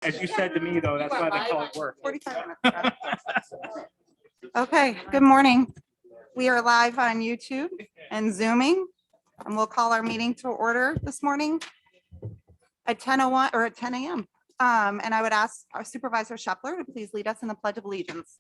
As you said to me, though, that's why they call it work. 45 minutes. Okay, good morning. We are live on YouTube and Zooming, and we'll call our meeting to order this morning at 10:01 or at 10 a.m. And I would ask our Supervisor Shepler to please lead us in the Pledge of Allegiance.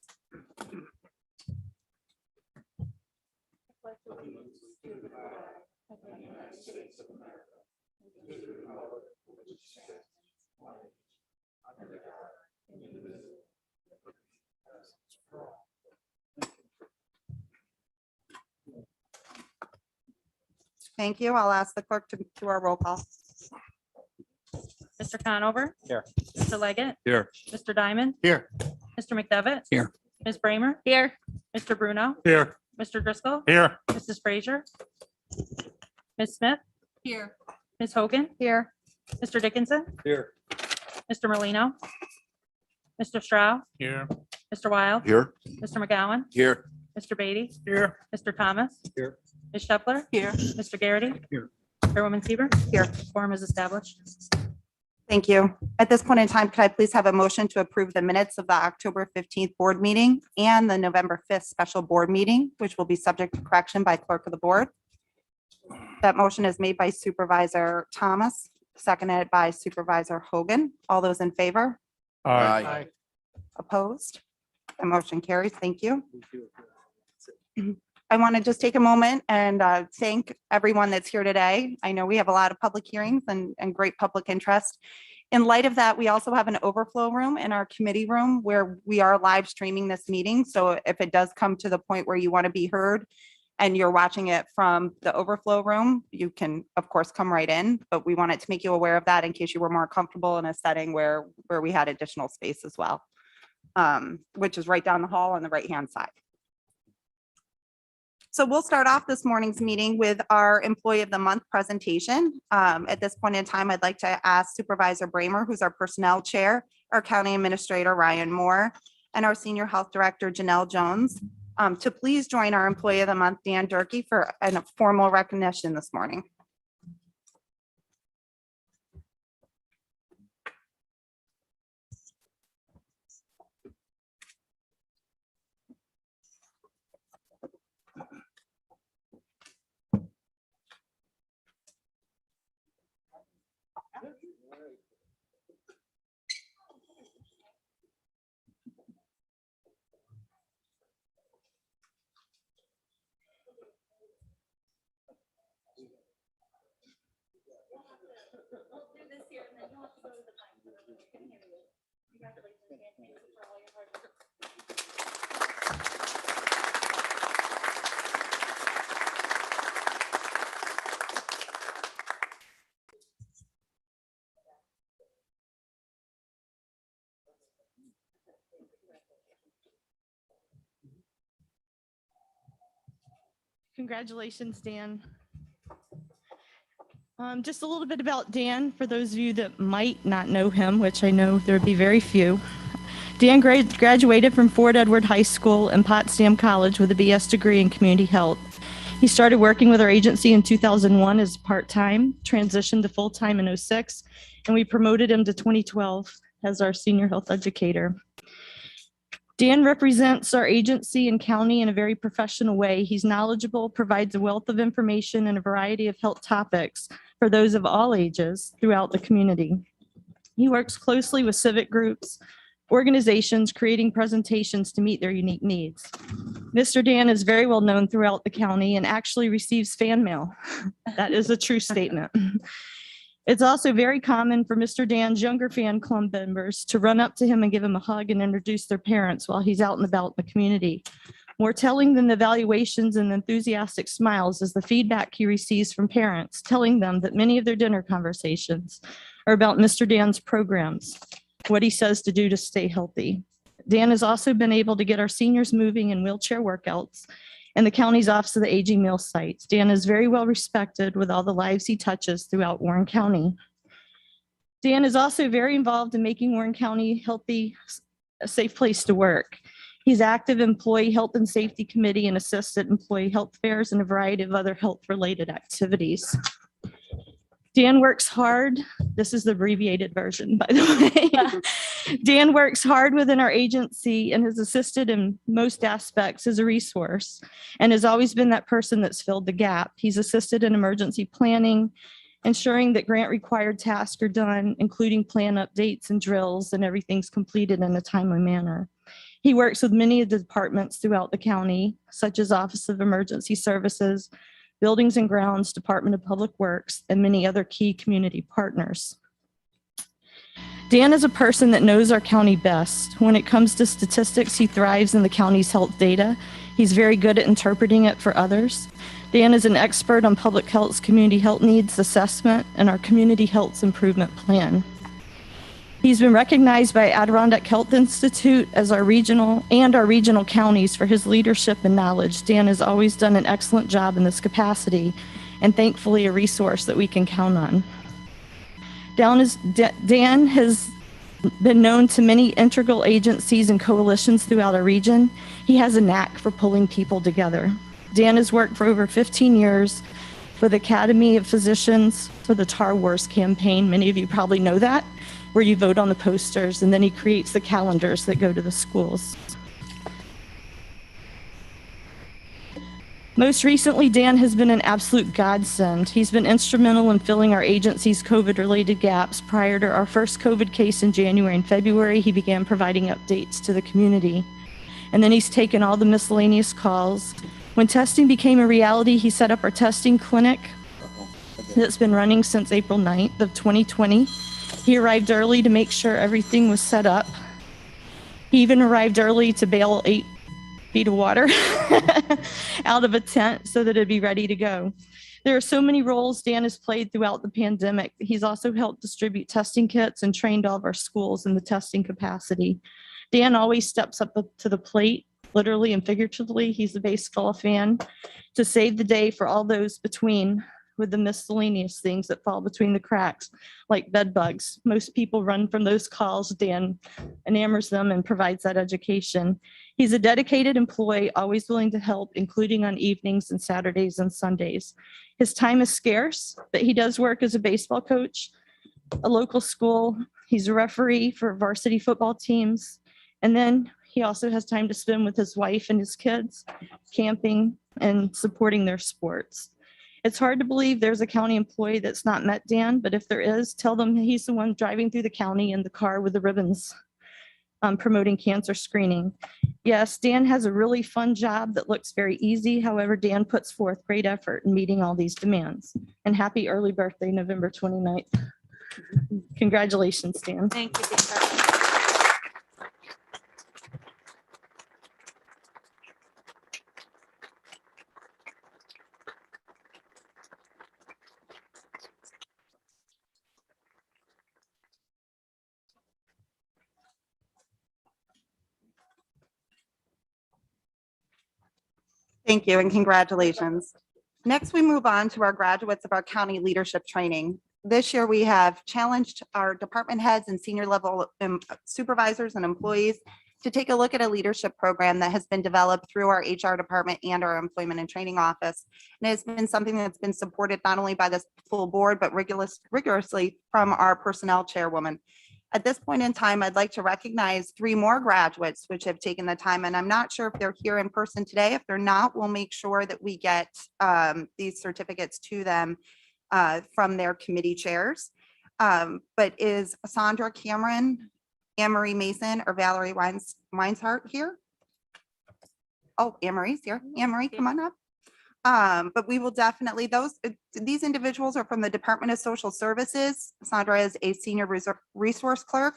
Thank you. I'll ask the clerk to do our roll call. Mr. Conover? Here. Mr. Leggett? Here. Mr. Diamond? Here. Mr. McDevitt? Here. Ms. Bramer? Here. Mr. Bruno? Here. Mr. Driscoll? Here. Mrs. Frazier? Ms. Smith? Here. Ms. Hogan? Here. Mr. Dickinson? Here. Mr. Merlino? Mr. Stroud? Here. Mr. Wild? Here. Mr. McGowan? Here. Mr. Beatty? Here. Mr. Thomas? Here. Ms. Shepler? Here. Mr. Garrity? Here. Chairwoman Seaver? Here. Quorum is established. Thank you. At this point in time, could I please have a motion to approve the minutes of the October 15th board meeting and the November 5th special board meeting, which will be subject to correction by clerk of the board? That motion is made by Supervisor Thomas, seconded by Supervisor Hogan. All those in favor? Aye. Opposed? The motion carries. Thank you. I want to just take a moment and thank everyone that's here today. I know we have a lot of public hearings and great public interest. In light of that, we also have an overflow room in our committee room where we are live streaming this meeting. So if it does come to the point where you want to be heard and you're watching it from the overflow room, you can, of course, come right in. But we wanted to make you aware of that in case you were more comfortable in a setting where we had additional space as well, which is right down the hall on the right-hand side. So we'll start off this morning's meeting with our Employee of the Month presentation. At this point in time, I'd like to ask Supervisor Bramer, who's our Personnel Chair, our County Administrator, Ryan Moore, and our Senior Health Director, Janelle Jones, to please join our Employee of the Month, Dan Durkee, for a formal recognition this morning. Congratulations, Dan. Just a little bit about Dan, for those of you that might not know him, which I know there would be very few. Dan graduated from Fort Edward High School and Potsdam College with a BS degree in community health. He started working with our agency in 2001 as part-time, transitioned to full-time in 2006, and we promoted him to 2012 as our senior health educator. Dan represents our agency and county in a very professional way. He's knowledgeable, provides a wealth of information and a variety of health topics for those of all ages throughout the community. He works closely with civic groups, organizations, creating presentations to meet their unique needs. Mr. Dan is very well known throughout the county and actually receives fan mail. That is a true statement. It's also very common for Mr. Dan's younger fan club members to run up to him and give him a hug and introduce their parents while he's out and about in the community. More telling than the evaluations and enthusiastic smiles is the feedback he receives from parents, telling them that many of their dinner conversations are about Mr. Dan's programs, what he says to do to stay healthy. Dan has also been able to get our seniors moving in wheelchair workouts and the county's Office of the Aging meal sites. Dan is very well respected with all the lives he touches throughout Warren County. Dan is also very involved in making Warren County healthy, a safe place to work. He's active employee health and safety committee and assistant employee health fairs and a variety of other health-related activities. Dan works hard. This is the abbreviated version, by the way. Dan works hard within our agency and has assisted in most aspects as a resource and has always been that person that's filled the gap. He's assisted in emergency planning, ensuring that grant required tasks are done, including plan updates and drills, and everything's completed in a timely manner. He works with many of the departments throughout the county, such as Office of Emergency Services, Buildings and Grounds, Department of Public Works, and many other key community partners. Dan is a person that knows our county best. When it comes to statistics, he thrives in the county's health data. He's very good at interpreting it for others. Dan is an expert on public health's community health needs assessment and our community health improvement plan. He's been recognized by Adirondack Health Institute as our regional counties for his leadership and knowledge. Dan has always done an excellent job in this capacity and thankfully a resource that we can count on. Dan has been known to many integral agencies and coalitions throughout our region. He has a knack for pulling people together. Dan has worked for over 15 years for the Academy of Physicians for the Tar Wars campaign. Many of you probably know that, where you vote on the posters, and then he creates the calendars that go to the schools. Most recently, Dan has been an absolute godsend. He's been instrumental in filling our agency's COVID-related gaps. Prior to our first COVID case in January and February, he began providing updates to the community. And then he's taken all the miscellaneous calls. When testing became a reality, he set up our testing clinic that's been running since April 9th of 2020. He arrived early to make sure everything was set up. He even arrived early to bail 8 feet of water out of a tent so that it'd be ready to go. There are so many roles Dan has played throughout the pandemic. He's also helped distribute testing kits and trained all of our schools in the testing capacity. Dan always steps up to the plate, literally and figuratively. He's a baseball fan, to save the day for all those between with the miscellaneous things that fall between the cracks, like bed bugs. Most people run from those calls. Dan enamors them and provides that education. He's a dedicated employee, always willing to help, including on evenings and Saturdays and Sundays. His time is scarce, but he does work as a baseball coach, a local school. He's a referee for varsity football teams. And then he also has time to spend with his wife and his kids, camping and supporting their sports. It's hard to believe there's a county employee that's not met Dan, but if there is, tell them he's the one driving through the county in the car with the ribbons, promoting cancer screening. Yes, Dan has a really fun job that looks very easy. However, Dan puts forth great effort in meeting all these demands. And happy early birthday, November 29th. Congratulations, Dan. Thank you. Thank you and congratulations. Next, we move on to our graduates of our county leadership training. This year, we have challenged our department heads and senior level supervisors and employees to take a look at a leadership program that has been developed through our HR department and our employment and training office. And it's been something that's been supported not only by this full board, but rigorously from our personnel chairwoman. At this point in time, I'd like to recognize 3 more graduates which have taken the time, and I'm not sure if they're here in person today. If they're not, we'll make sure that we get these certificates to them from their committee chairs. But is Sandra Cameron, Anne-Marie Mason, or Valerie Weinshart here? Oh, Anne-Marie's here. Anne-Marie, come on up. But we will definitely, these individuals are from the Department of Social Services. Sandra is a senior resource clerk.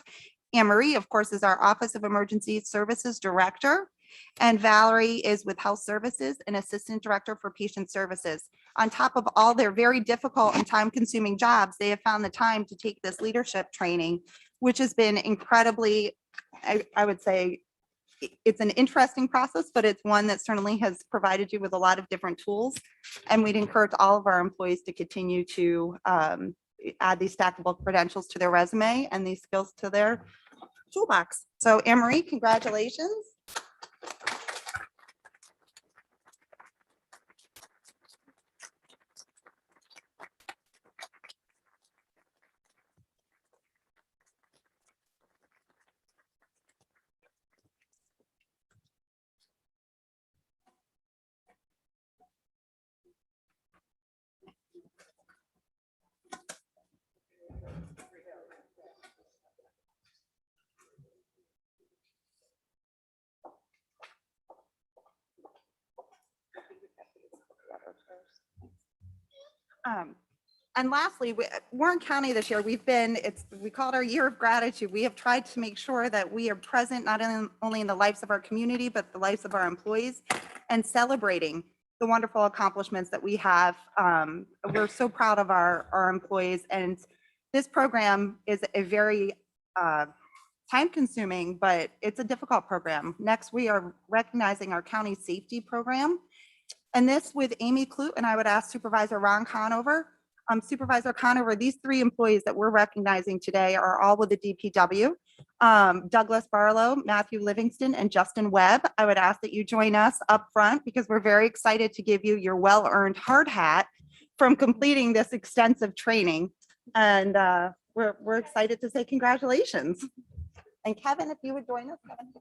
Anne-Marie, of course, is our Office of Emergency Services Director. And Valerie is with Health Services and Assistant Director for Patient Services. On top of all their very difficult and time-consuming jobs, they have found the time to take this leadership training, which has been incredibly, I would say, it's an interesting process, but it's one that certainly has provided you with a lot of different tools. And we'd encourage all of our employees to continue to add these stackable credentials to their resume and these skills to their toolbox. So Anne-Marie, congratulations. And lastly, Warren County this year, we call it our year of gratitude. We have tried to make sure that we are present not only in the lives of our community, but the lives of our employees and celebrating the wonderful accomplishments that we have. We're so proud of our employees, and this program is a very time consuming, but it's a difficult program. Next, we are recognizing our county safety program. And this with Amy Clute, and I would ask Supervisor Ron Conover. Supervisor Conover, these 3 employees that we're recognizing today are all with the DPW. Douglas Barlow, Matthew Livingston, and Justin Webb. I would ask that you join us up front because we're very excited to give you your well-earned hard hat from completing this extensive training. And we're excited to say congratulations. And Kevin, if you would join us. Kevin.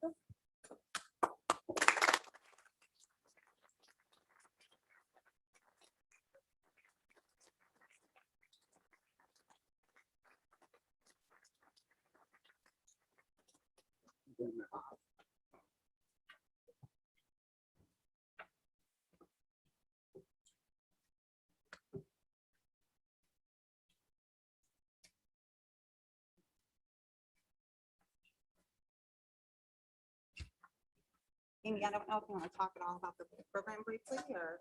Amy, I don't know if you want to talk at all about the program briefly or.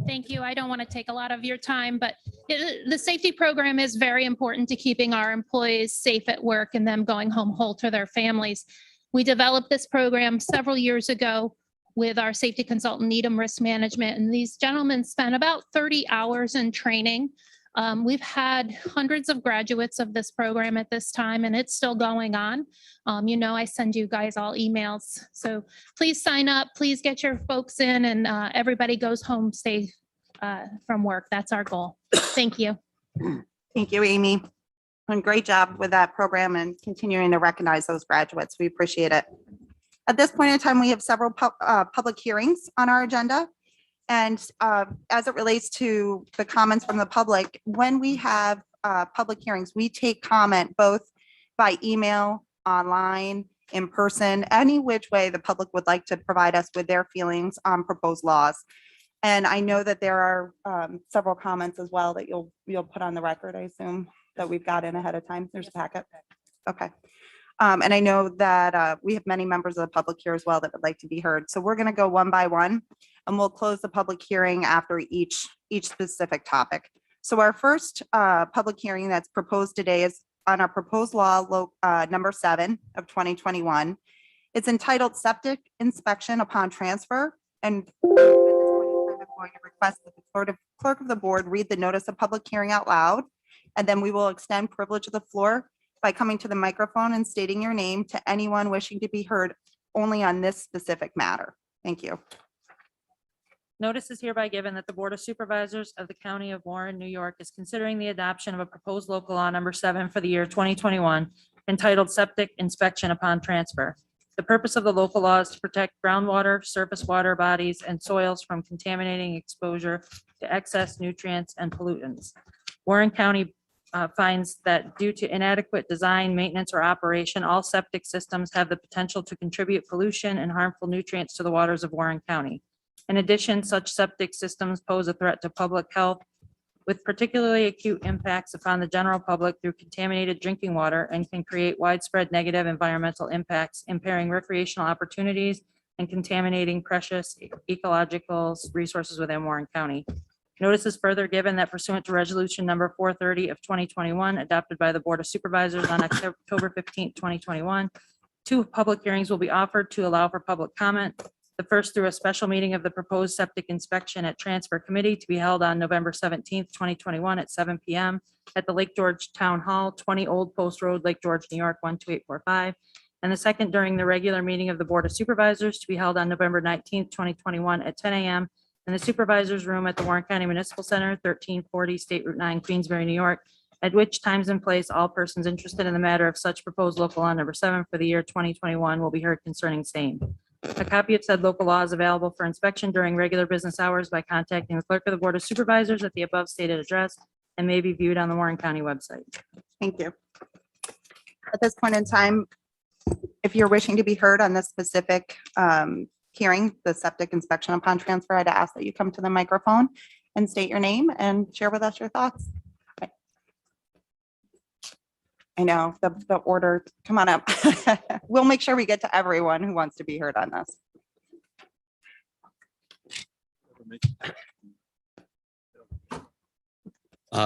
Thank you. I don't want to take a lot of your time, but the safety program is very important to keeping our employees safe at work and them going home whole to their families. We developed this program several years ago with our safety consultant, Needham Risk Management, and these gentlemen spent about 30 hours in training. We've had hundreds of graduates of this program at this time, and it's still going on. I send you guys all emails. So please sign up, please get your folks in, and everybody goes home safe from work. That's our goal. Thank you. Thank you, Amy. And great job with that program and continuing to recognize those graduates. We appreciate it. At this point in time, we have several public hearings on our agenda. And as it relates to the comments from the public, when we have public hearings, we take comment both by email, online, in person, any which way the public would like to provide us with their feelings on proposed laws. And I know that there are several comments as well that you'll put on the record, I assume, that we've got in ahead of time. There's a packet. Okay. And I know that we have many members of the public here as well that would like to be heard. So we're going to go one by one, and we'll close the public hearing after each specific topic. So our first public hearing that's proposed today is on our proposed law number 7 of 2021. It's entitled Septic Inspection Upon Transfer. And at this point in time, I'm going to request that the clerk of the board read the notice of public hearing out loud, and then we will extend privilege of the floor by coming to the microphone and stating your name to anyone wishing to be heard only on this specific matter. Thank you. Notice is hereby given that the Board of Supervisors of the County of Warren, New York is considering the adoption of a proposed local law number 7 for the year 2021 entitled Septic Inspection Upon Transfer. The purpose of the local law is to protect groundwater, surface water bodies, and soils from contaminating exposure to excess nutrients and pollutants. Warren County finds that due to inadequate design, maintenance, or operation, all septic systems have the potential to contribute pollution and harmful nutrients to the waters of Warren County. In addition, such septic systems pose a threat to public health with particularly acute impacts upon the general public through contaminated drinking water and can create widespread negative environmental impacts, impairing recreational opportunities and contaminating precious ecological resources within Warren County. Notice is further given that pursuant to resolution number 430 of 2021, adopted by the Board of Supervisors on October 15, 2021, 2 public hearings will be offered to allow for public comment. The first through a special meeting of the proposed septic inspection at Transfer Committee to be held on November 17, 2021 at 7 p.m. at the Lake George Town Hall, 20 Old Post Road, Lake George, New York, 12845. And the second during the regular meeting of the Board of Supervisors to be held on November 19, 2021 at 10 a.m. in the Supervisors Room at the Warren County Municipal Center, 1340 State Route 9, Queensbury, New York, at which times and place all persons interested in the matter of such proposed local law number 7 for the year 2021 will be heard concerning same. A copy of said local law is available for inspection during regular business hours by contacting the clerk of the Board of Supervisors at the above stated address and may be viewed on the Warren County website. Thank you. At this point in time, If you're wishing to be heard on this specific hearing, the septic inspection upon transfer, I'd ask that you come to the microphone and state your name and share with us your thoughts. I know the order, come on up. We'll make sure we get to everyone who wants to be heard on this.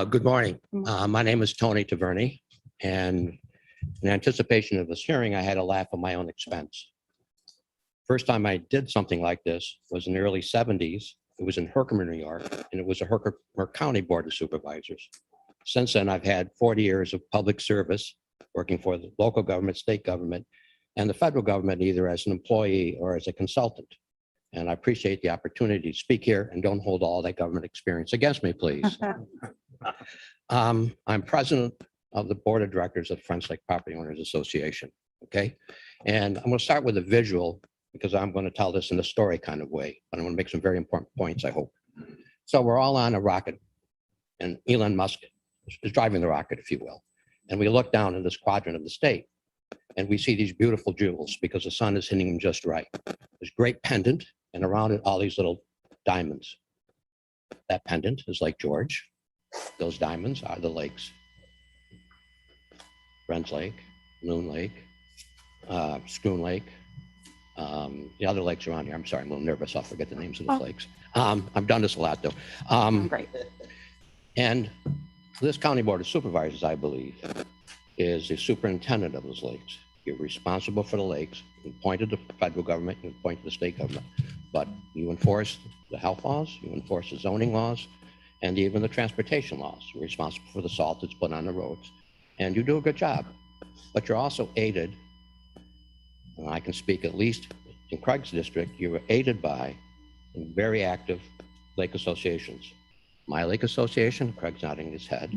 Good morning. My name is Tony Taverni, and in anticipation of this hearing, I had a laugh at my own expense. First time I did something like this was in the early 70s. It was in Herkimer, New York, and it was a Herkimer County Board of Supervisors. Since then, I've had 40 years of public service working for the local government, state government, and the federal government, either as an employee or as a consultant. And I appreciate the opportunity to speak here, and don't hold all that government experience against me, please. I'm president of the board of directors of Friends Lake Property Owners Association. Okay. And I'm going to start with a visual because I'm going to tell this in a story kind of way, but I'm going to make some very important points, I hope. So we're all on a rocket, and Elon Musk is driving the rocket, if you will. And we look down in this quadrant of the state, and we see these beautiful jewels because the sun is hitting them just right. There's great pendant, and around it, all these little diamonds. That pendant is Lake George. Those diamonds are the lakes. Friends Lake, Loon Lake, Schoon Lake, the other lakes around here. I'm sorry, I'm a little nervous. I'll forget the names of those lakes. I've done this a lot, though. Great. And this County Board of Supervisors, I believe, is the superintendent of those lakes. You're responsible for the lakes. You point to the federal government, you point to the state government, but you enforce the health laws, you enforce the zoning laws, and even the transportation laws. You're responsible for the salt that's put on the roads, and you do a good job. But you're also aided, and I can speak at least in Craig's district, you were aided by very active lake associations. My Lake Association, Craig's nodding his head,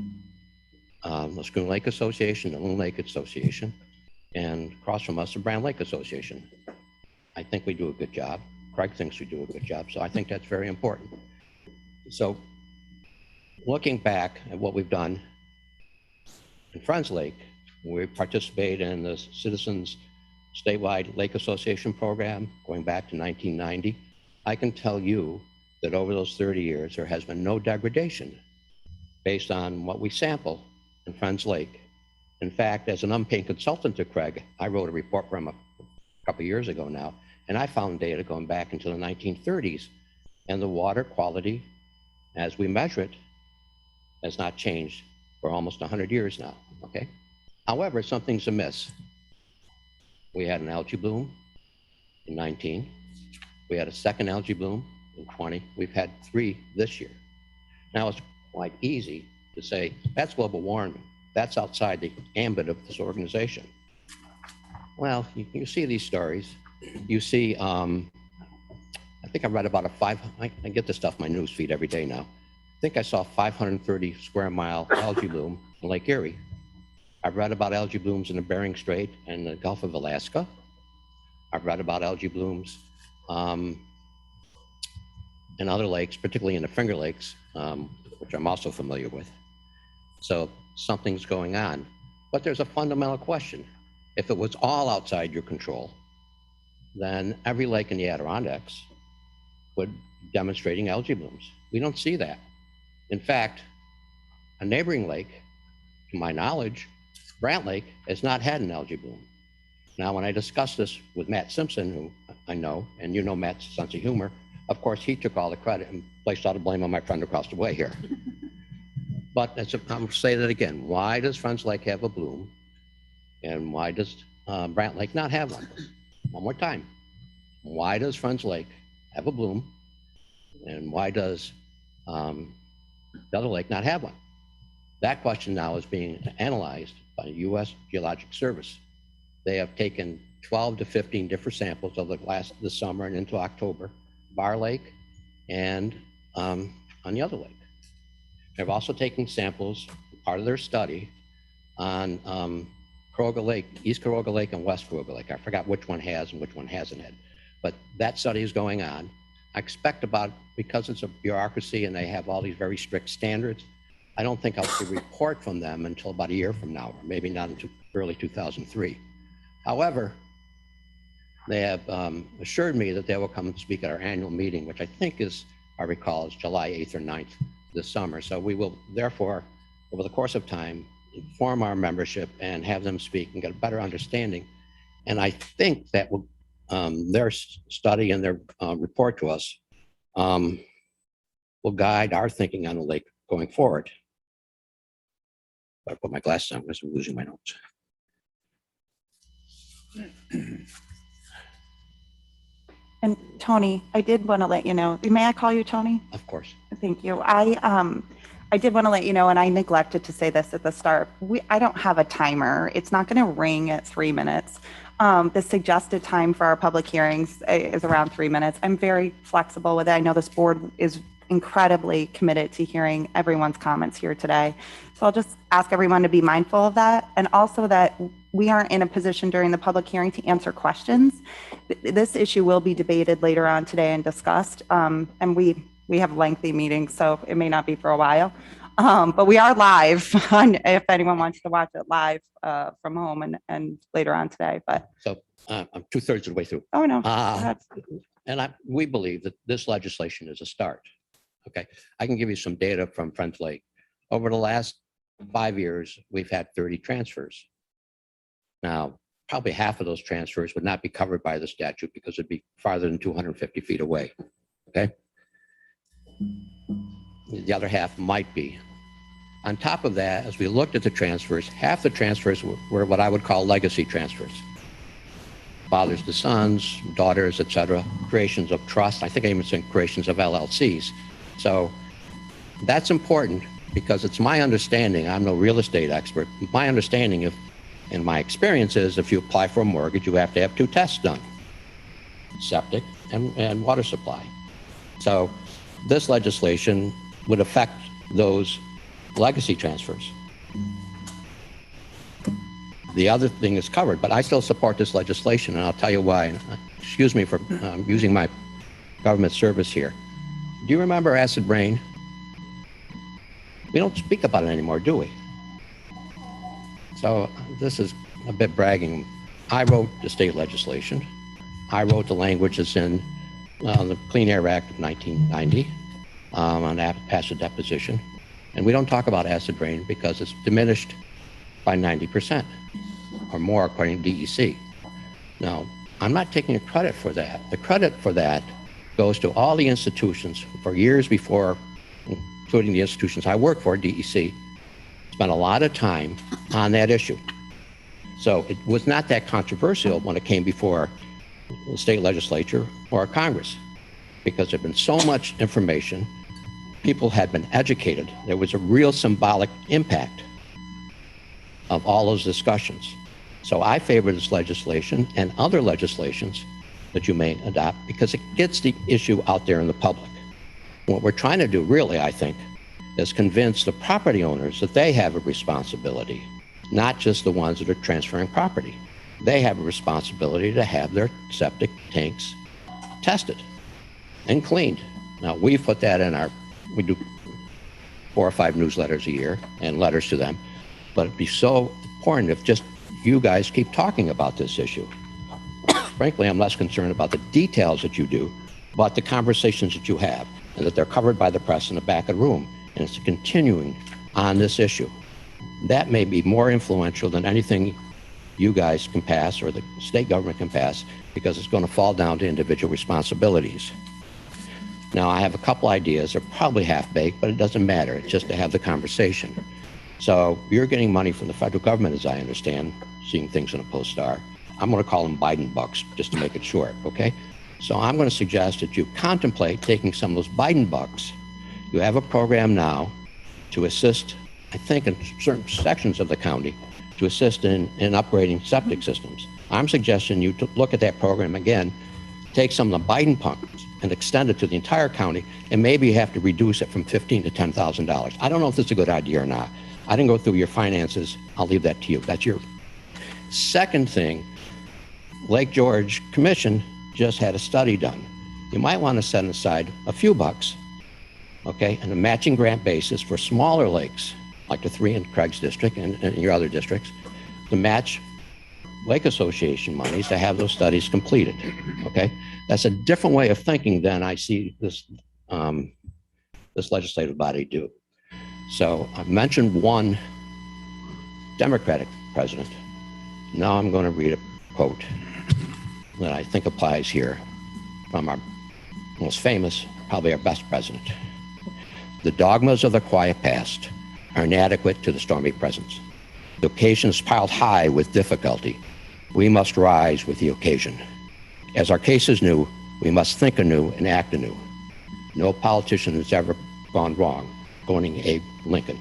the Schoon Lake Association, the Loon Lake Association, and across from us, the Brand Lake Association. I think we do a good job. Craig thinks we do a good job, so I think that's very important. So looking back at what we've done in Friends Lake, we participated in the Citizens Statewide Lake Association program going back to 1990. I can tell you that over those 30 years, there has been no degradation based on what we sample in Friends Lake. In fact, as an unpaid consultant to Craig, I wrote a report for him a couple of years ago now, and I found data going back into the 1930s, and the water quality, as we measure it, has not changed for almost 100 years now, okay? However, something's amiss. We had an algae bloom in 19. We had a second algae bloom in 20. We've had 3 this year. Now, it's quite easy to say, that's global warming. That's outside the ambit of this organization. Well, you see these stories. You see, I think I read about I get this stuff in my news feed every day now. I think I saw 530 square mile algae bloom in Lake Erie. I've read about algae blooms in the Bering Strait and the Gulf of Alaska. I've read about algae blooms in other lakes, particularly in the Finger Lakes, which I'm also familiar with. So something's going on. But there's a fundamental question. If it was all outside your control, then every lake in the Adirondacks would be demonstrating algae blooms. We don't see that. In fact, a neighboring lake, to my knowledge, Brant Lake, has not had an algae bloom. Now, when I discussed this with Matt Simpson, who I know, and you know Matt's sense of humor, of course, he took all the credit and placed all the blame on my friend across the way here. But I'm going to say that again. Why does Friends Lake have a bloom? And why does Brant Lake not have one? One more time. Why does Friends Lake have a bloom? And why does the other lake not have one? That question now is being analyzed by the U.S. Geologic Service. They have taken 12 to 15 different samples of the summer and into October, Bar Lake and on the other lake. They've also taken samples, part of their study, on Caroga Lake, East Caroga Lake and West Caroga Lake. I forgot which one has and which one hasn't had, but that study is going on. I expect because it's a bureaucracy and they have all these very strict standards, I don't think I'll see a report from them until about a year from now, or maybe not until early 2003. However, they have assured me that they will come and speak at our annual meeting, which I think is, I recall, is July 8th or 9th this summer. So we will therefore, over the course of time, inform our membership and have them speak and get a better understanding. And I think that will, their study and their report to us will guide our thinking on the lake going forward. I put my glasses on because I'm losing my notes. And Tony, I did want to let you know, may I call you Tony? Of course. Thank you. I did want to let you know, and I neglected to say this at the start. I don't have a timer. It's not going to ring at 3 minutes. The suggested time for our public hearings is around 3 minutes. I'm very flexible with it. I know this board is incredibly committed to hearing everyone's comments here today. So I'll just ask everyone to be mindful of that, and also that we aren't in a position during the public hearing to answer questions. This issue will be debated later on today and discussed, and we have lengthy meetings, so it may not be for a while. But we are live if anyone wants to watch it live from home and later on today. But So I'm 2/3 of the way through. oh no, And we believe that this legislation is a start. Okay, I can give you some data from Friends Lake. Over the last 5 years, we've had 30 transfers. Now, probably half of those transfers would not be covered by the statute because it'd be farther than 250 feet away. Okay. The other half might be. On top of that, as we looked at the transfers, half the transfers were what I would call legacy transfers. Fathers to sons, daughters, etc., creations of trust. I think I even said creations of LLCs. So that's important because it's my understanding, I'm no real estate expert, my understanding in my experience is if you apply for a mortgage, you have to have 2 tests done, septic and water supply. So this legislation would affect those legacy transfers. The other thing is covered, but I still support this legislation, and I'll tell you why. Excuse me for using my government service here. Do you remember acid rain? We don't speak about it anymore, do we? So this is a bit bragging. I wrote the state legislation. I wrote the language that's in the Clean Air Act of 1990 on acid deposition. And we don't talk about acid rain because it's diminished by 90% or more according to DEC. Now, I'm not taking credit for that. The credit for that goes to all the institutions for years before, including the institutions I work for, DEC, spent a lot of time on that issue. So it was not that controversial when it came before the state legislature or Congress, because there'd been so much information, people had been educated. There was a real symbolic impact of all those discussions. So I favor this legislation and other legislations that you may adopt because it gets the issue out there in the public. What we're trying to do really, I think, is convince the property owners that they have a responsibility, not just the ones that are transferring property. They have a responsibility to have their septic tanks tested and cleaned. Now, we put that in we do 4 or 5 newsletters a year and letters to them, but it'd be so important if just you guys keep talking about this issue. Frankly, I'm less concerned about the details that you do, but the conversations that you have, and that they're covered by the press in the back of the room, and it's continuing on this issue. That may be more influential than anything you guys can pass or the state government can pass, because it's going to fall down to individual responsibilities. Now, I have a couple ideas. They're probably half-baked, but it doesn't matter. It's just to have the conversation. So you're getting money from the federal government, as I understand, seeing things in a post-star. I'm going to call them Biden bucks, just to make it short, okay? So I'm going to suggest that you contemplate taking some of those Biden bucks. You have a program now to assist, I think, in certain sections of the county, to assist in upgrading septic systems. I'm suggesting you to look at that program again, take some of the Biden bucks and extend it to the entire county, and maybe you have to reduce it from $15,000 to $10,000. I don't know if this is a good idea or not. I didn't go through your finances. I'll leave that to you. That's your second thing. Lake George Commission just had a study done. You might want to set aside a few bucks, okay, on a matching grant basis for smaller lakes, like the 3 in Craig's district and your other districts, to match Lake Association monies to have those studies completed, okay? That's a different way of thinking than I see this, this legislative body do. So I've mentioned one Democratic president. Now I'm going to read a quote that I think applies here from our most famous, probably our best president. The dogmas of the quiet past are inadequate to the stormy present. The occasion is piled high with difficulty. We must rise with the occasion. As our case is new, we must think anew and act anew. No politician has ever gone wrong, quoting Abe Lincoln.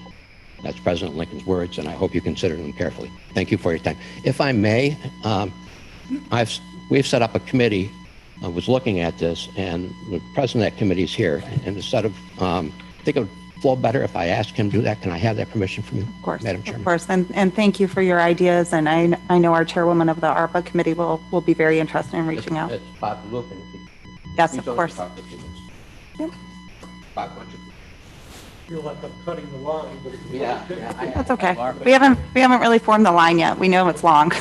That's President Lincoln's words, and I hope you consider them carefully. Thank you for your time. If I may, we've set up a committee. I was looking at this, and the president of that committee is here. And instead of, I think it would flow better if I asked him to do that. Can I have that permission from you, Of course, Madam Chairman? of course. And thank you for your ideas. And I know our chairwoman of the ARPA committee will be very interested in reaching out. It's Bob DeLuca. Yes, He's of on course. the topic of this. Yep. Bob, why don't you- Feel like I'm cutting the line, but. Yeah. That's okay. We haven't really formed the line yet. We know it's long.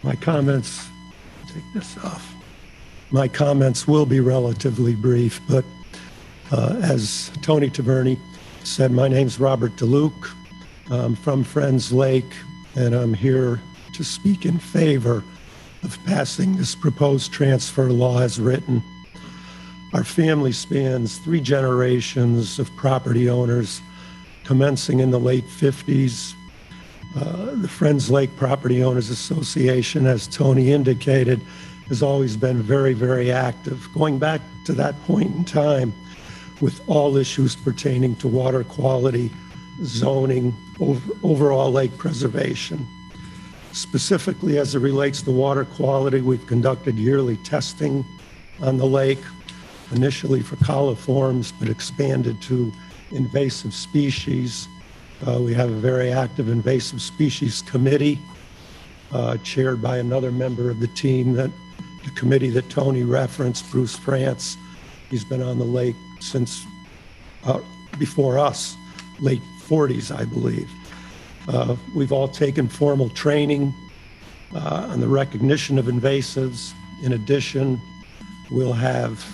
My comments, take this off. My comments will be relatively brief, but as Tony Taverny said, my name's Robert DeLuke. I'm from Friends Lake, and I'm here to speak in favor of passing this proposed transfer law as written. Our family spans 3 generations of property owners, commencing in the late 50s. The Friends Lake Property Owners Association, as Tony indicated, has always been very, very active, going back to that point in time with all issues pertaining to water quality, zoning, overall lake preservation. Specifically, as it relates to water quality, we've conducted yearly testing on the lake, initially for coliforms, but expanded to invasive species. We have a very active invasive species committee chaired by another member of the team, the committee that Tony referenced, Bruce France. He's been on the lake since before us, late 40s, I believe. We've all taken formal training on the recognition of invasives. In addition, we'll have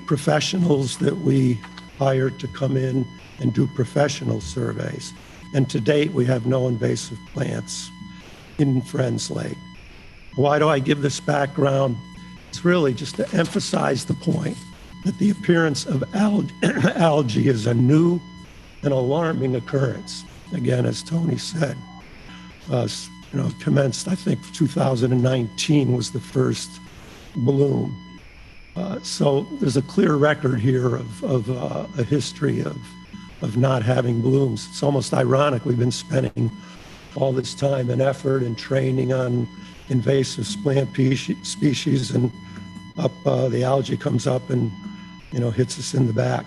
professionals that we hire to come in and do professional surveys. And to date, we have no invasive plants in Friends Lake. Why do I give this background? It's really just to emphasize the point that the appearance of algae is a new and alarming occurrence. Again, as Tony said, commenced, I think 2019 was the first bloom. So there's a clear record here of a history of not having blooms. It's almost ironic we've been spending all this time and effort and training on invasive plant species, and up the algae comes up and hits us in the back.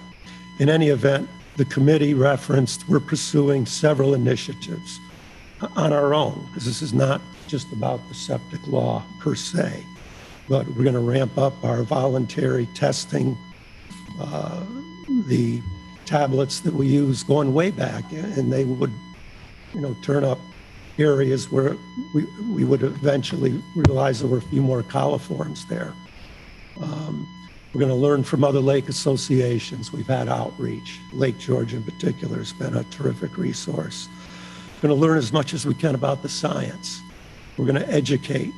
In any event, the committee referenced, we're pursuing several initiatives on our own, because this is not just about the septic law per se, but we're going to ramp up our voluntary testing, the tablets that we use going way back, and they would, turn up areas where we would eventually realize there were a few more coliforms there. We're going to learn from other lake associations. We've had outreach. Lake George in particular has been a terrific resource. We're going to learn as much as we can about the science. We're going to educate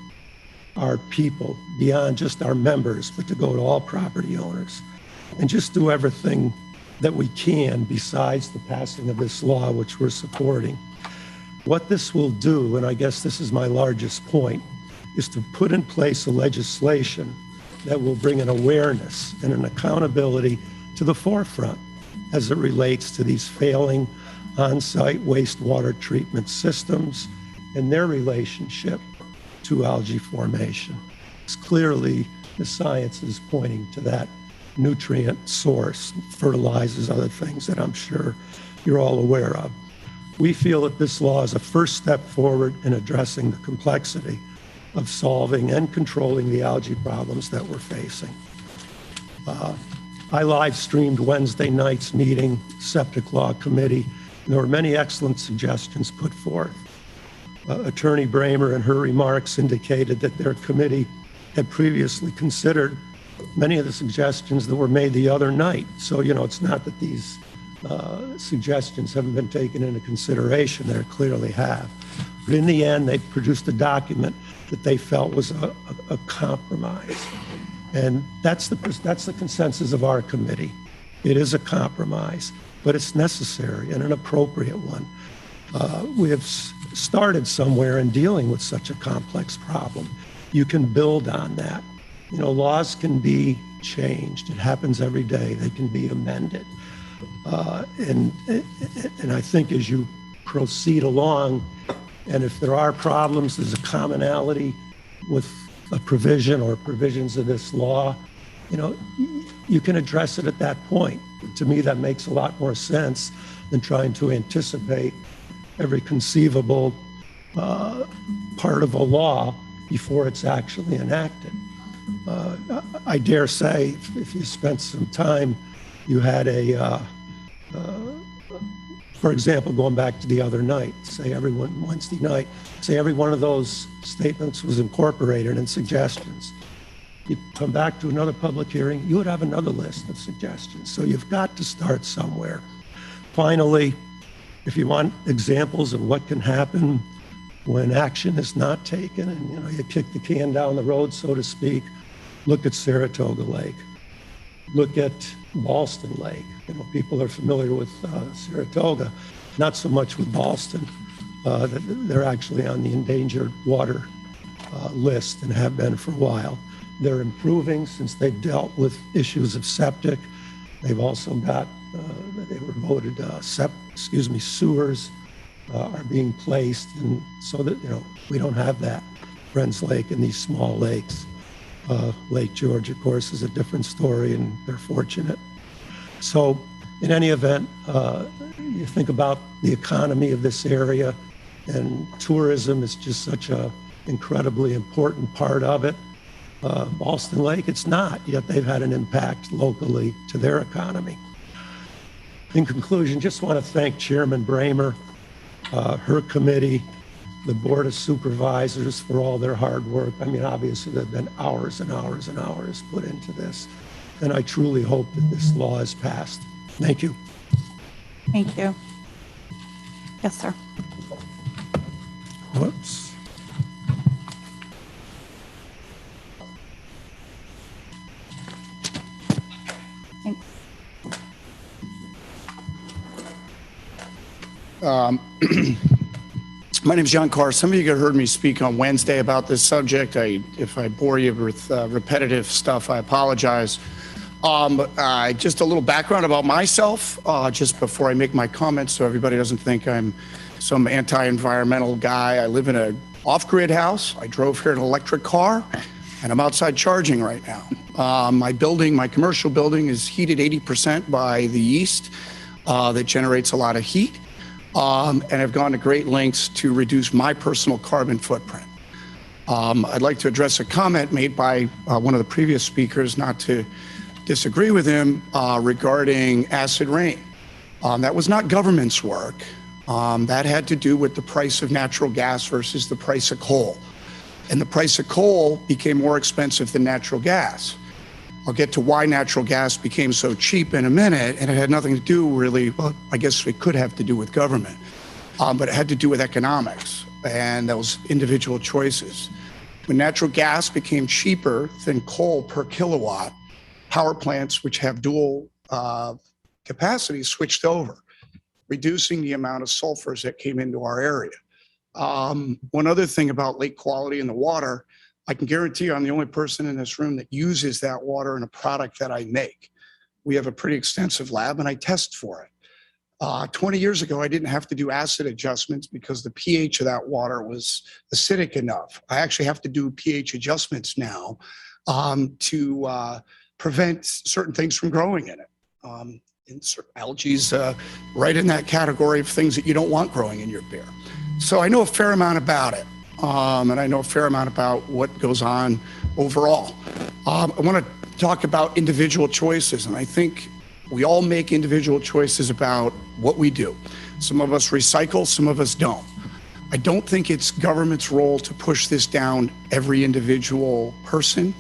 our people beyond just our members, but to go to all property owners and just do everything that we can besides the passing of this law, which we're supporting. What this will do, and I guess this is my largest point, is to put in place a legislation that will bring an awareness and an accountability to the forefront as it relates to these failing on-site wastewater treatment systems and their relationship to algae formation. It's clearly the science is pointing to that nutrient source, fertilizers, other things that I'm sure you're all aware of. We feel that this law is a first step forward in addressing the complexity of solving and controlling the algae problems that we're facing. I live streamed Wednesday night's meeting, Septic Law Committee, and there were many excellent suggestions put forth. Attorney Bramer in her remarks indicated that their committee had previously considered many of the suggestions that were made the other night. So, it's not that these suggestions haven't been taken into consideration. They clearly have. But in the end, they produced a document that they felt was a compromise. And that's the consensus of our committee. It is a compromise, but it's necessary and an appropriate one. We have started somewhere in dealing with such a complex problem. You can build on that. Laws can be changed. It happens every day. They can be amended. And I think as you proceed along, and if there are problems, there's a commonality with a provision or provisions of this law, you can address it at that point. To me, that makes a lot more sense than trying to anticipate every conceivable part of a law before it's actually enacted. I dare say, if you spent some time, you had for example, going back to the other night, Wednesday night, say every one of those statements was incorporated in suggestions. You come back to another public hearing, you would have another list of suggestions. So you've got to start somewhere. Finally, if you want examples of what can happen when action is not taken and you kick the can down the road, so to speak, look at Saratoga Lake. Look at Ballston Lake. People are familiar with Saratoga, not so much with Ballston. They're actually on the endangered water list and have been for a while. They're improving since they've dealt with issues of septic. They've also got, they were voted, sewers are being placed, and so that, we don't have that. Friends Lake and these small lakes. Lake George, of course, is a different story, and they're fortunate. So in any event, you think about the economy of this area, and tourism is just such an incredibly important part of it. Ballston Lake, it's not, yet they've had an impact locally to their economy. In conclusion, just want to thank Chairman Bramer, her committee, the Board of Supervisors for all their hard work. I mean, obviously, there have been hours and hours and hours put into this, and I truly hope that this law is passed. Thank you. Thank you. Yes, sir. Whoops. Thanks. My name is John Carr. Some of you heard me speak on Wednesday about this subject. If I bore you with repetitive stuff, I apologize. Just a little background about myself, just before I make my comments, so everybody doesn't think I'm some anti-environmental guy. I live in an off-grid house. I drove here in an electric car, and I'm outside charging right now. My commercial building is heated 80% by the yeast that generates a lot of heat. And I've gone to great lengths to reduce my personal carbon footprint. I'd like to address a comment made by one of the previous speakers, not to disagree with him, regarding acid rain. That was not government's work. That had to do with the price of natural gas versus the price of coal. And the price of coal became more expensive than natural gas. I'll get to why natural gas became so cheap in a minute, and it had nothing to do really, well, I guess it could have to do with government, but it had to do with economics and those individual choices. When natural gas became cheaper than coal per kilowatt, power plants which have dual capacity switched over, reducing the amount of sulfurs that came into our area. One other thing about lake quality in the water, I can guarantee you I'm the only person in this room that uses that water in a product that I make. We have a pretty extensive lab and I test for it. 20 years ago, I didn't have to do acid adjustments because the pH of that water was acidic enough. I actually have to do pH adjustments now to prevent certain things from growing in it. Algae's right in that category of things that you don't want growing in your beer. So I know a fair amount about it. And I know a fair amount about what goes on overall. I want to talk about individual choices, and I think we all make individual choices about what we do. Some of us recycle, some of us don't. I don't think it's government's role to push this down every individual person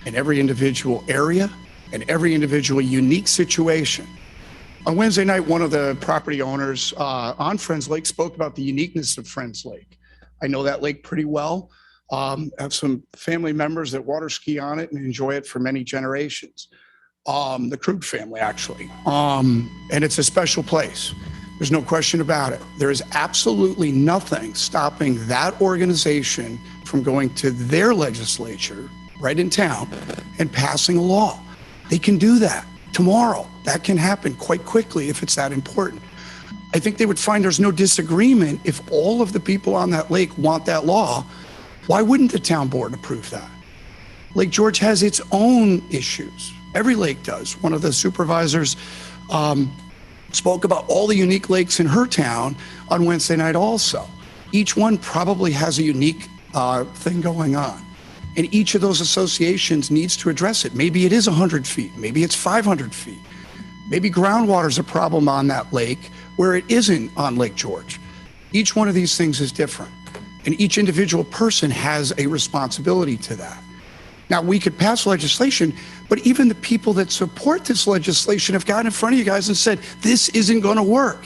and every individual area and every individual unique situation. On Wednesday night, one of the property owners on Friends Lake spoke about the uniqueness of Friends Lake. I know that lake pretty well. I have some family members that water ski on it and enjoy it for many generations. The Krug family, actually. And it's a special place. There's no question about it. There is absolutely nothing stopping that organization from going to their legislature right in town and passing a law. They can do that tomorrow. That can happen quite quickly if it's that important. I think they would find there's no disagreement if all of the people on that lake want that law. Why wouldn't the town board approve that? Lake George has its own issues. Every lake does. One of the supervisors spoke about all the unique lakes in her town on Wednesday night also. Each one probably has a unique thing going on. And each of those associations needs to address it. Maybe it is 100 feet. Maybe it's 500 feet. Maybe groundwater is a problem on that lake where it isn't on Lake George. Each one of these things is different. And each individual person has a responsibility to that. Now, we could pass legislation, but even the people that support this legislation have gotten in front of you guys and said, this isn't going to work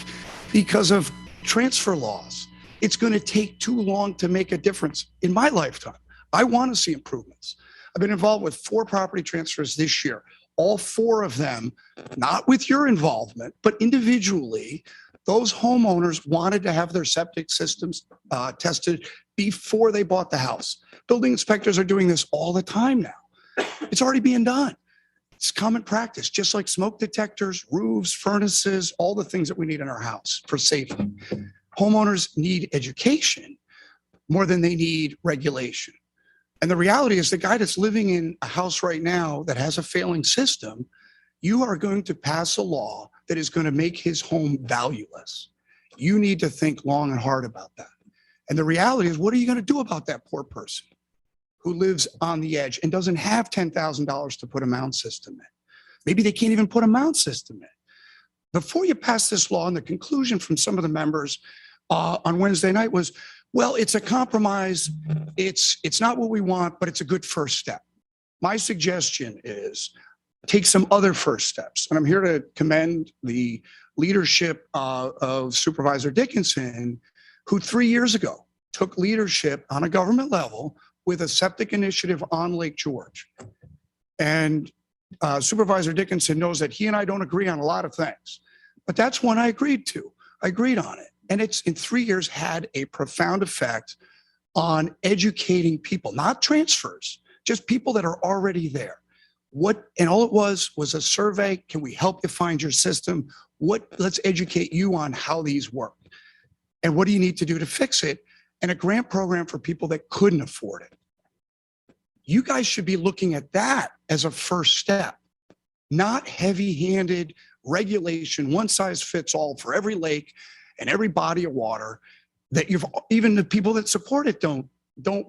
because of transfer laws. It's going to take too long to make a difference in my lifetime. I want to see improvements. I've been involved with 4 property transfers this year. All 4 of them, not with your involvement, but individually, those homeowners wanted to have their septic systems tested before they bought the house. Building inspectors are doing this all the time now. It's already being done. It's common practice, just like smoke detectors, roofs, furnaces, all the things that we need in our house for safety. Homeowners need education more than they need regulation. And the reality is the guy that's living in a house right now that has a failing system, you are going to pass a law that is going to make his home valueless. You need to think long and hard about that. And the reality is, what are you going to do about that poor person who lives on the edge and doesn't have $10,000 to put a mound system in? Maybe they can't even put a mound system in. Before you pass this law, and the conclusion from some of the members on Wednesday night was, well, it's a compromise. It's not what we want, but it's a good first step. My suggestion is take some other first steps. And I'm here to commend the leadership of Supervisor Dickinson, who 3 years ago took leadership on a government level with a septic initiative on Lake George. And Supervisor Dickinson knows that he and I don't agree on a lot of things, but that's one I agreed to. I agreed on it. And it's in 3 years had a profound effect on educating people, not transfers, just people that are already there. And all it was a survey. Can we help you find your system? Let's educate you on how these work. And what do you need to do to fix it? And a grant program for people that couldn't afford it. You guys should be looking at that as a first step, not heavy-handed regulation, one size fits all for every lake and every body of water that even the people that support it don't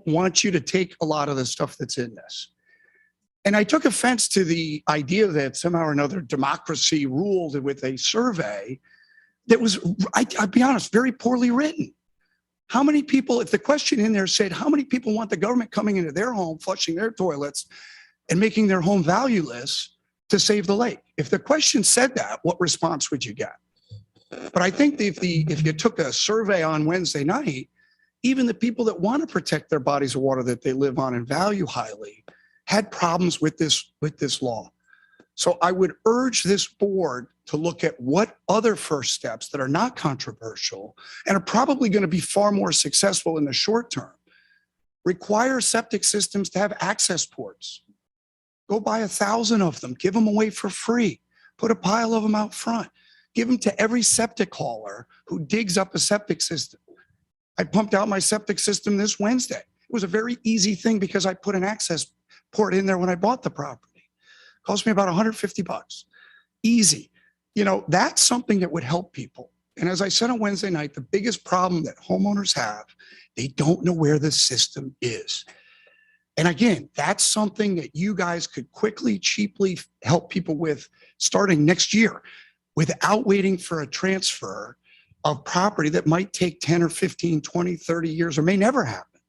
want you to take a lot of the stuff that's in this. And I took offense to the idea that somehow or another democracy ruled with a survey that was, I'll be honest, very poorly written. How many people, if the question in there said, how many people want the government coming into their home, flushing their toilets and making their home valueless to save the lake? If the question said that, what response would you get? But I think if you took a survey on Wednesday night, even the people that want to protect their bodies of water that they live on and value highly had problems with this law. So I would urge this board to look at what other first steps that are not controversial and are probably going to be far more successful in the short term. Require septic systems to have access ports. Go buy 1,000 of them, give them away for free, put a pile of them out front, give them to every septic hauler who digs up a septic system. I pumped out my septic system this Wednesday. It was a very easy thing because I put an access port in there when I bought the property. Cost me about $150. Easy. You know, that's something that would help people. And as I said on Wednesday night, the biggest problem that homeowners have, they don't know where the system is. And again, that's something that you guys could quickly, cheaply help people with starting next year without waiting for a transfer of property that might take 10 or 15, 20, 30 years or may never happen.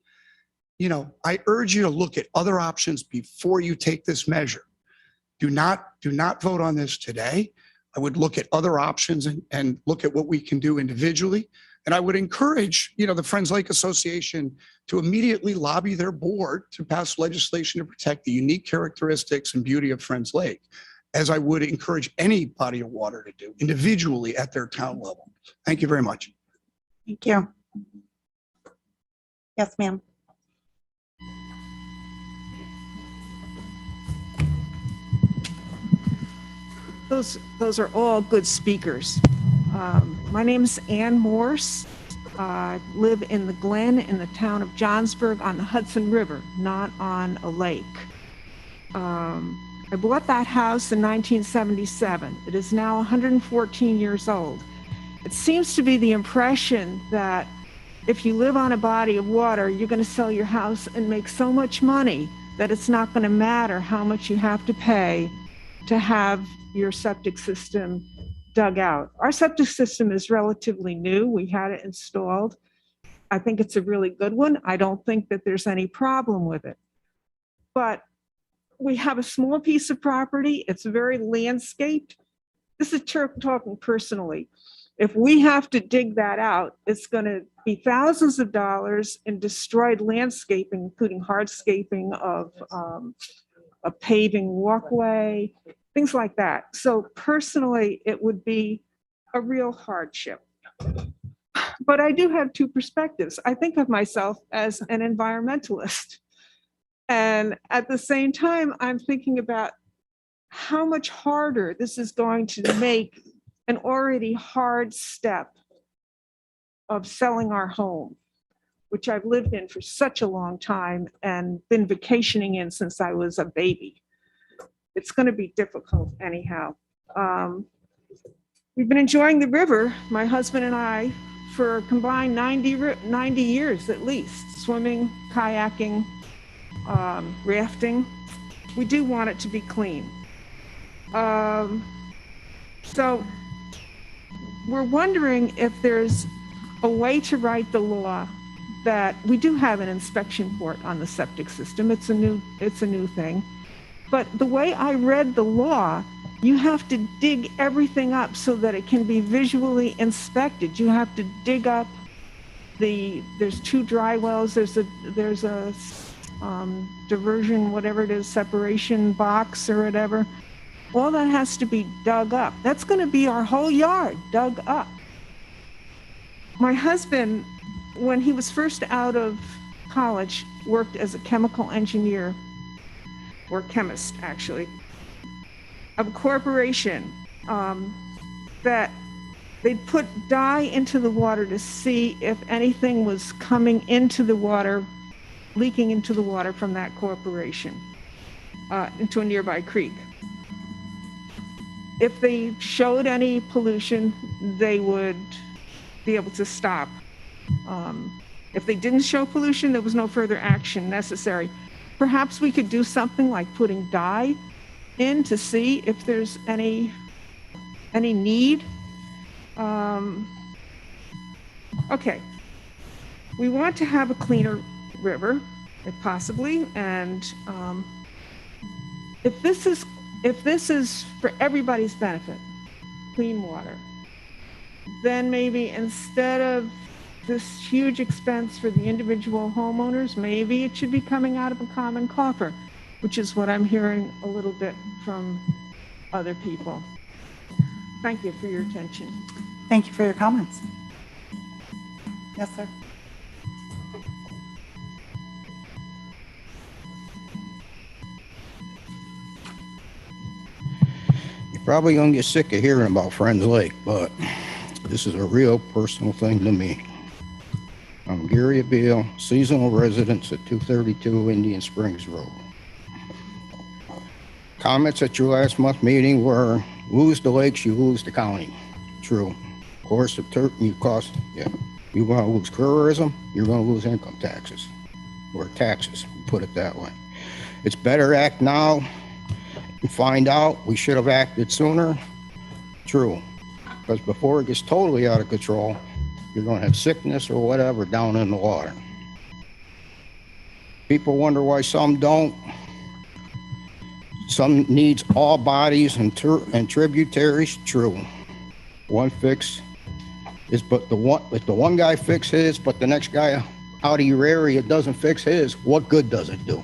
You know, I urge you to look at other options before you take this measure. Do not vote on this today. I would look at other options and look at what we can do individually. And I would encourage, you know, the Friends Lake Association to immediately lobby their board to pass legislation to protect the unique characteristics and beauty of Friends Lake, as I would encourage any body of water to do individually at their town level. Thank you very much. Thank you. Yes, ma'am. Those are all good speakers. My name is Ann Morse. I live in the Glen in the town of Johnsburg on the Hudson River, not on a lake. I bought that house in 1977. It is now 114 years old. It seems to be the impression that if you live on a body of water, you're going to sell your house and make so much money that it's not going to matter how much you have to pay to have your septic system dug out. Our septic system is relatively new. We had it installed. I think it's a really good one. I don't think that there's any problem with it. But we have a small piece of property. It's very landscaped. This is talking personally. If we have to dig that out, it's going to be thousands of dollars in destroyed landscaping, including hardscaping of a paving walkway, things like that. So personally, it would be a real hardship. But I do have two perspectives. I think of myself as an environmentalist. And at the same time, I'm thinking about how much harder this is going to make an already hard step of selling our home, which I've lived in for such a long time and been vacationing in since I was a baby. It's going to be difficult anyhow. We've been enjoying the river, my husband and I, for a combined 90 years at least, swimming, kayaking, rafting. We do want it to be clean. So we're wondering if there's a way to write the law that we do have an inspection port on the septic system. It's a new thing. But the way I read the law, you have to dig everything up so that it can be visually inspected. You have to dig up there's two dry wells, there's a diversion, whatever it is, separation box or whatever. All that has to be dug up. That's going to be our whole yard dug up. My husband, when he was first out of college, worked as a chemical engineer, or chemist actually, of a corporation that they'd put dye into the water to see if anything was coming into the water, leaking into the water from that corporation into a nearby creek. If they showed any pollution, they would be able to stop. If they didn't show pollution, there was no further action necessary. Perhaps we could do something like putting dye in to see if there's any need. Okay, we want to have a cleaner river, if possibly, and if this is for everybody's benefit, clean water, then maybe instead of this huge expense for the individual homeowners, maybe it should be coming out of a common coffer, which is what I'm hearing a little bit from other people. Thank you for your attention. Thank you for your comments. Yes, sir. You're probably gonna get sick of hearing about Friends Lake, but this is a real personal thing to me. I'm Gary Abeel, seasonal residence at 232 Indian Springs Road. Comments at your last month meeting were, lose the lakes, you lose the county. True. Of course, you're gonna lose tourism, you're gonna lose income taxes. or taxes, put it that way. It's better to act now and find out we should have acted sooner. True, because before it gets totally out of control, you're going to have sickness or whatever down in the water. People wonder why some don't. Some needs all bodies and tributaries. True. One fix is, but if the one guy fix his, but the next guy out of your area doesn't fix his, what good does it do?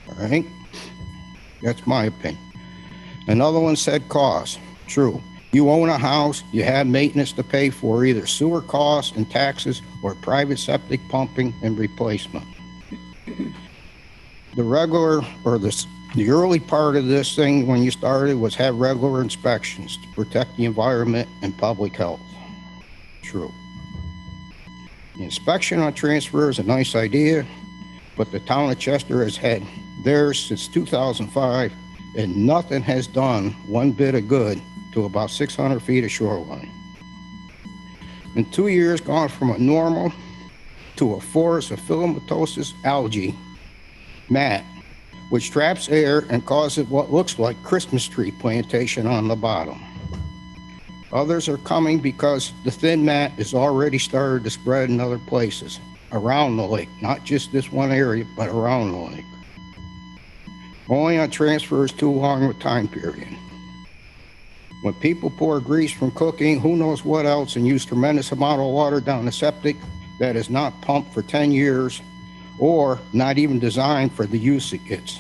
All right? That's my opinion. Another one said cost. True. You own a house, you have maintenance to pay for, either sewer costs and taxes or private septic pumping and replacement. The regular, or the early part of this thing when you started was have regular inspections to protect the environment and public health. True. The inspection on transfer is a nice idea, but the town of Chester has had theirs since 2005, and nothing has done one bit of good to about 600 feet of shoreline. In 2 years, gone from a normal to a forest of filamentous algae mat, which traps air and causes what looks like Christmas tree plantation on the bottom. Others are coming because the thin mat is already started to spread in other places around the lake, not just this one area, but around the lake. Only on transfer is too long a time period. When people pour grease from cooking, who knows what else, and use tremendous amount of water down the septic that is not pumped for 10 years or not even designed for the use it gets.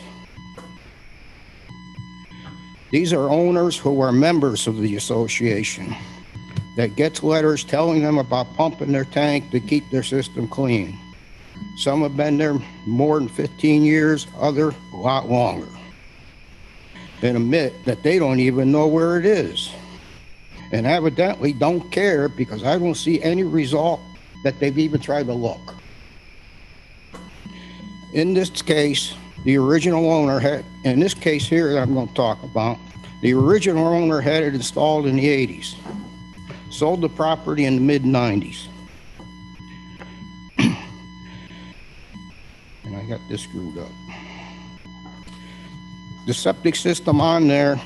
These are owners who are members of the association that gets letters telling them about pumping their tank to keep their system clean. Some have been there more than 15 years, others a lot longer, and admit that they don't even know where it is, and evidently don't care because I don't see any result that they've even tried to look. In this case, the original owner had, in this case here that I'm going to talk about, the original owner had it installed in the 80s, sold the property in the mid-90s. And I got this screwed up. The septic system on there,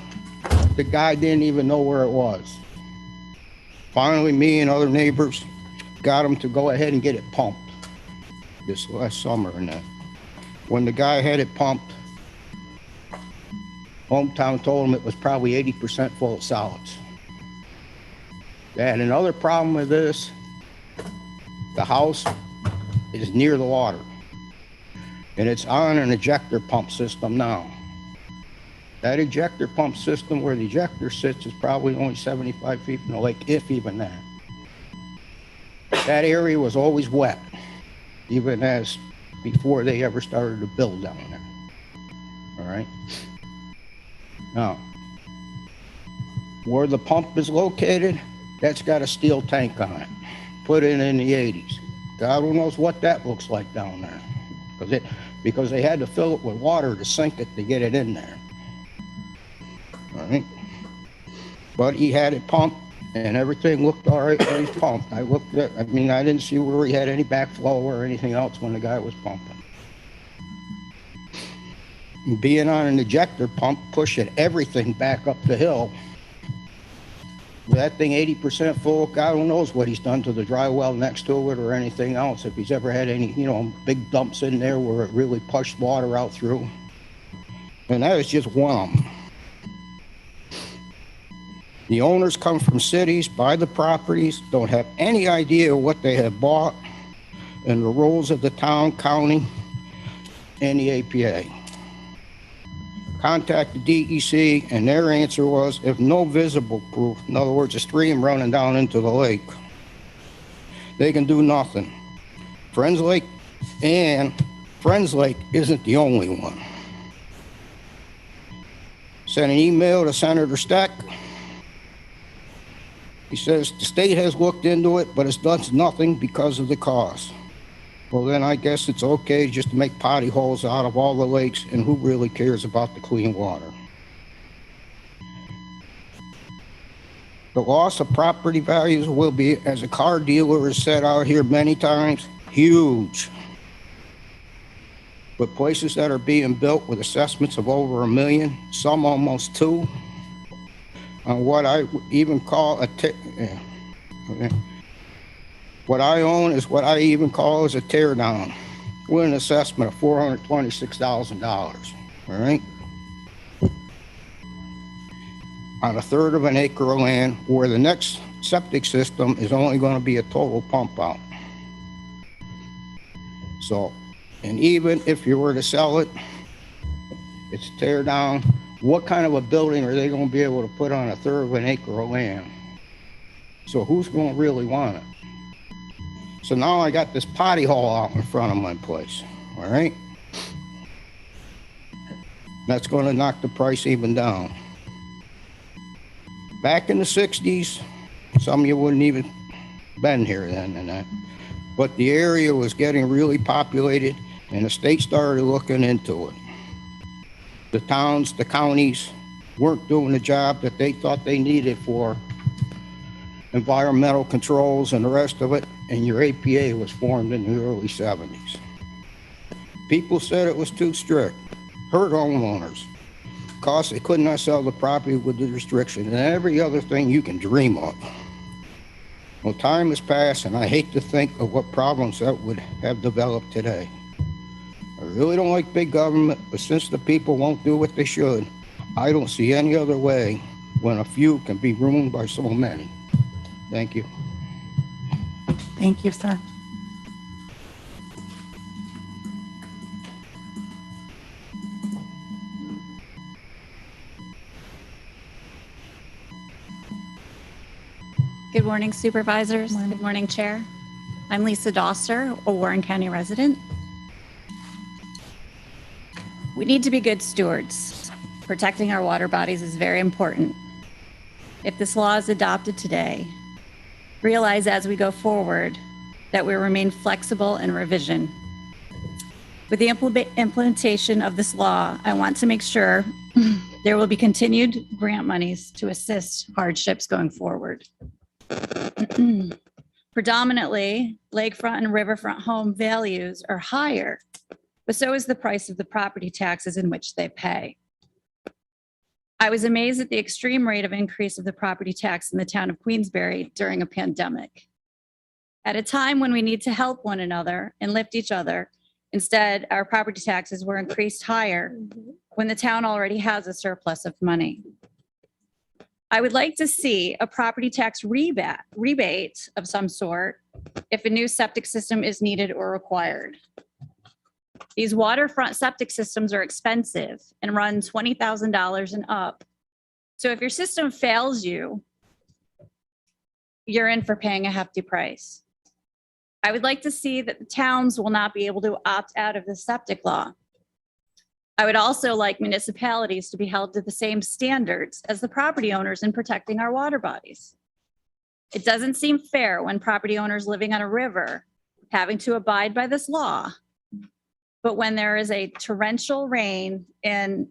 the guy didn't even know where it was. Finally, me and other neighbors got him to go ahead and get it pumped this last summer and that. When the guy had it pumped, hometown told him it was probably 80% full of solids. They had another problem with this. The house is near the water, and it's on an ejector pump system now. That ejector pump system where the ejector sits is probably only 75 feet from the lake, if even that. That area was always wet, even as before they ever started to build down there. All right. Now, where the pump is located, that's got a steel tank on it, put in the 80s. God knows what that looks like down there, because they had to fill it with water to sink it to get it in there. All right. But he had it pumped, and everything looked all right when he's pumped. I didn't see where he had any backflow or anything else when the guy was pumping. And being on an ejector pump, pushing everything back up the hill, with that thing 80% full, God knows what he's done to the dry well next to it or anything else. If he's ever had any, big dumps in there where it really pushed water out through. And that is just one of them. The owners come from cities, buy the properties, don't have any idea what they have bought, and the rules of the town, county, and the APA. Contacted DEC, and their answer was, if no visible proof, in other words, a stream running down into the lake, they can do nothing. Friends Lake isn't the only one. Sent an email to Senator Steck. He says the state has looked into it, but it's done nothing because of the cost. Well, then I guess it's okay just to make potty holes out of all the lakes, and who really cares about the clean water? The loss of property values will be, as a car dealer has said out here many times, huge. But places that are being built with assessments of over $1 million, some almost 2, on what I even call what I own is what I even call as a tear down, with an assessment of $426,000, all right? On 1/3 of an acre of land where the next septic system is only going to be a total pump out. So, and even if you were to sell it, it's tear down. What kind of a building are they going to be able to put on 1/3 of an acre of land? So who's going to really want it? So now I got this potty hole out in front of my place, all right? That's going to knock the price even down. Back in the 60s, some of you wouldn't even been here then and that, but the area was getting really populated and the state started looking into it. The towns, the counties weren't doing the job that they thought they needed for environmental controls and the rest of it, and your APA was formed in the early 70s. People said it was too strict, hurt homeowners, because they could not sell the property with the restriction and every other thing you can dream of. Well, time has passed, and I hate to think of what problems that would have developed today. I really don't like big government, but since the people won't do what they should, I don't see any other way when a few can be ruined by so many. Thank you. Thank you, sir. Good morning, Supervisors. Good morning, Chair. I'm Lisa Doster, a Warren County resident. We need to be good stewards. Protecting our water bodies is very important. If this law is adopted today, realize as we go forward that we remain flexible in revision. With the implementation of this law, I want to make sure there will be continued grant monies to assist hardships going forward. Predominantly, lakefront and riverfront home values are higher, but so is the price of the property taxes in which they pay. I was amazed at the extreme rate of increase of the property tax in the town of Queensbury during a pandemic. At a time when we need to help one another and lift each other, instead, our property taxes were increased higher when the town already has a surplus of money. I would like to see a property tax rebate of some sort if a new septic system is needed or required. These waterfront septic systems are expensive and run $20,000 and up. So if your system fails you, you're in for paying a hefty price. I would like to see that the towns will not be able to opt out of the septic law. I would also like municipalities to be held to the same standards as the property owners in protecting our water bodies. It doesn't seem fair when property owners living on a river having to abide by this law, but when there is a torrential rain in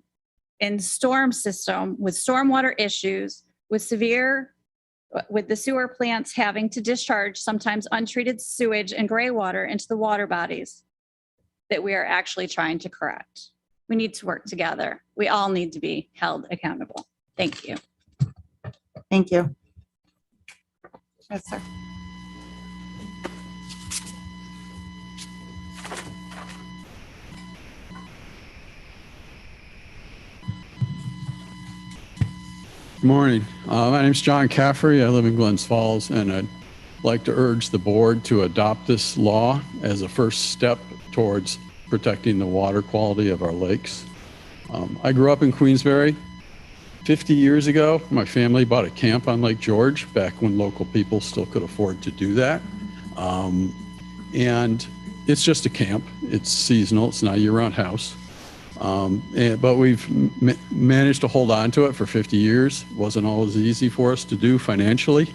storm system with stormwater issues, with the sewer plants having to discharge sometimes untreated sewage and gray water into the water bodies that we are actually trying to correct. We need to work together. We all need to be held accountable. Thank you. Thank you. Yes, sir. Good morning. My name is John Caffrey. I live in Glens Falls, and I'd like to urge the board to adopt this law as a first step towards protecting the water quality of our lakes. I grew up in Queensbury. 50 years ago, my family bought a camp on Lake George, back when local people still could afford to do that. And it's just a camp. It's seasonal. It's not a year-round house. But we've managed to hold on to it for 50 years. It wasn't always easy for us to do financially.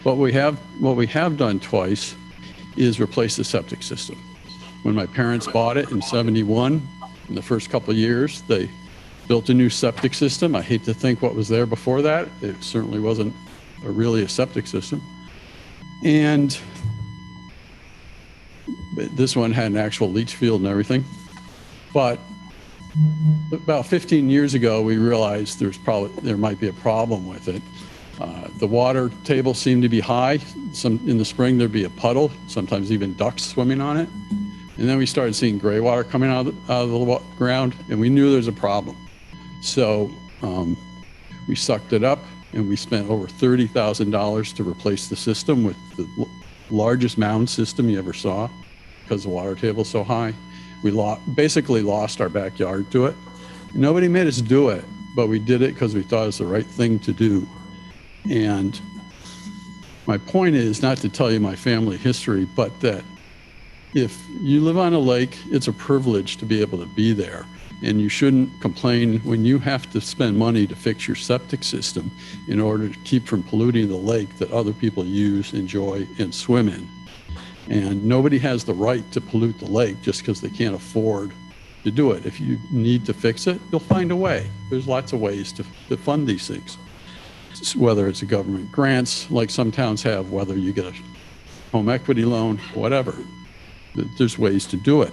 But what we have done twice is replace the septic system. When my parents bought it in '71, in the first couple of years, they built a new septic system. I hate to think what was there before that. It certainly wasn't really a septic system. And this one had an actual leach field and everything. But about 15 years ago, we realized there might be a problem with it. The water table seemed to be high. In the spring, there'd be a puddle, sometimes even ducks swimming on it. And then we started seeing gray water coming out of the ground, and we knew there was a problem. So we sucked it up, and we spent over $30,000 to replace the system with the largest mound system you ever saw because the water table is so high. We basically lost our backyard to it. Nobody made us do it, but we did it because we thought it was the right thing to do. And my point is not to tell you my family history, but that if you live on a lake, it's a privilege to be able to be there. And you shouldn't complain when you have to spend money to fix your septic system in order to keep from polluting the lake that other people use, enjoy, and swim in. And nobody has the right to pollute the lake just because they can't afford to do it. If you need to fix it, you'll find a way. There's lots of ways to fund these things. Whether it's a government grants, like some towns have, whether you get a home equity loan, whatever. There's ways to do it.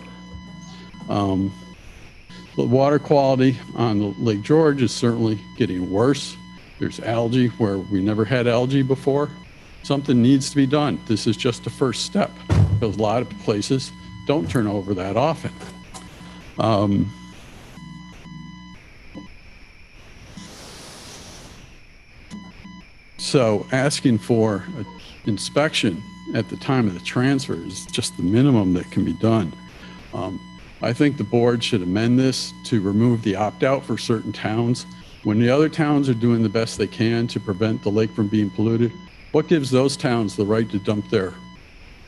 The water quality on the Lake George is certainly getting worse. There's algae where we never had algae before. Something needs to be done. This is just the first step because a lot of places don't turn over that often. So asking for an inspection at the time of the transfer is just the minimum that can be done. I think the board should amend this to remove the opt-out for certain towns. When the other towns are doing the best they can to prevent the lake from being polluted, what gives those towns the right to dump their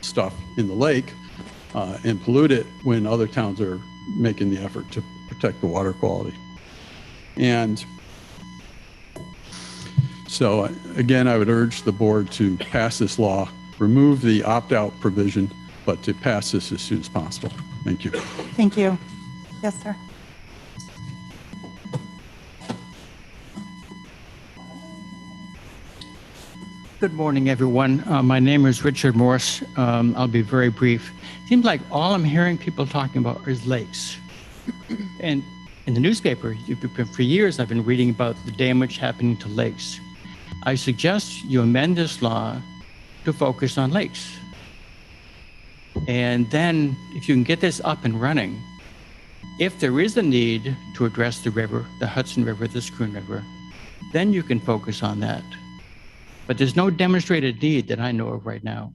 stuff in the lake and pollute it when other towns are making the effort to protect the water quality? And so again, I would urge the board to pass this law, remove the opt-out provision, but to pass this as soon as possible. Thank you. Thank you. Yes, sir. Good morning, everyone. My name is Richard Morse. I'll be very brief. Seems like all I'm hearing people talking about is lakes. And in the newspaper, for years, I've been reading about the damage happening to lakes. I suggest you amend this law to focus on lakes. And then if you can get this up and running, if there is a need to address the river, the Hudson River, the Schroon River, then you can focus on that. But there's no demonstrated need that I know of right now.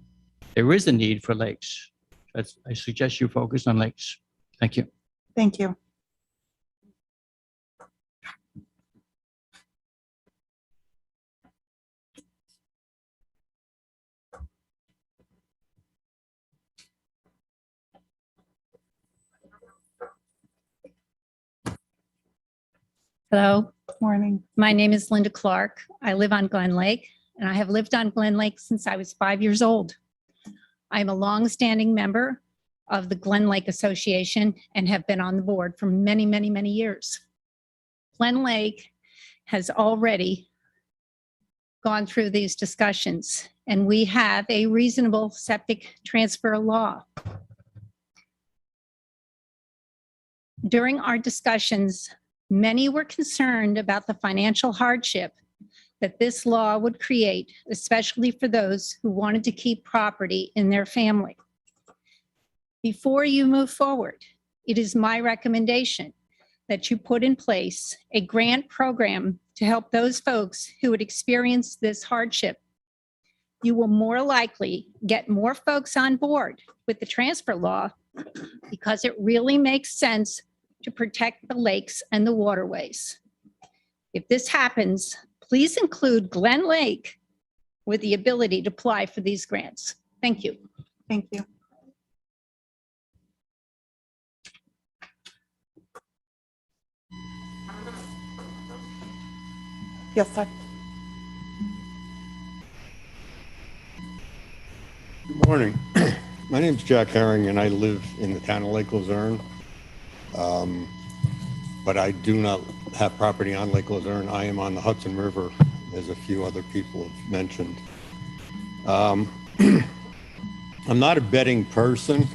There is a need for lakes. I suggest you focus on lakes. Thank you. Thank you. Hello, Morning. my name is Linda Clark. I live on Glen Lake, and I have lived on Glen Lake since I was 5 years old. I'm a longstanding member of the Glen Lake Association and have been on the board for many, many, many years. Glen Lake has already gone through these discussions, and we have a reasonable septic transfer law. During our discussions, many were concerned about the financial hardship that this law would create, especially for those who wanted to keep property in their family. Before you move forward, it is my recommendation that you put in place a grant program to help those folks who would experience this hardship. You will more likely get more folks on board with the transfer law because it really makes sense to protect the lakes and the waterways. If this happens, please include Glen Lake with the ability to apply for these grants. Thank you. Thank you. Yes, sir. Good morning. My name's Jack Herring, and I live in the town of Lake Luzerne. But I do not have property on Lake Luzerne. I am on the Hudson River, as a few other people have mentioned. I'm not a betting person,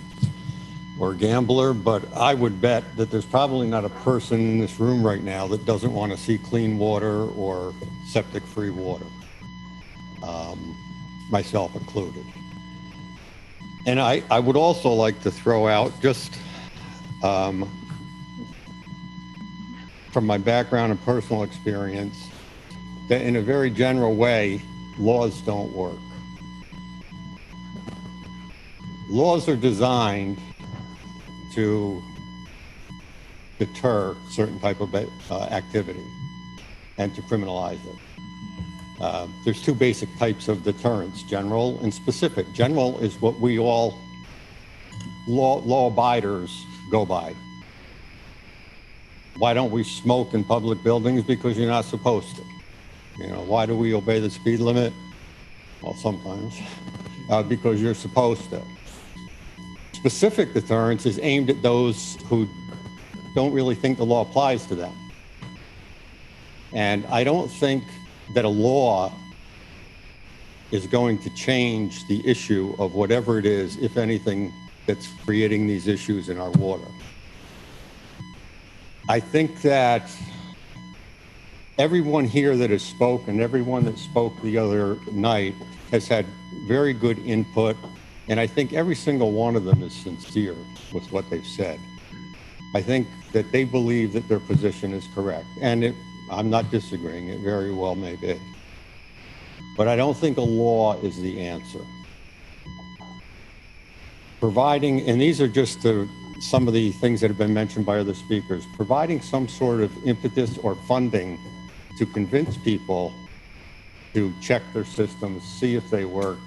or a gambler, but I would bet that there's probably not a person in this room right now that doesn't want to see clean water or septic-free water, myself included. And I would also like to throw out, just from my background and personal experience, that in a very general way, laws don't work. Laws are designed to deter certain type of activity and to criminalize it. There's two basic types of deterrence, general and specific. General is what we all law abiders go by. Why don't we smoke in public buildings? Because you're not supposed to. You know, why do we obey the speed limit? Well, sometimes, because you're supposed to. Specific deterrence is aimed at those who don't really think the law applies to them. And I don't think that a law is going to change the issue of whatever it is, if anything, that's creating these issues in our water. I think that everyone here that has spoken, everyone that spoke the other night has had very good input, and I think every single one of them is sincere with what they've said. I think that they believe that their position is correct, and I'm not disagreeing, it very well may be. But I don't think a law is the answer. Providing, and these are just some of the things that have been mentioned by other speakers, providing some sort of impetus or funding to convince people to check their systems, see if they work,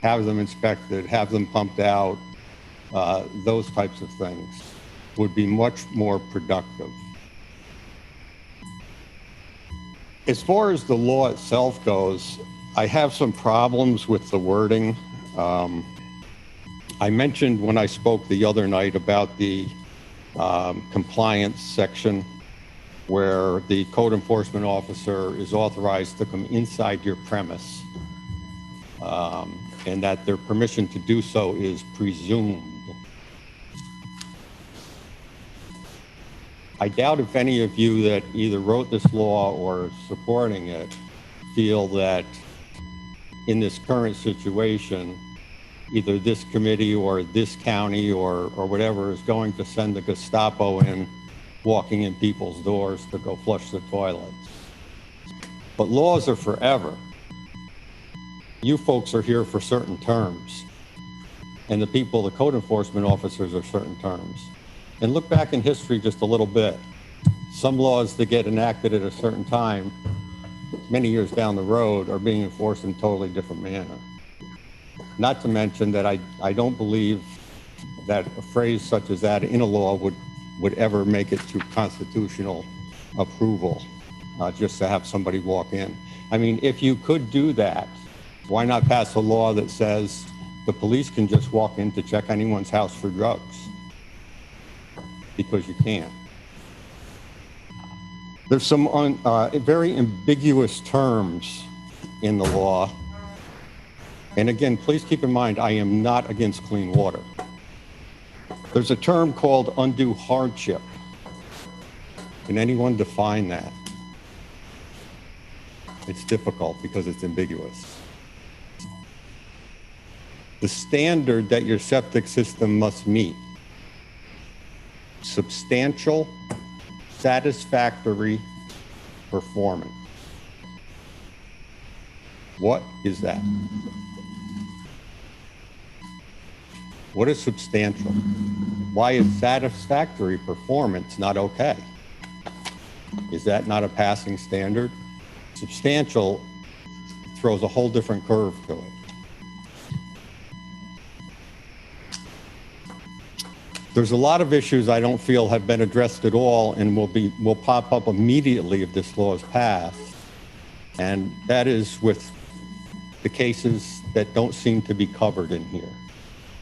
have them inspected, have them pumped out, those types of things would be much more productive. As far as the law itself goes, I have some problems with the wording. I mentioned when I spoke the other night about the compliance section, where the code enforcement officer is authorized to come inside your premise, and that their permission to do so is presumed. I doubt if any of you that either wrote this law or are supporting it feel that in this current situation, either this committee or this county or whatever is going to send the Gestapo in, walking in people's doors to go flush the toilets. But laws are forever. You folks are here for certain terms, and the people, the code enforcement officers, are certain terms. And look back in history just a little bit. Some laws that get enacted at a certain time, many years down the road, are being enforced in a totally different manner. Not to mention that I don't believe that a phrase such as that in a law would ever make it to constitutional approval, just to have somebody walk in. I mean, if you could do that, why not pass a law that says the police can just walk in to check anyone's house for drugs? Because you can't. There's some very ambiguous terms in the law. And again, please keep in mind, I am not against clean water. There's a term called undue hardship. Can anyone define that? It's difficult because it's ambiguous. The standard that your septic system must meet: substantial, satisfactory performance. What is that? What is substantial? Why is satisfactory performance not okay? Is that not a passing standard? Substantial throws a whole different curve to it. There's a lot of issues I don't feel have been addressed at all and will pop up immediately if this law is passed. And that is with the cases that don't seem to be covered in here.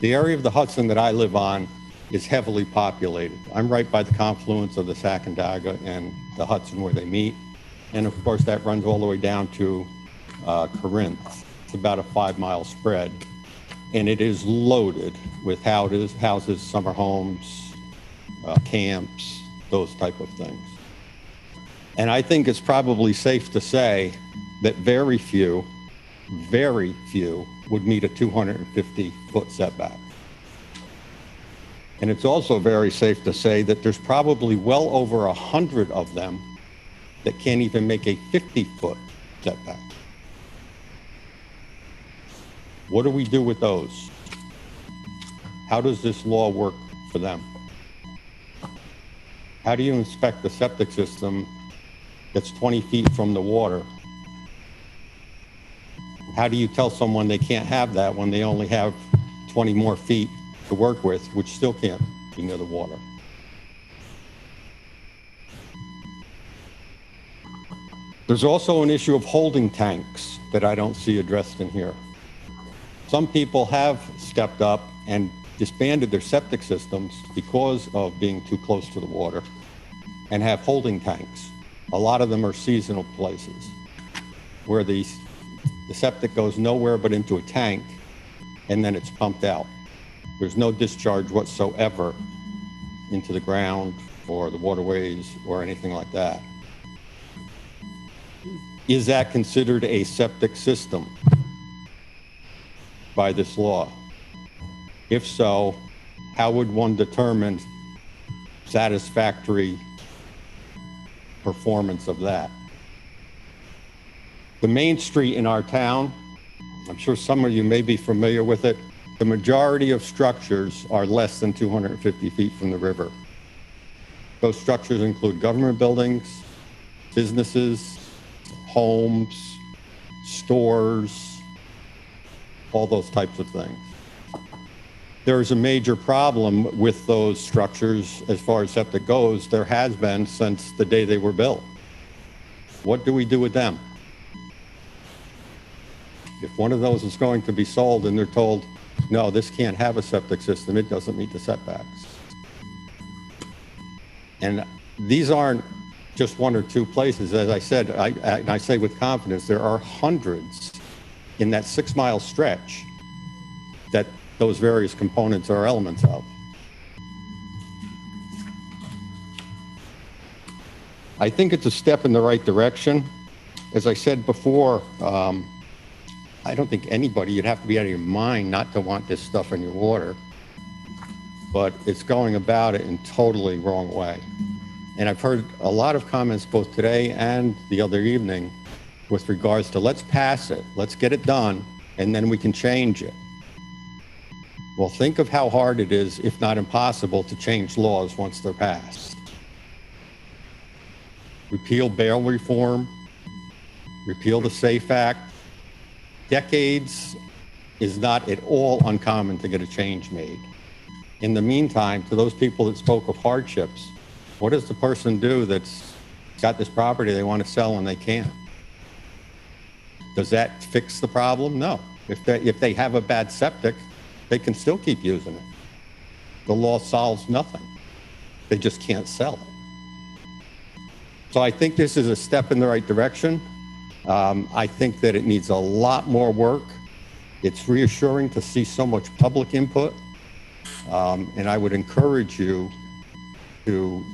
The area of the Hudson that I live on is heavily populated. I'm right by the confluence of the Sacandaga and the Hudson where they meet. And of course that runs all the way down to Corinth. It's about a 5-mile spread. and it is loaded with houses, summer homes, camps, those type of things. And I think it's probably safe to say that very few would meet a 250-foot setback. And it's also very safe to say that there's probably well over 100 of them that can't even make a 50-foot setback. What do we do with those? How does this law work for them? How do you inspect the septic system that's 20 feet from the water? How do you tell someone they can't have that when they only have 20 more feet to work with, which still can't be near the water? There's also an issue of holding tanks that I don't see addressed in here. Some people have stepped up and disbanded their septic systems because of being too close to the water and have holding tanks. A lot of them are seasonal places where the septic goes nowhere but into a tank and then it's pumped out. There's no discharge whatsoever into the ground or the waterways or anything like that. Is that considered a septic system by this law? If so, how would one determine satisfactory performance of that? The main street in our town, I'm sure some of you may be familiar with it, the majority of structures are less than 250 feet from the river. Those structures include government buildings, businesses, homes, stores, all those types of things. There's a major problem with those structures as far as septic goes. There has been since the day they were built. What do we do with them? If one of those is going to be sold and they're told, no, this can't have a septic system, it doesn't meet the setbacks. And these aren't just one or two places. As I said, I say with confidence, there are hundreds in that 6-mile stretch that those various components are elements of. I think it's a step in the right direction. As I said before, I don't think anybody, you'd have to be out of your mind not to want this stuff in your water, but it's going about it in totally wrong way. And I've heard a lot of comments both today and the other evening with regards to let's pass it, let's get it done, and then we can change it. Well, think of how hard it is, if not impossible, to change laws once they're passed. Repeal bail reform, repeal the SAFE Act. Decades is not at all uncommon to get a change made. In the meantime, to those people that spoke of hardships, what does the person do that's got this property they want to sell and they can't? Does that fix the problem? No. If they have a bad septic, they can still keep using it. The law solves nothing. They just can't sell it. So I think this is a step in the right direction. I think that it needs a lot more work. It's reassuring to see so much public input. And I would encourage you to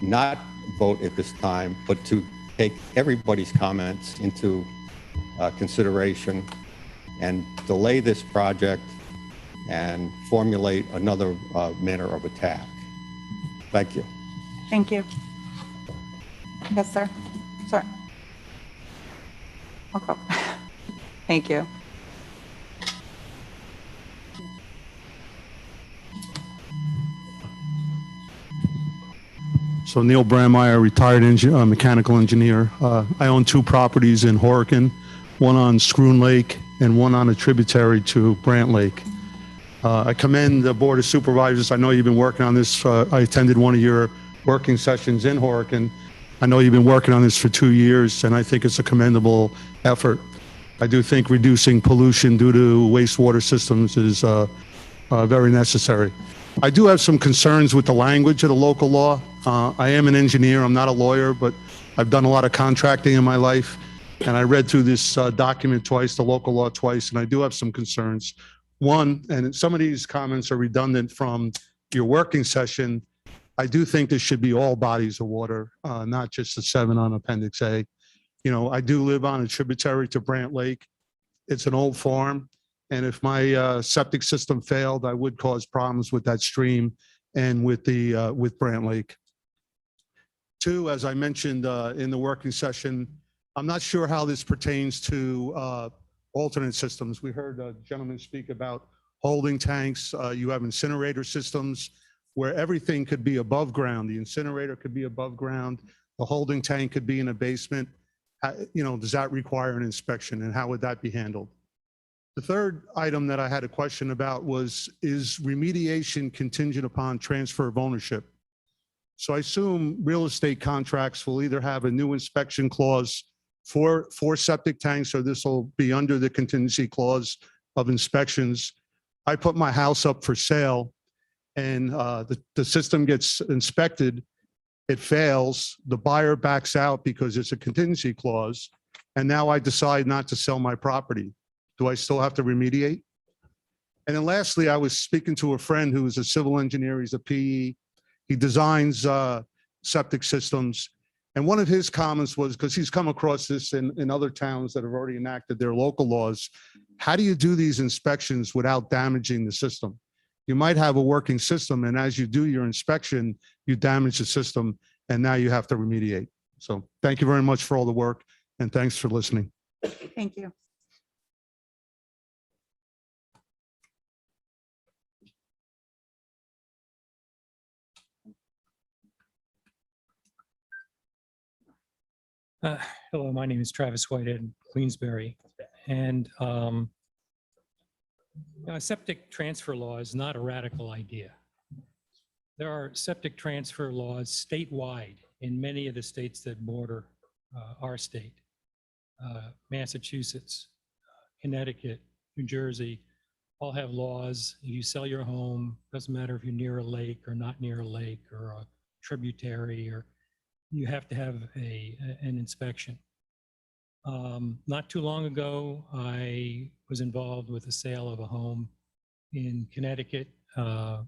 not vote at this time, but to take everybody's comments into consideration and delay this project and formulate another manner of attack. Thank you. Thank you. Yes, sir. Sir. Okay. Thank you. So Neil Brandmeier, retired mechanical engineer. I own 2 properties in Horicon, one on Scroon Lake and one on a tributary to Brant Lake. I commend the Board of Supervisors. I know you've been working on this. I attended one of your working sessions in Horicon. I know you've been working on this for 2 years, and I think it's a commendable effort. I do think reducing pollution due to wastewater systems is very necessary. I do have some concerns with the language of the local law. I am an engineer, I'm not a lawyer, but I've done a lot of contracting in my life. And I read through this document twice, the local law twice, and I do have some concerns. One, and some of these comments are redundant from your working session. I do think there should be all bodies of water, not just the 7 on Appendix A. You know, I do live on a tributary to Brant Lake. It's an old farm. And if my septic system failed, I would cause problems with that stream and with Brant Lake. Two, as I mentioned in the working session, I'm not sure how this pertains to alternate systems. We heard a gentleman speak about holding tanks. You have incinerator systems where everything could be above ground. The incinerator could be above ground. The holding tank could be in a basement. You know, does that require an inspection, and how would that be handled? The third item that I had a question about was, is remediation contingent upon transfer of ownership? So I assume real estate contracts will either have a new inspection clause for septic tanks, or this will be under the contingency clause of inspections. I put my house up for sale and the system gets inspected, it fails, the buyer backs out because it's a contingency clause, and now I decide not to sell my property. Do I still have to remediate? And then lastly, I was speaking to a friend who is a civil engineer, he's a PE, he designs septic systems. And one of his comments was, because he's come across this in other towns that have already enacted their local laws, how do you do these inspections without damaging the system? You might have a working system, and as you do your inspection, you damage the system, and now you have to remediate. So thank you very much for all the work, and thanks for listening. Thank you. Hello, my name is Travis Whitehead, Queensbury, and a septic transfer law is not a radical idea. There are septic transfer laws statewide in many of the states that border our state. Massachusetts, Connecticut, New Jersey, all have laws. If you sell your home, doesn't matter if you're near a lake or not near a lake or a tributary, or you have to have an inspection. Not too long ago, I was involved with the sale of a home in Connecticut. In-law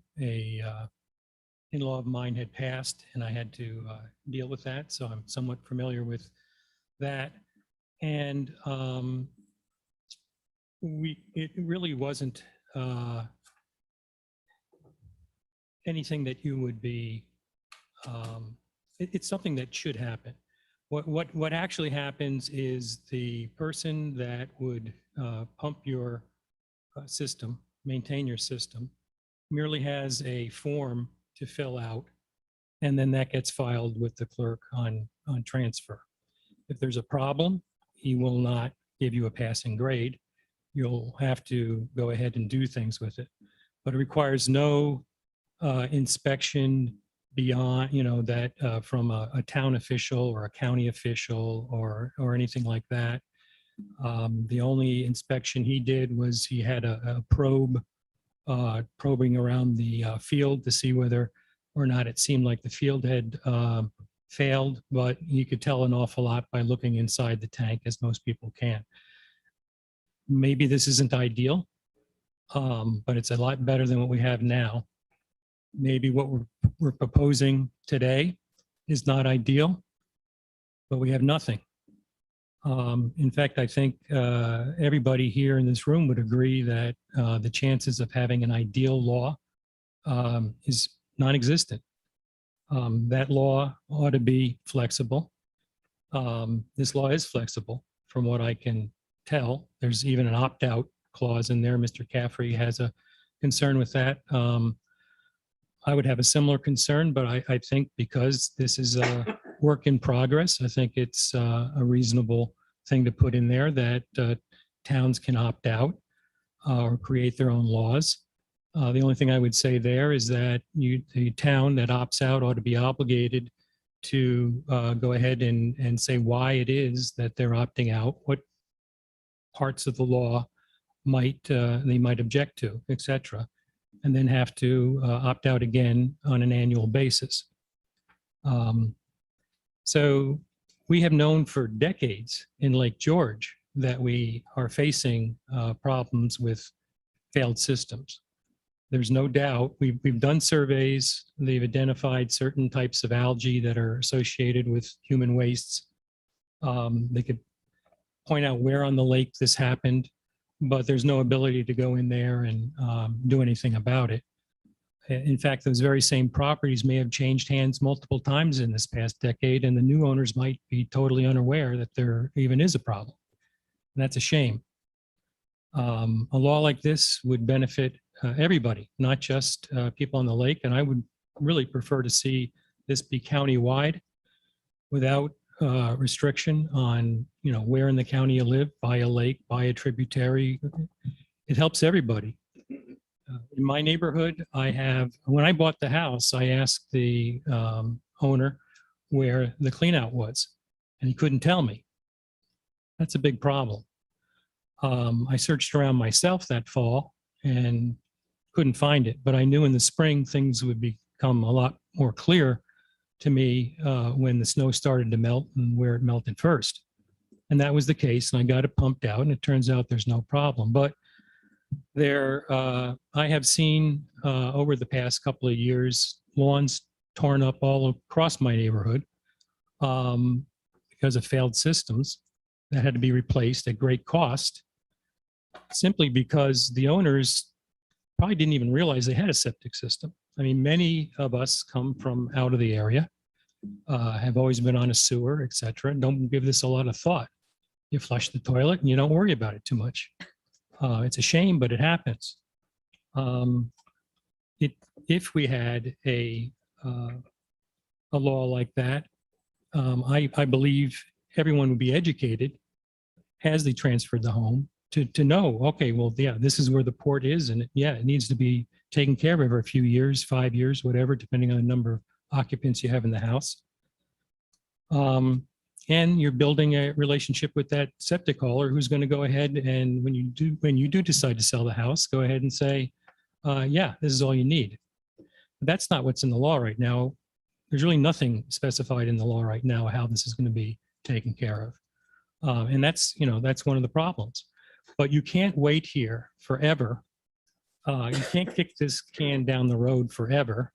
of mine had passed, and I had to deal with that, so I'm somewhat familiar with that. And it really wasn't anything that you would be. It's something that should happen. What actually happens is the person that would pump your system, maintain your system, merely has a form to fill out, and then that gets filed with the clerk on transfer. If there's a problem, he will not give you a passing grade. You'll have to go ahead and do things with it. But it requires no inspection beyond, that from a town official or a county official or anything like that. The only inspection he did was he had a probe probing around the field to see whether or not it seemed like the field had failed, but you could tell an awful lot by looking inside the tank, as most people can. Maybe this isn't ideal, but it's a lot better than what we have now. Maybe what we're proposing today is not ideal, but we have nothing. In fact, I think everybody here in this room would agree that the chances of having an ideal law is non-existent. That law ought to be flexible. This law is flexible from what I can tell. There's even an opt-out clause in there. Mr. Caffrey has a concern with that. I would have a similar concern, but I think because this is a work in progress, I think it's a reasonable thing to put in there that towns can opt out or create their own laws. The only thing I would say there is that the town that opts out ought to be obligated to go ahead and say why it is that they're opting out, what parts of the law they might object to, et cetera, and then have to opt out again on an annual basis. So we have known for decades in Lake George that we are facing problems with failed systems. There's no doubt, we've done surveys, they've identified certain types of algae that are associated with human wastes. They could point out where on the lake this happened, but there's no ability to go in there and do anything about it. In fact, those very same properties may have changed hands multiple times in this past decade, and the new owners might be totally unaware that there even is a problem. And that's a shame. A law like this would benefit everybody, not just people on the lake. And I would really prefer to see this be county-wide without restriction on, where in the county you live, by a lake, by a tributary. It helps everybody. In my neighborhood, when I bought the house, I asked the owner where the cleanout was, and he couldn't tell me. That's a big problem. I searched around myself that fall and couldn't find it, but I knew in the spring things would become a lot more clear to me when the snow started to melt and where it melted first. And that was the case, and I got it pumped out, and it turns out there's no problem. But I have seen over the past couple of years, lawns torn up all across my neighborhood because of failed systems that had to be replaced at great cost, simply because the owners probably didn't even realize they had a septic system. I mean, many of us come from out of the area, have always been on a sewer, et cetera, and don't give this a lot of thought. You flush the toilet and you don't worry about it too much. It's a shame, but it happens. If we had a law like that, I believe everyone would be educated as they transferred the home to know, okay, well, yeah, this is where the port is, and it needs to be taken care of every few years, 5 years, whatever, depending on the number of occupants you have in the house. And you're building a relationship with that septic hauler who's going to go ahead and when you do decide to sell the house, go ahead and say, yeah, this is all you need. But that's not what's in the law right now. There's really nothing specified in the law right now how this is going to be taken care of. And that's one of the problems. But you can't wait here forever. You can't kick this can down the road forever.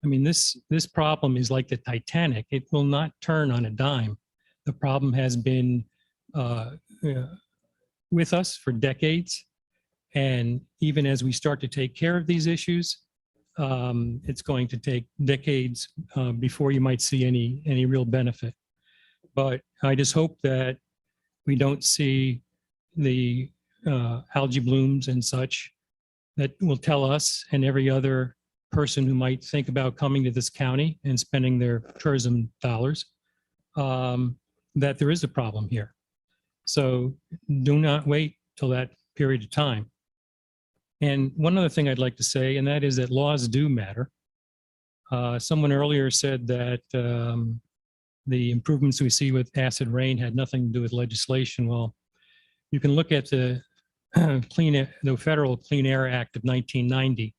I mean, this problem is like the Titanic. It will not turn on a dime. The problem has been with us for decades. And even as we start to take care of these issues, it's going to take decades before you might see any real benefit. But I just hope that we don't see the algae blooms and such that will tell us and every other person who might think about coming to this county and spending their tourism dollars that there is a problem here. So do not wait till that period of time. And one other thing I'd like to say, and that is that laws do matter. Someone earlier said that the improvements we see with acid rain had nothing to do with legislation. Well, you can look at the Federal Clean Air Act of 1990,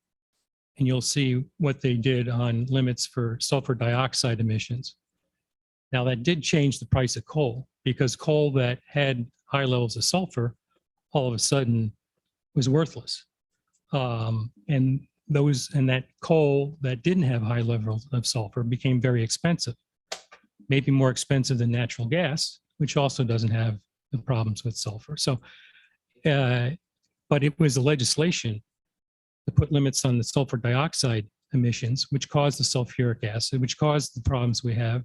and you'll see what they did on limits for sulfur dioxide emissions. Now, that did change the price of coal, because coal that had high levels of sulfur all of a sudden was worthless. And that coal that didn't have high levels of sulfur became very expensive, maybe more expensive than natural gas, which also doesn't have the problems with sulfur. So, but it was the legislation to put limits on the sulfur dioxide emissions, which caused the sulfuric acid, which caused the problems we have.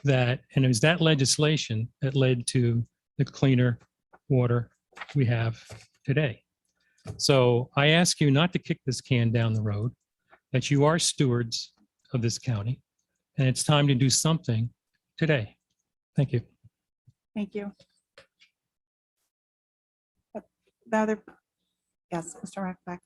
And it was that legislation that led to the cleaner water we have today. So I ask you not to kick this can down the road, that you are stewards of this county, and it's time to do something today. Thank you. Thank you. The other, yes, Mr. Rackback.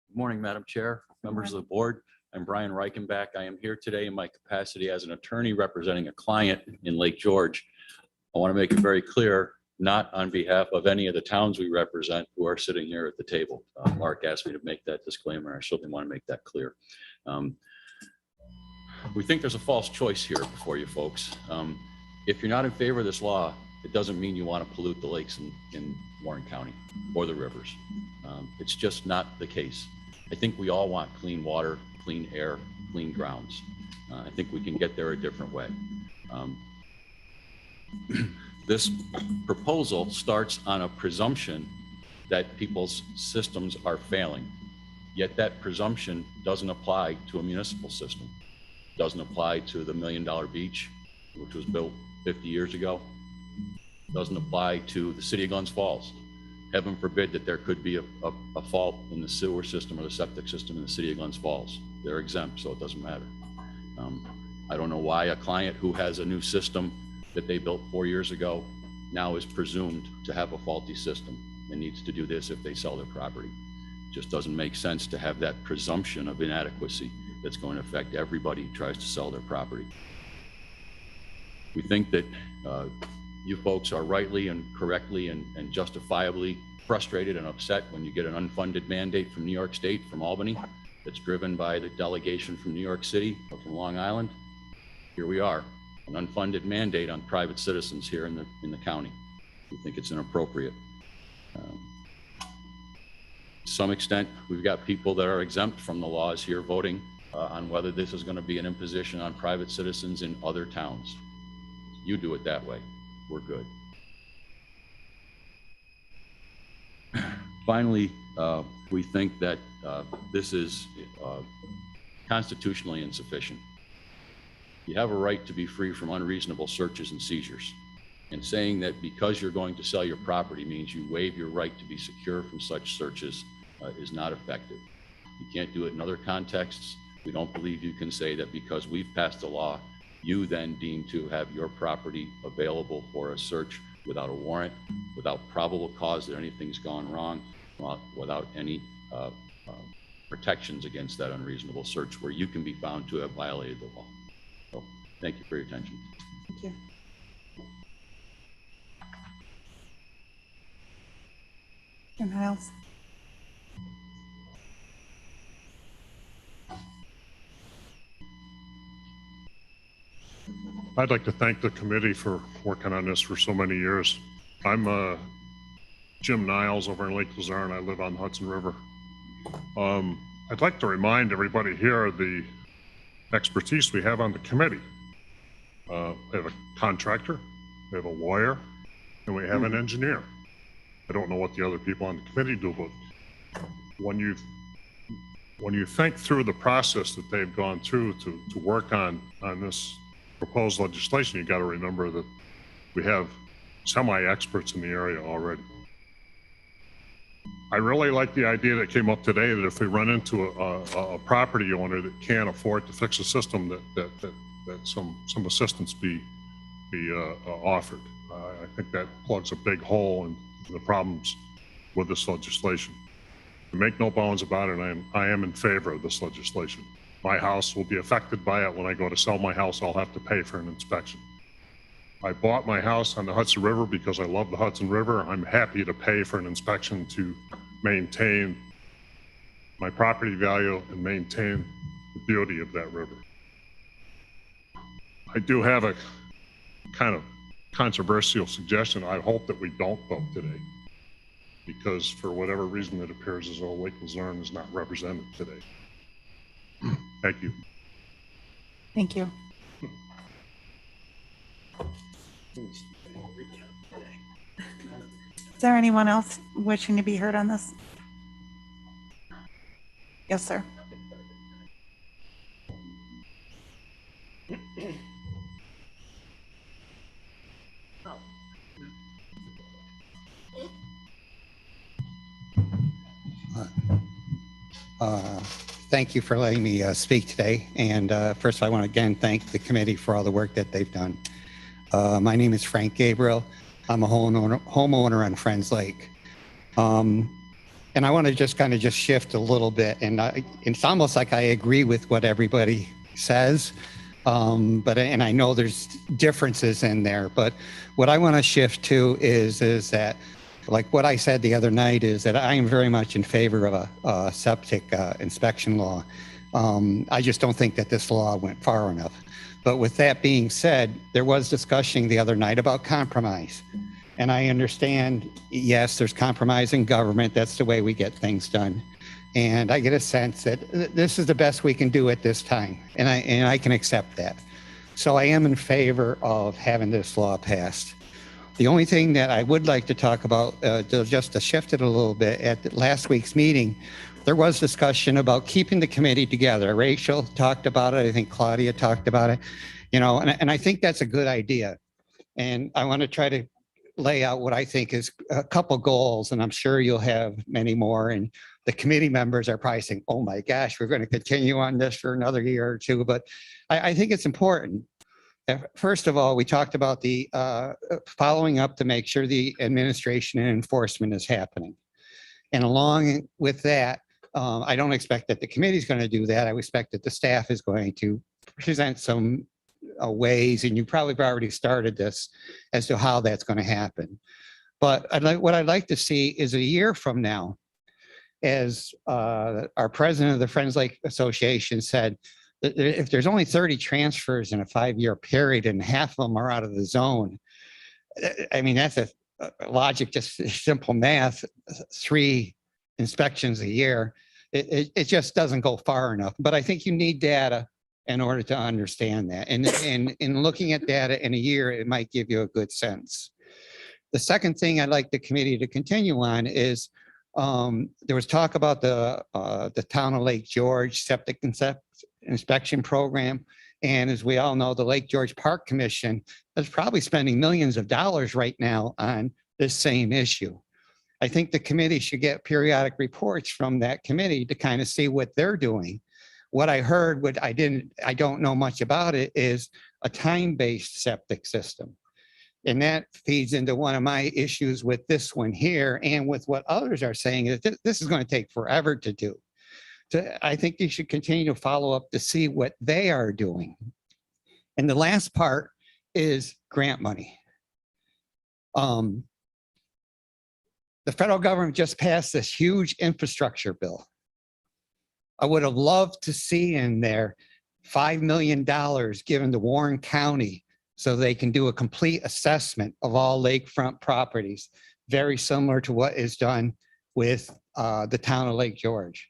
Good morning, Madam Chair, members of the board. I'm Brian Reichenbach. I am here today in my capacity as an attorney representing a client in Lake George. I want to make it very clear, not on behalf of any of the towns we represent who are sitting here at the table. Mark asked me to make that disclaimer. I certainly want to make that clear. We think there's a false choice here before you folks. If you're not in favor of this law, it doesn't mean you want to pollute the lakes in Warren County or the rivers. It's just not the case. I think we all want clean water, clean air, clean grounds. I think we can get there a different way. This proposal starts on a presumption that people's systems are failing. Yet that presumption doesn't apply to a municipal system. Doesn't apply to the $1 Million Beach, which was built 50 years ago. Doesn't apply to the city of Glens Falls. Heaven forbid that there could be a fault in the sewer system or the septic system in the city of Glens Falls. They're exempt, so it doesn't matter. I don't know why a client who has a new system that they built 4 years ago now is presumed to have a faulty system and needs to do this if they sell their property. It just doesn't make sense to have that presumption of inadequacy that's going to affect everybody who tries to sell their property. We think that you folks are rightly and correctly and justifiably frustrated and upset when you get an unfunded mandate from New York State, from Albany, that's driven by the delegation from New York City or from Long Island. Here we are, an unfunded mandate on private citizens here in the county. We think it's inappropriate. To some extent, we've got people that are exempt from the laws here voting on whether this is going to be an imposition on private citizens in other towns. You do it that way. We're good. Finally, we think that this is constitutionally insufficient. You have a right to be free from unreasonable searches and seizures. And saying that because you're going to sell your property means you waive your right to be secure from such searches is not effective. You can't do it in other contexts. We don't believe you can say that because we've passed a law, you then deem to have your property available for a search without a warrant, without probable cause that anything's gone wrong, without any protections against that unreasonable search where you can be found to have violated the law. So thank you for your attention. Thank you. Anyone else? I'd like to thank the committee for working on this for so many years. I'm Jim Niles over in Lake Luzerne. I live on the Hudson River. I'd like to remind everybody here of the expertise we have on the committee. We have a contractor, we have a lawyer, and we have an engineer. I don't know what the other people on the committee do, but when you think through the process that they've gone through to work on this proposed legislation, you got to remember that we have semi-experts in the area already. I really like the idea that came up today that if we run into a property owner that can't afford to fix a system, that some assistance be offered. I think that plugs a big hole in the problems with this legislation. To make no bones about it, I am in favor of this legislation. My house will be affected by it. When I go to sell my house, I'll have to pay for an inspection. I bought my house on the Hudson River because I love the Hudson River. I'm happy to pay for an inspection to maintain my property value and maintain the beauty of that river. I do have a kind of controversial suggestion. I hope that we don't vote today because for whatever reason it appears as though Lake Luzerne is not represented today. Thank you. Thank you. Is there anyone else wishing to be heard on this? Yes, sir. Thank you for letting me speak today. And first, I want to again thank the committee for all the work that they've done. My name is Frank Gabriel. I'm a homeowner on Friends Lake. And I want to just kind of shift a little bit. And it's almost like I agree with what everybody says. And I know there's differences in there. But what I want to shift to is that, like what I said the other night, is that I am very much in favor of a septic inspection law. I just don't think that this law went far enough. But with that being said, there was discussion the other night about compromise. And I understand, yes, there's compromise in government. That's the way we get things done. And I get a sense that this is the best we can do at this time. And I can accept that. So I am in favor of having this law passed. The only thing that I would like to talk about, just to shift it a little bit, at last week's meeting, there was discussion about keeping the committee together. Rachel talked about it. I think Claudia talked about it, and I think that's a good idea. And I want to try to lay out what I think is a couple goals, and I'm sure you'll have many more. And the committee members are probably saying, oh my gosh, we're going to continue on this for another year or two. But I think it's important. First of all, we talked about the following up to make sure the administration and enforcement is happening. And along with that, I don't expect that the committee is going to do that. I expect that the staff is going to present some ways, and you probably have already started this, as to how that's going to happen. But what I'd like to see is a year from now, as our president of the Friends Lake Association said, that if there's only 30 transfers in a 5-year period and half of them are out of the zone, I mean, that's a logic, just simple math, 3 inspections a year. It just doesn't go far enough. But I think you need data in order to understand that. And in looking at data in a year, it might give you a good sense. The second thing I'd like the committee to continue on is there was talk about the town of Lake George septic inspection program. And as we all know, the Lake George Park Commission is probably spending millions of dollars right now on this same issue. I think the committee should get periodic reports from that committee to kind of see what they're doing. What I heard, I don't know much about it, is a time-based septic system. And that feeds into one of my issues with this one here, and with what others are saying, is this is going to take forever to do. So I think you should continue to follow up to see what they are doing. And the last part is grant money. The federal government just passed this huge infrastructure bill. I would have loved to see in there $5 million given to Warren County so they can do a complete assessment of all lakefront properties, very similar to what is done with the town of Lake George.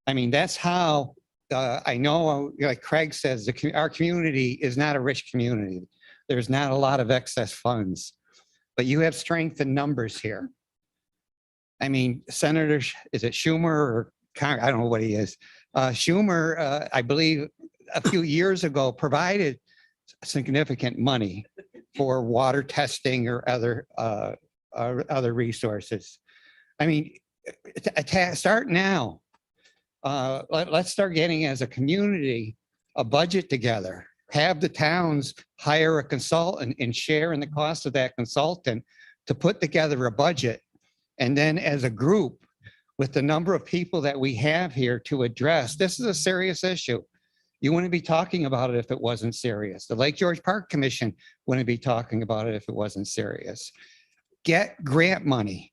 I mean, that's how I know, like Craig says, our community is not a rich community. There's not a lot of excess funds, but you have strength in numbers here. I mean, Senator, is it Schumer or I don't know what he is. Schumer, I believe a few years ago, provided significant money for water testing or other resources. I mean, start now. Let's start getting, as a community, a budget together. Have the towns hire a consultant and share in the cost of that consultant to put together a budget. And then as a group, with the number of people that we have here to address, this is a serious issue. You wouldn't be talking about it if it wasn't serious. The Lake George Park Commission wouldn't be talking about it if it wasn't serious. Get grant money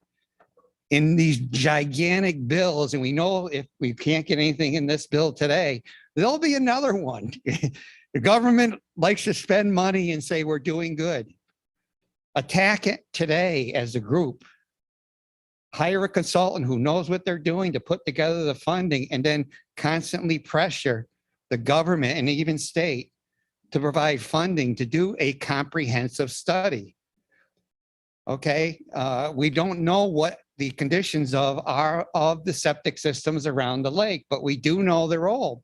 in these gigantic bills. And we know if we can't get anything in this bill today, there'll be another one. The government likes to spend money and say we're doing good. Attack it today as a group. Hire a consultant who knows what they're doing to put together the funding, and then constantly pressure the government and even state to provide funding to do a comprehensive study. Okay, we don't know what the conditions of the septic systems around the lake, but we do know they're old.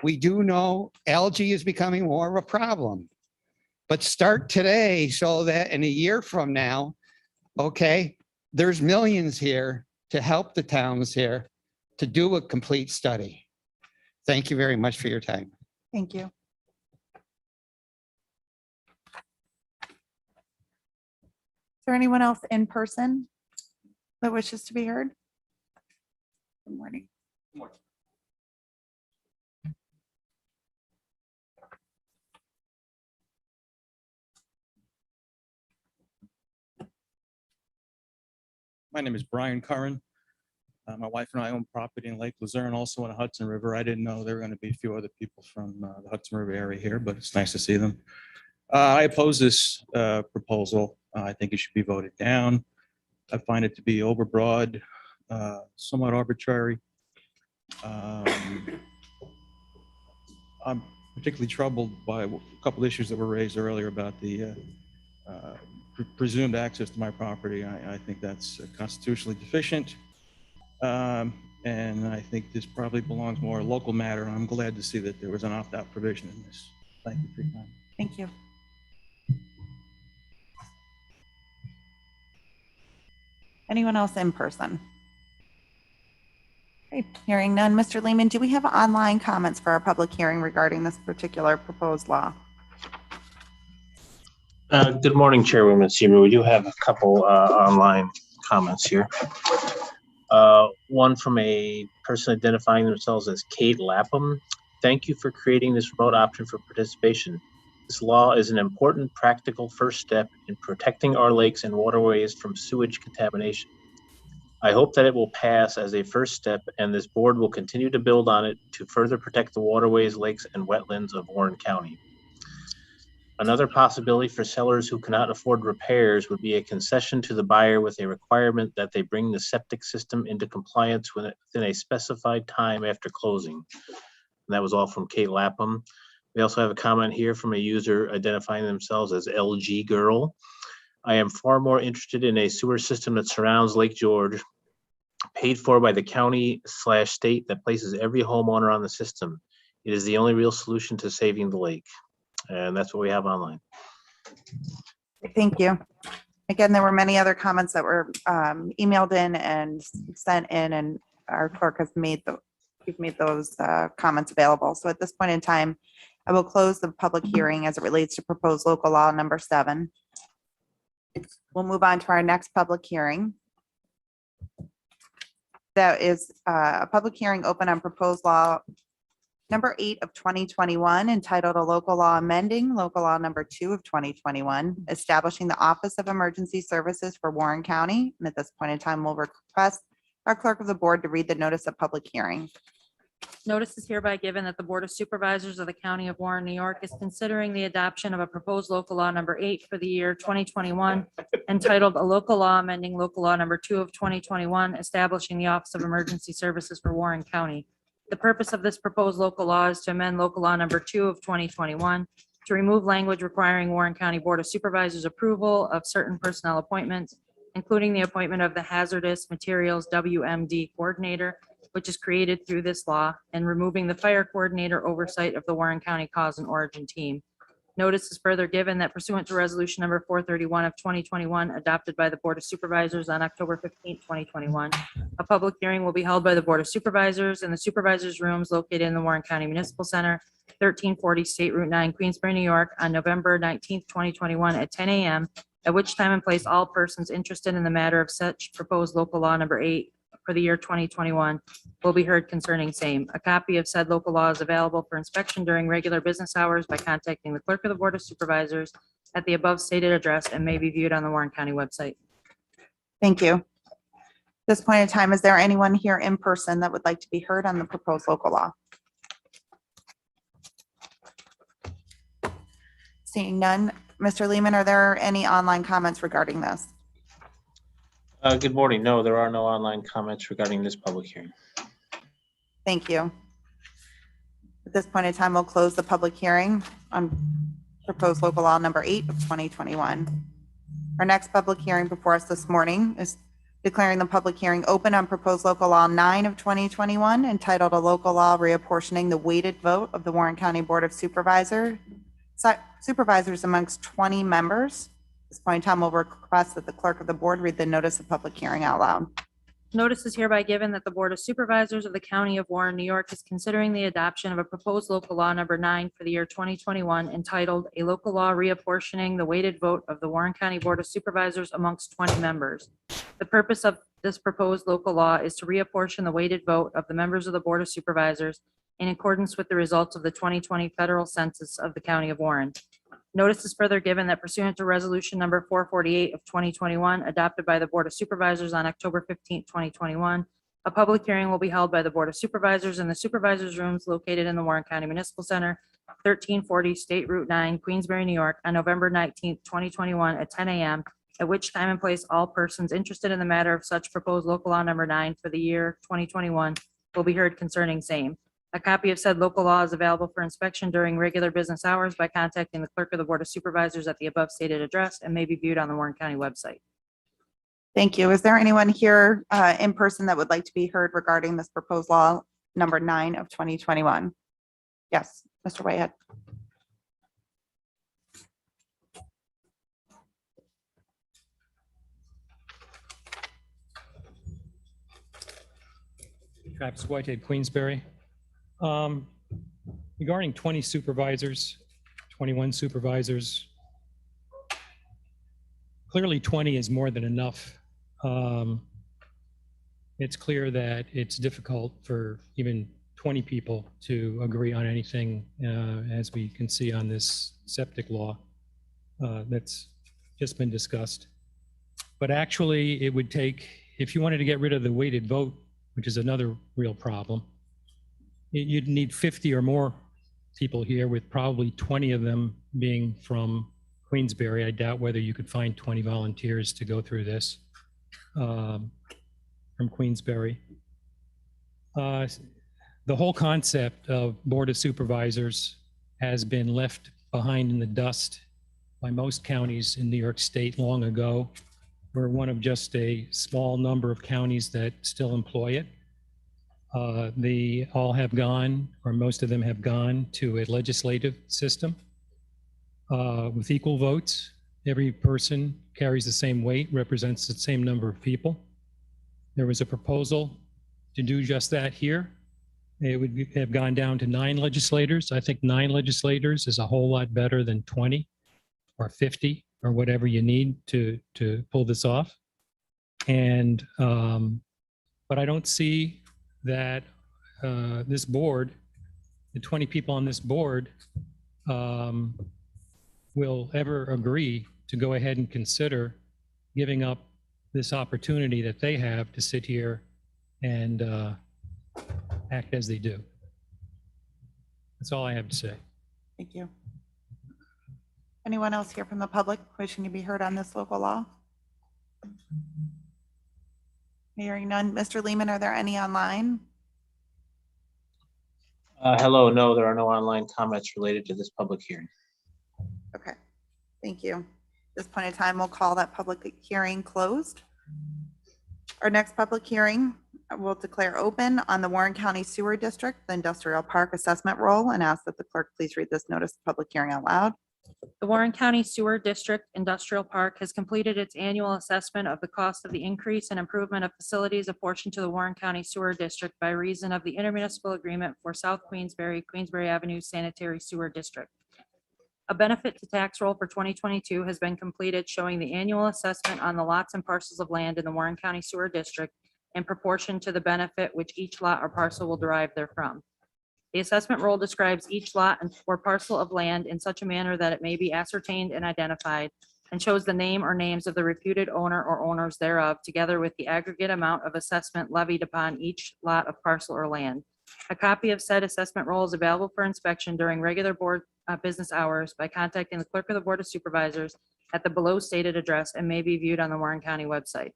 We do know algae is becoming more of a problem. But start today so that in a year from now, okay, there's millions here to help the towns here to do a complete study. Thank you very much for your time. Thank you. Is there anyone else in person that wishes to be heard? Good morning. My name is Brian Curran. My wife and I own property in Lake Luzerne, also on the Hudson River. I didn't know there were going to be a few other people from the Hudson River area here, but it's nice to see them. I oppose this proposal. I think it should be voted down. I find it to be overbroad, somewhat arbitrary. I'm particularly troubled by a couple issues that were raised earlier about the presumed access to my property. I think that's constitutionally deficient. And I think this probably belongs more a local matter. And I'm glad to see that there was an opt-out provision in this. Thank you for your time. Thank you. Anyone else in person? Okay, hearing none. Mr. Lehman, do we have online comments for our public hearing regarding this particular proposed law? Good morning, Chairwoman Seymour. We do have a couple online comments here. One from a person identifying themselves as Kate Lapham. Thank you for creating this remote option for participation. This law is an important practical first step in protecting our lakes and waterways from sewage contamination. I hope that it will pass as a first step and this board will continue to build on it to further protect the waterways, lakes, and wetlands of Warren County. Another possibility for sellers who cannot afford repairs would be a concession to the buyer with a requirement that they bring the septic system into compliance within a specified time after closing. And that was all from Kate Lapham. We also have a comment here from a user identifying themselves as LG Girl. I am far more interested in a sewer system that surrounds Lake George, paid for by the county/state that places every homeowner on the system. It is the only real solution to saving the lake. And that's what we have online. Thank you. Again, there were many other comments that were emailed in and sent in, and our clerk has made those comments available. So at this point in time, I will close the public hearing as it relates to proposed local law number 7. We'll move on to our next public hearing. That is a public hearing open on proposed law number 8 of 2021, entitled a local law amending local law number 2 of 2021, establishing the Office of Emergency Services for Warren County. And at this point in time, we'll request our clerk of the board to read the notice of public hearing. Notice is hereby given that the Board of Supervisors of the County of Warren, New York is considering the adoption of a proposed local law number 8 for the year 2021, entitled a local law amending local law number 2 of 2021, establishing the Office of Emergency Services for Warren County. The purpose of this proposed local law is to amend local law number 2 of 2021 to remove language requiring Warren County Board of Supervisors approval of certain personnel appointments, including the appointment of the Hazardous Materials WMD Coordinator, which is created through this law, and removing the Fire Coordinator oversight of the Warren County Cause and Origin Team. Notice is further given that pursuant to resolution number 431 of 2021, adopted by the Board of Supervisors on October 15, 2021, a public hearing will be held by the Board of Supervisors in the Supervisors Rooms located in the Warren County Municipal Center, 1340 State Route 9, Queensbury, New York, on November 19, 2021 at 10 a.m., at which time and place all persons interested in the matter of such proposed local law number 8 for the year 2021 will be heard concerning same. A copy of said local law is available for inspection during regular business hours by contacting the clerk of the Board of Supervisors at the above stated address and may be viewed on the Warren County website. Thank you. At this point in time, is there anyone here in person that would like to be heard on the proposed local law? Seeing none. Mr. Lehman, are there any online comments regarding this? Good morning. No, there are no online comments regarding this public hearing. Thank you. At this point in time, we'll close the public hearing on proposed local law number 8 of 2021. Our next public hearing before us this morning is declaring the public hearing open on proposed local law 9 of 2021, entitled a local law reapportioning the weighted vote of the Warren County Board of Supervisors amongst 20 members. At this point in time, we'll request that the clerk of the board read the notice of public hearing out loud. Notice is hereby given that the Board of Supervisors of the County of Warren, New York is considering the adoption of a proposed local law number 9 for the year 2021, entitled a local law reapportioning the weighted vote of the Warren County Board of Supervisors amongst 20 members. The purpose of this proposed local law is to reapportion the weighted vote of the members of the Board of Supervisors in accordance with the results of the 2020 federal census of the County of Warren. Notice is further given that pursuant to resolution number 448 of 2021, adopted by the Board of Supervisors on October 15, 2021, A public hearing will be held by the Board of Supervisors in the Supervisors Rooms located in the Warren County Municipal Center, 1340 State Route 9, Queensbury, New York, on November 19th, 2021 at 10 a.m., at which time and place all persons interested in the matter of such proposed local law number 9 for the year 2021 will be heard concerning same. A copy of said local law is available for inspection during regular business hours by contacting the clerk of the Board of Supervisors at the above stated address and may be viewed on the Warren County website. Thank you. Is there anyone here in person that would like to be heard regarding this proposed law number 9 of 2021? Yes, Mr. Whitehead. Travis Whitehead, Queensbury. Regarding 20 supervisors, 21 supervisors, clearly 20 is more than enough. It's clear that it's difficult for even 20 people to agree on anything, as we can see on this septic law that's just been discussed. But actually, it would take, if you wanted to get rid of the weighted vote, which is another real problem, you'd need 50 or more people here, with probably 20 of them being from Queensbury. I doubt whether you could find 20 volunteers to go through this from Queensbury. The whole concept of Board of Supervisors has been left behind in the dust by most counties in New York State long ago. We're one of just a small number of counties that still employ it. They all have gone, or most of them have gone, to a legislative system with equal votes. Every person carries the same weight, represents the same number of people. There was a proposal to do just that here. It would have gone down to 9 legislators. I think 9 legislators is a whole lot better than 20 or 50 or whatever you need to pull this off. And, but I don't see that this board, the 20 people on this board, will ever agree to go ahead and consider giving up this opportunity that they have to sit here and act as they do. That's all I have to say. Thank you. Anyone else here from the public wishing to be heard on this local law? Hearing none. Mr. Lehman, are there any online? Hello, no, there are no online comments related to this public hearing. Okay, thank you. At this point in time, we'll call that public hearing closed. Our next public hearing will declare open on the Warren County Sewer District, the Industrial Park Assessment Roll, and ask that the clerk please read this notice of public hearing out loud. The Warren County Sewer District Industrial Park has completed its annual assessment of the cost of the increase and improvement of facilities apportioned to the Warren County Sewer District by reason of the intermunicipal agreement for South Queensbury, Queensbury Avenue Sanitary Sewer District. A benefit to tax roll for 2022 has been completed, showing the annual assessment on the lots and parcels of land in the Warren County Sewer District in proportion to the benefit which each lot or parcel will derive therefrom. The assessment roll describes each lot or parcel of land in such a manner that it may be ascertained and identified, and shows the name or names of the reputed owner or owners thereof, together with the aggregate amount of assessment levied upon each lot of parcel or land. A copy of said assessment roll is available for inspection during regular board business hours by contacting the clerk of the Board of Supervisors at the below stated address and may be viewed on the Warren County website.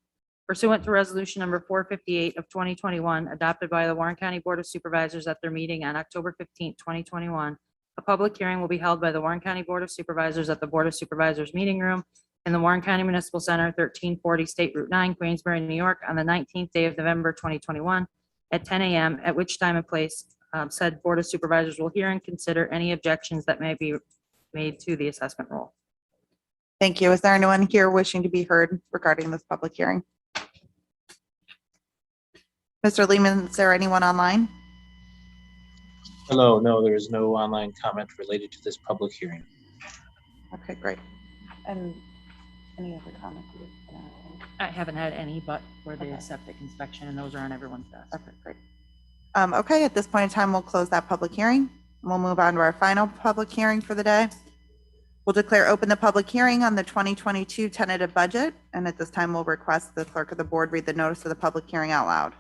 Pursuant to resolution number 458 of 2021, adopted by the Warren County Board of Supervisors at their meeting on October 15, 2021, a public hearing will be held by the Warren County Board of Supervisors at the Board of Supervisors Meeting Room in the Warren County Municipal Center, 1340 State Route 9, Queensbury, New York, on the 19th day of November 2021 at 10 a.m., at which time and place said Board of Supervisors will hear and consider any objections that may be made to the assessment roll. Thank you. Is there anyone here wishing to be heard regarding this public hearing? Mr. Lehman, is there anyone online? Hello, no, there is no online comment related to this public hearing. Okay, great. And any other comments? I haven't had any, but for the septic inspection, and those are on everyone's desk. Okay, great. Okay, at this point in time, we'll close that public hearing. We'll move on to our final public hearing for the day. We'll declare open the public hearing on the 2022 tentative budget. And at this time, we'll request the clerk of the board read the notice of the public hearing out loud.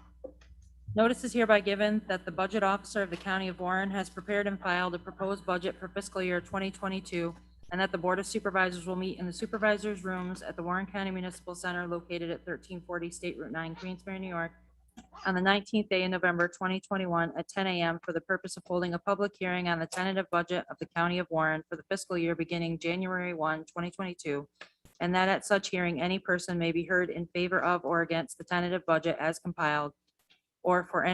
Notice is hereby given that the Budget Officer of the County of Warren has prepared and filed a proposed budget for fiscal year 2022, and that the Board of Supervisors will meet in the Supervisors' rooms at the Warren County Municipal Center located at 1340 State Route 9, Queensbury, New York, on the 19th day in November 2021 at 10 a.m. for the purpose of holding a public hearing on the tentative budget of the County of Warren for the fiscal year beginning January 1, 2022, and that at such hearing, any person may be heard in favor of or against the tentative budget as compiled, or for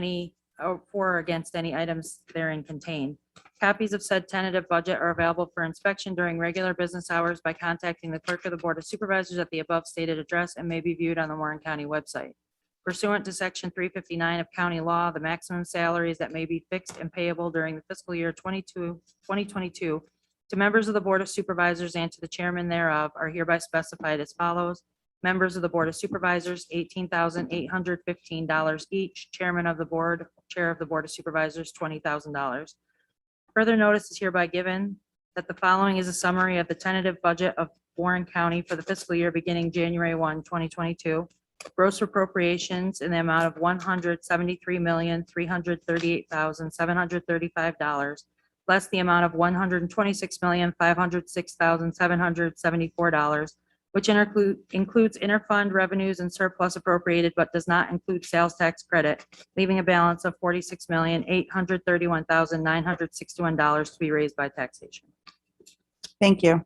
or against any items therein contained. Copies of said tentative budget are available for inspection during regular business hours by contacting the clerk of the Board of Supervisors at the above stated address and may be viewed on the Warren County website. Pursuant to Section 359 of county law, the maximum salaries that may be fixed and payable during the fiscal year 2022 to members of the Board of Supervisors and to the chairman thereof are hereby specified as follows. Members of the Board of Supervisors, $18,815 each. Chairman of the Board, Chair of the Board of Supervisors, $20,000. Further notice is hereby given that the following is a summary of the tentative budget of Warren County for the fiscal year beginning January 1, 2022. Gross appropriations in the amount of $173,338,735, less the amount of $126,506,774, which includes interfund revenues and surplus appropriated, but does not include sales tax credit, leaving a balance of $46,831,961 to be raised by taxation. Thank you.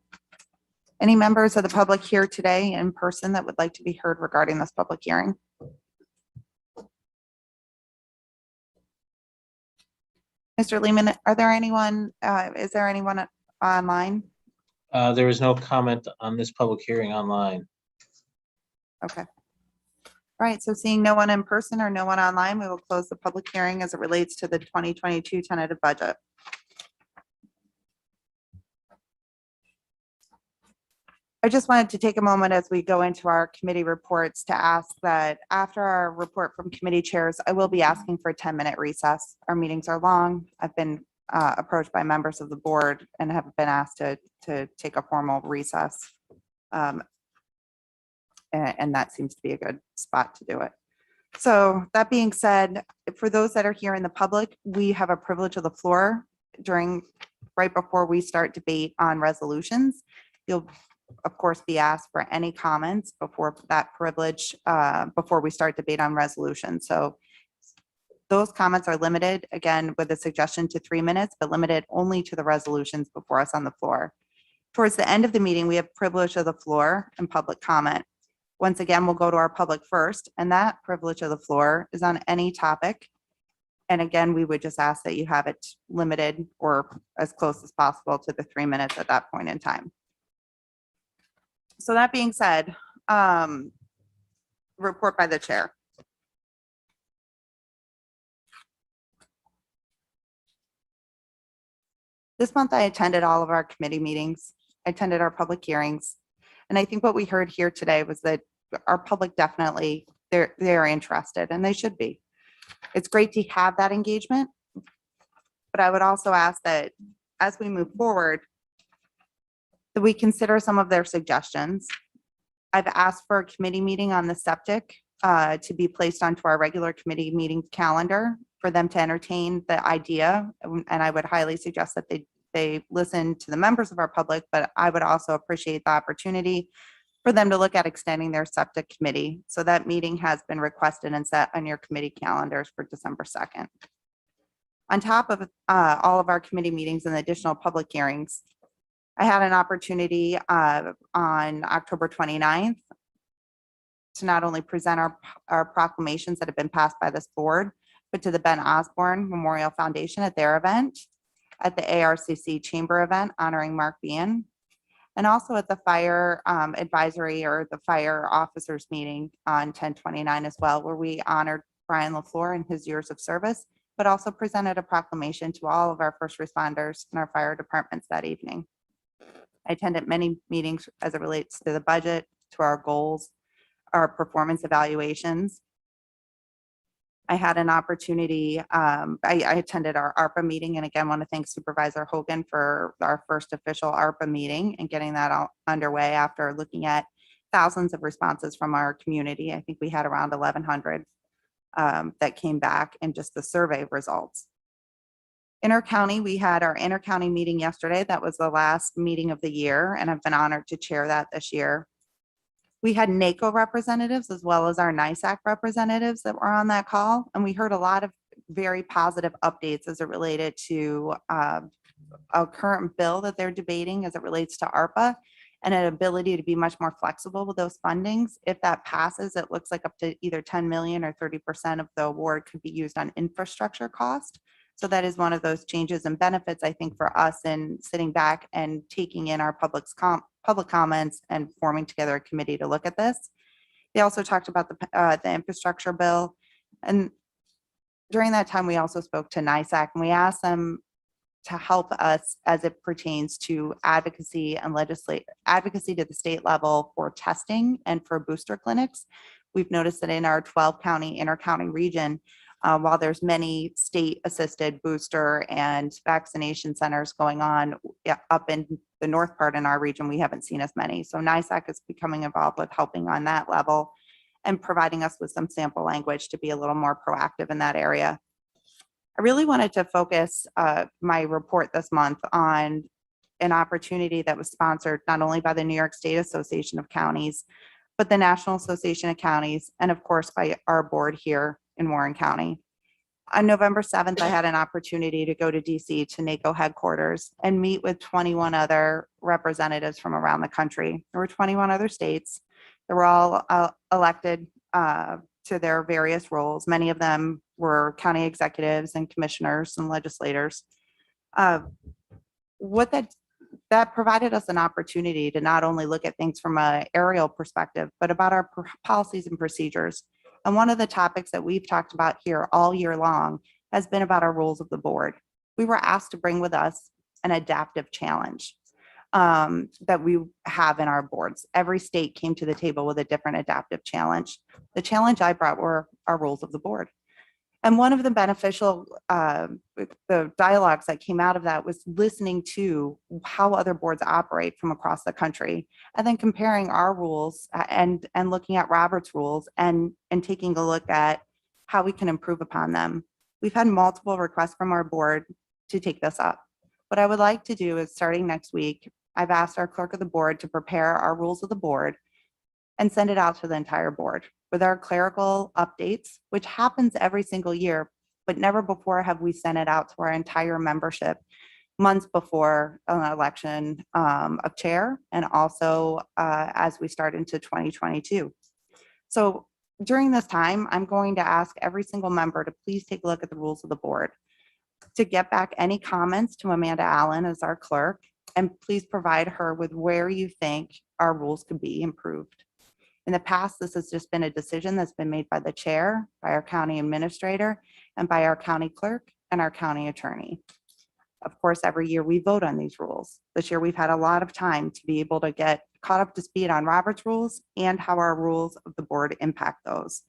Any members of the public here today in person that would like to be heard regarding this public hearing? Mr. Lehman, is there anyone online? There is no comment on this public hearing online. Okay. All right, so seeing no one in person or no one online, we will close the public hearing as it relates to the 2022 tentative budget. I just wanted to take a moment as we go into our committee reports to ask that after our report from committee chairs, I will be asking for a 10-minute recess. Our meetings are long. I've been approached by members of the board and have been asked to take a formal recess. And that seems to be a good spot to do it. So that being said, for those that are here in the public, we have a privilege of the floor right before we start debate on resolutions. You'll of course be asked for any comments before that privilege, before we start debate on resolutions. So those comments are limited, again, with a suggestion to 3 minutes, but limited only to the resolutions before us on the floor. Towards the end of the meeting, we have privilege of the floor and public comment. Once again, we'll go to our public first, and that privilege of the floor is on any topic. And again, we would just ask that you have it limited or as close as possible to the 3 minutes at that point in time. So that being said, report by the chair. This month, I attended all of our committee meetings. I attended our public hearings. And I think what we heard here today was that our public definitely, they're interested, and they should be. It's great to have that engagement. But I would also ask that as we move forward, that we consider some of their suggestions. I've asked for a committee meeting on the septic to be placed onto our regular committee meeting calendar for them to entertain the idea. And I would highly suggest that they listen to the members of our public, but I would also appreciate the opportunity for them to look at extending their septic committee. So that meeting has been requested and set on your committee calendars for December 2nd. On top of all of our committee meetings and additional public hearings, I had an opportunity on October 29th to not only present our proclamations that have been passed by this board, but to the Ben Osborne Memorial Foundation at their event, at the ARCC Chamber event honoring Mark Bean, and also at the fire advisory or the fire officers meeting on 10/29 as well, where we honored Brian LaFleur and his years of service, but also presented a proclamation to all of our first responders and our fire departments that evening. I attended many meetings as it relates to the budget, to our goals, our performance evaluations. I had an opportunity, I attended our ARPA meeting, and again, want to thank Supervisor Hogan for our first official ARPA meeting and getting that all underway after looking at thousands of responses from our community. I think we had around 1,100. that came back and just the survey results. Inter-county, we had our inter-county meeting yesterday. That was the last meeting of the year, and I've been honored to chair that this year. We had NACO representatives as well as our NISAC representatives that were on that call, and we heard a lot of very positive updates as it related to a current bill that they're debating as it relates to ARPA and an ability to be much more flexible with those fundings. If that passes, it looks like up to either 10 million or 30% of the award could be used on infrastructure cost. So that is one of those changes and benefits, I think, for us in sitting back and taking in our public comments and forming together a committee to look at this. They also talked about the infrastructure bill. And during that time, we also spoke to NISAC and we asked them to help us as it pertains to advocacy and advocacy to the state level for testing and for booster clinics. We've noticed that in our 12-county inter-county region, while there's many state-assisted booster and vaccination centers going on up in the north part in our region, we haven't seen as many. So NISAC is becoming involved with helping on that level and providing us with some sample language to be a little more proactive in that area. I really wanted to focus my report this month on an opportunity that was sponsored not only by the New York State Association of Counties, but the National Association of Counties, and of course by our board here in Warren County. On November 7th, I had an opportunity to go to DC to NACO headquarters and meet with 21 other representatives from around the country. There were 21 other states. They were all elected to their various roles. Many of them were county executives and commissioners and legislators. What that provided us an opportunity to not only look at things from an aerial perspective, but about our policies and procedures. And one of the topics that we've talked about here all year long has been about our rules of the board. We were asked to bring with us an adaptive challenge that we have in our boards. Every state came to the table with a different adaptive challenge. The challenge I brought were our rules of the board. And one of the beneficial, the dialogues that came out of that was listening to how other boards operate from across the country, and then comparing our rules and looking at Robert's rules and taking a look at how we can improve upon them. We've had multiple requests from our board to take this up. What I would like to do is starting next week, I've asked our clerk of the board to prepare our rules of the board and send it out to the entire board with our clerical updates, which happens every single year, but never before have we sent it out to our entire membership months before an election of chair and also as we start into 2022. So during this time, I'm going to ask every single member to please take a look at the rules of the board, to get back any comments to Amanda Allen as our clerk, and please provide her with where you think our rules could be improved. In the past, this has just been a decision that's been made by the chair, by our county administrator, and by our county clerk and our county attorney. Of course, every year we vote on these rules. This year, we've had a lot of time to be able to get caught up to speed on Robert's rules and how our rules of the board impact those.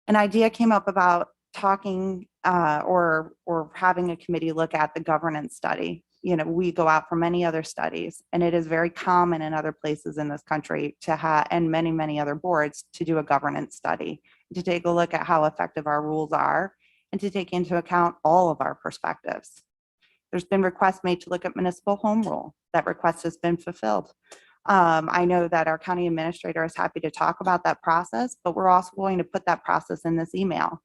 An idea came up about talking or having a committee look at the governance study. You know, we go out for many other studies, and it is very common in other places in this country to have, and many other boards, to do a governance study, to take a look at how effective our rules are and to take into account all of our perspectives. There's been requests made to look at municipal home rule. That request has been fulfilled. I know that our county administrator is happy to talk about that process, but we're also going to put that process in this email.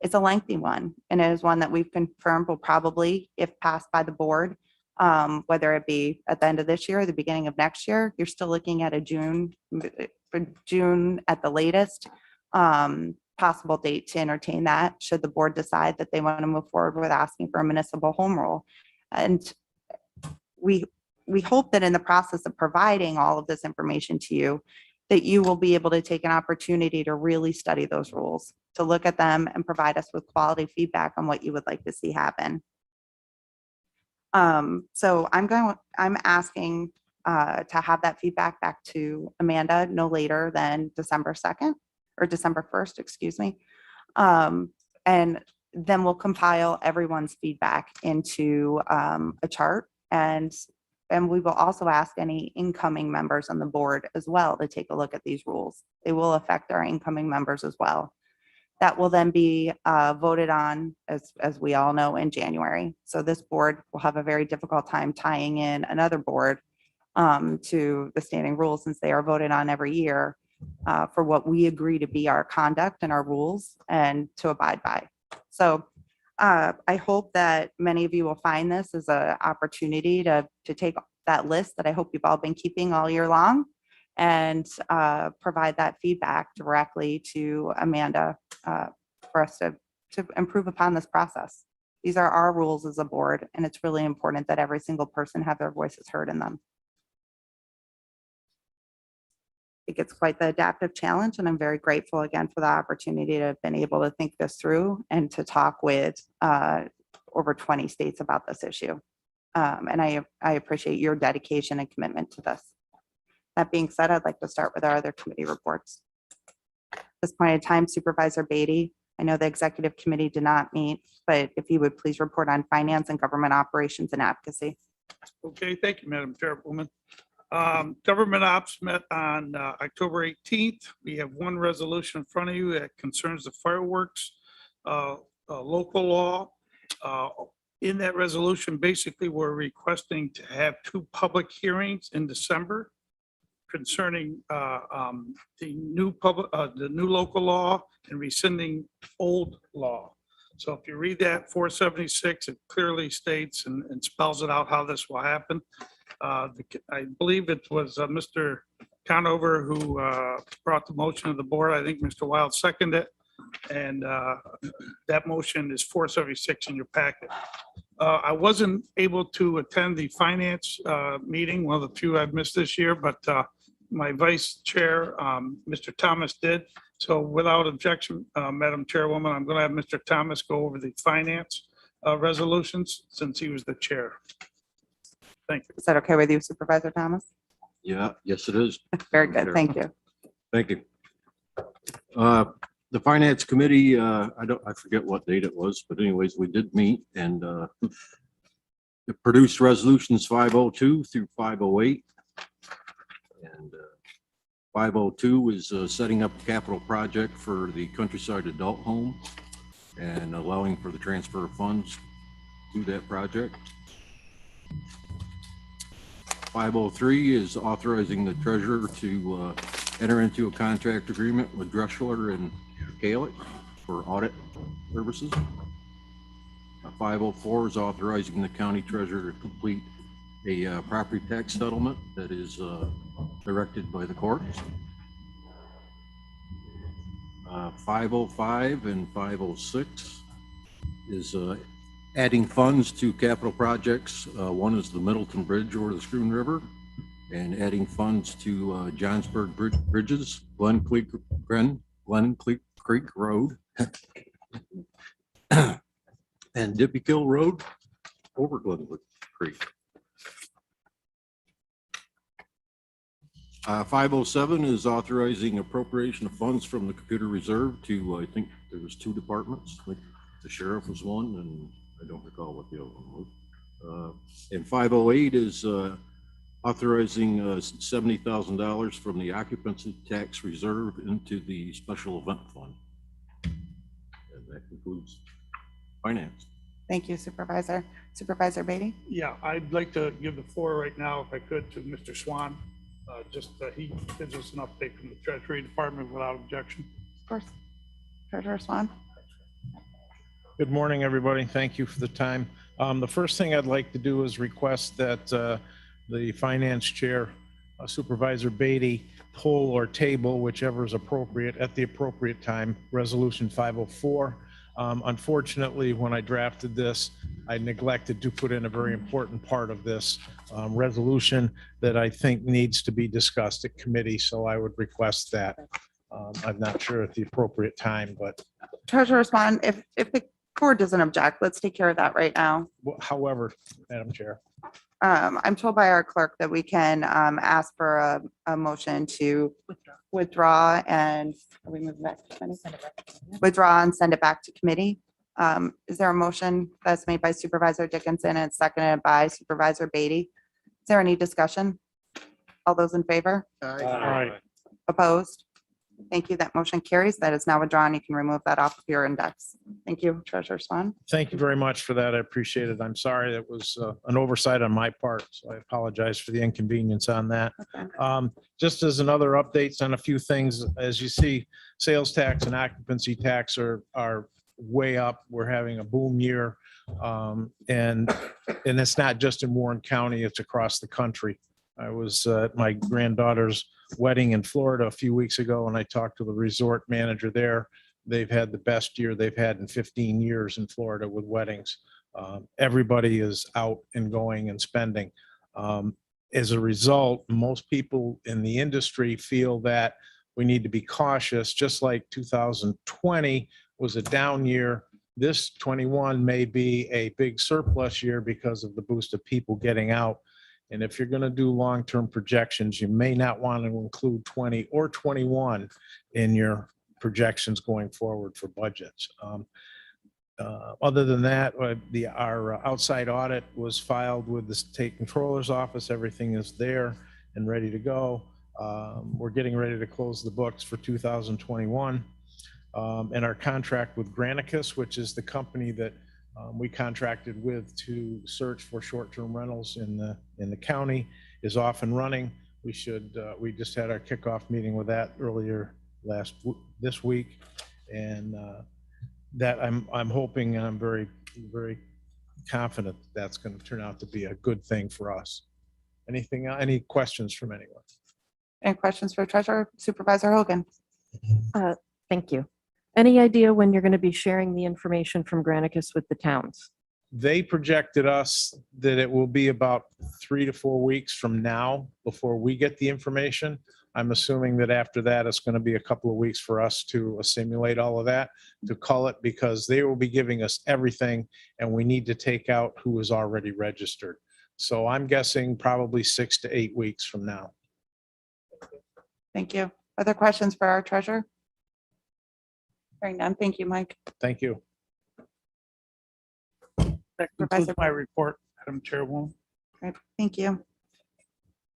It's a lengthy one, and it is one that we've confirmed will probably, if passed by the board, whether it be at the end of this year or the beginning of next year, you're still looking at a June at the latest possible date to entertain that, should the board decide that they want to move forward with asking for a municipal home rule. And we hope that in the process of providing all of this information to you, that you will be able to take an opportunity to really study those rules, to look at them and provide us with quality feedback on what you would like to see happen. So I'm asking to have that feedback back to Amanda no later than December 2nd or December 1st, excuse me. And then we'll compile everyone's feedback into a chart, and we will also ask any incoming members on the board as well to take a look at these rules. They will affect our incoming members as well. That will then be voted on, as we all know, in January. So this board will have a very difficult time tying in another board to the standing rules, since they are voted on every year for what we agree to be our conduct and our rules and to abide by. So I hope that many of you will find this as an opportunity to take that list that I hope you've all been keeping all year long and provide that feedback directly to Amanda for us to improve upon this process. These are our rules as a board, and it's really important that every single person have their voices heard in them. I think it's quite the adaptive challenge, and I'm very grateful again for the opportunity to have been able to think this through and to talk with over 20 states about this issue. And I appreciate your dedication and commitment to this. That being said, I'd like to start with our other committee reports. At this point in time, Supervisor Beatty, I know the executive committee did not meet, but if you would please report on finance and government operations and advocacy. Okay, thank you, Madam Chairwoman. Government ops met on October 18th. We have one resolution in front of you that concerns the fireworks local law. In that resolution, basically, we're requesting to have 2 public hearings in December concerning the new local law and rescinding old law. So if you read that 476, it clearly states and spells it out how this will happen. I believe it was Mr. Conover who brought the motion to the board. I think Mr. Wild seconded it. And that motion is 476 in your packet. I wasn't able to attend the finance meeting, one of the few I've missed this year, but my vice chair, Mr. Thomas, did. So without objection, Madam Chairwoman, I'm going to have Mr. Thomas go over the finance resolutions since he was the chair. Thank you. Is that okay with you, Supervisor Thomas? Yeah, yes, it is. Very good. Thank you. Thank you. The Finance Committee, I forget what date it was, but anyways, we did meet and it produced resolutions 502 through 508. And 502 is setting up a capital project for the Countryside Adult Home and allowing for the transfer of funds to that project. 503 is authorizing the treasurer to enter into a contract agreement with Drexler and Kalick for audit services. 504 is authorizing the county treasurer to complete a property tax settlement that is directed by the courts. 505 and 506 is adding funds to capital projects. One is the Middleton Bridge over the Schroon River, and adding funds to Johnsburg Bridges, Glen Creek Road, and Dippykill Road over Glenwood Creek. 507 is authorizing appropriation of funds from the computer reserve to, I think there was 2 departments. I think the sheriff was one, and I don't recall what the other one was. And 508 is authorizing $70,000 from the occupancy tax reserve into the special event fund. And that concludes finance. Thank you, Supervisor. Supervisor Beatty? Yeah, I'd like to give the floor right now, if I could, to Mr. Swan. He gives us an update from the Treasury Department without objection. Of course. Treasurer Swan? Good morning, everybody. Thank you for the time. The first thing I'd like to do is request that the finance chair, Supervisor Beatty, pull or table, whichever is appropriate at the appropriate time, Resolution 504. Unfortunately, when I drafted this, I neglected to put in a very important part of this resolution that I think needs to be discussed at committee, so I would request that. I'm not sure at the appropriate time, but Treasurer Swan, if the board doesn't object, let's take care of that right now. however, Madam Chair. I'm told by our clerk that we can ask for a motion to withdraw and are we moving back to committee? Withdraw and send it back to committee. Is there a motion that's made by Supervisor Dickinson and seconded by Supervisor Beatty? Is there any discussion? All those in favor? Aye. Opposed? Thank you. That motion carries. That is now withdrawn. You can remove that off of your index. Thank you, Treasurer Swan. Thank you very much for that. I appreciate it. I'm sorry that was an oversight on my part, so I apologize for the inconvenience on that. Just as another updates on a few things, as you see, sales tax and occupancy tax are way up. We're having a boom year. And it's not just in Warren County, it's across the country. I was at my granddaughter's wedding in Florida a few weeks ago, and I talked to the resort manager there. They've had the best year they've had in 15 years in Florida with weddings. Everybody is out and going and spending. As a result, most people in the industry feel that we need to be cautious, just like 2020 was a down year. This 21 may be a big surplus year because of the boost of people getting out. And if you're going to do long-term projections, you may not want to include 20 or 21 in your projections going forward for budgets. Other than that, our outside audit was filed with the state controller's office. Everything is there and ready to go. We're getting ready to close the books for 2021. And our contract with Granicus, which is the company that we contracted with to search for short-term rentals in the county, is off and running. We just had our kickoff meeting with that earlier this week, and that I'm hoping, and I'm very, very confident that's going to turn out to be a good thing for us. Any questions from anyone? Any questions for Treasurer Supervisor Hogan? Thank you. Any idea when you're going to be sharing the information from Granicus with the towns? They projected us that it will be about 3 to 4 weeks from now before we get the information. I'm assuming that after that, it's going to be a couple of weeks for us to assimilate all of that, to cull it, because they will be giving us everything, and we need to take out who is already registered. So I'm guessing probably 6 to 8 weeks from now. Thank you. Other questions for our treasurer? Hearing none. Thank you, Mike. Thank you. That concludes my report, Madam Chairwoman. Great. Thank you.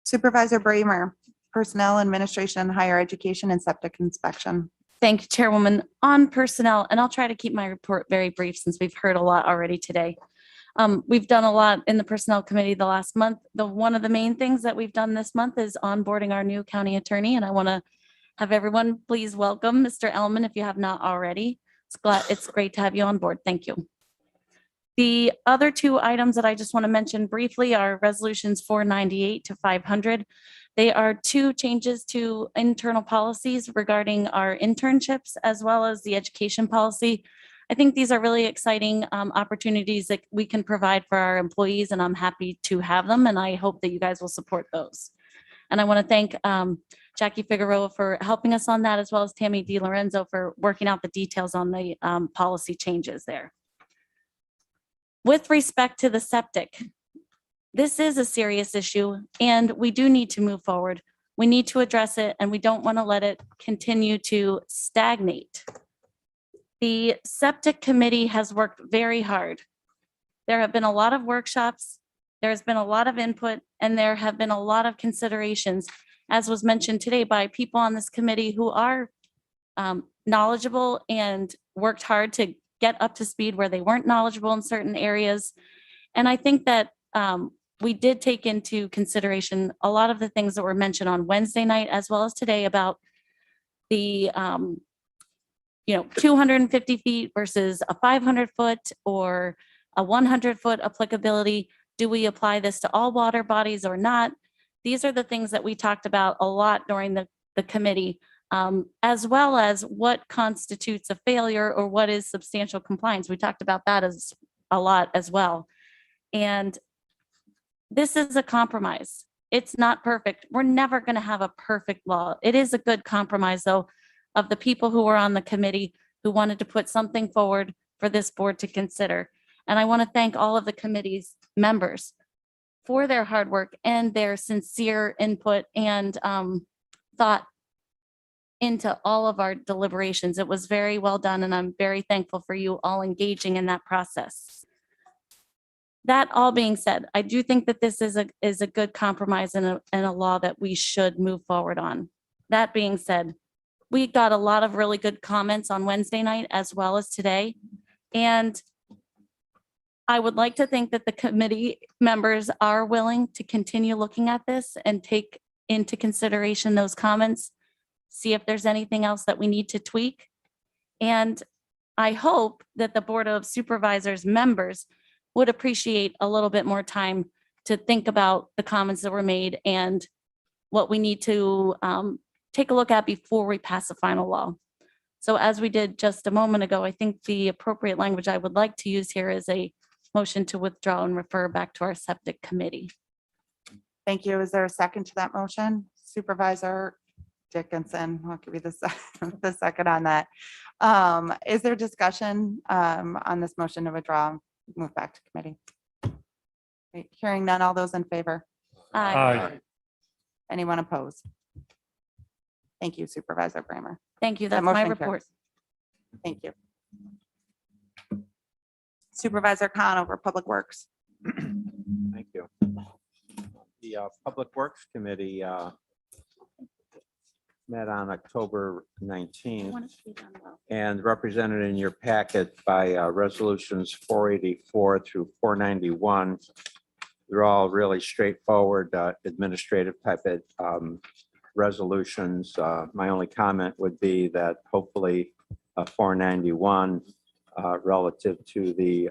Supervisor Bramer, Personnel, Administration, Higher Education, and Septic Inspection. Thank you, Chairwoman. On personnel, and I'll try to keep my report very brief since we've heard a lot already today. We've done a lot in the Personnel Committee the last month. One of the main things that we've done this month is onboarding our new county attorney, and I want to have everyone please welcome Mr. Ellman if you have not already. It's great to have you on board. Thank you. The other two items that I just want to mention briefly are resolutions 498 to 500. They are two changes to internal policies regarding our internships as well as the education policy. I think these are really exciting opportunities that we can provide for our employees, and I'm happy to have them, and I hope that you guys will support those. And I want to thank Jackie Figueroa for helping us on that, as well as Tammy DiLorenzo for working out the details on the policy changes there. With respect to the septic, this is a serious issue, and we do need to move forward. We need to address it, and we don't want to let it continue to stagnate. The Septic Committee has worked very hard. There have been a lot of workshops, there's been a lot of input, and there have been a lot of considerations, as was mentioned today by people on this committee who are knowledgeable and worked hard to get up to speed where they weren't knowledgeable in certain areas. And I think that we did take into consideration a lot of the things that were mentioned on Wednesday night, as well as today, about the 250 feet versus a 500 foot or a 100 foot applicability. Do we apply this to all water bodies or not? These are the things that we talked about a lot during the committee, as well as what constitutes a failure or what is substantial compliance. We talked about that as a lot as well. And this is a compromise. It's not perfect. We're never going to have a perfect law. It is a good compromise, though, of the people who were on the committee who wanted to put something forward for this board to consider. And I want to thank all of the committee's members for their hard work and their sincere input and thought into all of our deliberations. It was very well done, and I'm very thankful for you all engaging in that process. That all being said, I do think that this is a good compromise and a law that we should move forward on. That being said, we got a lot of really good comments on Wednesday night as well as today. And I would like to think that the committee members are willing to continue looking at this and take into consideration those comments, see if there's anything else that we need to tweak. And I hope that the Board of Supervisors members would appreciate a little bit more time to think about the comments that were made and what we need to take a look at before we pass the final law. So as we did just a moment ago, I think the appropriate language I would like to use here is a motion to withdraw and refer back to our septic committee. Thank you. Is there a second to that motion? Supervisor Dickinson, I'll give you the second on that. Is there discussion on this motion to withdraw, move back to committee? Okay, hearing none, all those in favor? Aye. Anyone opposed? Thank you, Supervisor Bramer. Thank you. That That's my motion report. carries. Thank you. Supervisor Conover, Public Works. Thank you. The Public Works Committee met on October 19th and represented in your packet by resolutions 484 through 491. They're all really straightforward administrative type of resolutions. My only comment would be that hopefully 491 relative to the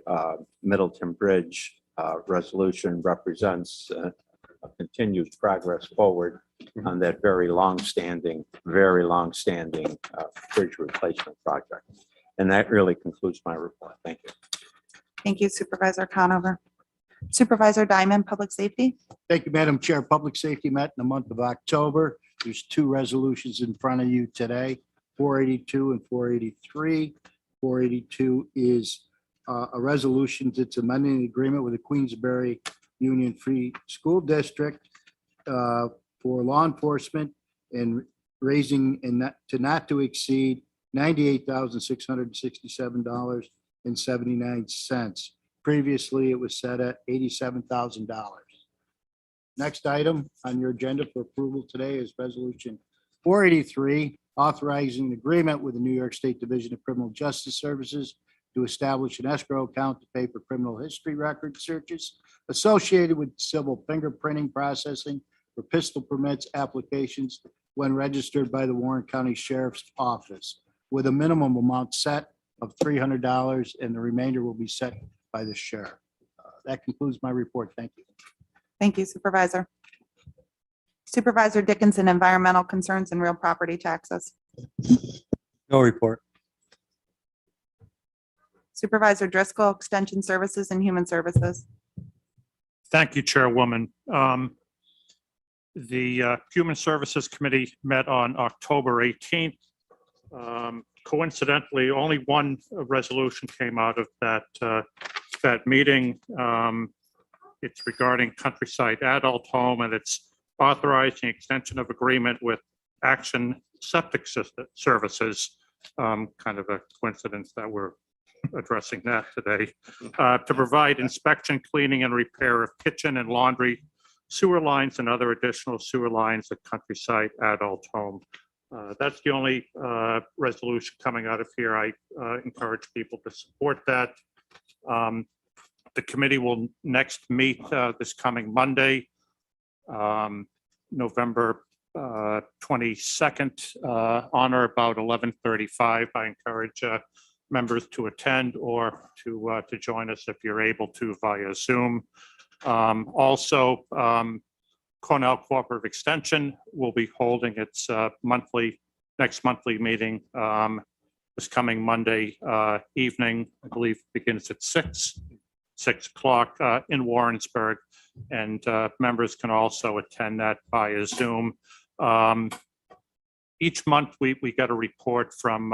Middleton Bridge resolution represents a continued progress forward on that very long-standing bridge replacement project. And that really concludes my report. Thank you. Thank you, Supervisor Conover. Supervisor Diamond, Public Safety. Thank you, Madam Chair. Public Safety met in the month of October. There's two resolutions in front of you today, 482 and 483. 482 is a resolution that's amending the agreement with the Queensbury Union Free School District for law enforcement and raising not to exceed $98,667.79. Previously, it was set at $87,000. Next item on your agenda for approval today is Resolution 483, authorizing an agreement with the New York State Division of Criminal Justice Services to establish an escrow account to pay for criminal history record searches associated with civil fingerprinting processing for pistol permits applications when registered by the Warren County Sheriff's Office, with a minimum amount set of $300 and the remainder will be set by the sheriff. That concludes my report. Thank you. Thank you, Supervisor. Supervisor Dickinson, Environmental Concerns and Real Property Taxes. No report. Supervisor Driscoll, Extension Services and Human Services. Thank you, Chairwoman. The Human Services Committee met on October 18th. Coincidentally, only one resolution came out of that meeting. It's regarding Countryside Adult Home, and it's authorizing extension of agreement with Action Septic Services. Kind of a coincidence that we're addressing that today, to provide inspection, cleaning, and repair of kitchen and laundry, sewer lines, and other additional sewer lines at Countryside Adult Home. That's the only resolution coming out of here. I encourage people to support that. The committee will next meet this coming Monday, November 22nd, on or about 11:35. I encourage members to attend or to join us if you're able to via Zoom. Also, Cornell Cooperative Extension will be holding its next monthly meeting this coming Monday evening. I believe begins at 6 o'clock in Warrensburg, and members can also attend that via Zoom. Each month we get a report from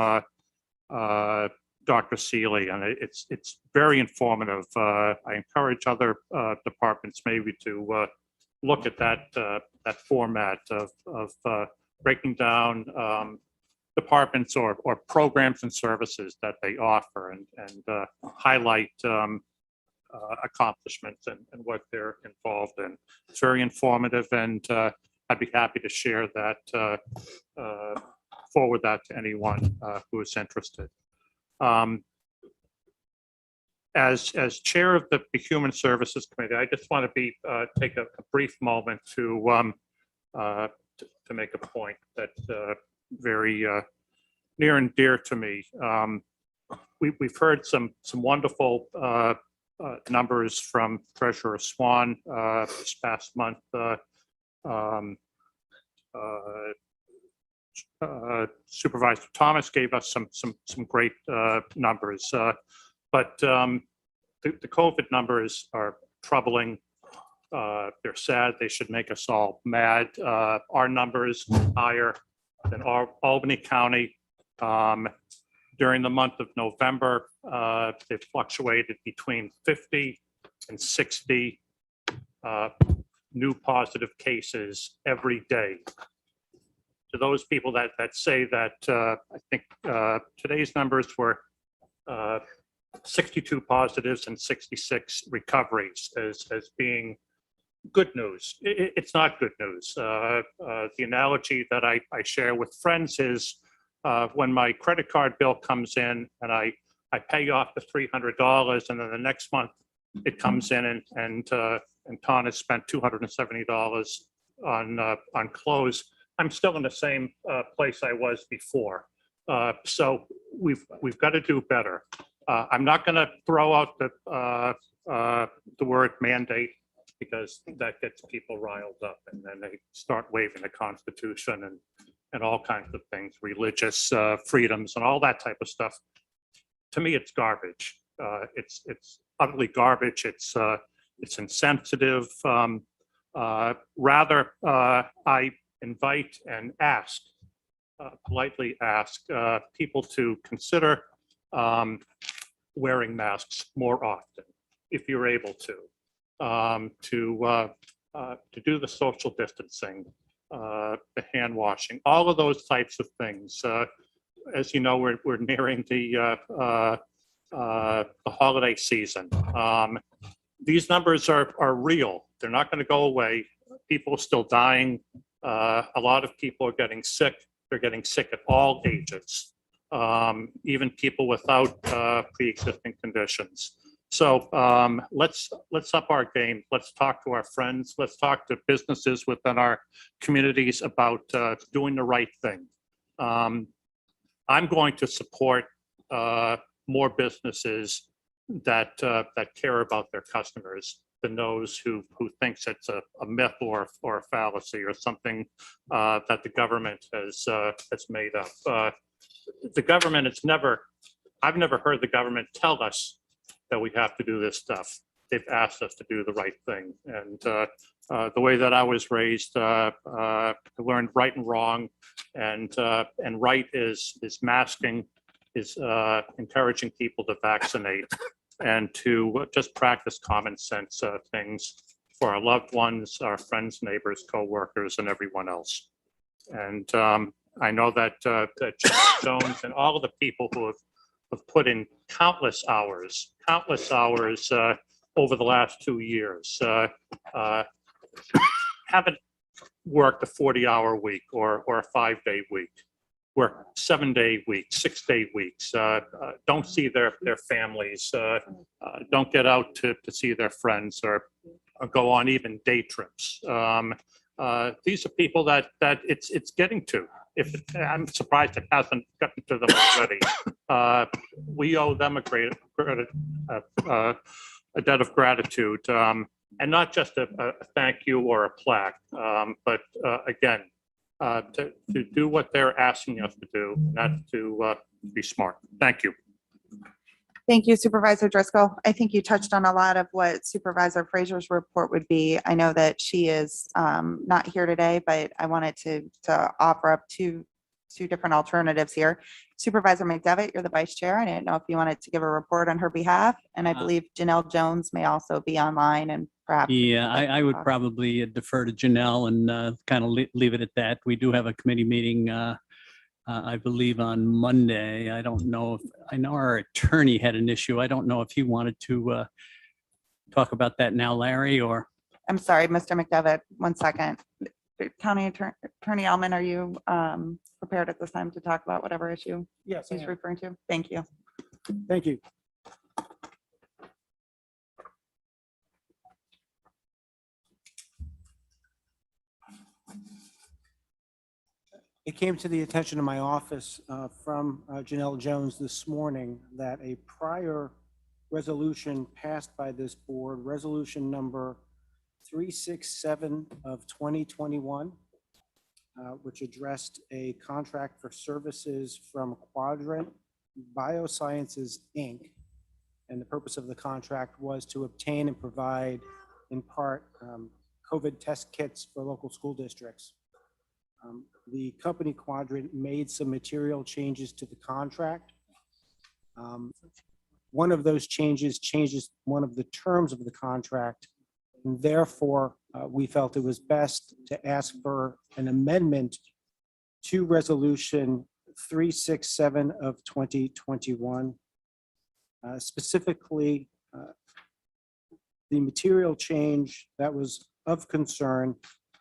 Dr. Seeley, and it's very informative. I encourage other departments maybe to look at that format of breaking down departments or programs and services that they offer, and highlight accomplishments and what they're involved in. It's very informative, and I'd be happy to share that forward that to anyone who is interested. As chair of the Human Services Committee, I just want to take a brief moment to make a point that's very near and dear to me. We've heard some wonderful numbers from Treasurer Swan this past month. Supervisor Thomas gave us some great numbers, but the COVID numbers are troubling. They're sad. They should make us all mad. Our numbers higher than Albany County. During the month of November, they fluctuated between 50 and 60 new positive cases every day. To those people that say that, I think today's numbers were 62 positives and 66 recoveries as being good news. It's not good news. The analogy that I share with friends is when my credit card bill comes in and I pay off the $300, and then the next month it comes in and Ton has spent $270 on clothes. I'm still in the same place I was before. So we've got to do better. I'm not going to throw out the word mandate, because that gets people riled up, and then they start waving the Constitution and all kinds of things, religious freedoms and all that type of stuff. To me, it's garbage. It's utterly garbage. It's insensitive. Rather, I invite and ask, politely ask people to consider wearing masks more often, if you're able to do the social distancing, the hand washing, all of those types of things. As you know, we're nearing the holiday season. These numbers are real. They're not going to go away. People are still dying. A lot of people are getting sick. They're getting sick at all ages, even people without pre-existing conditions. So let's up our game. Let's talk to our friends. Let's talk to businesses within our communities about doing the right thing. I'm going to support more businesses that care about their customers than those who thinks it's a myth or a fallacy or something that the government has made up. The government I've never heard the government tell us that we have to do this stuff. They've asked us to do the right thing. And the way that I was raised, I learned right and wrong, and right is masking, is encouraging people to vaccinate, and to just practice common sense things for our loved ones, our friends, neighbors, co-workers, and everyone else. And I know that Jeff Jones and all of the people who have put in countless hours over the last 2 years, haven't worked a 40-hour week or a 5-day week, work 7-day weeks, 6-day weeks, don't see their families, don't get out to see their friends or go on even day trips. These are people that it's getting to. I'm surprised it hasn't gotten to them already. We owe them a debt of gratitude, and not just a thank you or a plaque, but again, to do what they're asking us to do, not to be smart. Thank you. Thank you, Supervisor Driscoll. I think you touched on a lot of what Supervisor Frazier's report would be. I know that she is not here today, but I wanted to offer up two different alternatives here. Supervisor McDevitt, you're the vice chair. I didn't know if you wanted to give a report on her behalf. And I believe Janelle Jones may also be online, and perhaps. Yeah, I would probably defer to Janelle and kind of leave it at that. We do have a committee meeting, I believe, on Monday. I don't know if, I know our attorney had an issue. I don't know if he wanted to talk about that now, Larry, or. I'm sorry, Mr. McDevitt, one second. County Attorney Alman, are you prepared at this time to talk about whatever issue Yes, I he's am. referring to? Thank you. Thank you. It came to the attention of my office from Janelle Jones this morning that a prior resolution passed by this board, resolution number 367 of 2021, which addressed a contract for services from Quadrant Biosciences, Inc. And the purpose of the contract was to obtain and provide, in part, COVID test kits for local school districts. The company Quadrant made some material changes to the contract. One of those changes one of the terms of the contract. And therefore, we felt it was best to ask for an amendment to Resolution 367 of 2021. Specifically, the material change that was of concern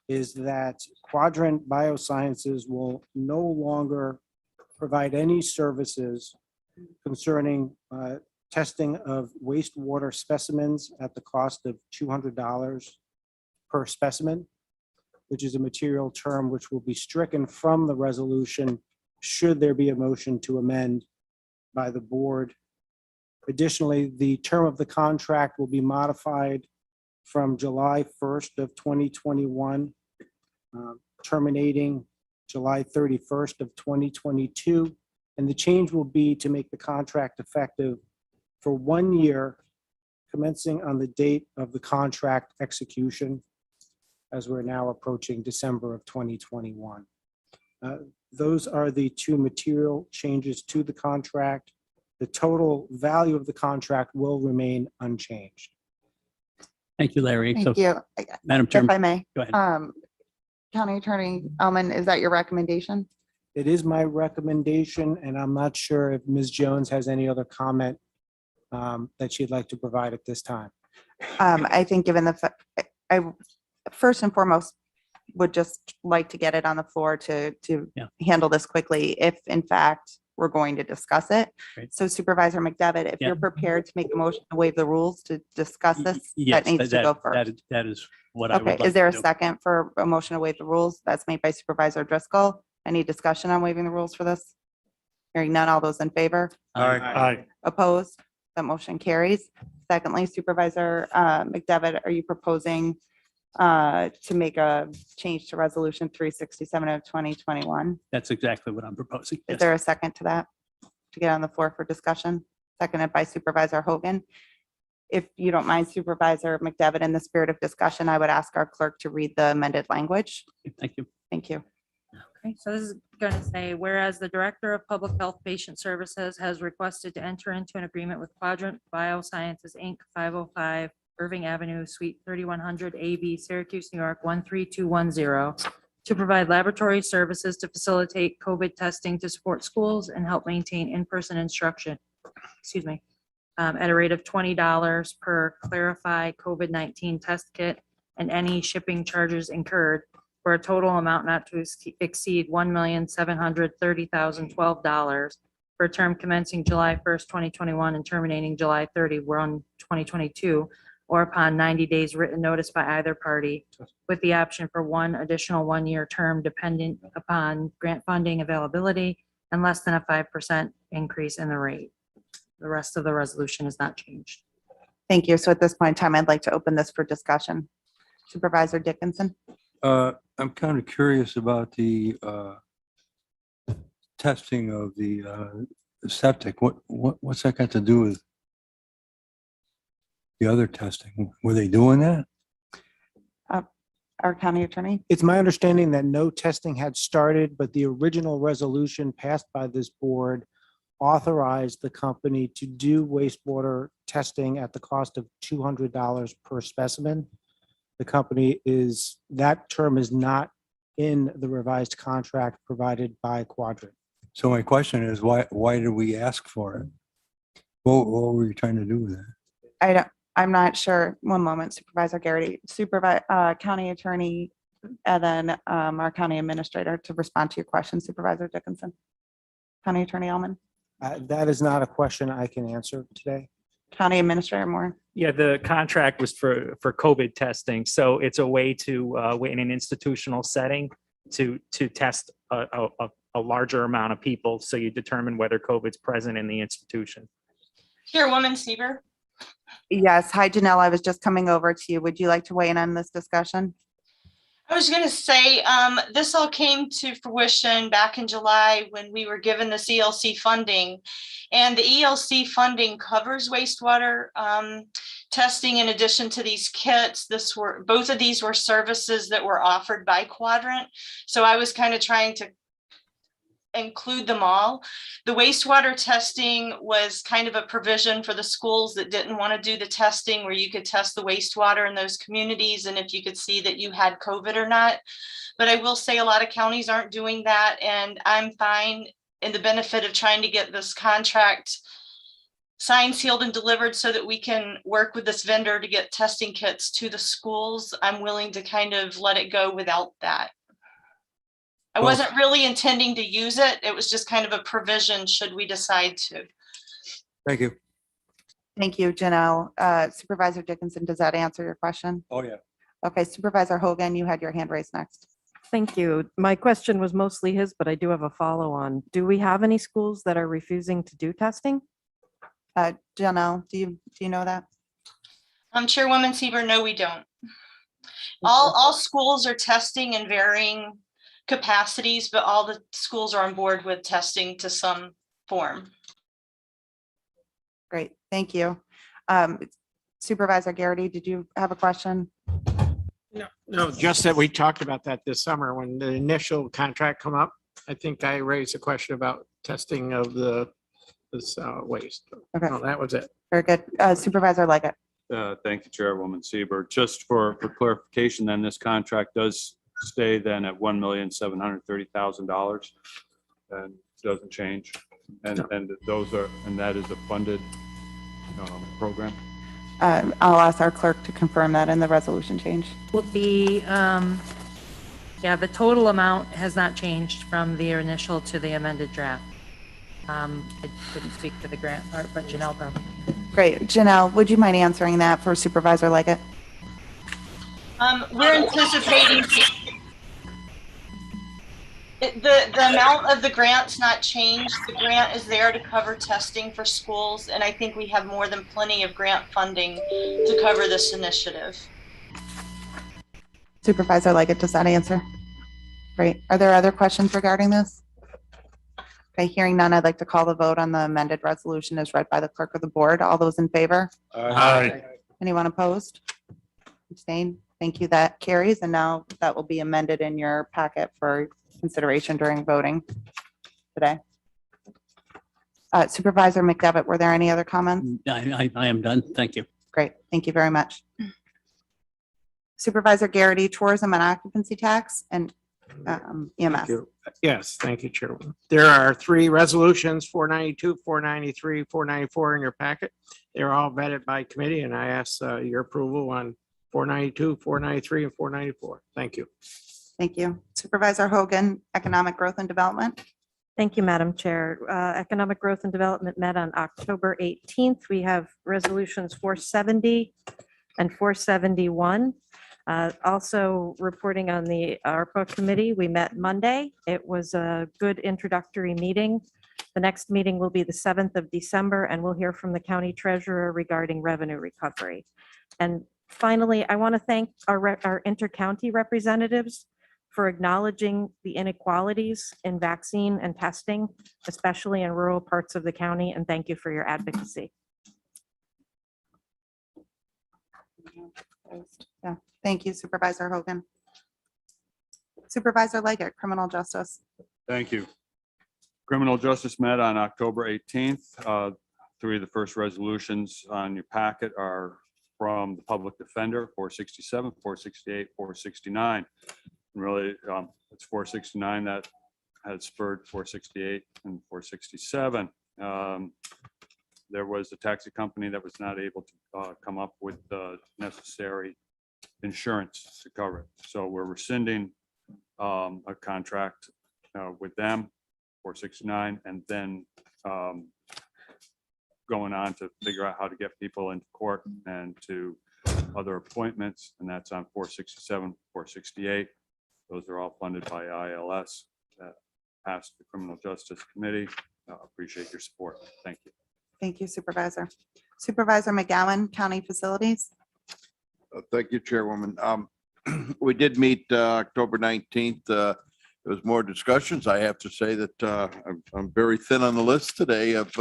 is that Quadrant Biosciences will no longer provide any services concerning testing of wastewater specimens at the cost of $200 per specimen, which is a material term which will be stricken from the resolution should there be a motion to amend by the board. Additionally, the term of the contract will be modified from July 1st of 2021, terminating July 31st of 2022. And the change will be to make the contract effective for 1 year, commencing on the date of the contract execution, as we're now approaching December of 2021. Those are the two material changes to the contract. The total value of the contract will remain unchanged. Thank you, Larry. So, Thank you. Madam If Chairman, I may, go ahead. County Attorney Alman, is that your recommendation? It is my recommendation, and I'm not sure if Ms. Jones has any other comment that she'd like to provide at this time. I think given I first and foremost would just like to get it on the floor to handle this quickly if in fact we're going to discuss it. Great. So Supervisor McDevitt, if Yeah. you're prepared to make a motion to waive the rules to discuss this, Yes, that needs to go first. that is what I would Okay, like is there a to do. second for a motion to waive the rules? That's made by Supervisor Driscoll. Any discussion on waiving the rules for this? Hearing none, all those in favor? Aye. Opposed? That motion carries. Secondly, Supervisor McDevitt, are you proposing to make a change to Resolution 367 of 2021? That's exactly what I'm proposing. Is Yes. there a second to that? To get on the floor for discussion? Seconded by Supervisor Hogan. If you don't mind, Supervisor McDevitt, in the spirit of discussion, I would ask our clerk to read the amended language. Thank you. Thank you. Okay, so this is going to say, whereas the Director of Public Health Patient Services has requested to enter into an agreement with Quadrant Biosciences, Inc., 505 Irving Avenue, Suite 3100 AB, Syracuse, New York, 13210, to provide laboratory services to facilitate COVID testing to support schools and help maintain in-person instruction, at a rate of $20 per clarified COVID-19 test kit and any shipping charges incurred, for a total amount not to exceed $1,730,012 for a term commencing July 1st, 2021 and terminating July 31, 2022, or upon 90 days written notice by either party, with the option for one additional 1-year term dependent upon grant funding availability and less than a 5% increase in the rate. The rest of the resolution is not changed. Thank you. So at this point in time, I'd like to open this for discussion. Supervisor Dickinson? I'm kind of curious about the testing of the septic. What's that got to do with the other testing? Were they doing that? Our county attorney? It's my understanding that no testing had started, but the original resolution passed by this board authorized the company to do wastewater testing at the cost of $200 per specimen. The company that term is not in the revised contract provided by Quadrant. So my question is, why did we ask for it? What were you trying to do with it? I'm not sure. One moment, Supervisor Garrity. County Attorney and then our county administrator to respond to your question, Supervisor Dickinson. County Attorney Elman, That is not a question I can answer today. County Administrator Moore. Yeah, the contract was for COVID testing, so it's a way to, in an institutional setting, to test a larger amount of people, so you determine whether COVID's present in the institution. Chairwoman Seaver. Yes. Hi, Janelle. I was just coming over to you. Would you like to weigh in on this discussion? I was going to say, this all came to fruition back in July when we were given this ELC funding. And the ELC funding covers wastewater testing in addition to these kits. Both of these were services that were offered by Quadrant. So I was kind of trying to include them all. The wastewater testing was kind of a provision for the schools that didn't want to do the testing, where you could test the wastewater in those communities and if you could see that you had COVID or not. But I will say a lot of counties aren't doing that, and I'm fine in the benefit of trying to get this contract signed, sealed, and delivered so that we can work with this vendor to get testing kits to the schools. I'm willing to kind of let it go without that. I wasn't really intending to use it. It was just kind of a provision should we decide to. Thank you. Thank you, Janelle. Supervisor Dickinson, does that answer your question? Oh, yeah. Okay, Supervisor Hogan, you had your hand raised next. Thank you. My question was mostly his, but I do have a follow-on. Do we have any schools that are refusing to do testing? Janelle, do you know that? Chairwoman Seaver, no, we don't. All schools are testing in varying capacities, but all the schools are on board with testing to some form. Great, thank you. Supervisor Garrity, did you have a question? No, just that we talked about that this summer when the initial contract come up. I think I raised a question about testing of this waste. Okay. No, that was it. Very good. Supervisor Leggett. Thank you, Chairwoman Seaver. Just for clarification, then this contract does stay then at $1,730,000 and doesn't change. And that is a funded program. I'll ask our clerk to confirm that in the resolution change. Will be, yeah, the total amount has not changed from the initial to the amended draft. I couldn't speak for the grant part, but Janelle probably. Great. Janelle, would you mind answering that for Supervisor Leggett? We're anticipating the amount of the grant's not changed. The grant is there to cover testing for schools, and I think we have more than plenty of grant funding to cover this initiative. Supervisor Leggett, does that answer? Great. Are there other questions regarding this? Okay, hearing none, I'd like to call the vote on the amended resolution as read by the clerk of the board. All those in favor? Aye. Anyone opposed? Abstain? Thank you. That carries. And now that will be amended in your packet for consideration during voting today. Supervisor McDevitt, were there any other comments? I am done. Thank you. Great. Thank you very much. Supervisor Garrity, tourism and occupancy tax and EMS. Yes, thank you, Chairman. There are 3 resolutions, 492, 493, 494 in your packet. They're all vetted by committee, and I ask your approval on 492, 493, and 494. Thank you. Thank you. Supervisor Hogan, Economic Growth and Development. Thank you, Madam Chair. Economic Growth and Development met on October 18th. We have resolutions 470 and 471. Also reporting on the ARPA committee, we met Monday. It was a good introductory meeting. The next meeting will be the 7th of December, and we'll hear from the county treasurer regarding revenue recovery. And finally, I want to thank our inter-county representatives for acknowledging the inequalities in vaccine and testing, especially in rural parts of the county, and thank you for your advocacy. Yeah, thank you, Supervisor Hogan. Supervisor Leggett, Criminal Justice. Thank you. Criminal Justice met on October 18th. 3 of the first resolutions on your packet are from the Public Defender, 467, 468, 469. And really, it's 469 that had spurred 468 and 467. There was a taxi company that was not able to come up with the necessary insurance to cover it. So we're rescinding a contract with them, 469, and then going on to figure out how to get people into court and to other appointments, and that's on 467, 468. Those are all funded by ILS, passed the Criminal Justice Committee. Appreciate your support. Thank you. Thank you, Supervisor. Supervisor McGowan, County Facilities. Thank you, Chairwoman. We did meet October 19th. There was more discussions. I have to say that I'm very thin on the list today of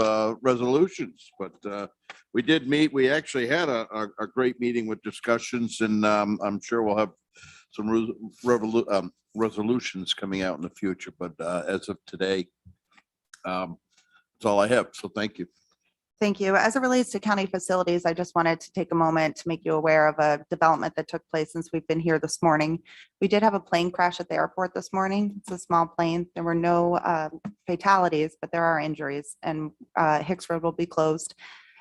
resolutions, but we did meet. We actually had a great meeting with discussions, and I'm sure we'll have some resolutions coming out in the future. But as of today, that's all I have. So thank you. Thank you. As it relates to county facilities, I just wanted to take a moment to make you aware of a development that took place since we've been here this morning. We did have a plane crash at the airport this morning. It's a small plane. There were no fatalities, but there are injuries, and Hicksford will be closed.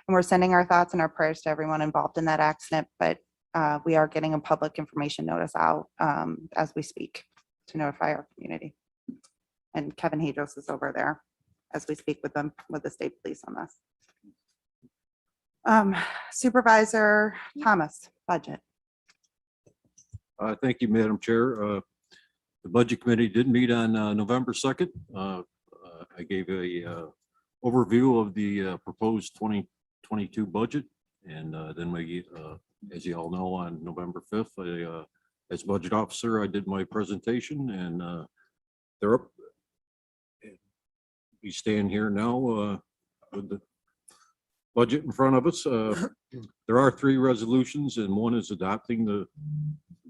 And we're sending our thoughts and our prayers to everyone involved in that accident, but we are getting a public information notice out as we speak to notify our community. And Kevin Hadros is over there as we speak with them, with the state police on this. Supervisor Thomas, budget. Thank you, Madam Chair. The Budget Committee did meet on November 2nd. I gave a overview of the proposed 2022 budget. And then we, as you all know, on November 5th, as budget officer, I did my presentation, and they're up. We stand here now with the budget in front of us. There are 3 resolutions, and one is adopting the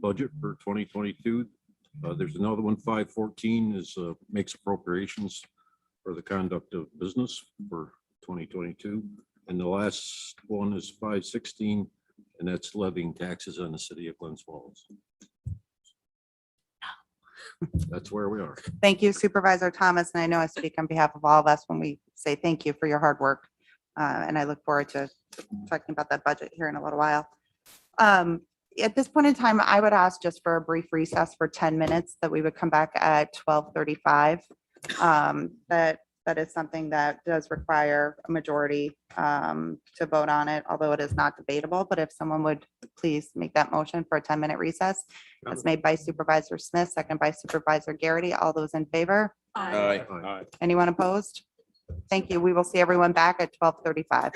budget for 2022. There's another one, 514, is makes appropriations for the conduct of business for 2022. And the last one is 516, and that's levying taxes on the city of Glens Falls. That's where we are. Thank you, Supervisor Thomas. And I know I speak on behalf of all of us when we say thank you for your hard work. And I look forward to talking about that budget here in a little while. At this point in time, I would ask just for a brief recess for 10 minutes that we would come back at 12:35. That is something that does require a majority to vote on it, although it is not debatable. But if someone would please make that motion for a 10-minute recess, as made by Supervisor Smith, second by Supervisor Garrity. All those in favor? Aye. Anyone opposed? Thank you. We will see everyone back at 12:35.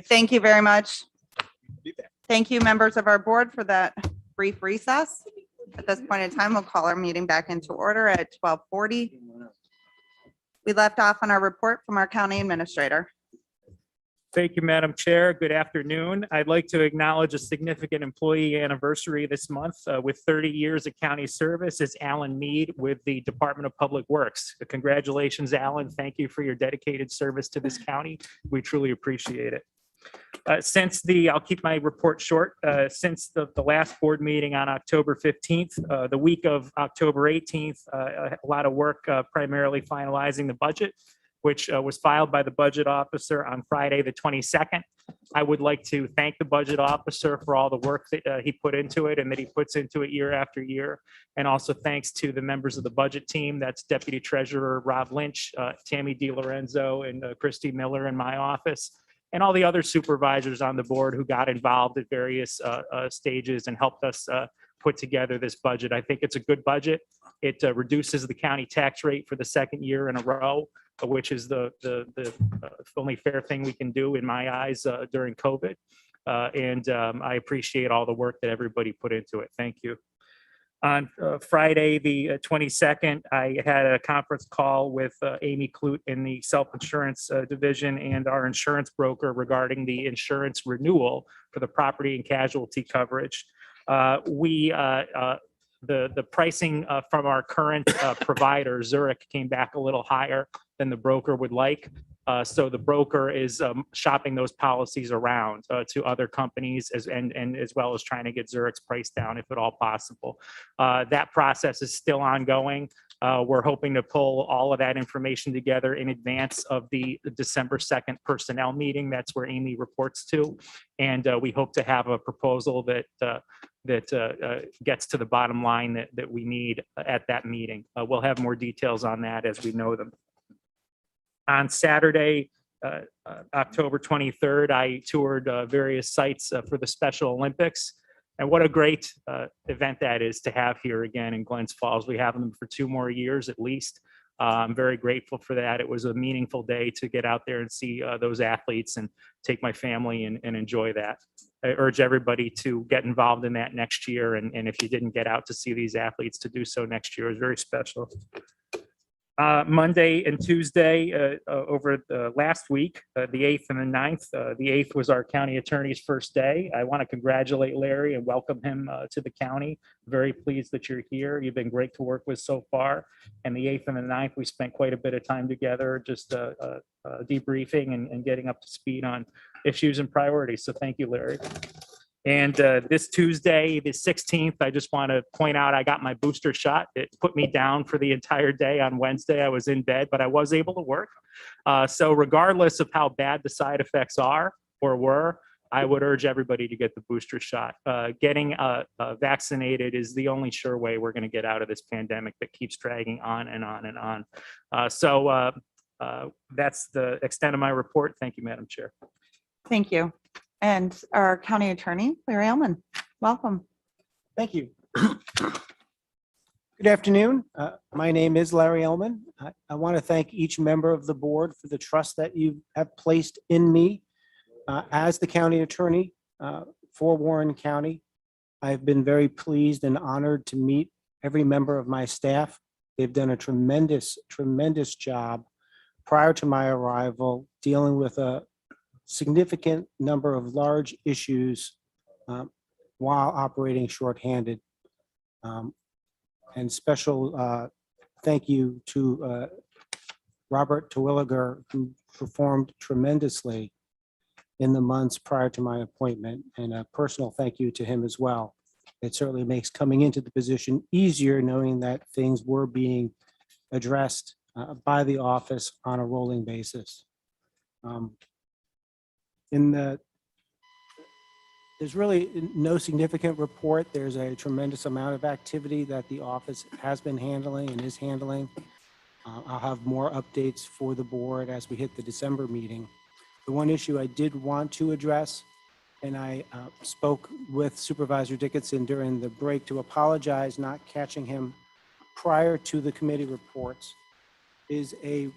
Thank you very much. Thank you, members of our board, for that brief recess. At this point in time, we'll call our meeting back into order at 12:40. We left off on our report from our county administrator. Thank you, Madam Chair. Good afternoon. I'd like to acknowledge a significant employee anniversary this month. With 30 years of county service is Alan Mead with the Department of Public Works. Congratulations, Alan. Thank you for your dedicated service to this county. We truly appreciate it. I'll keep my report short. Since the last board meeting on October 15th, the week of October 18th, a lot of work primarily finalizing the budget, which was filed by the budget officer on Friday, the 22nd. I would like to thank the budget officer for all the work that he put into it and that he puts into it year after year. And also thanks to the members of the budget team. That's Deputy Treasurer Rob Lynch, Tammy DiLorenzo, and Christy Miller in my office, and all the other supervisors on the board who got involved at various stages and helped us put together this budget. I think it's a good budget. It reduces the county tax rate for the second year in a row, which is the only fair thing we can do in my eyes during COVID. And I appreciate all the work that everybody put into it. Thank you. On Friday, the 22nd, I had a conference call with Amy Clute in the self-insurance division and our insurance broker regarding the insurance renewal for the property and casualty coverage. The pricing from our current provider, Zurich, came back a little higher than the broker would like. So the broker is shopping those policies around to other companies and as well as trying to get Zurich's price down if at all possible. That process is still ongoing. We're hoping to pull all of that information together in advance of the December 2nd personnel meeting. That's where Amy reports to. And we hope to have a proposal that gets to the bottom line that we need at that meeting. We'll have more details on that as we know them. On Saturday, October 23rd, I toured various sites for the Special Olympics. And what a great event that is to have here again in Glens Falls. We have them for 2 more years at least. I'm very grateful for that. It was a meaningful day to get out there and see those athletes and take my family and enjoy that. I urge everybody to get involved in that next year. And if you didn't get out to see these athletes, to do so next year is very special. Monday and Tuesday over the last week, the 8th and the 9th. The 8th was our county attorney's first day. I want to congratulate Larry and welcome him to the county. Very pleased that you're here. You've been great to work with so far. And the 8th and the 9th, we spent quite a bit of time together, just debriefing and getting up to speed on issues and priorities. So thank you, Larry. And this Tuesday, the 16th, I just want to point out I got my booster shot. It put me down for the entire day on Wednesday. I was in bed, but I was able to work. So regardless of how bad the side effects are or were, I would urge everybody to get the booster shot. Getting vaccinated is the only sure way we're going to get out of this pandemic that keeps dragging on and on and on. So that's the extent of my report. Thank you, Madam Chair. Thank you. And our county attorney, Larry Ellman, welcome. Thank you. Good afternoon. My name is Larry Ellman. I want to thank each member of the board for the trust that you have placed in me as the county attorney for Warren County. I've been very pleased and honored to meet every member of my staff. They've done a tremendous job prior to my arrival, dealing with a significant number of large issues while operating shorthanded. And special thank you to Robert Terwilliger, who performed tremendously in the months prior to my appointment, and a personal thank you to him as well. It certainly makes coming into the position easier, knowing that things were being addressed by the office on a rolling basis. There's really no significant report. There's a tremendous amount of activity that the office has been handling and is handling. I'll have more updates for the board as we hit the December meeting. The one issue I did want to address, and I spoke with Supervisor Dickinson during the break to apologize not catching him prior to the committee reports. is a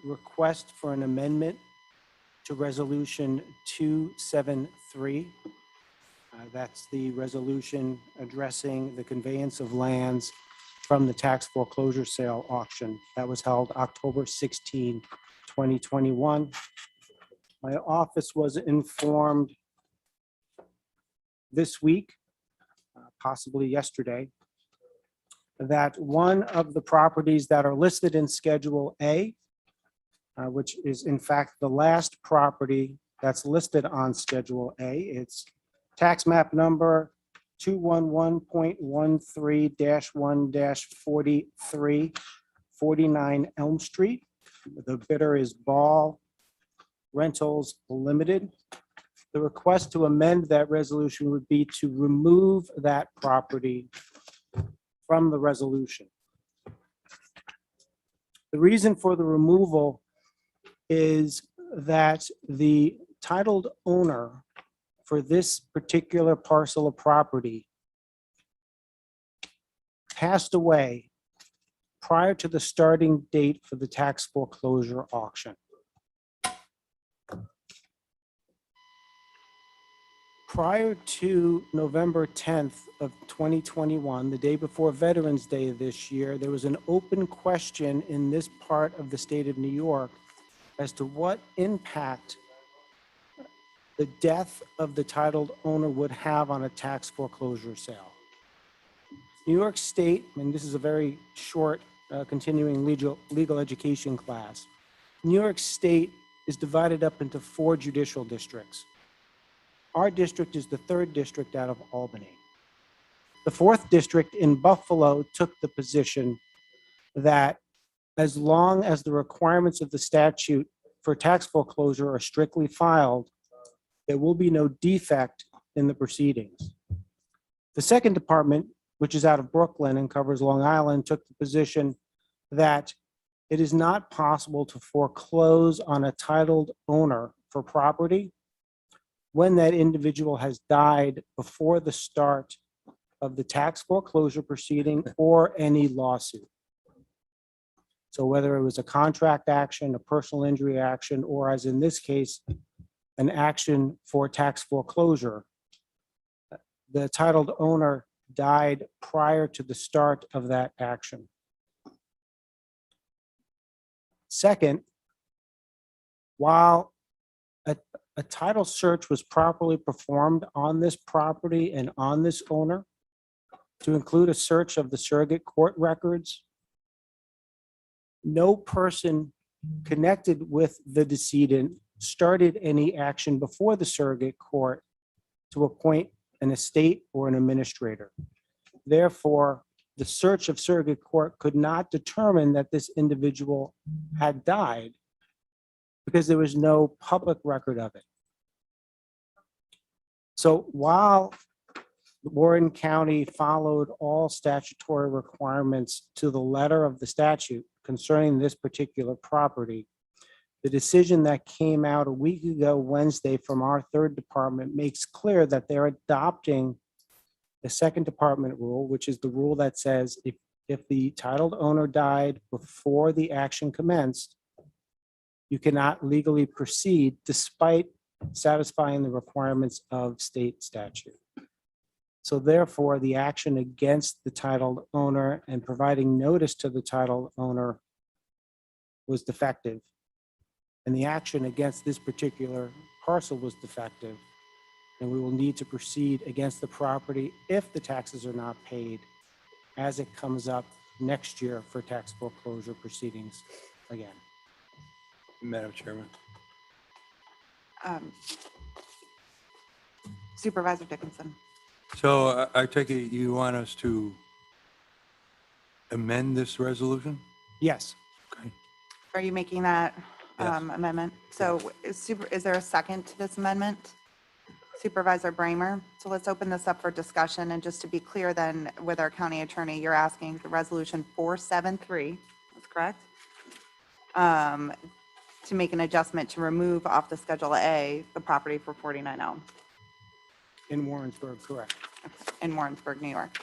request for an amendment to Resolution 273. That's the resolution addressing the conveyance of lands from the tax foreclosure sale auction that was held October 16, 2021. My office was informed this week, possibly yesterday, that one of the properties that are listed in Schedule A, which is in fact the last property that's listed on Schedule A, it's tax map number 211.13-1-43, 49 Elm Street. The bidder is Ball Rentals Limited. The request to amend that resolution would be to remove that property from the resolution. The reason for the removal is that the titled owner for this particular parcel of property passed away prior to the starting date for the tax foreclosure auction. Prior to November 10th of 2021, the day before Veterans Day this year, there was an open question in this part of the state of New York as to what impact the death of the titled owner would have on a tax foreclosure sale. New York State, and this is a very short continuing legal education class, New York State is divided up into 4 judicial districts. Our district is the 3rd district out of Albany. The 4th district in Buffalo took the position that as long as the requirements of the statute for tax foreclosure are strictly filed, there will be no defect in the proceedings. The 2nd department, which is out of Brooklyn and covers Long Island, took the position that it is not possible to foreclose on a titled owner for property when that individual has died before the start of the tax foreclosure proceeding or any lawsuit. So whether it was a contract action, a personal injury action, or as in this case, an action for tax foreclosure, the titled owner died prior to the start of that action. Second, while a title search was properly performed on this property and on this owner to include a search of the surrogate court records, no person connected with the decedent started any action before the surrogate court to appoint an estate or an administrator. Therefore, the search of surrogate court could not determine that this individual had died because there was no public record of it. So while Warren County followed all statutory requirements to the letter of the statute concerning this particular property, the decision that came out a week ago Wednesday from our 3rd department makes clear that they're adopting the 2nd department rule, which is the rule that says if the titled owner died before the action commenced, you cannot legally proceed despite satisfying the requirements of state statute. So therefore, the action against the titled owner and providing notice to the titled owner was defective. And the action against this particular parcel was defective. And we will need to proceed against the property if the taxes are not paid as it comes up next year for tax foreclosure proceedings again. Madam Chairman. Supervisor Dickinson. So I take it you want us to amend this resolution? Yes. Okay. Are you making that Yes. amendment? So is there a second to this amendment? Supervisor Bramer. So let's open this up for discussion. And just to be clear then with our county attorney, you're asking the resolution 473, that's correct? To make an adjustment to remove off the Schedule A, the property for 49 Elm In Warrensburg, correct. in Warrensburg, New York.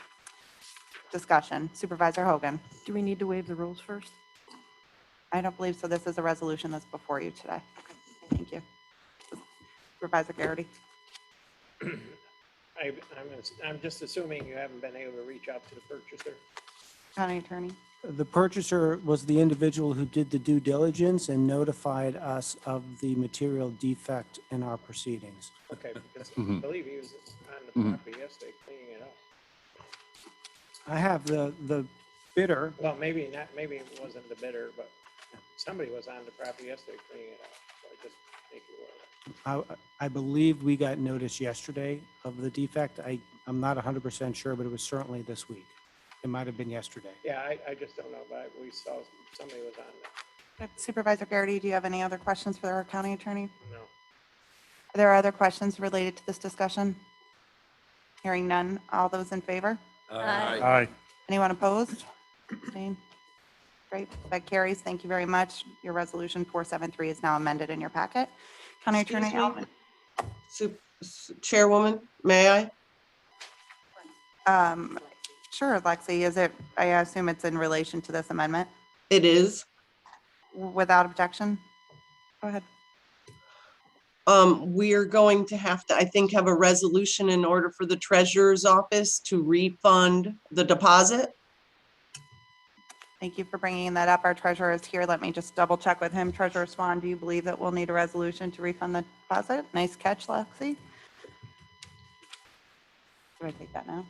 Discussion. Supervisor Hogan. Do we need to waive the rules first? I don't believe so. This is a resolution that's before you today. Thank you. Supervisor Garrity. I'm just assuming you haven't been able to reach out to the purchaser. County Attorney. The purchaser was the individual who did the due diligence and notified us of the material defect in our proceedings. Okay, because I Mhm. believe he was on the Mhm. property yesterday cleaning it up. I have the bidder. Well, maybe not, maybe it wasn't the bidder, but somebody was on the property yesterday cleaning it up. So I just make you aware. I believe we got notice yesterday of the defect. I'm not 100% sure, but it was certainly this week. It might have been yesterday. Yeah, I just don't know, but we saw somebody was on there. Supervisor Garrity, do you have any other questions for our county attorney? No. Are there other questions related to this discussion? Hearing none. All those in favor? Aye. Anyone opposed? Abstained? Great. That carries. Thank you very much. Your resolution 473 is now amended in your packet. County Attorney Excuse me? Alvin. Chairwoman, may I? Sure, Lexi, is it, I assume it's in relation to this amendment? It is. Without objection? Go ahead. We're going to have to, I think, have a resolution in order for the treasurer's office to refund the deposit. Thank you for bringing that up. Our treasurer is here. Let me just double check with him. Treasurer Swan, do you believe that we'll need a resolution to refund the deposit? Nice catch, Lexi. Do I take that now?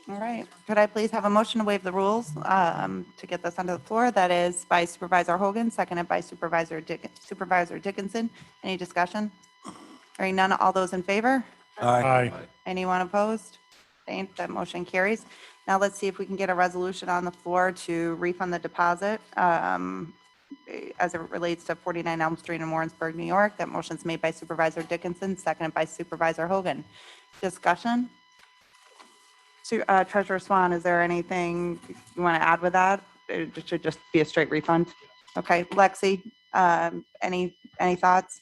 All right. Could I please have a motion to waive the rules to get this onto the floor? That is by Supervisor Hogan, seconded by Supervisor Dickinson. Any discussion? Hearing none. All those in favor? Aye. Anyone opposed? Abstained? That motion carries. Now let's see if we can get a resolution on the floor to refund the deposit as it relates to 49 Elm Street in Warrensburg, New York. That motion's made by Supervisor Dickinson, seconded by Supervisor Hogan. Discussion? Treasurer Swan, is there anything you want to add with that? It should just be a straight refund. Okay, Lexi, any thoughts?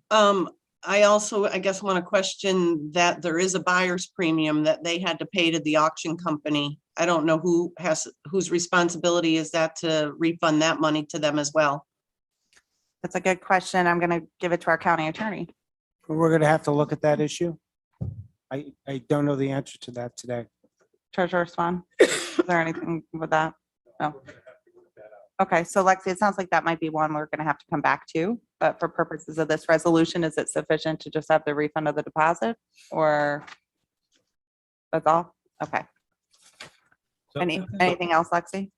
I also, I guess, want to question that there is a buyer's premium that they had to pay to the auction company. I don't know whose responsibility is that to refund that money to them as well. That's a good question. I'm going to give it to our county attorney. We're going to have to look at that issue. I don't know the answer to that today. Treasurer Swan, is there anything with that? No. Okay, so Lexi, it sounds like that might be one we're going to have to come back to, but for purposes of this resolution, is it sufficient to just have the refund of the deposit or that's all? Okay. Anything else, Lexi?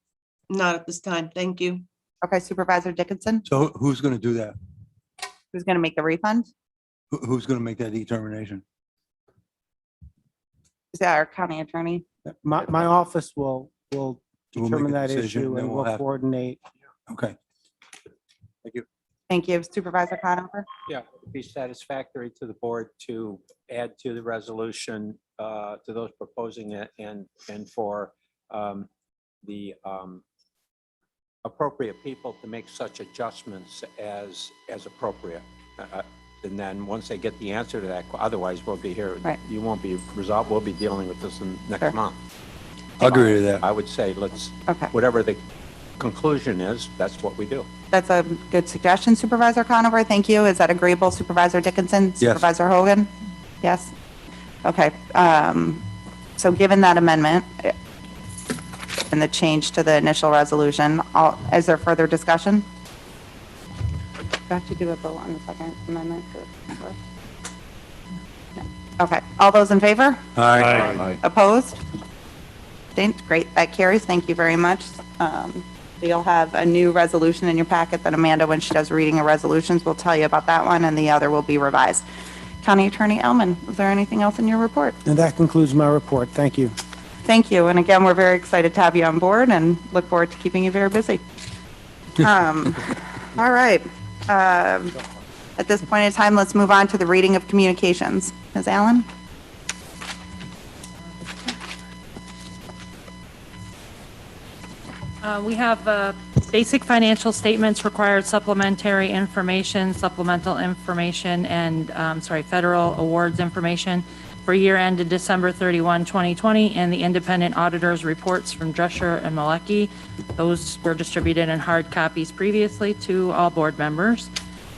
Not at this time. Thank you. Okay, Supervisor Dickinson, So who's going to do that? who's going to make the refund? Who's going to make that determination? Is that our county attorney? My office will We'll make a determine that decision, issue then and we'll we'll have- coordinate. Okay. Thank you. Thank you. Supervisor Conover? Yeah, it'd be satisfactory to the board to add to the resolution, to those proposing it and for the appropriate people to make such adjustments as appropriate. And then once they get the answer to that, otherwise we'll be here. Right. You won't be resolved. We'll be dealing with this Sure. next month. I'll agree to that. I would say let's, Okay. whatever the conclusion is, that's what we do. That's a good suggestion, Supervisor Conover. Thank you. Is that agreeable, Supervisor Dickinson? Yes. Supervisor Hogan? Yes? Okay. So given that amendment and the change to the initial resolution, is there further discussion? Do I have to do a vote on the second amendment? No. Okay. All those in favor? Aye. Opposed? Abstained? Great, that carries. Thank you very much. You'll have a new resolution in your packet that Amanda, when she does reading of resolutions, will tell you about that one, and the other will be revised. County Attorney Elman, is there anything else in your report? And that concludes my report. Thank you. Thank you, and again, we're very excited to have you on board and look forward to keeping you very busy. All right. At this point in time, let's move on to the reading of communications. Ms. Allen? We have basic financial statements, required supplementary information, supplemental information, and, federal awards information for year ended December 31, 2020, and the independent auditors' reports from Drescher and Malecki. Those were distributed in hard copies previously to all board members.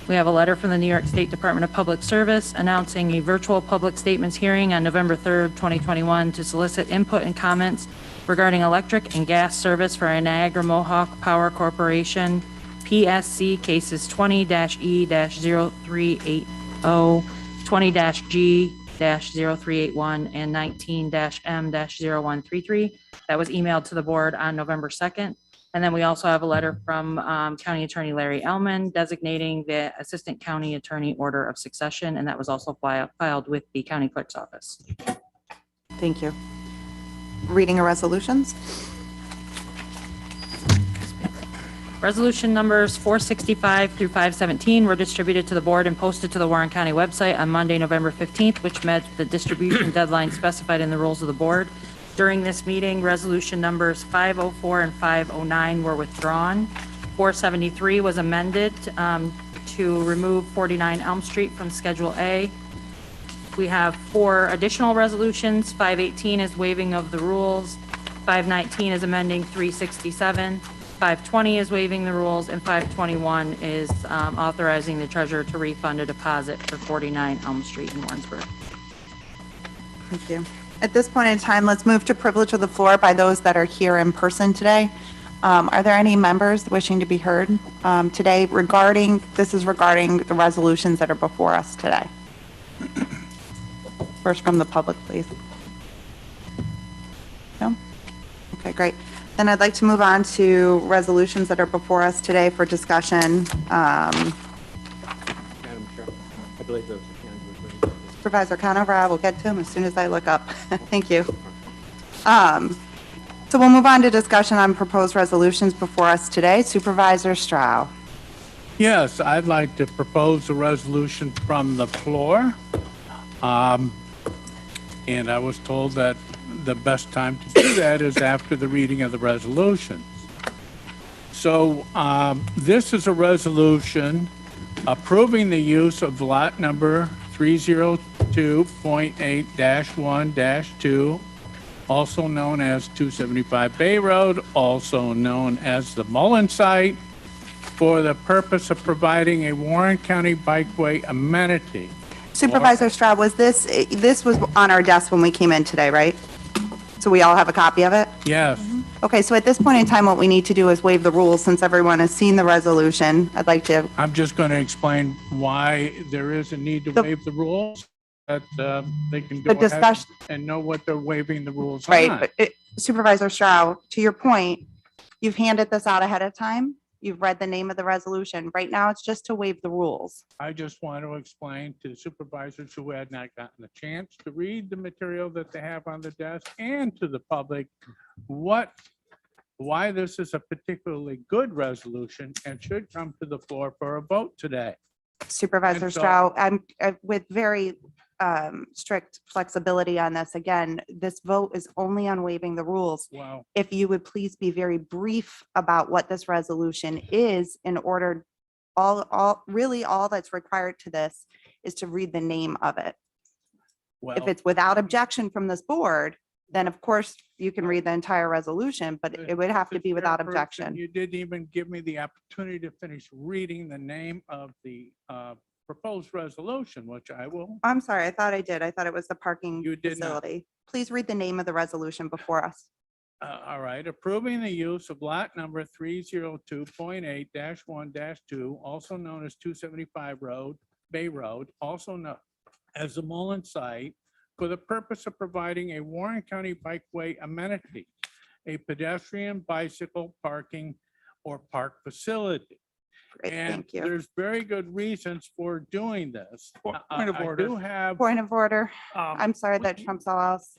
We have a letter from the New York State Department of Public Service announcing a virtual public statements hearing on November 3rd, 2021 to solicit input and comments regarding electric and gas service for Niagara Mohawk Power Corporation, PSC cases 20-E-0380, 20-G-0381, and 19-M-0133. That was emailed to the board on November 2nd. And then we also have a letter from County Attorney Larry Ellman designating the Assistant County Attorney Order of Succession, and that was also filed with the County Clerk's Office. Thank you. Reading of resolutions. Resolution numbers 465 through 517 were distributed to the board and posted to the Warren County website on Monday, November 15th, which met the distribution deadline specified in the rules of the board. During this meeting, resolution numbers 504 and 509 were withdrawn. 473 was amended to remove 49 Elm Street from Schedule A. We have 4 additional resolutions. 518 is waiving of the rules. 519 is amending 367. 520 is waiving the rules, and 521 is authorizing the treasurer to refund a deposit for 49 Elm Street in Warrensburg. Thank you. At this point in time, let's move to privilege of the floor by those that are here in person today. Are there any members wishing to be heard today regarding the resolutions that are before us today? First from the public, please. No? Okay, great. Then I'd like to move on to resolutions that are before us today for discussion. Madam Chair, I believe there was a hand raised. Supervisor Conover, I will get to him as soon as I look up. Thank you. So we'll move on to discussion on proposed resolutions before us today. Supervisor Stroud. Yes, I'd like to propose a resolution from the floor. And I was told that the best time to do that is after the reading of the resolutions. So this is a resolution approving the use of lot number 302.8-1-2, also known as 275 Bay Road, also known as the Mullen site, for the purpose of providing a Warren County bikeway amenity. Supervisor Stroud, this was on our desk when we came in today, right? So we all have a copy of it? Yes. Okay, so at this point in time, what we need to do is waive the rules since everyone has seen the resolution. I'd like to, I'm just going to explain why there is a need to waive the rules, that they can go The ahead discussion- and know what they're waiving the rules on. right, but Supervisor Stroud, to your point, you've handed this out ahead of time. You've read the name of the resolution. Right now, it's just to waive the rules. I just want to explain to supervisors who had not gotten a chance to read the material that they have on the desk and to the public why this is a particularly good resolution and should come to the floor for a vote today. Supervisor And so- Stroud, I'm with very strict flexibility on this. Again, this vote is only on waiving the rules. Wow. If you would please be very brief about what this resolution is in order, really all that's required to this is to read the name of it. If it's without objection from this board, then of course you can read the entire resolution, but it would have to be without Chairperson, objection. You didn't even give me the opportunity to finish reading the name of the proposed resolution, which I will. I'm sorry, I thought I did. I thought it was the parking You did not. facility. Please read the name of the resolution before us. All right, approving the use of lot number 302.8-1-2, also known as 275 Bay Road, also known as the Mullen site, for the purpose of providing a Warren County bikeway amenity, a pedestrian bicycle parking or park facility. Great, And thank you. there's very good reasons for doing this. Point of I order. do have. Point of order. I'm sorry we- that trumps all else.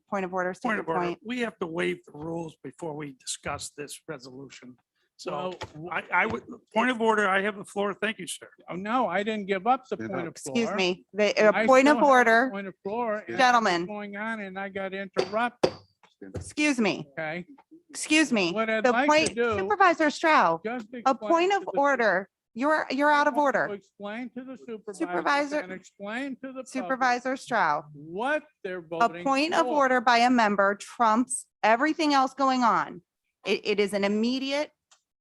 Point of order, state Point your of order. point. We have to waive the rules before we discuss this resolution. So Well, I would, point of order, I have the floor. Thank you, sir. Oh, no, I didn't give up the point of floor. Excuse me, I a point still of have a order, Point of floor. and Gentlemen. what's Going on and I got interrupted, excuse me, okay? excuse me. What I'd The like to point, do- Supervisor Stroud, Just a explain point to of the- order. You're out of To order. explain to the supervisor. Supervisor- And explain to the public Supervisor Stroud, what they're a voting. point of for. order by a member trumps everything else going on. It is an immediate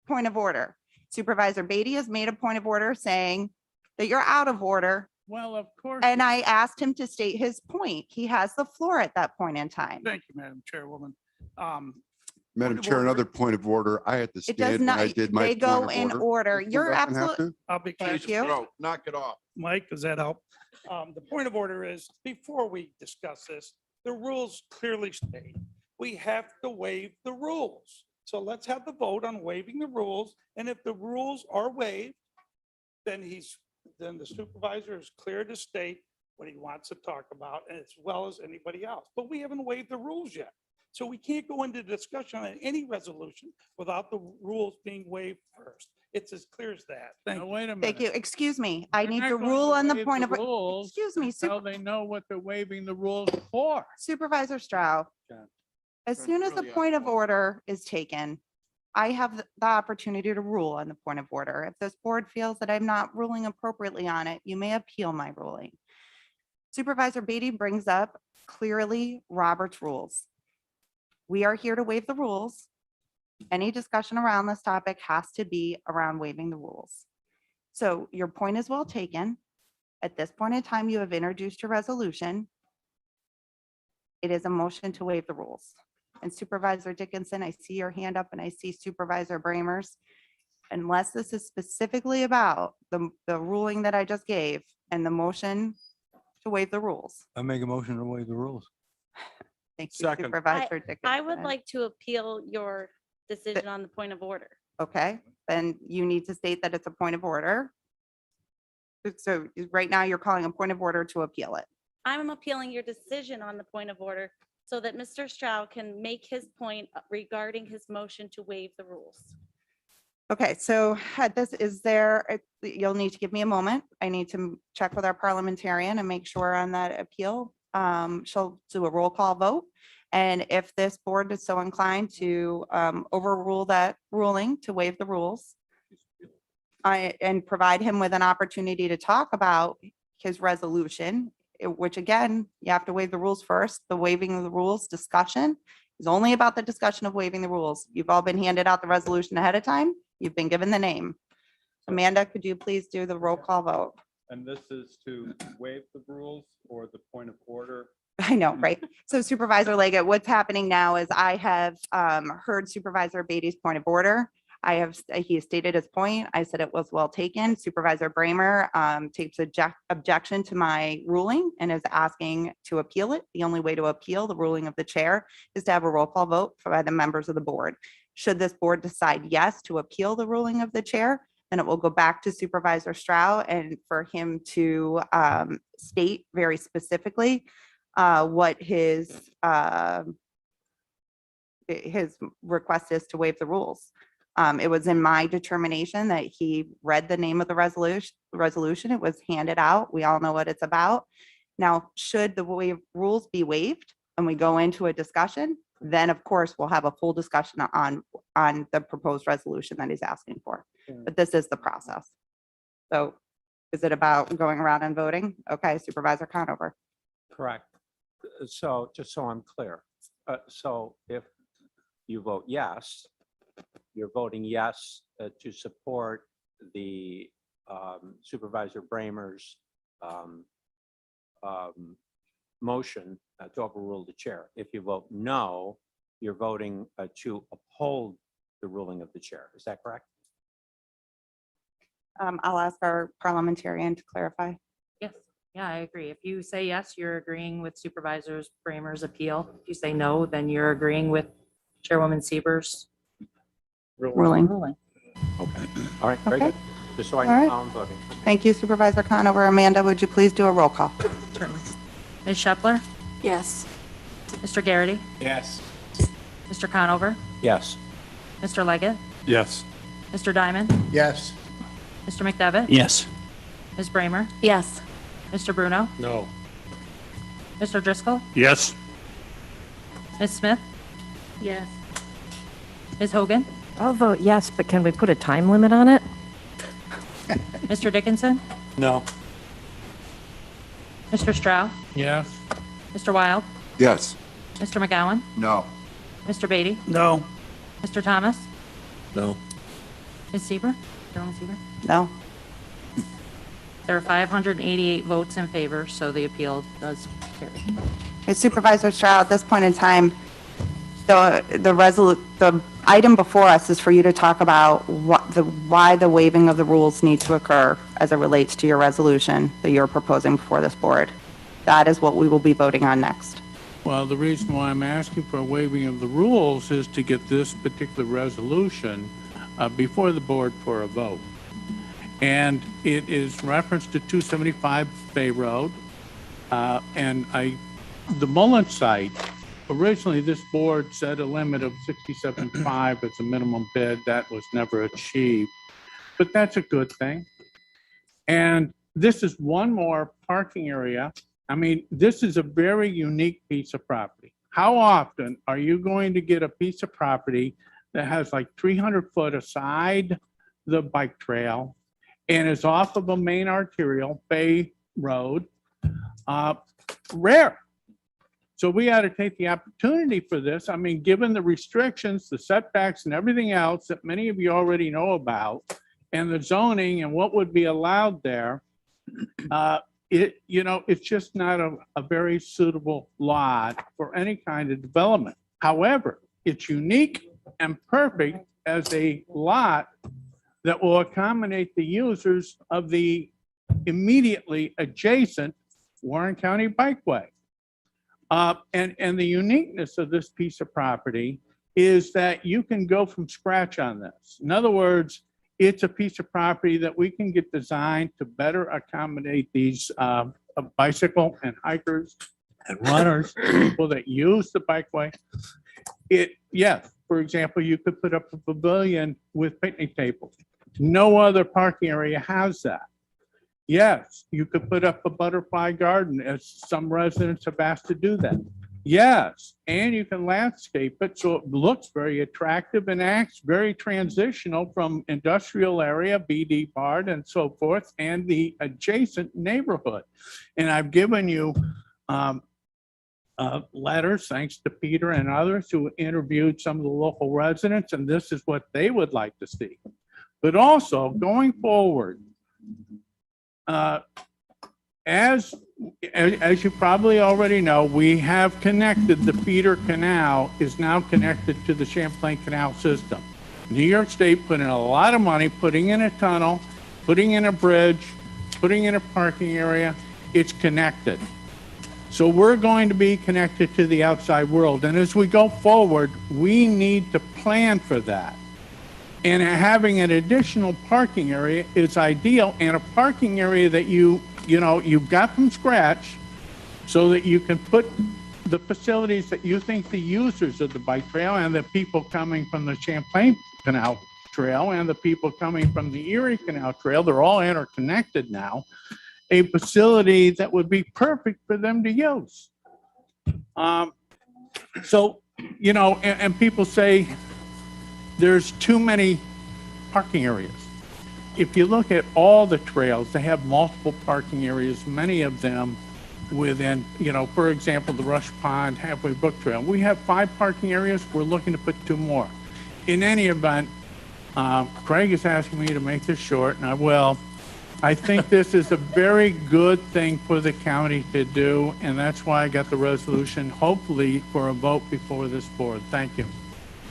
point of order. Supervisor Beatty has made a point of order saying that you're out of order. Well, of course. And I asked him to state his point. He has the floor at that point in time. Thank you, Madam Chairwoman. Madam Point of Chair, order. another point of order. I had to It does stand when I not, did my they point go of in order. order. Who You're doesn't have absolutely, to? I'll be Thank quick. you. Knock it off. Mike, does that help? The point of order is, before we discuss this, the rules clearly state we have to waive the rules. So let's have the vote on waiving the rules. And if the rules are waived, then the supervisor is clear to state what he wants to talk about, and as well as anybody else. But we haven't waived the rules yet. So we can't go into discussion on any resolution without the rules being waived first. It's as clear as that. Thank Now, you. wait a minute. thank you. Excuse me. I They're need not to going rule on the waive point of, rules excuse me, until they know what they're waiving the rules for. Supervisor Stroud. As soon as the point of order is taken, I have the opportunity to rule on the point of order. If this board feels that I'm not ruling appropriately on it, you may appeal my ruling. Supervisor Beatty brings up clearly Robert's rules. We are here to waive the rules. Any discussion around this topic has to be around waiving the rules. So your point is well taken. At this point in time, you have introduced your resolution. It is a motion to waive the rules. And Supervisor Dickinson, I see your hand up and I see Supervisor Bramers. Unless this is specifically about the ruling that I just gave and the motion to waive the rules. I make a motion to waive the rules. Thank you, Second. Supervisor Dickinson. I would like to appeal your decision on the point of order. Okay, then you need to state that it's a point of order. So right now you're calling a point of order to appeal it. I'm appealing your decision on the point of order so that Mr. Stroud can make his point regarding his motion to waive the rules. Okay, so at this, you'll need to give me a moment. I need to check with our parliamentarian and make sure on that appeal. She'll do a roll call vote. And if this board is so inclined to overrule that ruling to waive the rules and provide him with an opportunity to talk about his resolution, which again, you have to waive the rules first. The waiving of the rules discussion is only about the discussion of waiving the rules. You've all been handed out the resolution ahead of time. You've been given the name. Amanda, could you please do the roll call vote? And this is to waive the rules or the point of order? I know, right? So Supervisor Leggett, what's happening now is I have heard Supervisor Beatty's point of order. He has stated his point. I said it was well taken. Supervisor Bramer takes objection to my ruling and is asking to appeal it. The only way to appeal the ruling of the chair is to have a roll call vote by the members of the board. Should this board decide yes to appeal the ruling of the chair, then it will go back to Supervisor Stroud and for him to state very specifically what his request is to waive the rules. It was in my determination that he read the name of the resolution. It was handed out. We all know what it's about. Now, should the rules be waived and we go into a discussion, then of course we'll have a full discussion on the proposed resolution that he's asking for. But this is the process. So is it about going around and voting? Okay, Supervisor Conover. Correct. So just so I'm clear, so if you vote yes, you're voting yes to support the Supervisor Bramer's motion to overrule the chair. If you vote no, you're voting to uphold the ruling of the chair. Is that correct? I'll ask our parliamentarian to clarify. Yes, yeah, I agree. If you say yes, you're agreeing with Supervisors Bramer's appeal. If you say no, then you're agreeing with Chairwoman Sieber's Ruling. Okay. All right, very Okay. good. Just so I All right. know how I'm voting. Thank you, Supervisor Conover. Amanda, would you please do a roll call? Certainly. Ms. Shepler? Yes. Mr. Garrity? Yes. Mr. Conover? Yes. Mr. Leggett? Yes. Mr. Diamond? Yes. Mr. McDevitt? Yes. Ms. Bramer? Yes. Mr. Bruno? No. Mr. Driscoll? Yes. Ms. Smith? Yes. Ms. Hogan? I'll vote yes, but can we put a time limit on it? Mr. Dickinson, No. Mr. Stroud, Yes. Mr. Wild, Yes. Mr. McGowan, No. Mr. Beatty, No. Mr. Thomas, No. Ms. Seaver, Carolyn Seaver. No. There are 588 votes in favor, so the appeal does carry. Okay, Supervisor Stroud, at this point in time, the item before us is for you to talk about why the waiving of the rules need to occur as it relates to your resolution that you're proposing before this board. That is what we will be voting on next. Well, the reason why I'm asking for a waiving of the rules is to get this particular resolution before the board for a vote. And it is reference to 275 Bay Road. The Mullen site, originally this board set a limit of 67.5 as a minimum bid. That was never achieved, but that's a good thing. And this is one more parking area. I mean, this is a very unique piece of property. How often are you going to get a piece of property that has like 300 foot aside the bike trail and is off of a main arterial, Bay Road? Rare. So we ought to take the opportunity for this. I mean, given the restrictions, the setbacks and everything else that many of you already know about, and the zoning and what would be allowed there, it's just not a very suitable lot for any kind of development. However, it's unique and perfect as a lot that will accommodate the users of the immediately adjacent Warren County Bikeway. And the uniqueness of this piece of property is that you can go from scratch on this. In other words, it's a piece of property that we can get designed to better accommodate these bicycle and hikers and runners, people that use the bikeway. Yes, for example, you could put up a pavilion with picnic tables. No other parking area has that. Yes, you could put up a butterfly garden, as some residents have asked to do that. Yes, and you can landscape it so it looks very attractive and acts very transitional from industrial area, BD Bard and so forth, and the adjacent neighborhood. And I've given you letters, thanks to Peter and others who interviewed some of the local residents, and this is what they would like to see. But also, going forward, as you probably already know, we have connected, the feeder canal is now connected to the Champlain Canal system. New York State put in a lot of money, putting in a tunnel, putting in a bridge, putting in a parking area. It's connected. So we're going to be connected to the outside world. And as we go forward, we need to plan for that. And having an additional parking area is ideal, and a parking area that you've got from scratch so that you can put the facilities that you think the users of the bike trail and the people coming from the Champlain Canal Trail and the people coming from the Erie Canal Trail, they're all interconnected now, a facility that would be perfect for them to use. And people say, there's too many parking areas. If you look at all the trails, they have multiple parking areas, many of them within, for example, the Rush Pond Halfway Brook Trail. We have 5 parking areas. We're looking to put 2 more. In any event, Craig is asking me to make this short, and I will. I think this is a very good thing for the county to do, and that's why I got the resolution, hopefully, for a vote before this board. Thank you.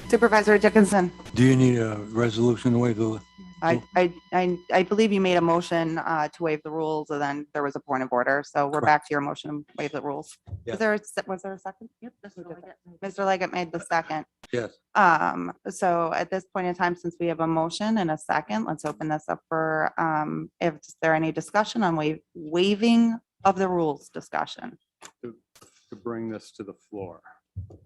Supervisor Dickinson, Do you need a resolution to waive the? I believe you made a motion to waive the rules, and then there was a point of order. So we're back to your motion to waive the rules. Yeah. Was there a second? Yep. Mr. Leggett made the second. Yes. So at this point in time, since we have a motion and a second, let's open this up for, if there any discussion on waiving of the rules discussion. To bring this to the floor.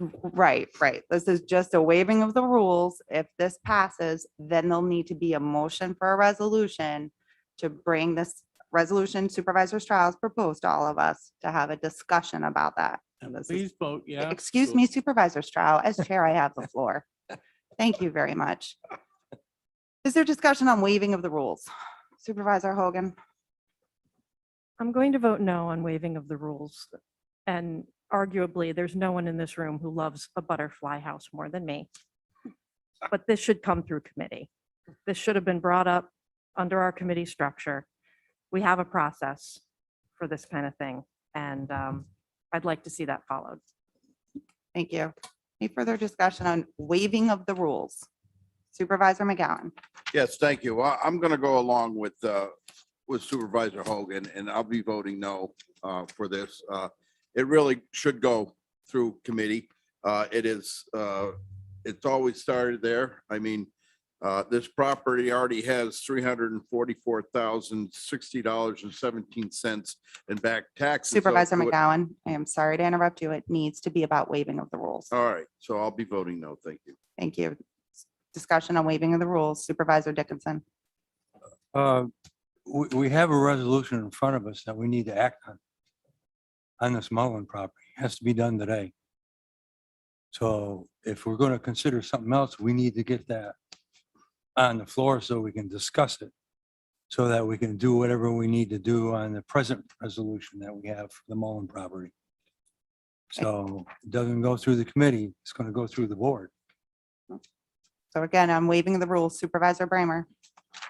Right. This is just a waiving of the rules. If this passes, then there'll need to be a motion for a resolution to bring this resolution Supervisor Strauss proposed to all of us to have a discussion about that. Please vote yes. Excuse me, Supervisor Strauss, as chair, I have the floor. Thank you very much. Is there discussion on waiving of the rules? Supervisor Hogan. I'm going to vote no on waiving of the rules. And arguably, there's no one in this room who loves a butterfly house more than me. But this should come through committee. This should have been brought up under our committee structure. We have a process for this kind of thing, and I'd like to see that followed. Thank you. Any further discussion on waiving of the rules? Supervisor McGowan. Yes, thank you. Well, I'm going to go along with Supervisor Hogan, and I'll be voting no for this. It really should go through committee. It is, it's always started there. I mean, this property already has $344,060.17 in back taxes. Supervisor owed to it. McGowan, I am sorry to interrupt you. It needs to be about waiving of the rules. All right, so I'll be voting no. Thank you. Thank you. Discussion on waiving of the rules. Supervisor Dickinson. We have a resolution in front of us that we need to act on this Mullen property. It has to be done today. So if we're going to consider something else, we need to get that on the floor so we can discuss it, so that we can do whatever we need to do on the present resolution that we have for the Mullen property. So it doesn't go through the committee, it's going to go through the board. So again, I'm waiving the rules. Supervisor Bramer.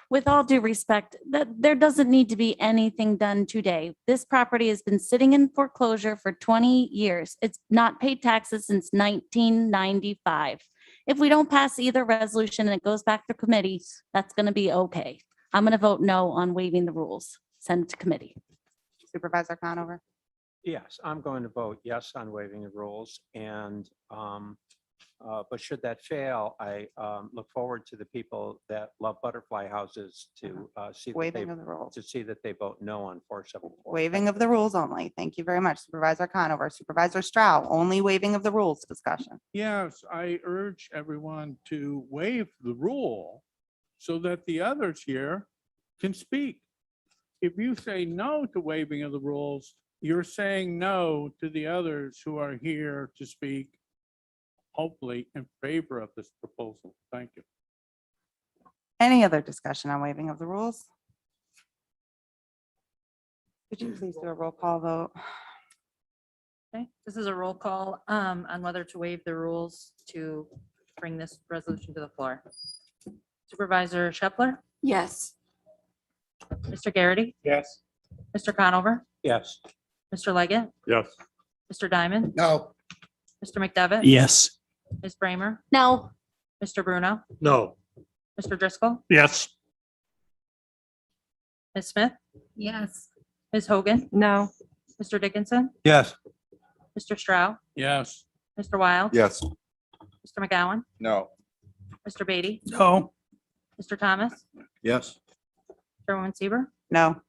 With all due respect, that there doesn't need to be anything done today. This property has been sitting in foreclosure for 20 years. It's not paid taxes since 1995. If we don't pass either resolution and it goes back to committee, that's going to be okay. I'm going to vote no on waiving the rules. Send it to committee. Supervisor Conover. Yes, I'm going to vote yes on waiving the rules, and but should that fail, I look forward to the people that love butterfly houses to see that Waiving they, of the rules. to see that they vote no on 474. Waiving of the rules only. Thank you very much. Supervisor Conover. Supervisor Stroud, only waiving of the rules discussion. Yes, I urge everyone to waive the rule so that the others here can speak. If you say no to waiving of the rules, you're saying no to the others who are here to speak, hopefully in favor of this proposal. Thank you. Any other discussion on waiving of the rules? Could you please do a roll call vote? Okay, this is a roll call on whether to waive the rules to bring this resolution to the floor. Supervisor Shepler, Yes. Mr. Garrity, Yes. Mr. Conover, Yes. Mr. Leggett, Yes. Mr. Diamond, No. Mr. McDevitt. Yes. Ms. Bramer, No. Mr. Bruno, No. Mr. Driscoll, Yes. Ms. Smith, Yes. Ms. Hogan, No. Mr. Dickinson, Yes. Mr. Stroud, Yes. Mr. Wild. Yes. Mr. McGowan, No. Mr. Beatty, No. Mr. Thomas, Yes. Chairwoman Seaver. No.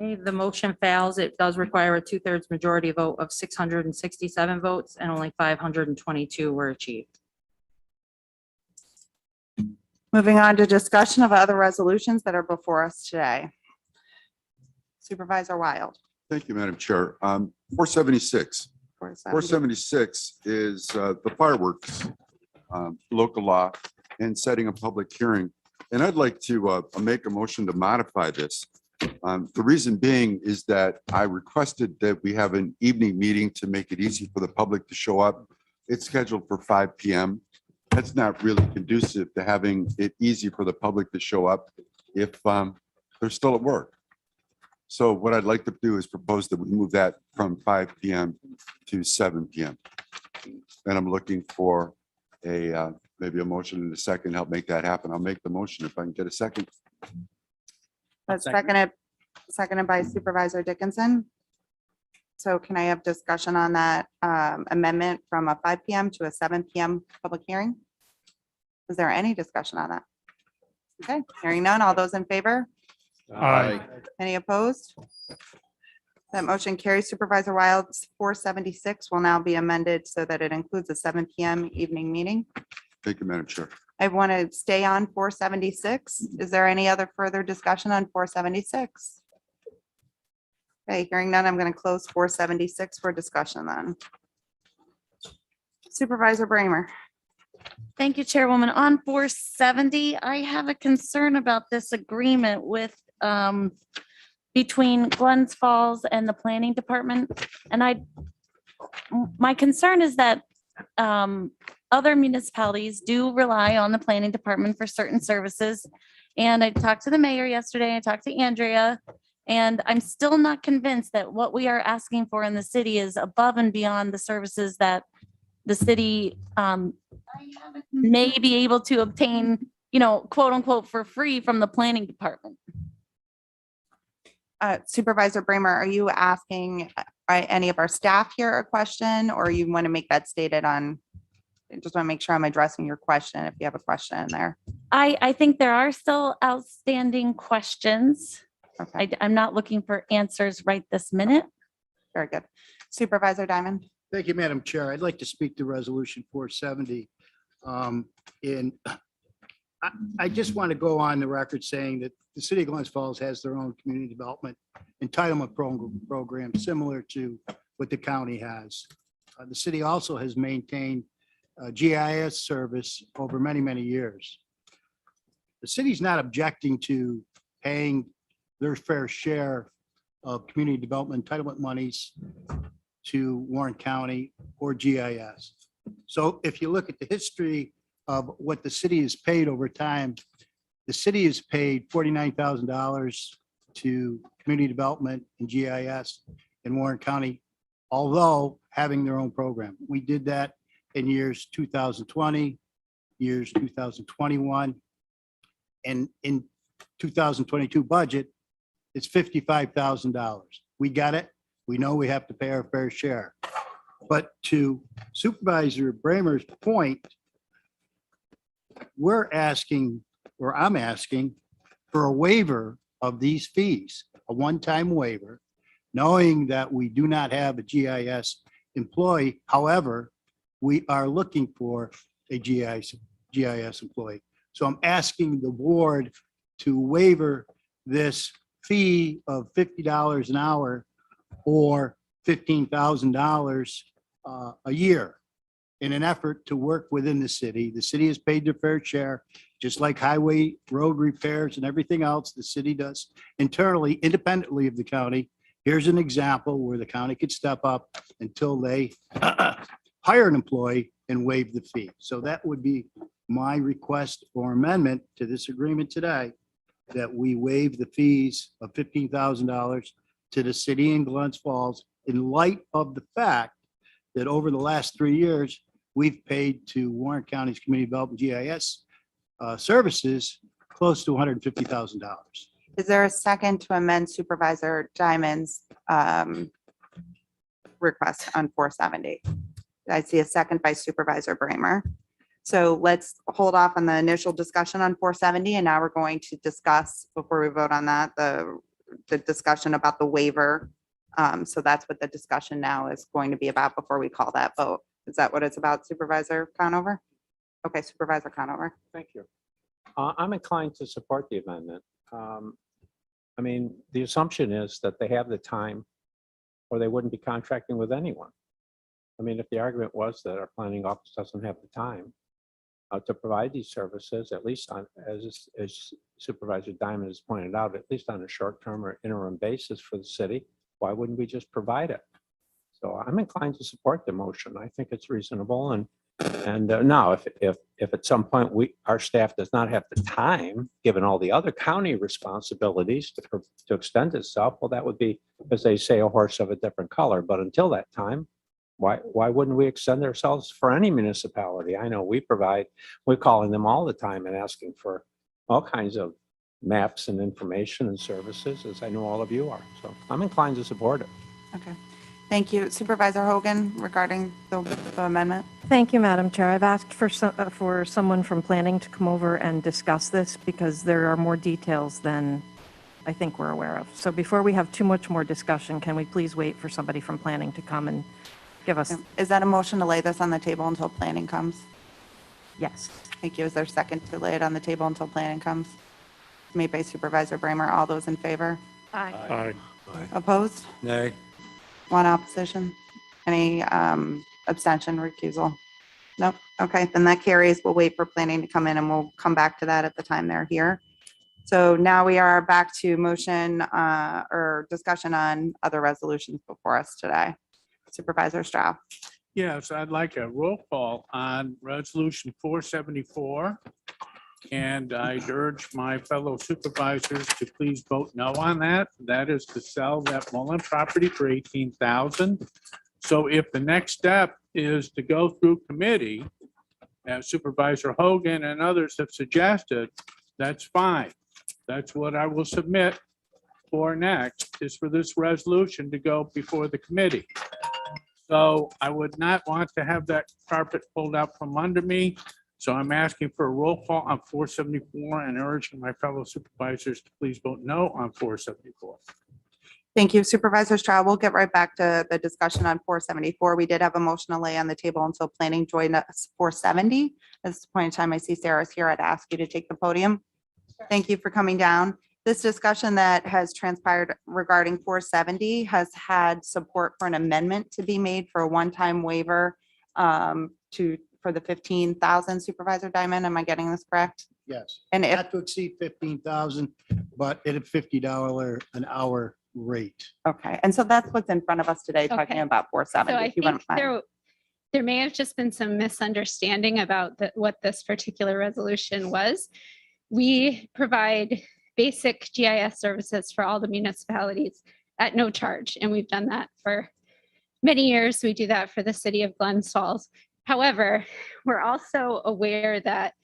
Okay, the motion fails. It does require a 2/3 majority vote of 667 votes, and only 522 were achieved. Moving on to discussion of other resolutions that are before us today. Supervisor Wild. Thank you, Madam Chair. 476. 476 is the fireworks local law and setting a public hearing. And I'd like to make a motion to modify this. The reason being is that I requested that we have an evening meeting to make it easy for the public to show up. It's scheduled for 5 p.m. That's not really conducive to having it easy for the public to show up if they're still at work. So what I'd like to do is propose that we move that from 5 p.m. to 7 p.m. And I'm looking for a maybe a motion in a second, help make that happen. I'll make the motion if I can get a second. That's seconded by Supervisor Dickinson. So can I have discussion on that amendment from a 5 p.m. to a 7 p.m. public hearing? Is there any discussion on that? Okay, hearing none. All those in favor? Aye. Any opposed? That motion carries. Supervisor Wild's 476 will now be amended so that it includes a 7 p.m. evening meeting. Thank you, Madam Chair. I want to stay on 476. Is there any other further discussion on 476? Okay, hearing none, I'm going to close 476 for discussion then. Supervisor Bramer. Thank you, Chairwoman. On 470, I have a concern about this agreement with, between Glens Falls and the Planning Department. And my concern is that other municipalities do rely on the Planning Department for certain services. And I talked to the mayor yesterday, I talked to Andrea, and I'm still not convinced that what we are asking for in the city is above and beyond the services that the city may be able to obtain, quote unquote, for free from the Planning Department. Supervisor Bramer, are you asking any of our staff here a question, or you want to make that stated on? I just want to make sure I'm addressing your question if you have a question in there. I think there are still outstanding questions. Okay, I'm not looking for answers right this minute. very good. Supervisor Diamond? Thank you, Madam Chair. I'd like to speak to Resolution 470. And I just want to go on the record saying that the city of Glens Falls has their own community development entitlement program similar to what the county has. The city also has maintained GIS service over many, many years. The city's not objecting to paying their fair share of community development entitlement monies to Warren County or GIS. So if you look at the history of what the city has paid over time, the city has paid $49,000 to community development and GIS in Warren County, although having their own program. We did that in years 2020, years 2021, and in 2022 budget, it's $55,000. We got it. We know we have to pay our fair share. But to Supervisor Bramer's point, we're asking, or I'm asking, for a waiver of these fees, a one-time waiver, knowing that we do not have a GIS employee. However, we are looking for a GIS employee. So I'm asking the board to waiver this fee of $50 an hour or $15,000 a year in an effort to work within the city. The city has paid their fair share, just like highway, road repairs and everything else the city does internally, independently of the county. Here's an example where the county could step up until they hire an employee and waive the fee. So that would be my request or amendment to this agreement today, that we waive the fees of $15,000 to the city in Glens Falls in light of the fact that over the last 3 years, we've paid to Warren County's Community Development GIS services close to $150,000. Is there a second to amend Supervisor Diamond's request on 470? I see a second by Supervisor Bramer. So let's hold off on the initial discussion on 470, and now we're going to discuss, before we vote on that, the discussion about the waiver. So that's what the discussion now is going to be about before we call that vote. Is that what it's about, Supervisor Conover? Okay, Supervisor Conover. Thank you. I'm inclined to support the amendment. I mean, the assumption is that they have the time or they wouldn't be contracting with anyone. I mean, if the argument was that our planning office doesn't have the time to provide these services, at least on, as Supervisor Diamond has pointed out, at least on a short-term or interim basis for the city, why wouldn't we just provide it? So I'm inclined to support the motion. I think it's reasonable. And now, if at some point our staff does not have the time, given all the other county responsibilities to extend itself, well, that would be, as they say, a horse of a different color. But until that time, why wouldn't we extend ourselves for any municipality? I know we're calling them all the time and asking for all kinds of maps and information and services, as I know all of you are. So I'm inclined to support it. Okay, thank you. Supervisor Hogan, regarding the amendment. Thank you, Madam Chair. I've asked for someone from planning to come over and discuss this because there are more details than I think we're aware of. So before we have too much more discussion, can we please wait for somebody from planning to come and give us? Is that a motion to lay this on the table until planning comes? Yes. Thank you. Is there a second to lay it on the table until planning comes? Made by Supervisor Bramer. All those in favor? Aye. Opposed? Nay. One opposition? Any abstention, recusal? Nope. Okay, then that carries. We'll wait for planning to come in and we'll come back to that at the time they're here. So now we are back to motion or discussion on other resolutions before us today. Supervisor Stroud. Yes, I'd like a roll call on resolution 474. And I urge my fellow supervisors to please vote no on that. That is to sell that Mullen property for 18,000. So if the next step is to go through committee, as Supervisor Hogan and others have suggested, that's fine. That's what I will submit for next, is for this resolution to go before the committee. So I would not want to have that carpet pulled out from under me. So I'm asking for a roll call on 474 and urging my fellow supervisors to please vote no on 474. Thank you, Supervisor Stroud. We'll get right back to the discussion on 474. We did have a motion to lay on the table until planning joined us 470. At this point in time, I see Sarah's here. I'd ask you to take the podium. Thank you for coming down. This discussion that has transpired regarding 470 has had support for an amendment to be made for a one-time waiver for the 15,000. Supervisor Diamond, am I getting this correct? Yes. And if, Not to exceed 15,000, but at a $50 an hour rate. okay, and so that's what's in front of us today, talking Okay. about So 470. I if you wouldn't think mind. there may have just been some misunderstanding about what this particular resolution was. We provide basic GIS services for all the municipalities at no charge, and we've done that for many years. We do that for the city of Glens Falls. However, we're also aware that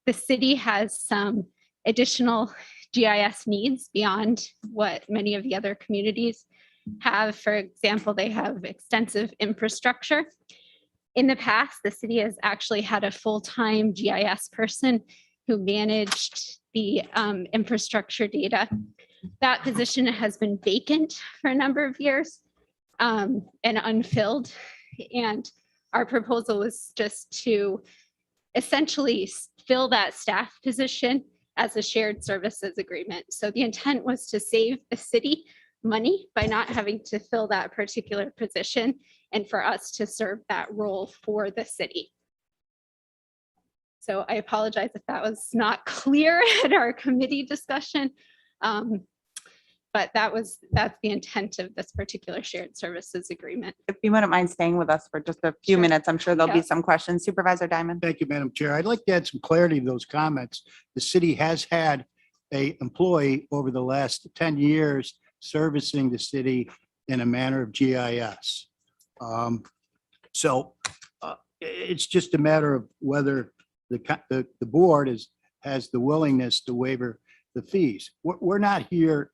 the city has some additional GIS needs beyond what many of the other communities have. For example, they have extensive infrastructure. In the past, the city has actually had a full-time GIS person who managed the infrastructure data. That position has been vacant for a number of years and unfilled. And our proposal was just to essentially fill that staff position as a shared services agreement. So the intent was to save the city money by not having to fill that particular position and for us to serve that role for the city. So I apologize if that was not clear at our committee discussion. But that's the intent of this particular shared services agreement. If you wouldn't mind staying with us for just a few minutes, I'm sure there'll be Yeah. some questions. Supervisor Diamond. Thank you, Madam Chair. I'd like to add some clarity to those comments. The city has had an employee over the last 10 years servicing the city in a manner of GIS. So it's just a matter of whether the board has the willingness to waiver the fees. We're not here,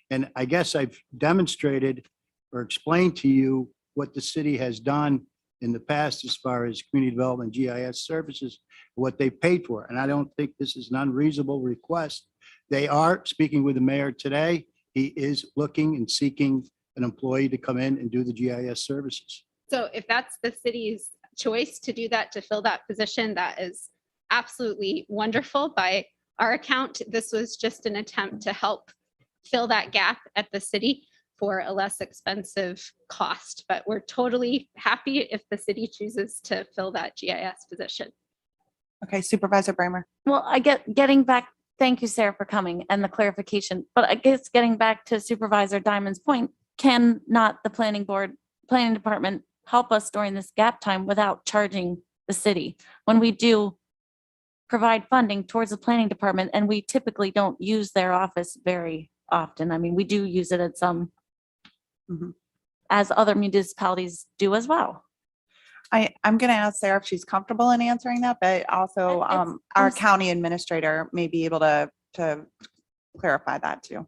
and I guess I've demonstrated or explained to you what the city has done in the past as far as community development GIS services, what they paid for. And I don't think this is an unreasonable request. They are speaking with the mayor today. He is looking and seeking an employee to come in and do the GIS services. So if that's the city's choice to do that, to fill that position, that is absolutely wonderful. By our account, this was just an attempt to help fill that gap at the city for a less expensive cost. But we're totally happy if the city chooses to fill that GIS position. Okay, Supervisor Bramer. Well, getting back, thank you, Sarah, for coming and the clarification. But I guess getting back to Supervisor Diamond's point, can not the planning department help us during this gap time without charging the city? When we do provide funding towards the planning department, and we typically don't use their office very often. I mean, we do use it at some, as other municipalities do as well. I'm going to ask Sarah if she's comfortable in answering that, but also our county administrator may be able to clarify that too.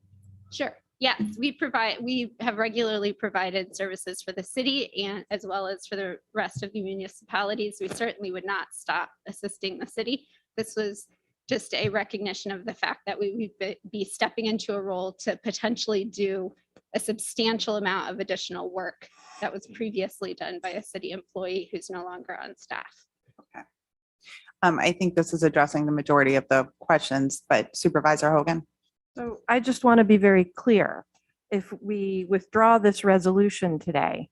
Sure. Yes, we have regularly provided services for the city and as well as for the rest of the municipalities. We certainly would not stop assisting the city. This was just a recognition of the fact that we would be stepping into a role to potentially do a substantial amount of additional work that was previously done by a city employee who's no longer on staff. Okay. I think this is addressing the majority of the questions, but Supervisor Hogan. So I just want to be very clear. If we withdraw this resolution today,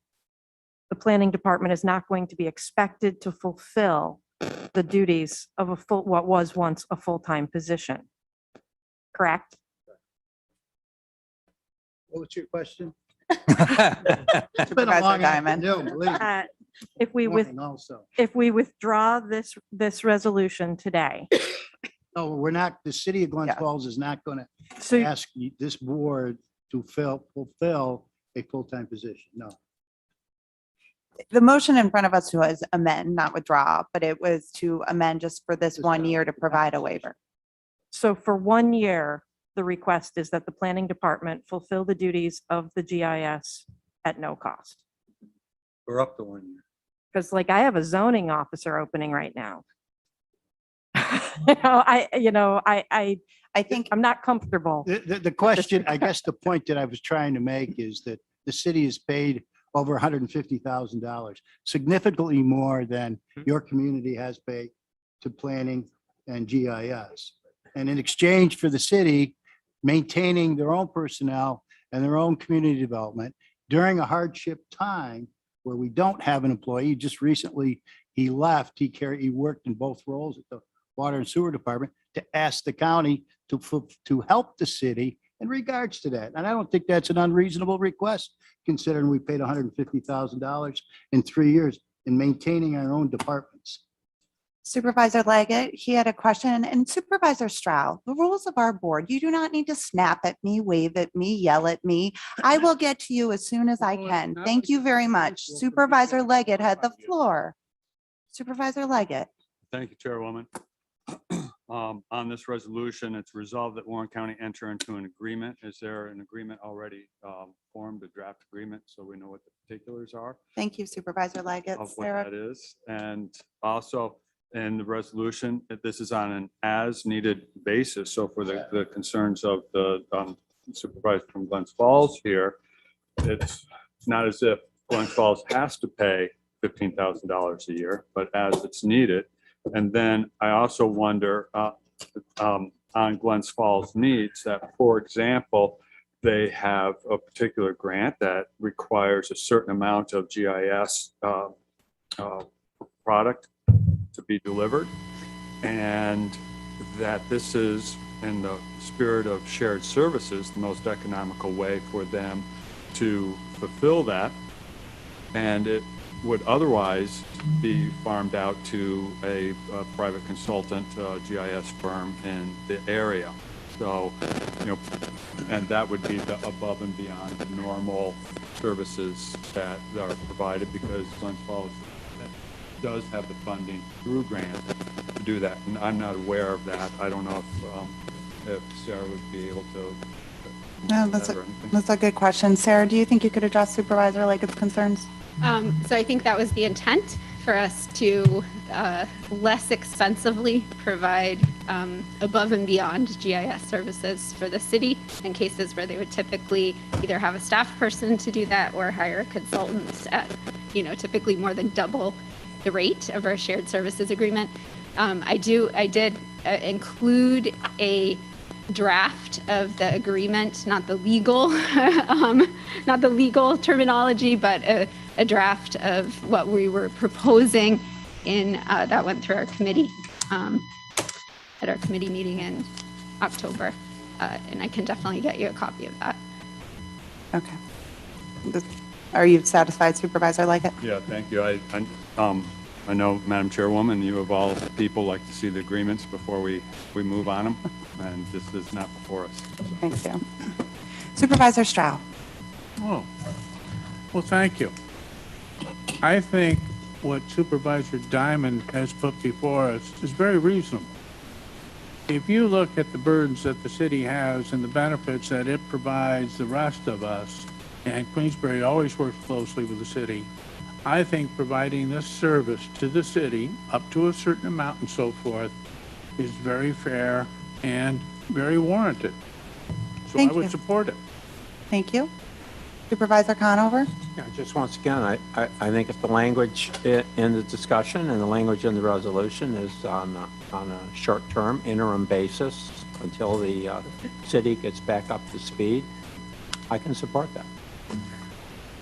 the planning department is not going to be expected to fulfill the duties of what was once a full-time position. Correct? What was your question? Supervisor Diamond. If we Also, if we withdraw this resolution today, no, we're not, the city of Glens Yeah. Falls is not going to so ask this board to fulfill a full-time position. No. The motion in front of us was amend, not withdraw, but it was to amend just for this 1 year to provide a waiver. So for 1 year, the request is that the planning department fulfill the duties of the GIS at no cost. We're up to 1 year. Because like I have a zoning officer opening right now. I think I'm not comfortable. The question, I guess the point that I was trying to make is that the city has paid over $150,000, significantly more than your community has paid to planning and GIS. And in exchange for the city maintaining their own personnel and their own community development during a hardship time where we don't have an employee, just recently he left, he worked in both roles at the Water and Sewer Department to ask the county to help the city in regards to that. And I don't think that's an unreasonable request, considering we paid $150,000 in 3 years in maintaining our own departments. Supervisor Leggett, he had a question, and Supervisor Stroud, the rules of our board, you do not need to snap at me, wave at me, yell at me. I will get to you as soon as I can. Thank you very much. Supervisor Leggett had the floor. Supervisor Leggett. Thank you, Chairwoman. On this resolution, it's resolved that Warren County enter into an agreement. Is there an agreement already formed, a draft agreement, so we know what the particulars are Thank you, Supervisor Leggett. of what Sarah. that is? And also in the resolution, that this is on an as-needed basis. So for the concerns of the supervisor from Glens Falls here, it's not as if Glens Falls has to pay $15,000 a year, but as it's needed. And then I also wonder on Glens Falls needs that, for example, they have a particular grant that requires a certain amount of GIS product to be delivered, and that this is, in the spirit of shared services, the most economical way for them to fulfill that. And it would otherwise be farmed out to a private consultant, GIS firm in the area. So, and that would be the above and beyond the normal services that are provided, because Glens Falls does have the funding through grants to do that. And I'm not aware of that. I don't know if Sarah would be able to. No, that's a good question. Sarah, do you think you could address Supervisor Leggett's concerns? So I think that was the intent, for us to less expensively provide above and beyond GIS services for the city in cases where they would typically either have a staff person to do that or hire a consultant at, typically more than double the rate of our shared services agreement. I did include a draft of the agreement, not the legal, terminology, but a draft of what we were proposing in that went through our committee at our committee meeting in October, and I can definitely get you a copy of that. Okay. Are you satisfied, Supervisor Leggett? Yeah, thank you. I know, Madam Chairwoman, you of all people like to see the agreements before we move on them, and this is not before us. Thank you. Supervisor Stroud. Oh, well, thank you. I think what Supervisor Diamond has put before us is very reasonable. If you look at the burdens that the city has and the benefits that it provides the rest of us, and Queensbury always works closely with the city, I think providing this service to the city up to a certain amount and so forth is very fair and very warranted. So Thank I would you. support it. Thank you. Supervisor Conover? Yeah, just once again, I think if the language in the discussion and the language in the resolution is on a short-term interim basis until the city gets back up to speed, I can support that.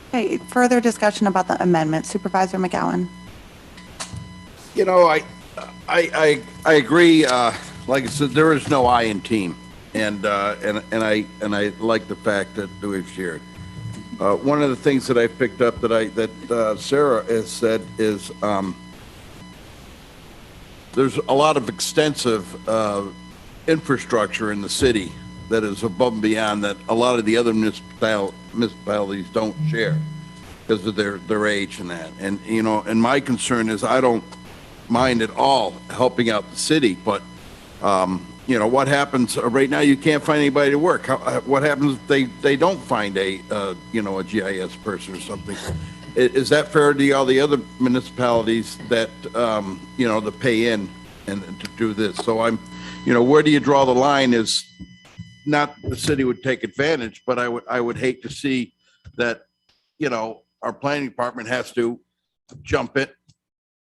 Okay, further discussion about the amendment. Supervisor McGowan. I agree. Like I said, there is no I in team. And I like the fact that we've shared. One of the things that I picked up that Sarah has said is there's a lot of extensive infrastructure in the city that is above and beyond that a lot of the other municipalities don't share because of their age and that. And, you know, and my concern is I don't mind at all helping out the city, but, you know, what happens right now, you can't find anybody to work. What happens if they don't find you know, a GIS person or something? Is that fair to all the other municipalities that, you know, to pay in and to do this? So you know, where do you draw the line is not the city would take advantage, but I would hate to see that, you know, our planning department has to jump it.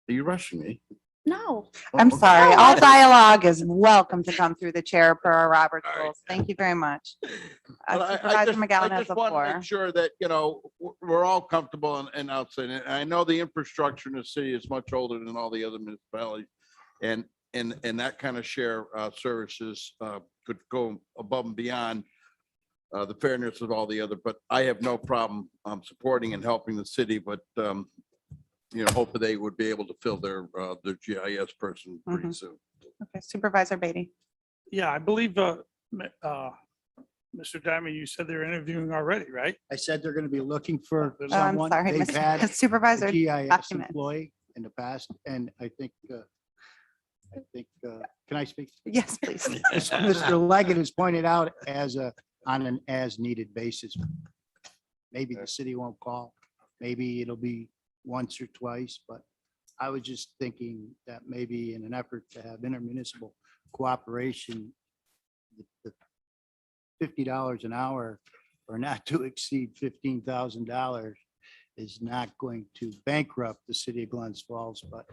Are you rushing me? No. I'm sorry. All dialogue is welcome to come through the chair per our Robert's rules. Thank you very much. But Supervisor McGowan has just the want to floor. make sure that, you know, we're all comfortable and outside. And I know the infrastructure in the city is much older than all the other municipalities. And that kind of share services could go above and beyond the fairness of all the other, but I have no problem supporting and helping the city, but you know, hopefully they would be able to fill their GIS person pretty soon. Okay, Supervisor Beatty. Yeah, I believe, Mr. Diamond, you said they're interviewing already, right? I said they're going to be looking for I'm someone. sorry, They've had a Supervisor GIS document. employee in the past, and I think, can I speak? Yes, please. Mr. Leggett has pointed out on an as-needed basis. Maybe the city won't call, maybe it'll be once or twice, but I was just thinking that maybe in an effort to have intermunicipal cooperation, the $50 an hour or not to exceed $15,000 is not going to bankrupt the city of Glens Falls, but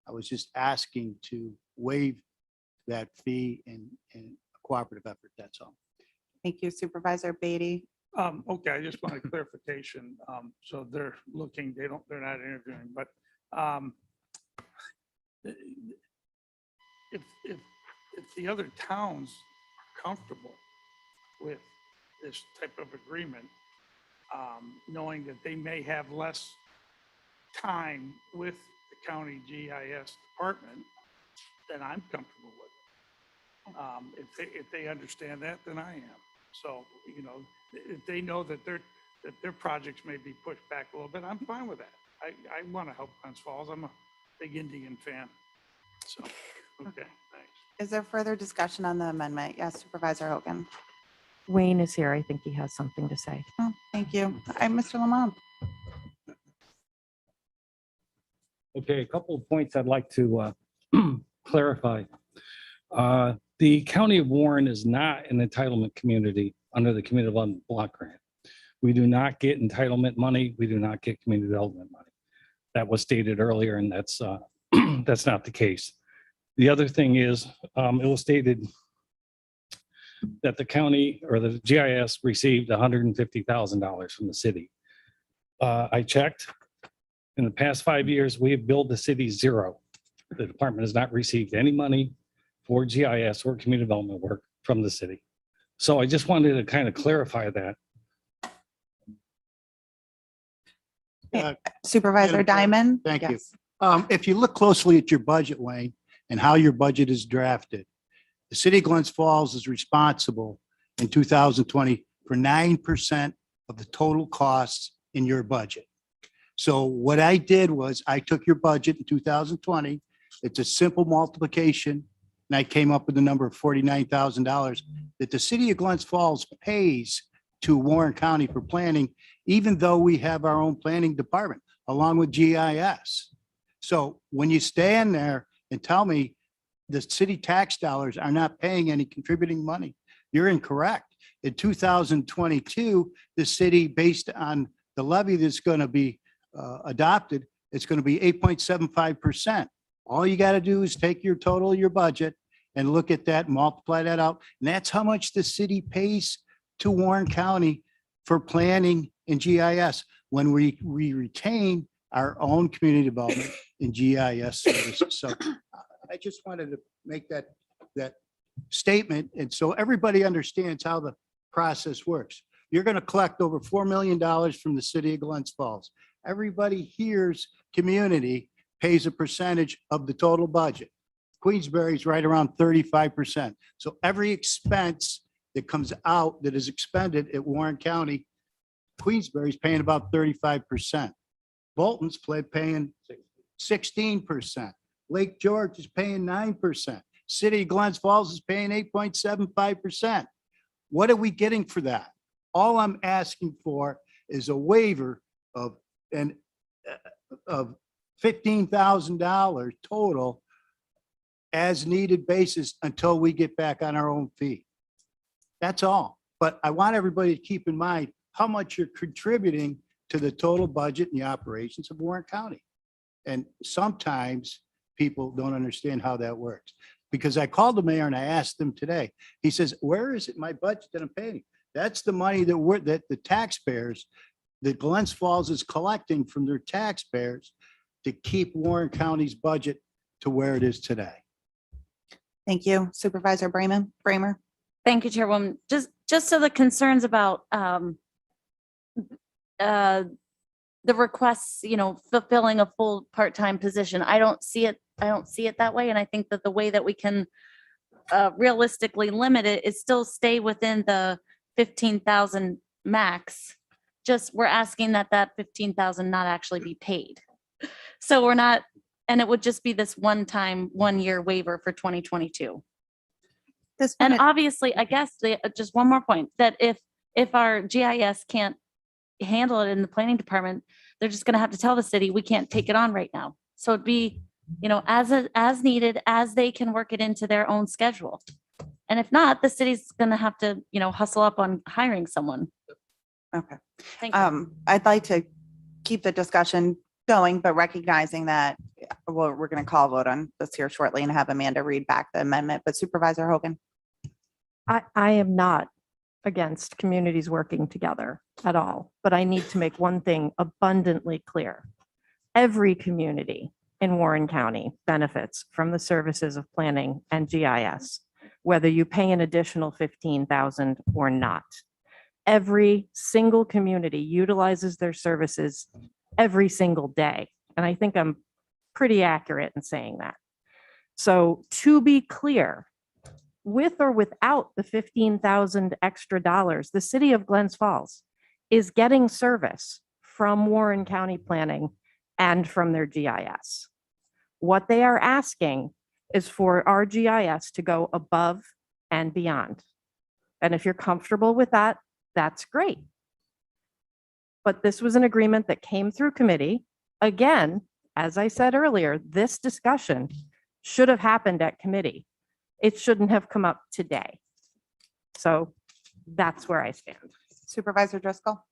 I was just asking to waive that fee in a cooperative effort, that's all. Thank you, Supervisor Beatty. Okay, I just want a clarification. So they're looking, they're not interviewing, but if the other towns are comfortable with this type of agreement, knowing that they may have less time with the county GIS department, then I'm comfortable with it. If they understand that, then I am. So, you know, if they know that their projects may be pushed back a little bit, I'm fine with that. I want to help Glens Falls. I'm a big Indian fan. So, okay, thanks. Is there further discussion on the amendment? Yes, Supervisor Hogan. Wayne is here. I think he has something to say. Oh, thank you. Mr. Lamont. Okay, a couple of points I'd like to clarify. The County of Warren is not an entitlement community under the Community Development Block Grant. We do not get entitlement money. We do not get community development money. That was stated earlier, and that's that's not the case. The other thing is, it was stated that the county or the GIS received $150,000 from the city. I checked. In the past 5 years, we have billed the city zero. The department has not received any money for GIS or community development work from the city. So I just wanted to kind of clarify that. Supervisor Madam Chair, Diamond. Thank you. Yes. If you look closely at your budget, Wayne, and how your budget is drafted, the city of Glens Falls is responsible in 2020 for 9% of the total costs in your budget. So what I did was I took your budget in 2020. It's a simple multiplication, and I came up with the number of $49,000 that the city of Glens Falls pays to Warren County for planning, even though we have our own planning department along with GIS. So when you stand there and tell me the city tax dollars are not paying any contributing money, you're incorrect. In 2022, the city, based on the levy that's going to be adopted, it's going to be 8.75%. All you got to do is take your total, your budget, and look at that, multiply that out. And that's how much the city pays to Warren County for planning and GIS when we retain our own community development and GIS services. So I just wanted to make that statement. And so everybody understands how the process works. You're going to collect over $4 million from the city of Glens Falls. Everybody here's community pays a percentage of the total budget. Queensbury's right around 35%. So every expense that comes out that is expended at Warren County, Queensbury's paying about 35%. Bolton's paying 16%. Lake George is paying 9%. City of Glens Falls is paying 8.75%. What are we getting for that? All I'm asking for is a waiver of $15,000 total as needed basis until we get back on our own feet. That's all. But I want everybody to keep in mind how much you're contributing to the total budget and the operations of Warren County. And sometimes people don't understand how that works. Because I called the mayor and I asked him today, he says, where is it in my budget that I'm paying? That's the money that the taxpayers, that Glens Falls is collecting from their taxpayers to keep Warren County's budget to where it is today. Thank you. Supervisor Bramer. Thank you, Chairwoman. Just so the concerns about the requests, fulfilling a full part-time position. I don't see it that way. And I think that the way that we can realistically limit it is still stay within the 15,000 max. Just we're asking that 15,000 not actually be paid. So we're not, and it would just be this one-time, one-year waiver for 2022. And obviously, I guess just one more point, that if our GIS can't handle it in the planning department, they're just going to have to tell the city, we can't take it on right now. So it'd be, as needed, as they can work it into their own schedule. And if not, the city's going to have to, hustle up on hiring someone. Okay. Thank you. I'd like to keep the discussion going, but recognizing that, well, we're going to call a vote on this here shortly and have Amanda read back the amendment. But Supervisor Hogan. I am not against communities working together at all, but I need to make one thing abundantly clear. Every community in Warren County benefits from the services of planning and GIS, whether you pay an additional 15,000 or not. Every single community utilizes their services every single day. And I think I'm pretty accurate in saying that. So to be clear, with or without the 15,000 extra dollars, the city of Glens Falls is getting service from Warren County Planning and from their GIS. What they are asking is for our GIS to go above and beyond. And if you're comfortable with that, that's great. But this was an agreement that came through committee. Again, as I said earlier, this discussion should have happened at committee. It shouldn't have come up today. So that's where I stand. Supervisor Driscoll.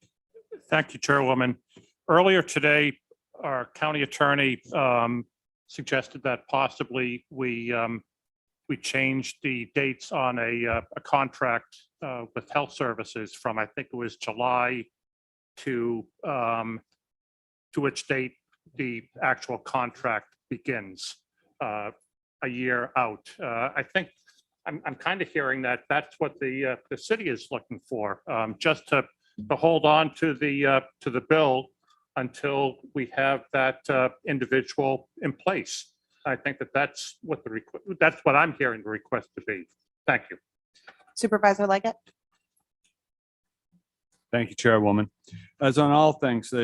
Thank you, Chairwoman. Earlier today, our county attorney suggested that possibly we changed the dates on a contract with health services from, I think it was July to which date the actual contract begins. A year out. I think I'm kind of hearing that that's what the city is looking for, just to hold on to the bill until we have that individual in place. I think that's what I'm hearing the request to be. Thank you. Supervisor Leggett. Thank you, Chairwoman. As on all things,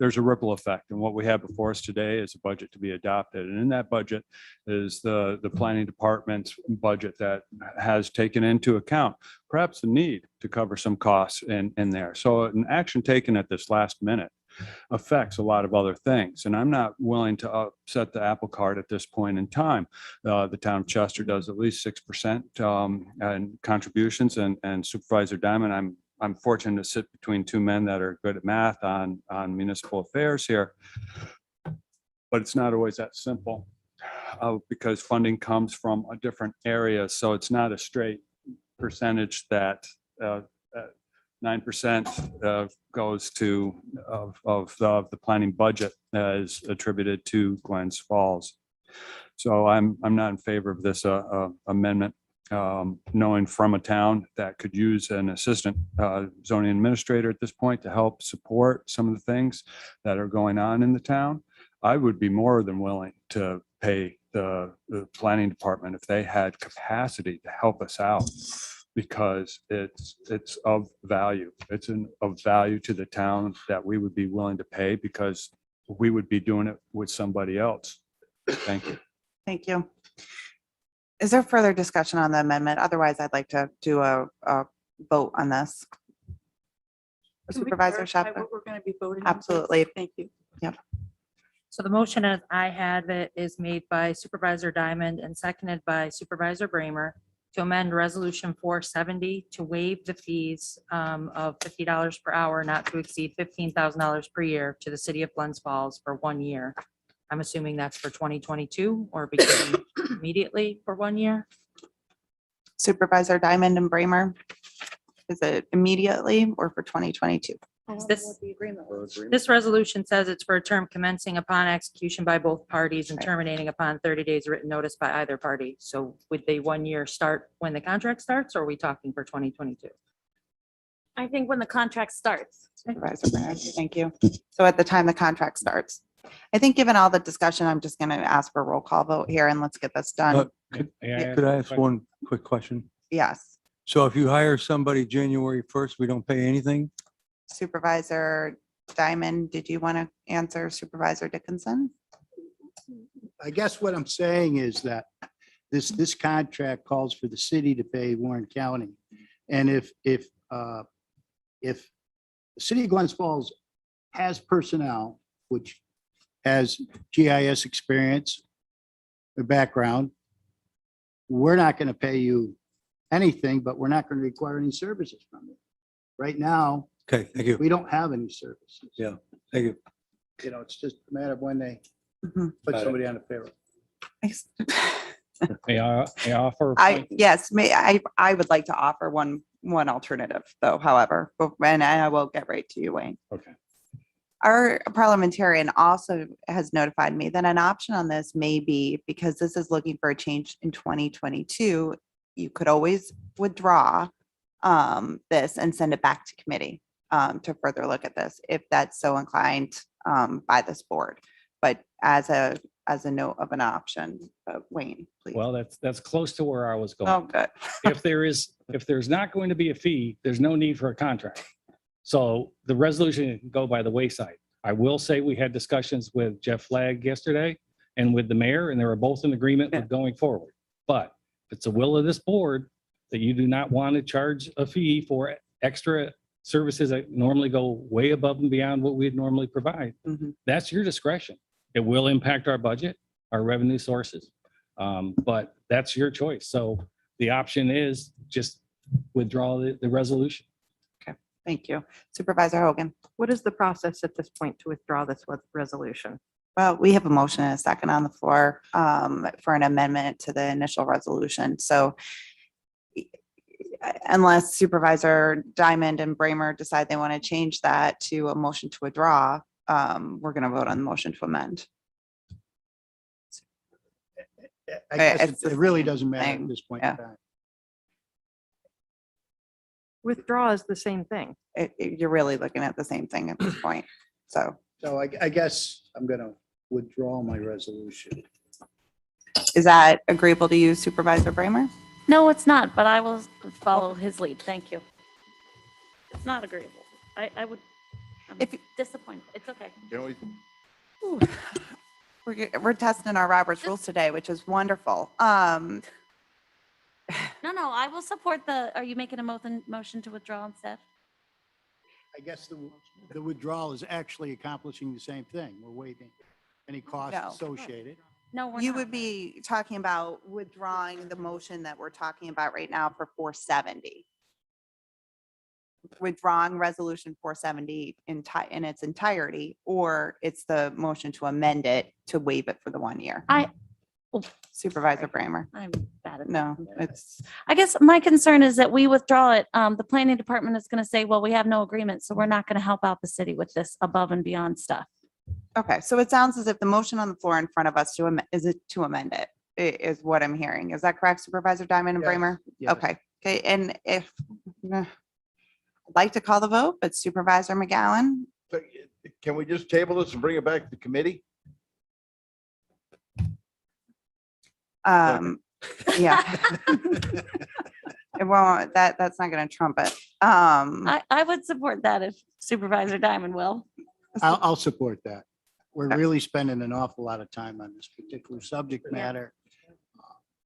there's a ripple effect, and what we have before us today is a budget to be adopted, and in that budget is the planning department's budget that has taken into account perhaps the need to cover some costs in there. So an action taken at this last minute affects a lot of other things, and I'm not willing to upset the apple cart at this point in time. The town of Chester does at least 6% in contributions, and Supervisor Diamond, I'm fortunate to sit between two men that are good at math on municipal affairs here, but it's not always that simple because funding comes from a different area. So it's not a straight percentage that 9% goes to of the planning budget as attributed to Glens Falls. So I'm not in favor of this amendment, knowing from a town that could use an assistant zoning administrator at this point to help support some of the things that are going on in the town. I would be more than willing to pay the planning department if they had capacity to help us out, because it's of value. It's of value to the town that we would be willing to pay, because we would be doing it with somebody else. Thank you. Thank you. Is there further discussion on the amendment? Otherwise, I'd like to do a vote on this. Supervisor Shepard? We're going to be voting. Absolutely. Thank you. Yep. So the motion as I have it is made by Supervisor Diamond and seconded by Supervisor Bramer to amend Resolution 470 to waive the fees of $50 per hour, not to exceed $15,000 per year to the city of Glens Falls for 1 year. I'm assuming that's for 2022 or beginning immediately for 1 year. Supervisor Diamond and Bramer. Is it immediately or for 2022? This resolution says it's for a term commencing upon execution by both parties and terminating upon 30 days written notice by either party. So would the 1 year start when the contract starts, or are we talking for 2022? I think when the contract starts. Supervisor Bramer, thank you. So at the time the contract starts. I think given all the discussion, I'm just going to ask for a roll call vote here and let's get this done. Could I ask one quick question? Yes. So if you hire somebody January 1st, we don't pay anything? Supervisor Diamond, did you want to answer Supervisor Dickinson? I guess what I'm saying is that this contract calls for the city to pay Warren County. And if the city of Glens Falls has personnel, which has GIS experience or background, we're not going to pay you anything, but we're not going to require any services from you. Right now, Okay, thank you. we don't have any services. Yeah, thank you. You know, it's just a matter of when they Mhm. put Got it. somebody on the payroll. May I offer? a I, point? yes, I would like to offer one alternative though, however, and I will get right to you, Wayne. Okay. Our parliamentarian also has notified me that an option on this may be, because this is looking for a change in 2022, you could always withdraw this and send it back to committee to further look at this, if that's so inclined by this board. But as a note of an option, Wayne, please. Well, that's close to where I was Oh, going. good. If there's not going to be a fee, there's no need for a contract. So the resolution can go by the wayside. I will say we had discussions with Jeff Flagg yesterday and with the mayor, and they were both in agreement with going forward. But if it's the will of this board that you do not want to charge a fee for extra services that normally go way above and beyond what we'd normally provide, Mhm. that's your discretion. It will impact our budget, our revenue sources. But that's your choice. So the option is just withdraw the resolution. Thank you. Supervisor Hogan. What is the process at this point to withdraw this resolution? Well, we have a motion and a second on the floor for an amendment to the initial resolution. So unless Supervisor Diamond and Bramer decide they want to change that to a motion to withdraw, we're going to vote on the motion to amend. I guess It's the it really same doesn't matter thing. at this point in Yeah. time. Withdraw is the same thing. You're really looking at the same thing at this point. So So I guess I'm going to withdraw my resolution. is that agreeable to you, Supervisor Bramer? No, it's not, but I will follow his lead. Thank you. It's not agreeable. I would, I'm If- disappointed. It's okay. We're testing our Robert's rules today, which is wonderful. No, I will support are you making a motion to withdraw instead? I guess the withdrawal is actually accomplishing the same thing. We're waiving any costs No. associated. No, we're You not. would be talking about withdrawing the motion that we're talking about right now for 470. Withdrawing resolution 470 in its entirety, or it's the motion to amend it to waive it for the 1 year. Supervisor Bramer. I'm bad at No, it's, I guess my concern is that we withdraw it. The planning department is going to say, well, we have no agreement, so we're not going to help out the city with this above and beyond stuff. Okay, so it sounds as if the motion on the floor in front of us is it to amend it, is what I'm hearing. Is that correct, Supervisor Diamond and Yes, Bramer? yes. Okay, and if, I'd like to call the vote, but Supervisor McGowan, So, can we just table this and bring it back to committee? yeah. It won't, that's not gonna trump it. I would support that if Supervisor Diamond will. I'll support that. We're really spending an awful lot of time on this particular subject matter.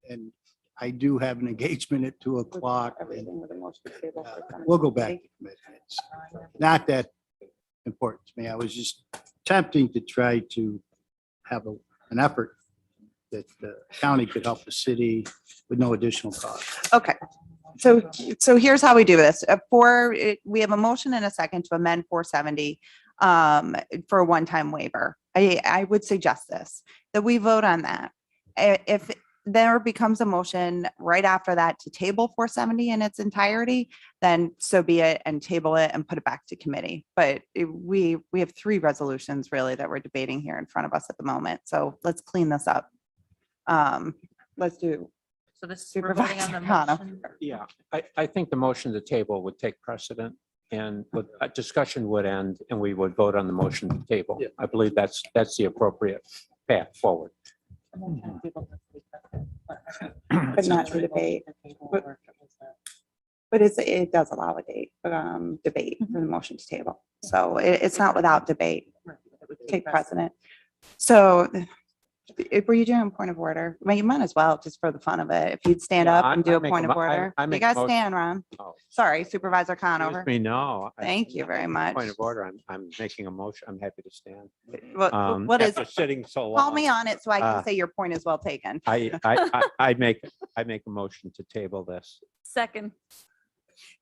And I do have an engagement at 2:00. We'll go back to committee. It's not that important to me. I was just attempting to try to have an effort that the county could help the city with no additional cost. Okay, so here's how we do this. We have a motion and a second to amend 470 for a one-time waiver. I would suggest this, that we vote on that. If there becomes a motion right after that to table 470 in its entirety, then so be it, and table it and put it back to committee. But we have 3 resolutions really that we're debating here in front of us at the moment. So let's clean this up. Let's do. So this is we're voting on the motion. Yeah, I think the motion to table would take precedent and a discussion would end and we would vote on the motion to table. I believe that's the appropriate path forward. But not to debate. But it does allow a debate for the motion to table. So it's not without debate. Take precedent. So were you doing a point of order? Well, you might as well, just for the fun of it. If you'd stand Yeah, up and do I a make point a of mo- I- order. I You make a guys motion- stand, Ron. Oh, Sorry, Supervisor Conover. excuse me, no. Thank you very much. Point of order, I'm making a motion. I'm happy to stand. What is, After sitting so long. call me on it so I can uh, say your point is well taken. I make a motion to table this. Second.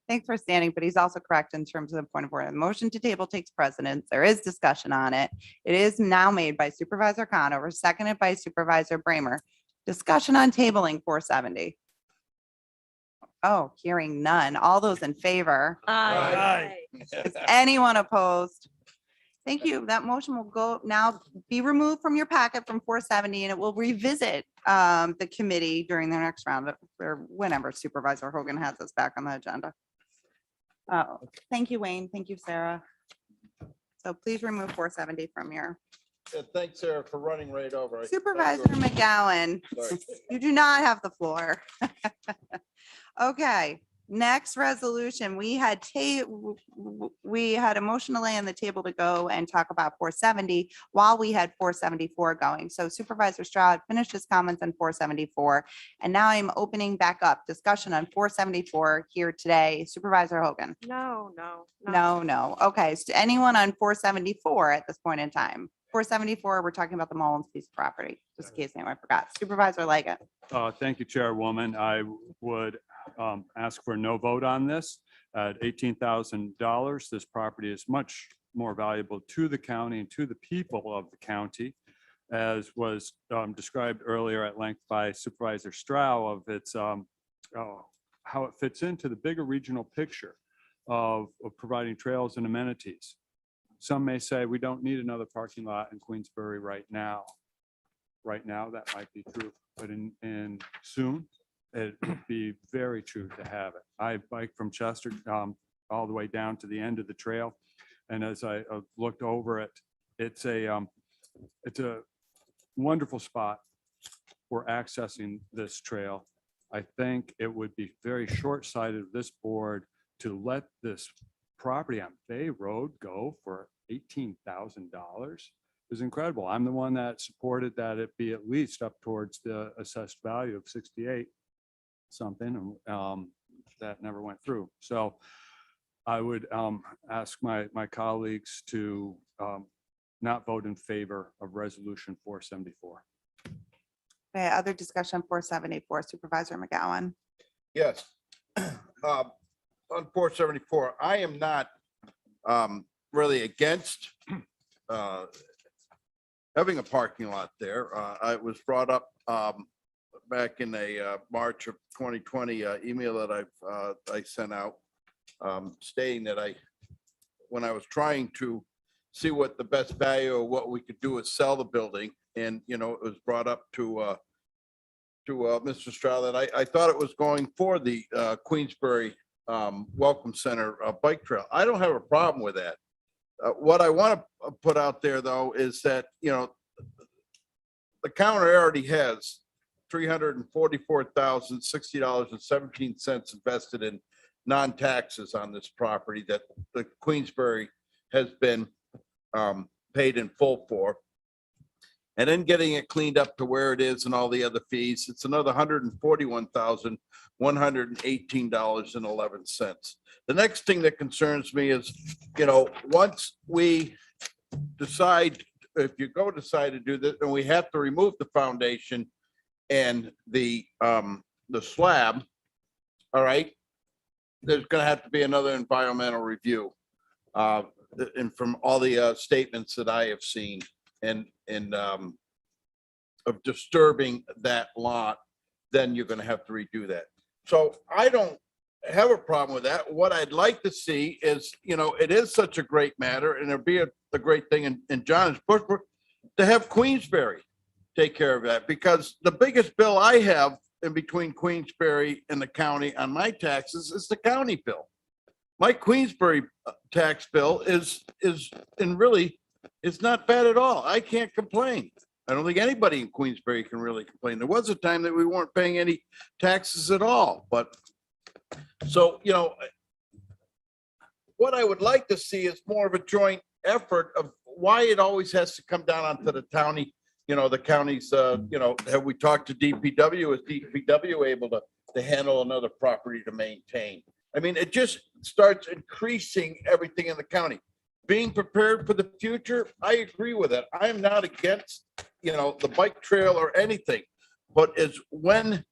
Thanks for standing, but he's also correct in terms of the point of order. The motion to table takes precedence. There is discussion on it. It is now made by Supervisor Conover, seconded by Supervisor Bramer. Discussion on tabling 470. Oh, hearing none. All those in favor? Aye. Is anyone opposed? Thank you. That motion will go now be removed from your packet from 470 and it will revisit the committee during the next round or whenever Supervisor Hogan has us back on the agenda. Oh, thank you, Wayne. Thank you, Sarah. So please remove 470 from your Thanks, Sarah, for running right over. Supervisor McGowan. Sorry. You do not have the floor. Okay, next resolution, we had a motion to lay on the table to go and talk about 470 while we had 474 going. So Supervisor Stroud finished his comments on 474. And now I'm opening back up discussion on 474 here today. Supervisor Hogan. No. No. Okay, so anyone on 474 at this point in time? 474, we're talking about the Mullins piece of property, just in case anyone forgot. Supervisor Leggett. Thank you, Chairwoman. I would ask for no vote on this. At $18,000, this property is much more valuable to the county and to the people of the county, as was described earlier at length by Supervisor Stroud of its how it fits into the bigger regional picture of providing trails and amenities. Some may say we don't need another parking lot in Queensbury right now. Right now, that might be true, but in soon, it would be very true to have it. I bike from Chester all the way down to the end of the trail. And as I looked over it, it's a wonderful spot for accessing this trail. I think it would be very short-sighted of this board to let this property on Bay Road go for $18,000 is incredible. I'm the one that supported that it be at least up towards the assessed value of 68 something, and that never went through. So I would ask my colleagues to not vote in favor of resolution 474. Okay, other discussion 474, Supervisor McGowan. Yes. On 474, I am not really against having a parking lot there. It was brought up back in a March of 2020 email that I sent out stating that when I was trying to see what the best value or what we could do is sell the building. And, you know, it was brought up to Mr. Stroud that I thought it was going for the Queensbury Welcome Center bike trail. I don't have a problem with that. What I want to put out there, though, is that, you know, the county already has $344,060.17 invested in non-taxes on this property that the Queensbury has been paid in full for. And then getting it cleaned up to where it is and all the other fees, it's another $141,118.11. The next thing that concerns me is, you know, once we decide, if you decide to do this, and we have to remove the foundation and the slab, all right, there's gonna have to be another environmental review. And from all the statements that I have seen and of disturbing that lot, then you're gonna have to redo that. So I don't have a problem with that. What I'd like to see is, you know, it is such a great matter, and it'd be a great thing, and John is pushed for, to have Queensbury take care of that, because the biggest bill I have in between Queensbury and the county on my taxes is the county bill. My Queensbury tax bill is really, it's not bad at all. I can't complain. I don't think anybody in Queensbury can really complain. There was a time that we weren't paying any taxes at all, but so, you know, what I would like to see is more of a joint effort of why it always has to come down onto the county. You know, the counties, you know, have we talked to DPW? Is DPW able to handle another property to maintain? I mean, it just starts increasing everything in the county. Being prepared for the future, I agree with it. I am not against, you know, the bike trail or anything, but is when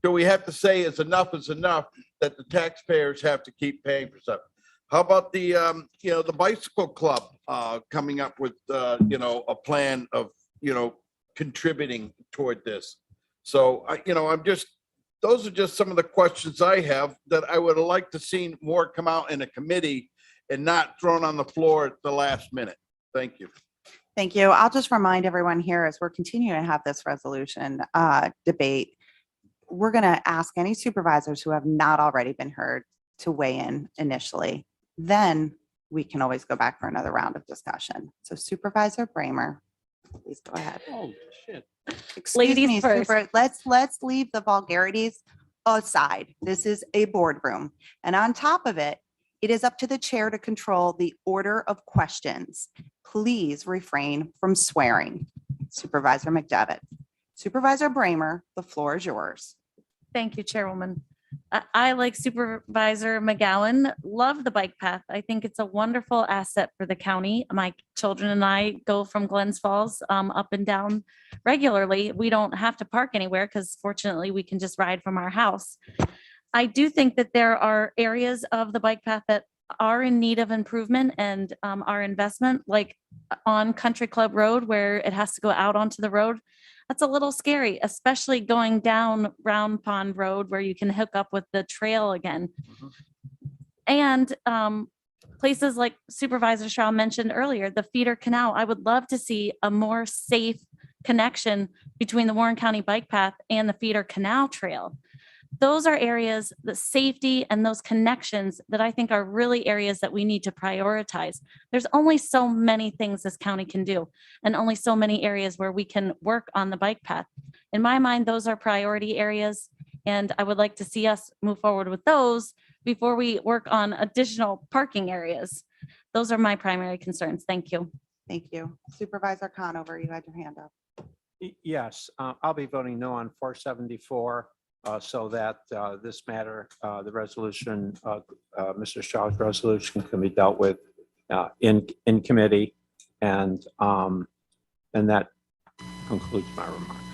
do we have to say is enough that the taxpayers have to keep paying for stuff? How about the, you know, the bicycle club coming up with, you know, a plan of, you know, contributing toward this? So, you know, those are just some of the questions I have that I would have liked to see more come out in a committee and not thrown on the floor at the last minute. Thank you. Thank you. I'll just remind everyone here as we're continuing to have this resolution debate, we're going to ask any supervisors who have not already been heard to weigh in initially. Then we can always go back for another round of discussion. So Supervisor Bramer, please go ahead. Oh, shit. Excuse Ladies me, first. let's leave the vulgarities aside. This is a boardroom. And on top of it, it is up to the chair to control the order of questions. Please refrain from swearing. Supervisor McDevitt. Supervisor Bramer, the floor is yours. Thank you, Chairwoman. I, like Supervisor McGowan, love the bike path. I think it's a wonderful asset for the county. My children and I go from Glens Falls up and down regularly. We don't have to park anywhere because fortunately we can just ride from our house. I do think that there are areas of the bike path that are in need of improvement and our investment, like on Country Club Road where it has to go out onto the road. That's a little scary, especially going down Round Pond Road where you can hook up with the trail again. And places like Supervisor Shaw mentioned earlier, the feeder canal. I would love to see a more safe connection between the Warren County Bike Path and the feeder canal trail. Those are areas, the safety and those connections that I think are really areas that we need to prioritize. There's only so many things this county can do and only so many areas where we can work on the bike path. In my mind, those are priority areas, and I would like to see us move forward with those before we work on additional parking areas. Those are my primary concerns. Thank you. Thank you. Supervisor Conover, you had your hand up. Yes, I'll be voting no on 474. So that this matter, the resolution, Mr. Shaw's resolution can be dealt with in committee, and that concludes my remarks.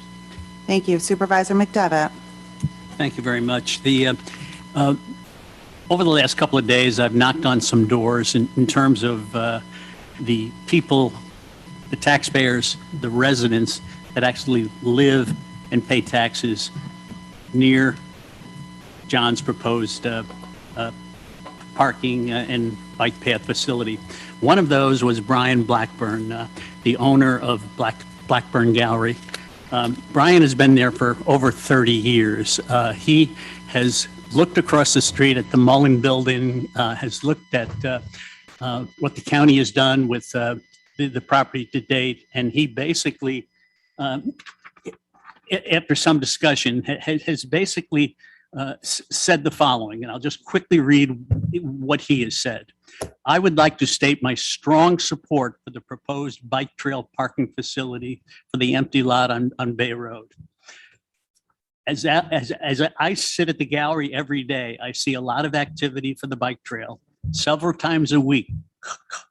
Thank you. Supervisor McDevitt. Thank you very much. Over the last couple of days, I've knocked on some doors in terms of the people, the taxpayers, the residents that actually live and pay taxes near John's proposed parking and bike path facility. One of those was Brian Blackburn, the owner of Blackburn Gallery. Brian has been there for over 30 years. He has looked across the street at the Mullen Building, has looked at what the county has done with the property to date, and he basically, after some discussion, has basically said the following, and I'll just quickly read what he has said. I would like to state my strong support for the proposed bike trail parking facility for the empty lot on Bay Road. As I sit at the gallery every day, I see a lot of activity for the bike trail. Several times a week,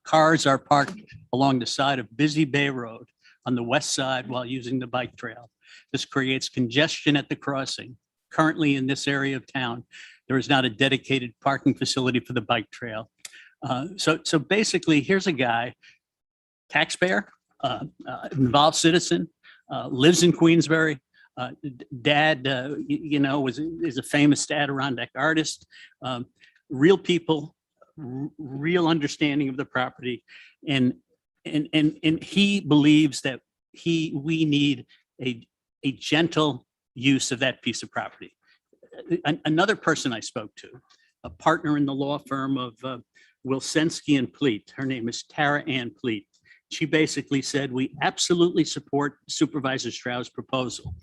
cars are parked along the side of busy Bay Road on the west side while using the bike trail. This creates congestion at the crossing. Currently in this area of town, there is not a dedicated parking facility for the bike trail. So basically, here's a guy, taxpayer, involved citizen, lives in Queensbury. Dad, is a famous Adirondack artist. Real people, real understanding of the property, and he believes that we need a gentle use of that piece of property. Another person I spoke to, a partner in the law firm of Wilsensky and Pleat, her name is Tara Ann Pleat. She basically said, we absolutely support Supervisor Strauss' proposal.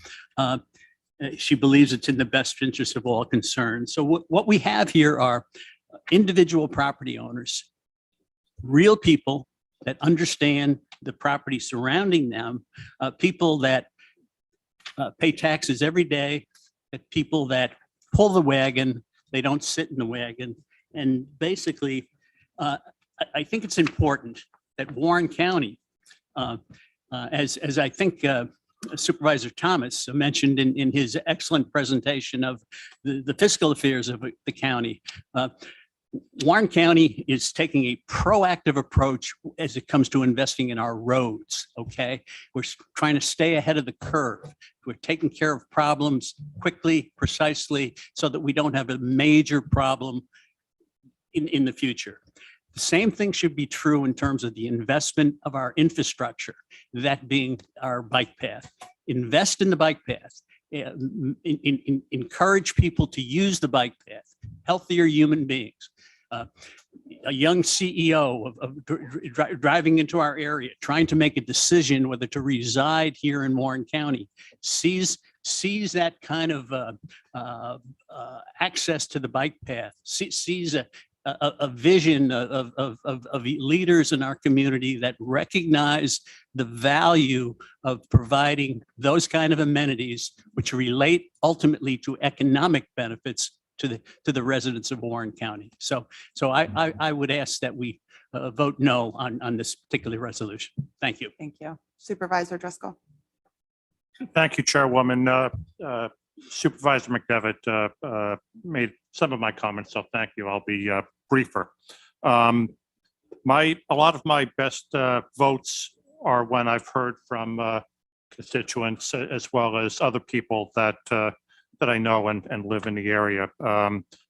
She believes it's in the best interest of all concerned. So what we have here are individual property owners, real people that understand the property surrounding them, people that pay taxes every day, people that pull the wagon, they don't sit in the wagon. And basically, I think it's important that Warren County, as I think Supervisor Thomas mentioned in his excellent presentation of the fiscal affairs of the county, Warren County is taking a proactive approach as it comes to investing in our roads, okay? We're trying to stay ahead of the curve. We're taking care of problems quickly, precisely, so that we don't have a major problem in the future. The same thing should be true in terms of the investment of our infrastructure, that being our bike path. Invest in the bike path. Encourage people to use the bike path, healthier human beings. A young CEO of driving into our area, trying to make a decision whether to reside here in Warren County, sees that kind of access to the bike path, sees a vision of leaders in our community that recognize the value of providing those kind of amenities, which relate ultimately to economic benefits to the residents of Warren County. So I would ask that we vote no on this particular resolution. Thank you. Thank you. Supervisor Driscoll. Thank you, Chairwoman. Supervisor McDevitt made some of my comments, so thank you. I'll be briefer. A lot of my best votes are when I've heard from constituents as well as other people that I know and live in the area.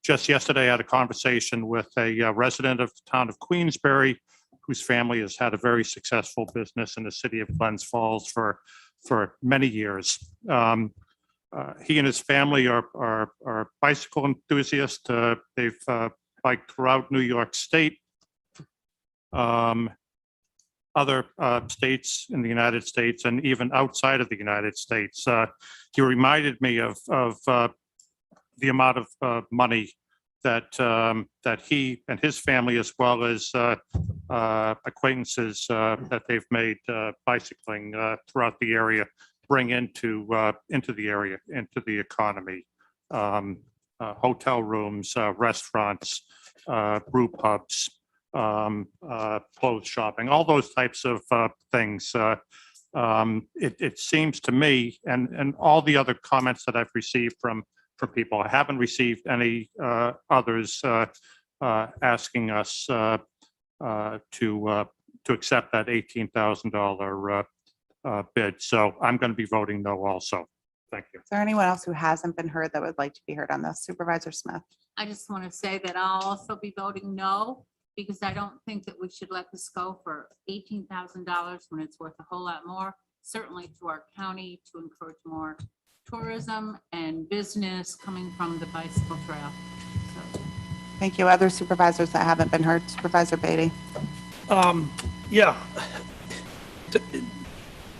Just yesterday, I had a conversation with a resident of the town of Queensbury, whose family has had a very successful business in the city of Glens Falls for many years. He and his family are bicycle enthusiasts. They've biked throughout New York State, other states in the United States, and even outside of the United States. He reminded me of the amount of money that he and his family, as well as acquaintances that they've made bicycling throughout the area, bring into the area, into the economy. Hotel rooms, restaurants, brew pubs, clothes shopping, all those types of things. It seems to me, and all the other comments that I've received from people, I haven't received any others asking us to accept that $18,000 bid. So I'm going to be voting no also. Thank you. Is there anyone else who hasn't been heard that would like to be heard on this? Supervisor Smith. I just want to say that I'll also be voting no, because I don't think that we should let this go for $18,000 when it's worth a whole lot more, certainly to our county, to encourage more tourism and business coming from the bicycle trail. So, Thank you. Other supervisors that haven't been heard, Supervisor Beatty. Yeah.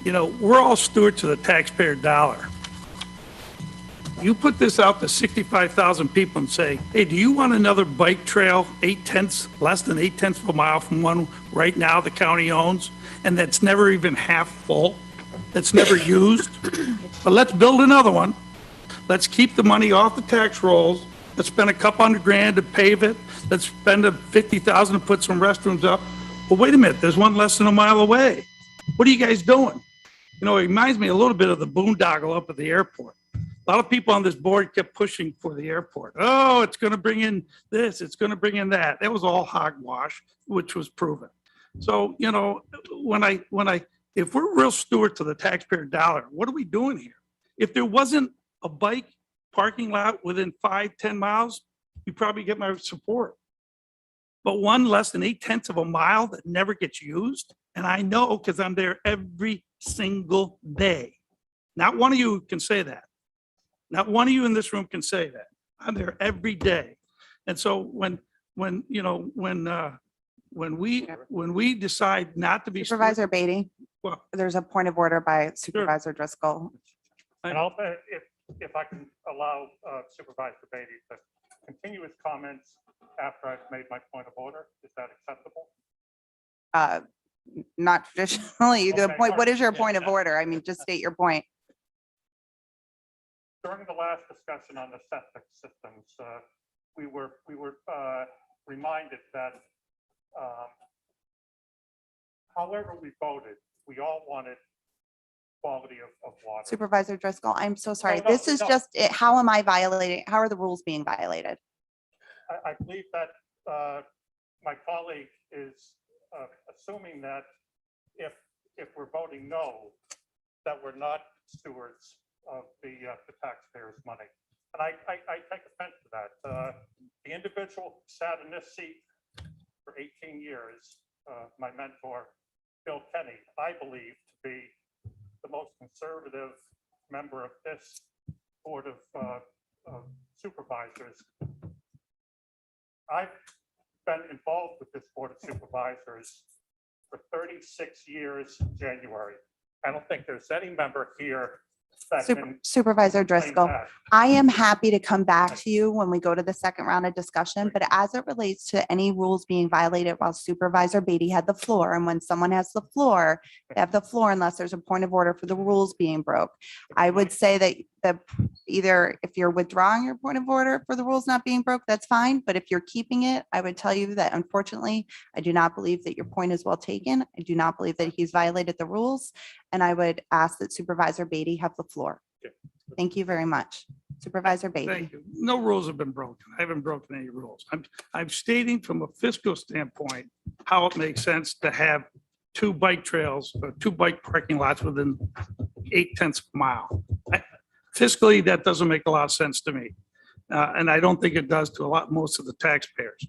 You know, we're all stewards of the taxpayer dollar. You put this out to 65,000 people and say, hey, do you want another bike trail, less than 8/10 of a mile from one right now the county owns, and that's never even half full, that's never used? But let's build another one. Let's keep the money off the tax rolls. Let's spend a couple $100,000 to pave it. Let's spend $50,000 to put some restrooms up. But wait a minute, there's one less than a mile away. What are you guys doing? You know, it reminds me a little bit of the boondoggle up at the airport. A lot of people on this board kept pushing for the airport. Oh, it's going to bring in this, it's going to bring in that. That was all hogwash, which was proven. So, you know, if we're real stewards of the taxpayer dollar, what are we doing here? If there wasn't a bike parking lot within 5-10 miles, you probably get my support. But one less than 8/10 of a mile that never gets used, and I know because I'm there every single day. Not one of you can say that. Not one of you in this room can say that. I'm there every day. And so when we decide not to be. Supervisor Beatty, Well, there's a point of order by Supervisor Driscoll. And if I can allow Supervisor Beatty to continue his comments after I've made my point of order, is that acceptable? Not traditionally. The Okay, point, all what right. is your point of order? I mean, just state your point. During the last discussion on the septic systems, we were reminded that however we voted, we all wanted quality of water. Supervisor Driscoll, I'm so sorry. No, This is no. just, how am I violating? How are the rules being violated? I believe that my colleague is assuming that if we're voting no, that we're not stewards of the taxpayers' money. And I take offense to that. The individual who sat in this seat for 18 years, my mentor, Bill Kenny, I believe to be the most conservative member of this Board of Supervisors. I've been involved with this Board of Supervisors for 36 years in January. I don't think there's any member here that can Supervisor claim Driscoll, that. I am happy to come back to you when we go to the second round of discussion, but as it relates to any rules being violated while Supervisor Beatty had the floor, and when someone has the floor, they have the floor unless there's a point of order for the rules being broke. I would say that either if you're withdrawing your point of order for the rules not being broke, that's fine. But if you're keeping it, I would tell you that unfortunately, I do not believe that your point is well taken. I do not believe that he's violated the rules. And I would ask that Supervisor Beatty have the floor. Thank you very much. Supervisor Beatty. Thank you. No rules have been broken. I haven't broken any rules. I'm stating from a fiscal standpoint how it makes sense to have two bike trails, or two bike parking lots within 8/10 of a mile. Fiscally, that doesn't make a lot of sense to me. And I don't think it does to most of the taxpayers.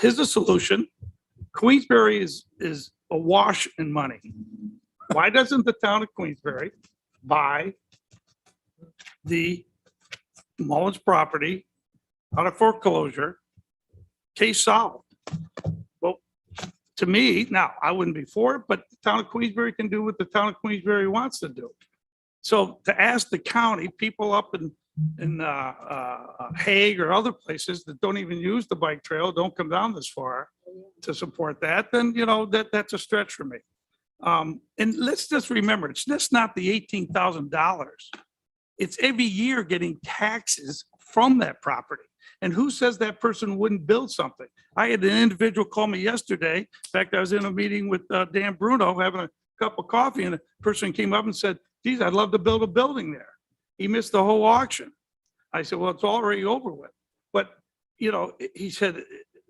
Here's the solution. Queensbury is awash in money. Why doesn't the town of Queensbury buy the Mullins property out of foreclosure? Case solved. Well, to me, now, I wouldn't be for it, but the town of Queensbury can do what the town of Queensbury wants to do. So to ask the county, people up in Hague or other places that don't even use the bike trail, don't come down this far to support that, then, you know, that's a stretch for me. And let's just remember, it's just not the $18,000. It's every year getting taxes from that property. And who says that person wouldn't build something? I had an individual call me yesterday. In fact, I was in a meeting with Dan Bruno having a cup of coffee, and a person came up and said, geez, I'd love to build a building there. He missed the whole auction. I said, well, it's already over with. But, you know, he said,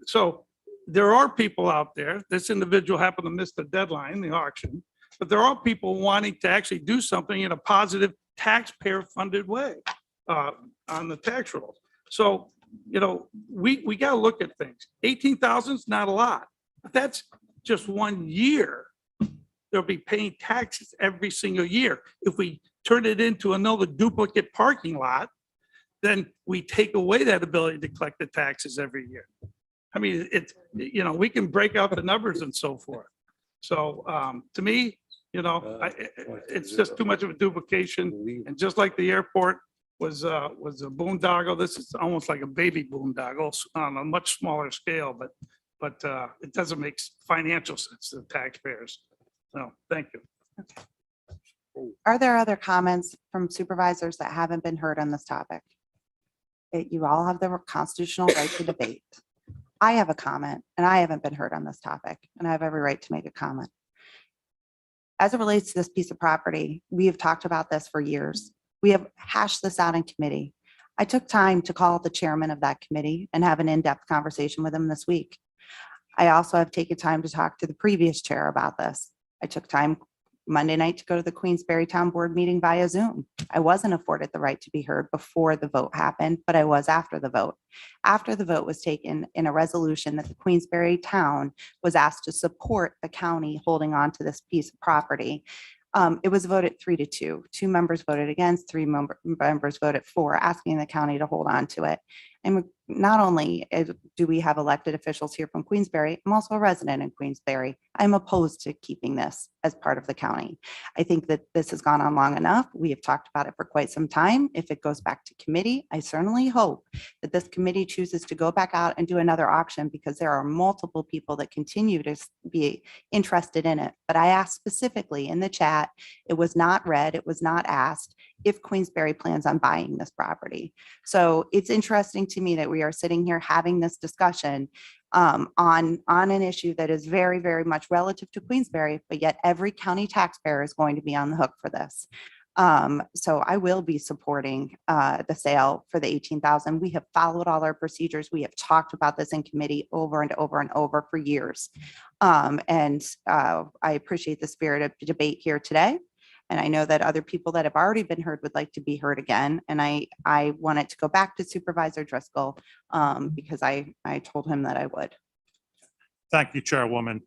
so there are people out there, this individual happened to miss the deadline, the auction, but there are people wanting to actually do something in a positive taxpayer funded way. on the tax rolls. So, we got to look at things. 18,000 is not a lot. But that's just 1 year. They'll be paying taxes every single year. If we turn it into another duplicate parking lot, then we take away that ability to collect the taxes every year. I mean, we can break out the numbers and so forth. So to me, it's just too much of a duplication. And just like the airport was a boondoggle, this is almost like a baby boondoggle on a much smaller scale, but it doesn't make financial sense to the taxpayers. So, thank you. Are there other comments from supervisors that haven't been heard on this topic? You all have the constitutional right to debate. I have a comment and I haven't been heard on this topic, and I have every right to make a comment. As it relates to this piece of property, we have talked about this for years. We have hashed this out in committee. I took time to call the chairman of that committee and have an in-depth conversation with him this week. I also have taken time to talk to the previous chair about this. I took time Monday night to go to the Queensberry Town Board meeting via Zoom. I wasn't afforded the right to be heard before the vote happened, but I was after the vote. After the vote was taken in a resolution that the Queensberry Town was asked to support the county holding on to this piece of property. It was voted 3-2. 2 members voted against, 3 members voted for, asking the county to hold on to it. And not only do we have elected officials here from Queensberry, I'm also a resident in Queensberry. I'm opposed to keeping this as part of the county. I think that this has gone on long enough. We have talked about it for quite some time. If it goes back to committee, I certainly hope that this committee chooses to go back out and do another auction, because there are multiple people that continue to be interested in it. But I asked specifically in the chat, it was not read, it was not asked, if Queensberry plans on buying this property. So it's interesting to me that we are sitting here having this discussion on an issue that is very, very much relative to Queensberry, but yet every county taxpayer is going to be on the hook for this. So I will be supporting the sale for the 18,000. We have followed all our procedures. We have talked about this in committee over and over and over for years. I appreciate the spirit of debate here today. And I know that other people that have already been heard would like to be heard again. And I wanted to go back to Supervisor Driscoll because I told him that I would. Thank you, Chairwoman.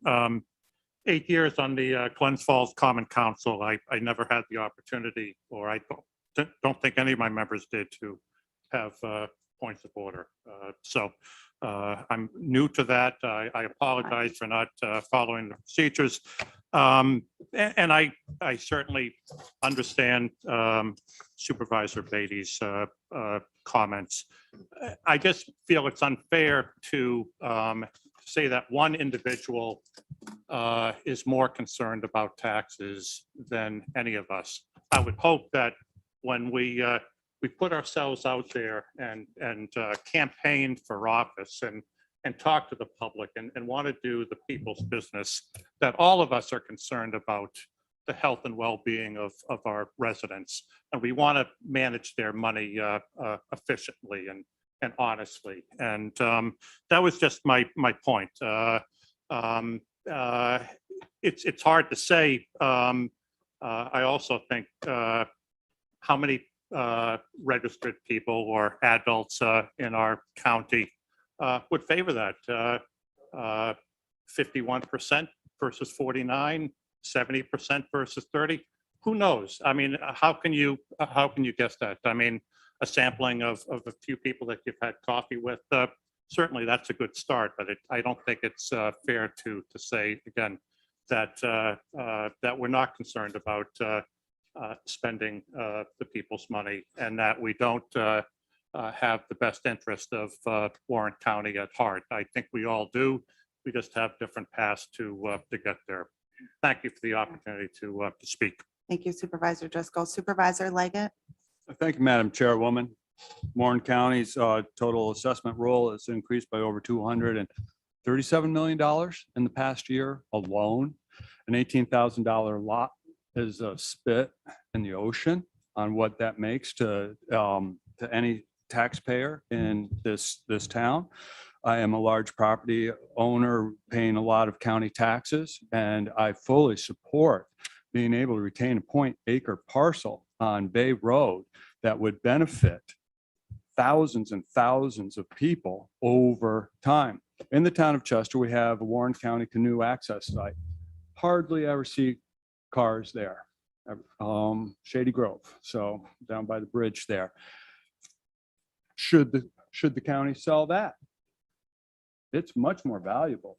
8 years on the Glens Falls Common Council, I never had the opportunity, or I don't think any of my members did, to have points of order. So I'm new to that. I apologize for not following the procedures. And I certainly understand Supervisor Beatty's comments. I just feel it's unfair to say that one individual is more concerned about taxes than any of us. I would hope that when we put ourselves out there and campaign for office and talk to the public and want to do the people's business, that all of us are concerned about the health and well-being of our residents. And we want to manage their money efficiently and honestly. And that was just my point. It's hard to say. I also think how many registered people or adults in our county would favor that. 51% versus 49, 70% versus 30. Who knows? I mean, how can you guess that? I mean, a sampling of a few people that you've had coffee with, certainly that's a good start. But I don't think it's fair to say again that that we're not concerned about spending the people's money, and that we don't have the best interest of Warren County at heart. I think we all do. We just have different paths to get there. Thank you for the opportunity to speak. Thank you, Supervisor Driscoll. Supervisor Leggett. Thank you, Madam Chairwoman. Warren County's total assessment roll has increased by over $237 million in the past year alone. An $18,000 lot is a spit in the ocean on what that makes to any taxpayer in this town. I am a large property owner paying a lot of county taxes, and I fully support being able to retain a 0.8 acre parcel on Bay Road that would benefit thousands and thousands of people over time. In the town of Chester, we have a Warren County canoe access site. Hardly ever see cars there. Shady Grove, so down by the bridge there. Should the county sell that? It's much more valuable.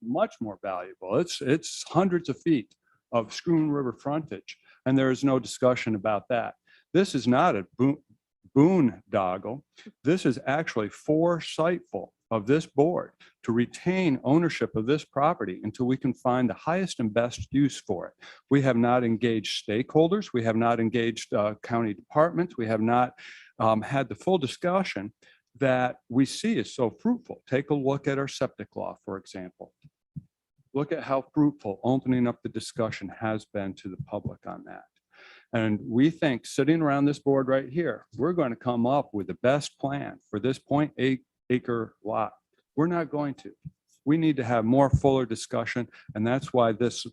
Much more valuable. It's hundreds of feet of Schroon River frontage, and there is no discussion about that. This is not a boondoggle. This is actually foresightful of this board to retain ownership of this property until we can find the highest and best use for it. We have not engaged stakeholders. We have not engaged county departments. We have not had the full discussion that we see is so fruitful. Take a look at our septic law, for example. Look at how fruitful opening up the discussion has been to the public on that. And we think sitting around this board right here, we're going to come up with the best plan for this 0.8 acre lot. We're not going to. We need to have more fuller discussion. And that's why this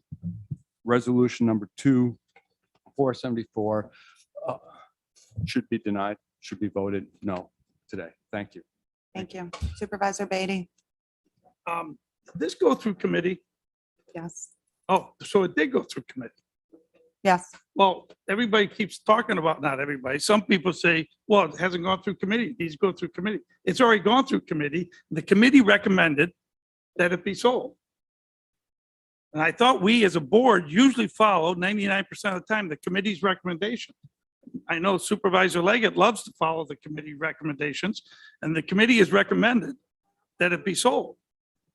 resolution number 2474 should be denied, should be voted no today. Thank you. Thank you. Supervisor Beatty? Did this go through committee? Yes. Oh, so it did go through committee. Yes. Well, everybody keeps talking about, not everybody, some people say, well, it hasn't gone through committee. It needs to go through committee. It's already gone through committee. The committee recommended that it be sold. And I thought we as a board usually follow 99% of the time the committee's recommendation. I know Supervisor Leggett loves to follow the committee recommendations, and the committee has recommended that it be sold.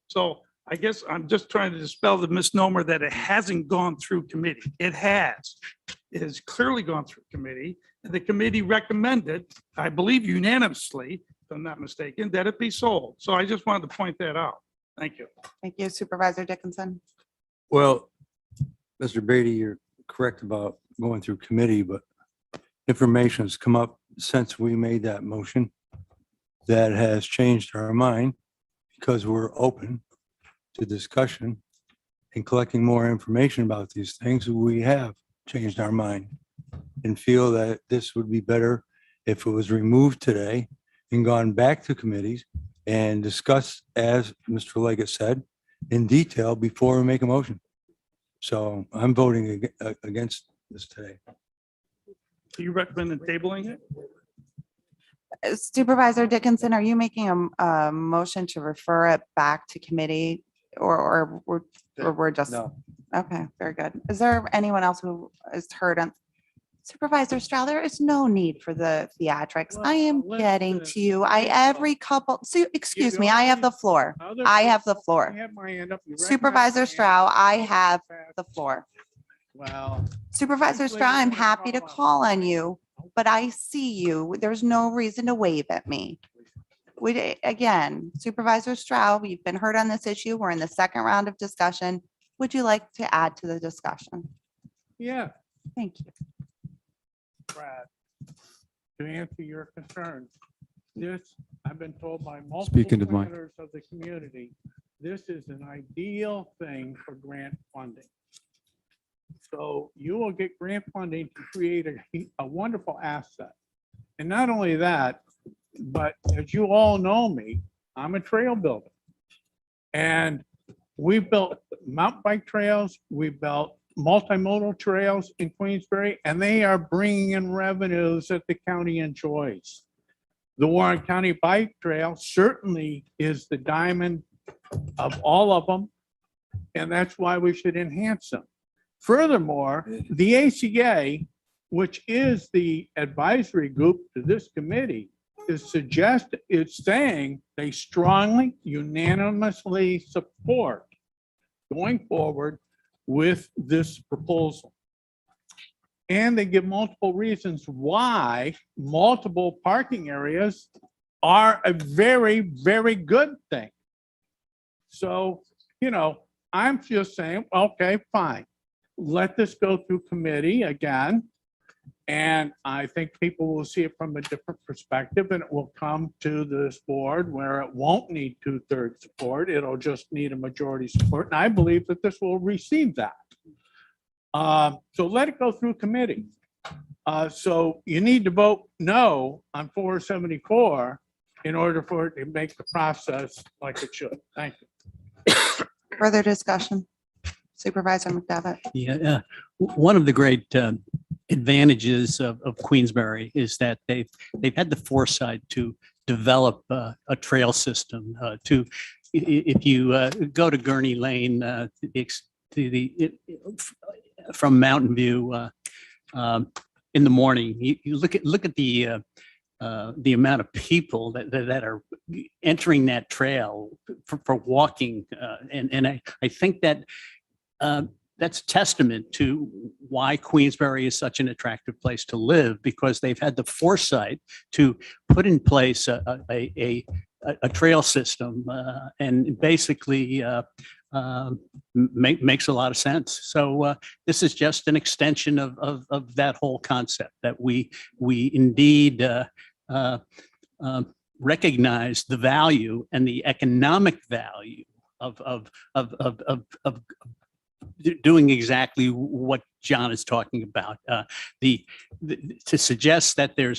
So I guess I'm just trying to dispel the misnomer that it hasn't gone through committee. It has. It has clearly gone through committee, and the committee recommended, I believe unanimously, if I'm not mistaken, that it be sold. So I just wanted to point that out. Thank you. Thank you. Supervisor Dickinson? Well, Mr. Beatty, you're correct about going through committee, but information has come up since we made that motion that has changed our mind because we're open to discussion and collecting more information about these things. We have changed our mind and feel that this would be better if it was removed today and gone back to committees and discussed, as Mr. Leggett said, in detail before we make a motion. So I'm voting against this today. Do you recommend tabling it? Supervisor Dickinson, are you making a motion to refer it back to committee or we're just? No. Okay, very good. Is there anyone else who is heard on? Supervisor Stroud, there is no need for the theatrics. I am getting to you. Every couple, excuse me, I have the floor. I have the floor. I have my hand up. You recognize Supervisor my hand. Stroud, I have the floor. Well, Supervisor Stroud, I'm happy to call on you, but I see you. There's no reason to wave at me. Again, Supervisor Stroud, you've been heard on this issue. We're in the second round of discussion. Would you like to add to the discussion? yeah, Thank you. Brad, to answer your concern, this, I've been told by multiple Speaking to the mic. planners of the community, this is an ideal thing for grant funding. So you will get grant funding to create a wonderful asset. And not only that, but as you all know me, I'm a trail builder. And we built mountain bike trails, we built multimodal trails in Queensbury, and they are bringing in revenues that the county enjoys. The Warren County Bike Trail certainly is the diamond of all of them, and that's why we should enhance them. Furthermore, the ACA, which is the advisory group to this committee, is saying they strongly, unanimously support going forward with this proposal. And they give multiple reasons why multiple parking areas are a very, very good thing. So, you know, I'm just saying, okay, fine. Let this go through committee again. And I think people will see it from a different perspective, and it will come to this board where it won't need 2/3 support. It'll just need a majority support. And I believe that this will receive that. So let it go through committee. So you need to vote no on 474 in order for it to make the process like it should. Thank you. Further discussion? Supervisor McDevitt. Yeah, one of the great advantages of Queensbury is that they've had the foresight to develop a trail system if you go to Gurney Lane from Mountain View in the morning, you look at the amount of people that are entering that trail for walking, and I think that that's testament to why Queensbury is such an attractive place to live, because they've had the foresight to put in place a trail system, and basically makes a lot of sense. So this is just an extension of that whole concept, that we indeed recognize the value and the economic value of doing exactly what John is talking about. To suggest that there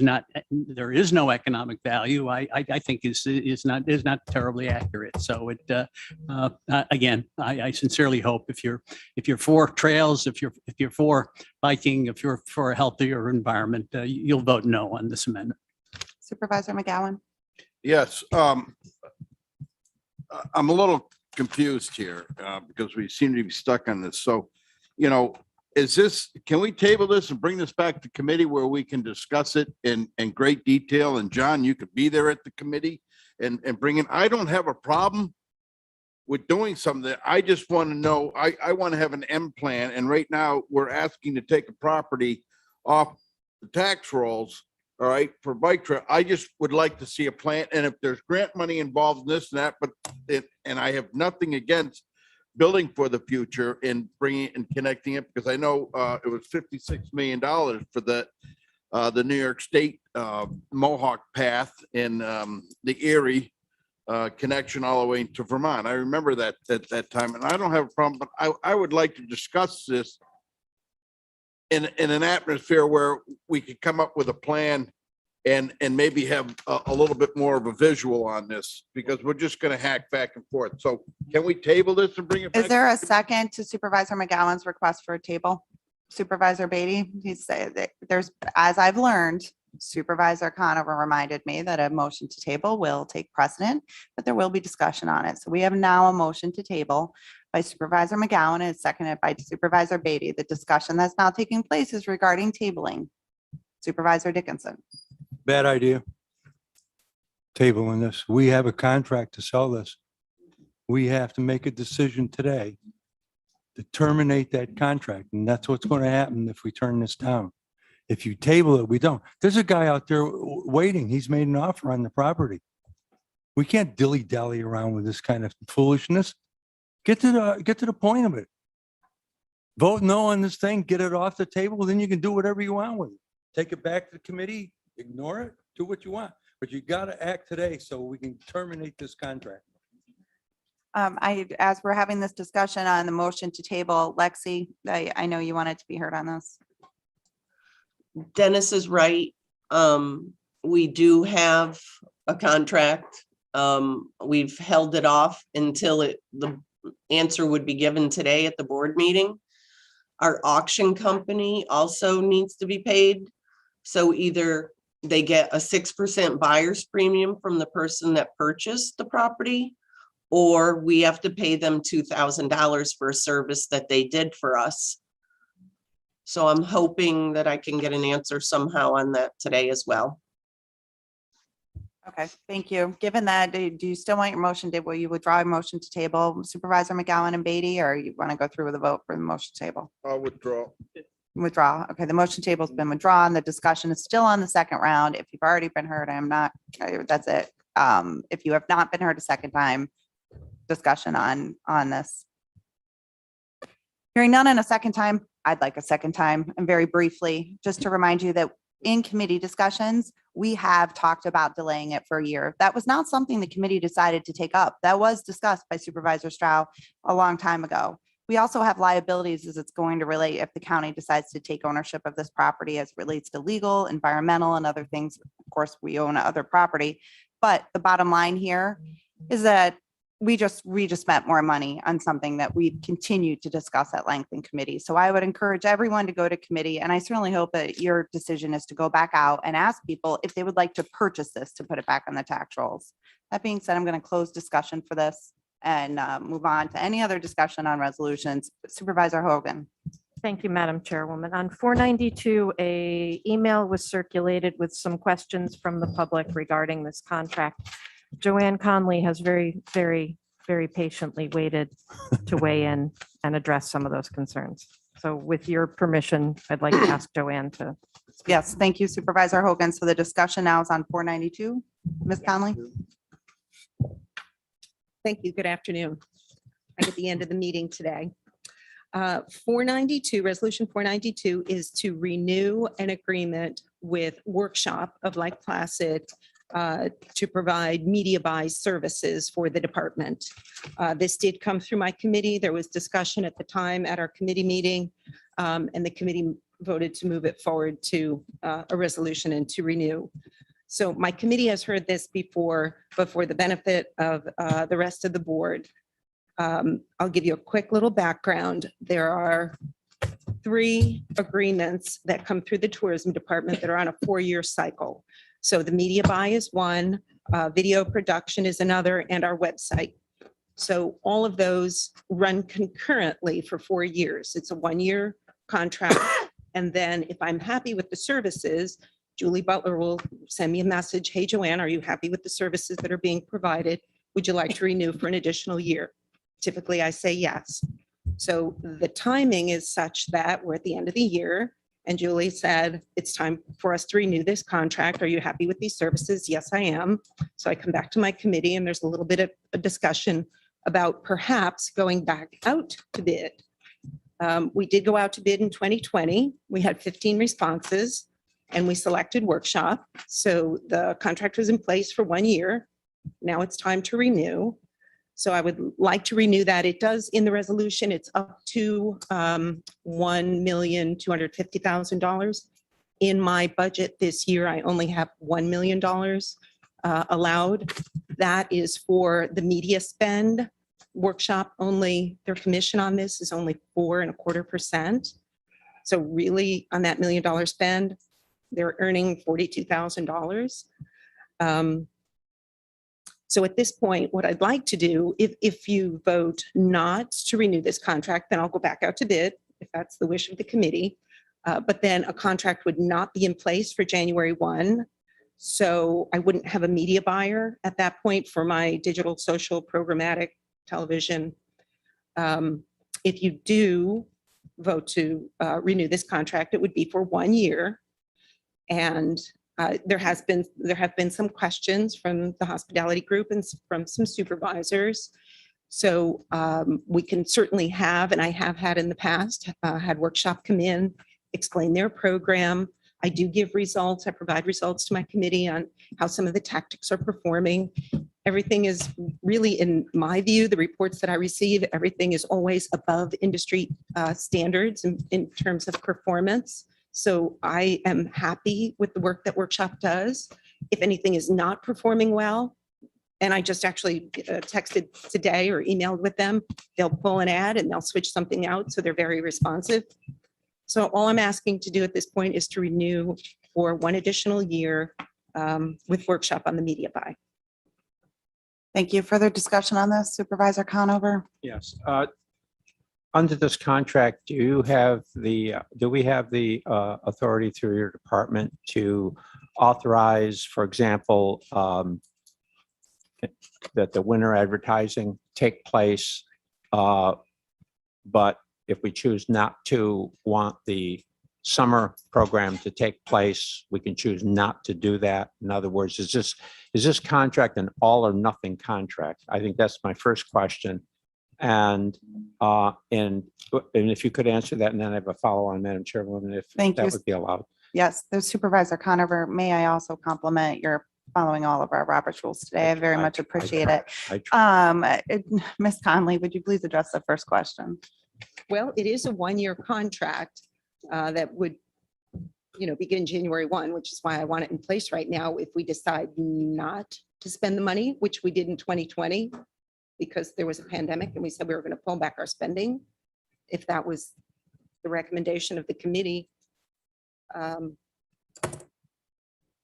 is no economic value, I think is not terribly accurate. So again, I sincerely hope if you're for trails, if you're for biking, if you're for a healthier environment, you'll vote no on this amendment. Supervisor McGowan. Yes, I'm a little confused here because we seem to be stuck on this. So, can we table this and bring this back to committee where we can discuss it in great detail? And John, you could be there at the committee and bring in, I don't have a problem with doing something. I just want to know, I want to have an M plan. And right now we're asking to take a property off the tax rolls. All right, for bike trail, I just would like to see a plan, and if there's grant money involved in this and that, and I have nothing against building for the future and bringing and connecting it, because I know it was $56 million for the New York State Mohawk path in the Erie connection all the way to Vermont. I remember that at that time, and I don't have a problem, but I would like to discuss this in an atmosphere where we could come up with a plan and maybe have a little bit more of a visual on this, because we're just going to hack back and forth. So can we table this and bring it back? Is there a second to Supervisor McGowan's request for a table? Supervisor Beatty, he said that there's, as I've learned, Supervisor Conover reminded me that a motion to table will take precedent, but there will be discussion on it. So we have now a motion to table by Supervisor McGowan and seconded by Supervisor Beatty. The discussion that's now taking place is regarding tabling. Supervisor Dickinson. Bad idea. Tabling this. We have a contract to sell this. We have to make a decision today to terminate that contract. And that's what's going to happen if we turn this down. If you table it, we don't. There's a guy out there waiting. He's made an offer on the property. We can't dilly-dally around with this kind of foolishness. Get to the point of it. Vote no on this thing, get it off the table, then you can do whatever you want with it. Take it back to the committee, ignore it, do what you want. But you got to act today so we can terminate this contract. As we're having this discussion on the motion to table, Lexi, I know you wanted to be heard on this. Dennis is right. We do have a contract. We've held it off until the answer would be given today at the board meeting. Our auction company also needs to be paid. So either they get a 6% buyer's premium from the person that purchased the property, or we have to pay them $2,000 for a service that they did for us. So I'm hoping that I can get an answer somehow on that today as well. Okay, thank you. Given that, do you still want your motion? Will you withdraw your motion to table Supervisor McGowan and Beatty, or you want to go through with a vote for the motion table? I'll withdraw. Withdraw. Okay, the motion table has been withdrawn. The discussion is still on the second round. If you've already been heard, that's it. If you have not been heard a second time, discussion on this. Hearing none in a second time, I'd like a second time, and very briefly, just to remind you that in committee discussions, we have talked about delaying it for a year. That was not something the committee decided to take up. That was discussed by Supervisor Stroud a long time ago. We also have liabilities as it's going to relate if the county decides to take ownership of this property as it relates to legal, environmental, and other things. Of course, we own other property, but the bottom line here is that we just spent more money on something that we've continued to discuss at length in committee. So I would encourage everyone to go to committee, and I certainly hope that your decision is to go back out and ask people if they would like to purchase this to put it back on the tax rolls. That being said, I'm going to close discussion for this and move on to any other discussion on resolutions. Supervisor Hogan. Thank you, Madam Chairwoman. On 492, a email was circulated with some questions from the public regarding this contract. Joanne Conley has very patiently waited to weigh in and address some of those concerns. So with your permission, I'd like to ask Joanne to. Yes, thank you, Supervisor Hogan. So the discussion now is on 492. Ms. Conley? Thank you. Good afternoon. I'm at the end of the meeting today. 492, Resolution 492 is to renew an agreement with Workshop of Lake Placid to provide media buy services for the department. This did come through my committee. There was discussion at the time at our committee meeting, and the committee voted to move it forward to a resolution and to renew. So my committee has heard this before, but for the benefit of the rest of the board, I'll give you a quick little background. There are 3 agreements that come through the tourism department that are on a 4-year cycle. So the media buy is one, video production is another, and our website. So all of those run concurrently for 4 years. It's a 1-year contract. And then if I'm happy with the services, Julie Butler will send me a message. Hey, Joanne, are you happy with the services that are being provided? Would you like to renew for an additional year? Typically, I say yes. So the timing is such that we're at the end of the year, and Julie said, it's time for us to renew this contract. Are you happy with these services? Yes, I am. So I come back to my committee, and there's a little bit of a discussion about perhaps going back out to bid. We did go out to bid in 2020. We had 15 responses, and we selected Workshop. So the contract was in place for 1 year. Now it's time to renew. So I would like to renew that. It does in the resolution, it's up to $1,250,000. In my budget this year, I only have $1 million allowed. That is for the media spend. Workshop only, their commission on this is only 4.25%. So really on that $1 million spend, they're earning $42,000. So at this point, what I'd like to do, if you vote not to renew this contract, then I'll go back out to bid, if that's the wish of the committee. But then a contract would not be in place for January 1. So I wouldn't have a media buyer at that point for my digital, social, programmatic television. If you do vote to renew this contract, it would be for 1 year. And there have been some questions from the hospitality group and from some supervisors. So we can certainly have, and I have had in the past, had Workshop come in, explain their program. I do give results. I provide results to my committee on how some of the tactics are performing. Everything is really, in my view, the reports that I receive, everything is always above industry standards in terms of performance. So I am happy with the work that Workshop does. If anything is not performing well, and I just actually texted today or emailed with them, they'll pull an ad and they'll switch something out. So they're very responsive. So all I'm asking to do at this point is to renew for 1 additional year with Workshop on the media buy. Thank you. Further discussion on this, Supervisor Conover? Yes. Under this contract, do we have the authority through your department to authorize, for example, that the winter advertising take place, but if we choose not to want the summer program to take place, we can choose not to do that? In other words, is this contract an all or nothing contract? I think that's my first question. And if you could answer that, and then I have a follow-on, Madam Chairwoman, if Thank that you. would be allowed. Yes, there's Supervisor Conover. May I also compliment your following all of our Robert's rules today? I very much appreciate it. Ms. Conley, would you please address the first question? Well, it is a one-year contract that would, begin January 1, which is why I want it in place right now. If we decide not to spend the money, which we did in 2020, because there was a pandemic and we said we were going to pull back our spending, if that was the recommendation of the committee, I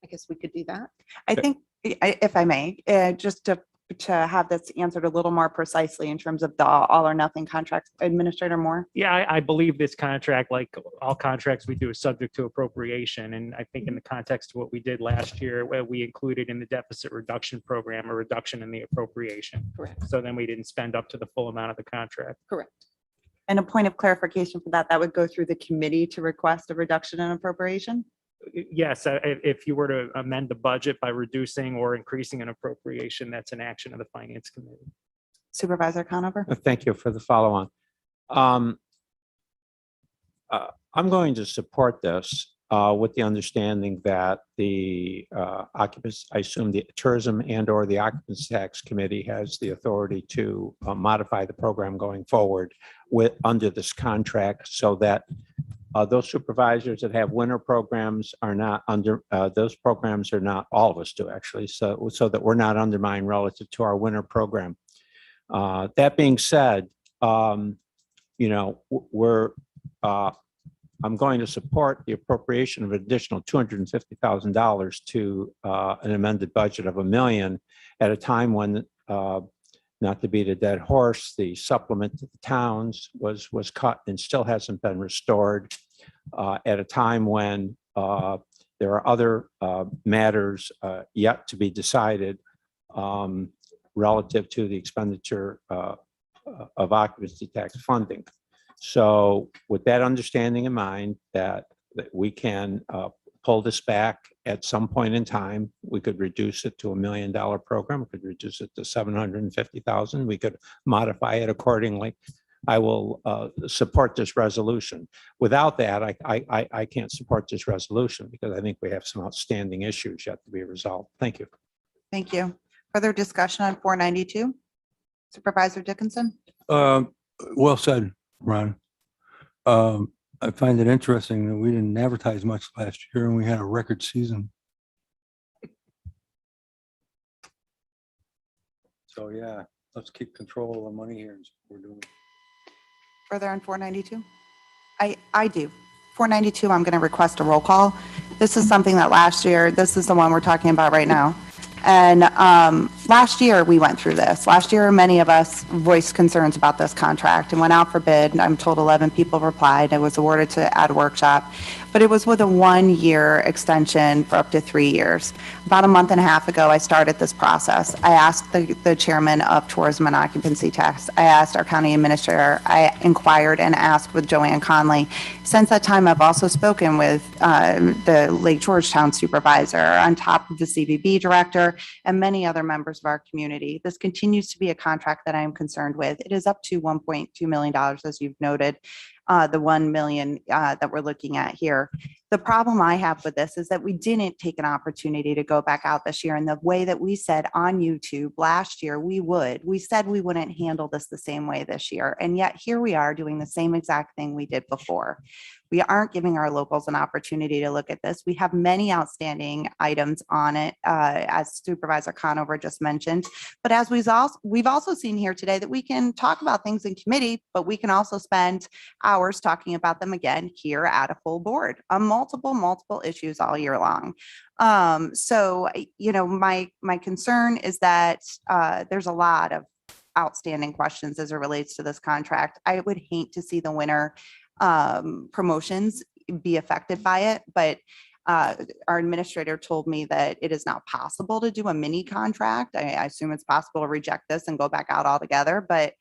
guess we could do that. I think, if I may, just to have this answered a little more precisely in terms of the all or nothing contracts, Administrator Moore. Yeah, I believe this contract, like all contracts we do, is subject to appropriation. And I think in the context of what we did last year, where we included in the deficit reduction program, a reduction in the appropriation. Correct. So then we didn't spend up to the full amount of the contract. Correct. And a point of clarification for that, that would go through the committee to request a reduction in appropriation? Yes, if you were to amend the budget by reducing or increasing an appropriation, that's an action of the Finance Committee. Supervisor Conover? Thank you for the follow-on. I'm going to support this with the understanding that the occupants, I assume the Tourism and/or the Occupancy Tax Committee has the authority to modify the program going forward under this contract, so that those supervisors that have winter programs are not under, those programs are not, all of us do actually, so that we're not undermined relative to our winter program. That being said, I'm going to support the appropriation of an additional $250,000 to an amended budget of $1 million at a time when, not to beat a dead horse, the supplement to the towns was cut and still hasn't been restored, at a time when there are other matters yet to be decided relative to the expenditure of occupancy tax funding. So with that understanding in mind, that we can pull this back at some point in time, we could reduce it to $1 million program, we could reduce it to 750,000, we could modify it accordingly. I will support this resolution. Without that, I can't support this resolution because I think we have some outstanding issues yet to be resolved. Thank you. Thank you. Further discussion on 492? Supervisor Dickinson? Well said, Ron. I find it interesting that we didn't advertise much last year and we had a record season. So yeah, let's keep control of the money here. Is what we're doing. Further on 492? I do. 492, I'm going to request a roll call. This is something that last year, this is the one we're talking about right now. And last year we went through this. Last year, many of us voiced concerns about this contract and went out for bid. I'm told 11 people replied. It was awarded to Ad Workshop, but it was with a 1-year extension for up to 3 years. About a month and a half ago, I started this process. I asked the chairman of Tourism and Occupancy Tax. I asked our county administrator. I inquired and asked with Joanne Conley. Since that time, I've also spoken with the Lake Georgetown supervisor, on top of the CVB director, and many other members of our community. This continues to be a contract that I am concerned with. It is up to $1.2 million, as you've noted, the 1 million that we're looking at here. The problem I have with this is that we didn't take an opportunity to go back out this year in the way that we said on YouTube last year we would. We said we wouldn't handle this the same way this year, and yet here we are doing the same exact thing we did before. We aren't giving our locals an opportunity to look at this. We have many outstanding items on it, as Supervisor Conover just mentioned. But as we've also seen here today, that we can talk about things in committee, but we can also spend hours talking about them again here at a full board on multiple issues all year long. So, my concern is that there's a lot of outstanding questions as it relates to this contract. I would hate to see the winter promotions be affected by it, but our administrator told me that it is not possible to do a mini contract. I assume it's possible to reject this and go back out altogether, but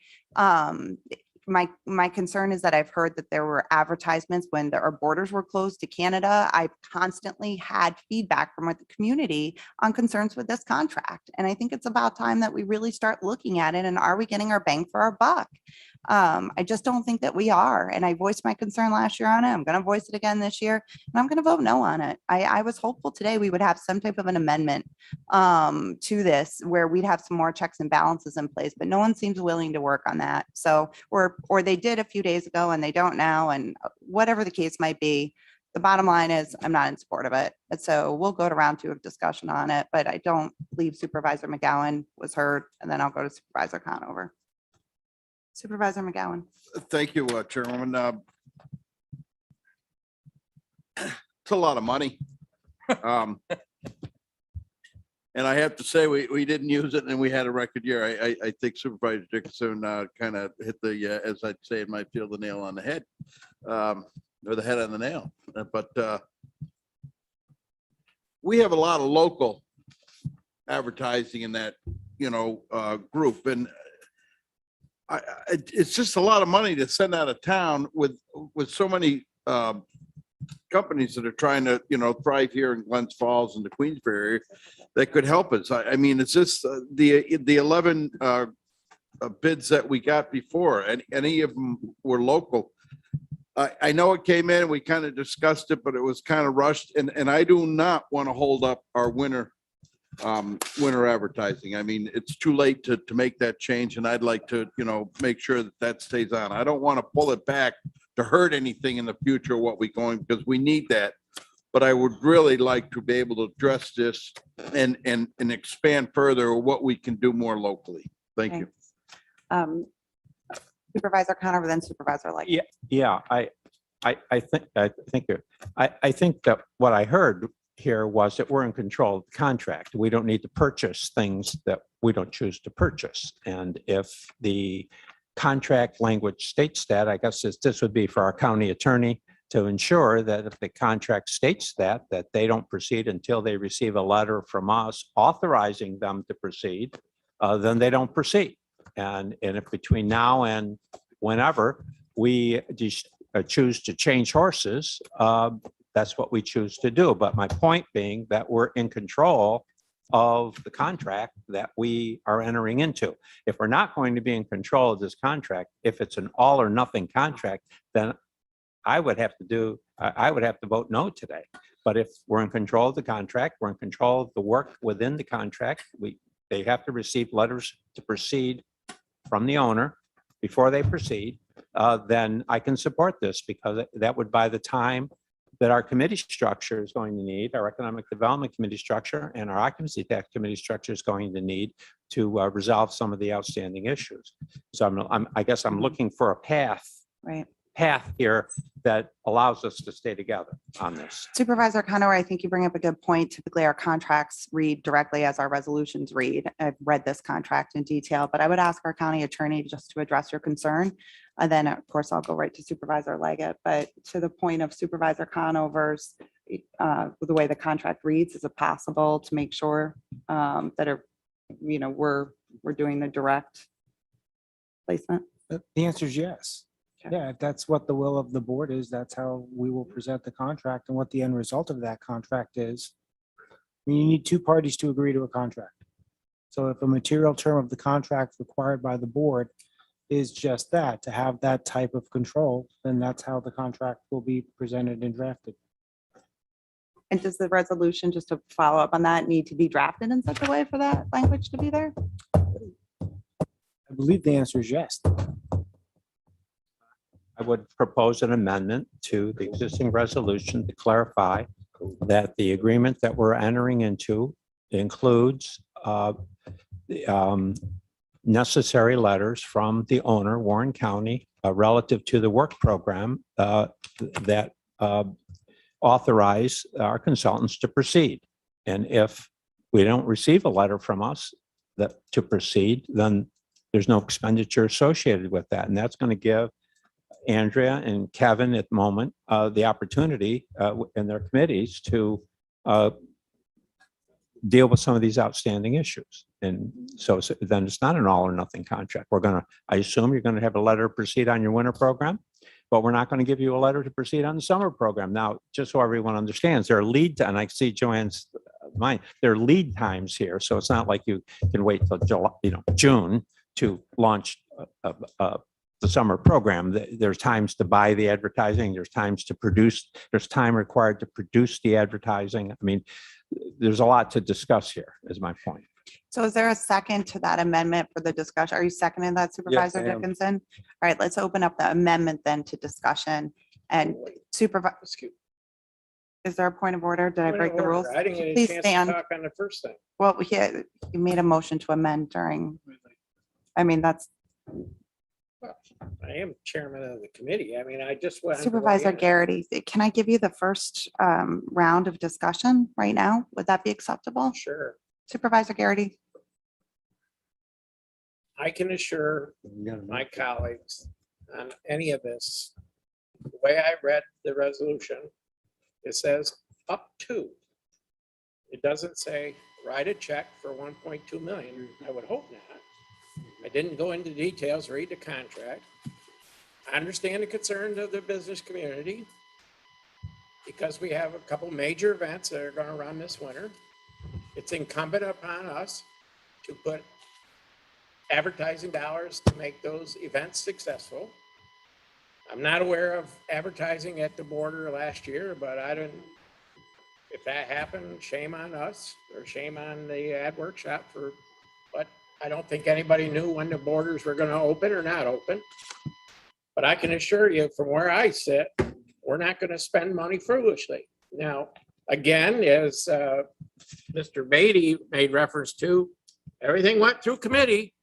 my concern is that I've heard that there were advertisements when our borders were closed to Canada. I've constantly had feedback from the community on concerns with this contract. And I think it's about time that we really start looking at it. And are we getting our bang for our buck? I just don't think that we are. And I voiced my concern last year on it. I'm going to voice it again this year, and I'm going to vote no on it. I was hopeful today we would have some type of an amendment to this where we'd have some more checks and balances in place, but no one seems willing to work on that. So we're or they did a few days ago and they don't now, and whatever the case might be. The bottom line is I'm not in support of it. And so we'll go to round 2 of discussion on it, but I don't believe Supervisor McGowan was heard. And then I'll go to Supervisor Conover. Supervisor McGowan. Thank you, Chairwoman. It's a lot of money. And I have to say, we didn't use it and we had a record year. I think Supervisor Dickinson kind of hit the, as I'd say in my field, the nail on the head, or the head on the nail. But we have a lot of local advertising in that, group. And it's just a lot of money to send out of town with so many companies that are trying to, thrive here in Glens Falls and the Queensbury area that could help us. I mean, it's just the 11 bids that we got before, and any of them were local. I know it came in, we kind of discussed it, but it was kind of rushed, and I do not want to hold up our winter advertising. I mean, it's too late to make that change, and I'd like to, make sure that stays on. I don't want to pull it back to hurt anything in the future, what we going, because we need that. But I would really like to be able to address this and expand further what we can do more locally. Thank you. Supervisor Conover, then Supervisor Light. Yeah, I think that what I heard here was that we're in control of the contract. We don't need to purchase things that we don't choose to purchase. And if the contract language states that, I guess this would be for our county attorney to ensure that if the contract states that they don't proceed until they receive a letter from us authorizing them to proceed, then they don't proceed. And if between now and whenever we just choose to change horses, that's what we choose to do. But my point being that we're in control of the contract that we are entering into. If we're not going to be in control of this contract, if it's an all or nothing contract, then I would have to vote no today. But if we're in control of the contract, we're in control of the work within the contract, they have to receive letters to proceed from the owner before they proceed, then I can support this, because that would buy the time that our committee structure is going to need, our economic development committee structure and our occupancy tax committee structure is going to need to resolve some of the outstanding issues. So I guess I'm looking for a path here that allows us to stay together on this. Supervisor Conover, I think you bring up a good point. Typically, our contracts read directly as our resolutions read. I've read this contract in detail, but I would ask our county attorney just to address your concern. And then, of course, I'll go right to Supervisor Leggett. But to the point of Supervisor Conover's, the way the contract reads, is it possible to make sure that we're doing the direct placement? The answer is yes. Yeah, if that's what the will of the board is, that's how we will present the contract and what the end result of that contract is. I mean, you need two parties to agree to a contract. So if a material term of the contract required by the board is just that, to have that type of control, then that's how the contract will be presented and drafted. And does the resolution, just to follow up on that, need to be drafted in such a way for that language to be there? I believe the answer is yes. I would propose an amendment to the existing resolution to clarify that the agreement that we're entering into includes necessary letters from the owner, Warren County, relative to the work program that authorize our consultants to proceed. And if we don't receive a letter from us to proceed, then there's no expenditure associated with that. And that's going to give Andrea and Kevin at the moment the opportunity in their committees to deal with some of these outstanding issues. And so then it's not an all or nothing contract. I assume you're going to have a letter to proceed on your winter program, but we're not going to give you a letter to proceed on the summer program. Now, just so everyone understands, there are and I see Joanne's mind, there are lead times here. So it's not like you can wait till July, June to launch the summer program. There's times to buy the advertising. There's times to produce. There's time required to produce the advertising. I mean, there's a lot to discuss here, is my point. So is there a second to that amendment for the discussion? Are you seconding that Supervisor I am. Dickinson? All right, let's open up the amendment then to discussion and supervise. Is there a point of order? Did I break the rules? I didn't get a Please chance to stand. talk on the first thing. Well, you made a motion to amend during, I mean, that's I am chairman of the committee. I mean, I just went. Supervisor Garrity. Can I give you the first round of discussion right now? Would that be acceptable? Sure. Supervisor Garrity? I can assure my colleagues on any of this, the way I read the resolution, it says up to. It doesn't say write a check for 1.2 million. I would hope not. I didn't go into details, read the contract. I understand the concerns of the business community because we have a couple major events that are going to run this winter. It's incumbent upon us to put advertising dollars to make those events successful. I'm not aware of advertising at the border last year, but I didn't, if that happened, shame on us or shame on the ad workshop but I don't think anybody knew when the borders were going to open or not open. But I can assure you from where I sit, we're not going to spend money foolishly. Now, again, as Mr. Beatty made reference to, everything went through committee.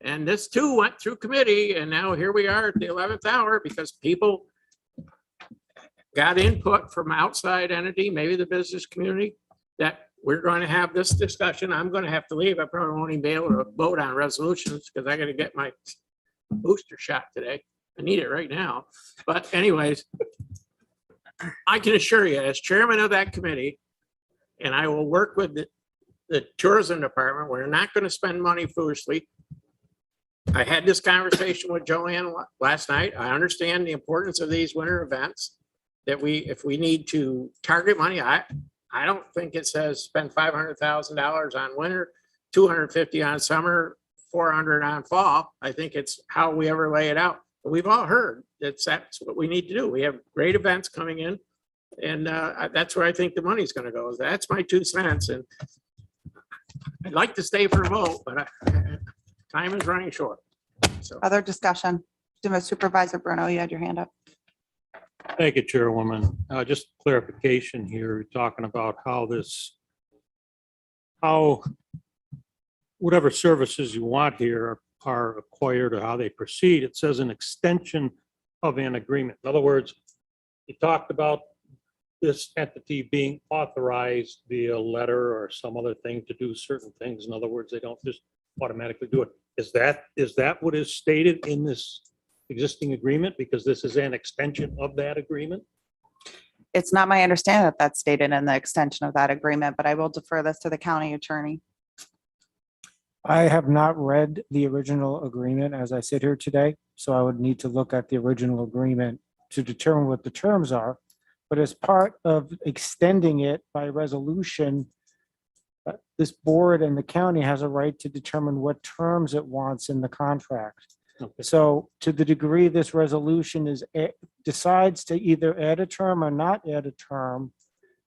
And this too went through committee. And now here we are at the 11th hour because people got input from outside entity, maybe the business community, that we're going to have this discussion. I'm going to have to leave. I probably won't even be able to vote on resolutions because I got to get my booster shot today. I need it right now. But anyways, I can assure you as chairman of that committee, and I will work with the tourism department, we're not going to spend money foolishly. I had this conversation with Joanne last night. I understand the importance of these winter events that if we need to target money, I don't think it says spend $500,000 on winter, 250 on summer, 400 on fall. I think it's how we ever lay it out. But we've all heard that's what we need to do. We have great events coming in, and that's where I think the money's going to go. That's my 2 cents. And I'd like to stay for a vote, but time is running short. So Other discussion? Supervisor Bruno, you had your hand up. Thank you, Chairwoman. Just clarification here, talking about how whatever services you want here are acquired or how they proceed. It says an extension of an agreement. In other words, you talked about this entity being authorized via letter or some other thing to do certain things. In other words, they don't just automatically do it. Is that what is stated in this existing agreement? Because this is an extension of that agreement? It's not my understanding that that's stated in the extension of that agreement, but I will defer this to the county attorney. I have not read the original agreement as I sit here today, so I would need to look at the original agreement to determine what the terms are. But as part of extending it by resolution, this board and the county has a right to determine what terms it wants in the contract. Okay. So to the degree this resolution decides to either add a term or not add a term,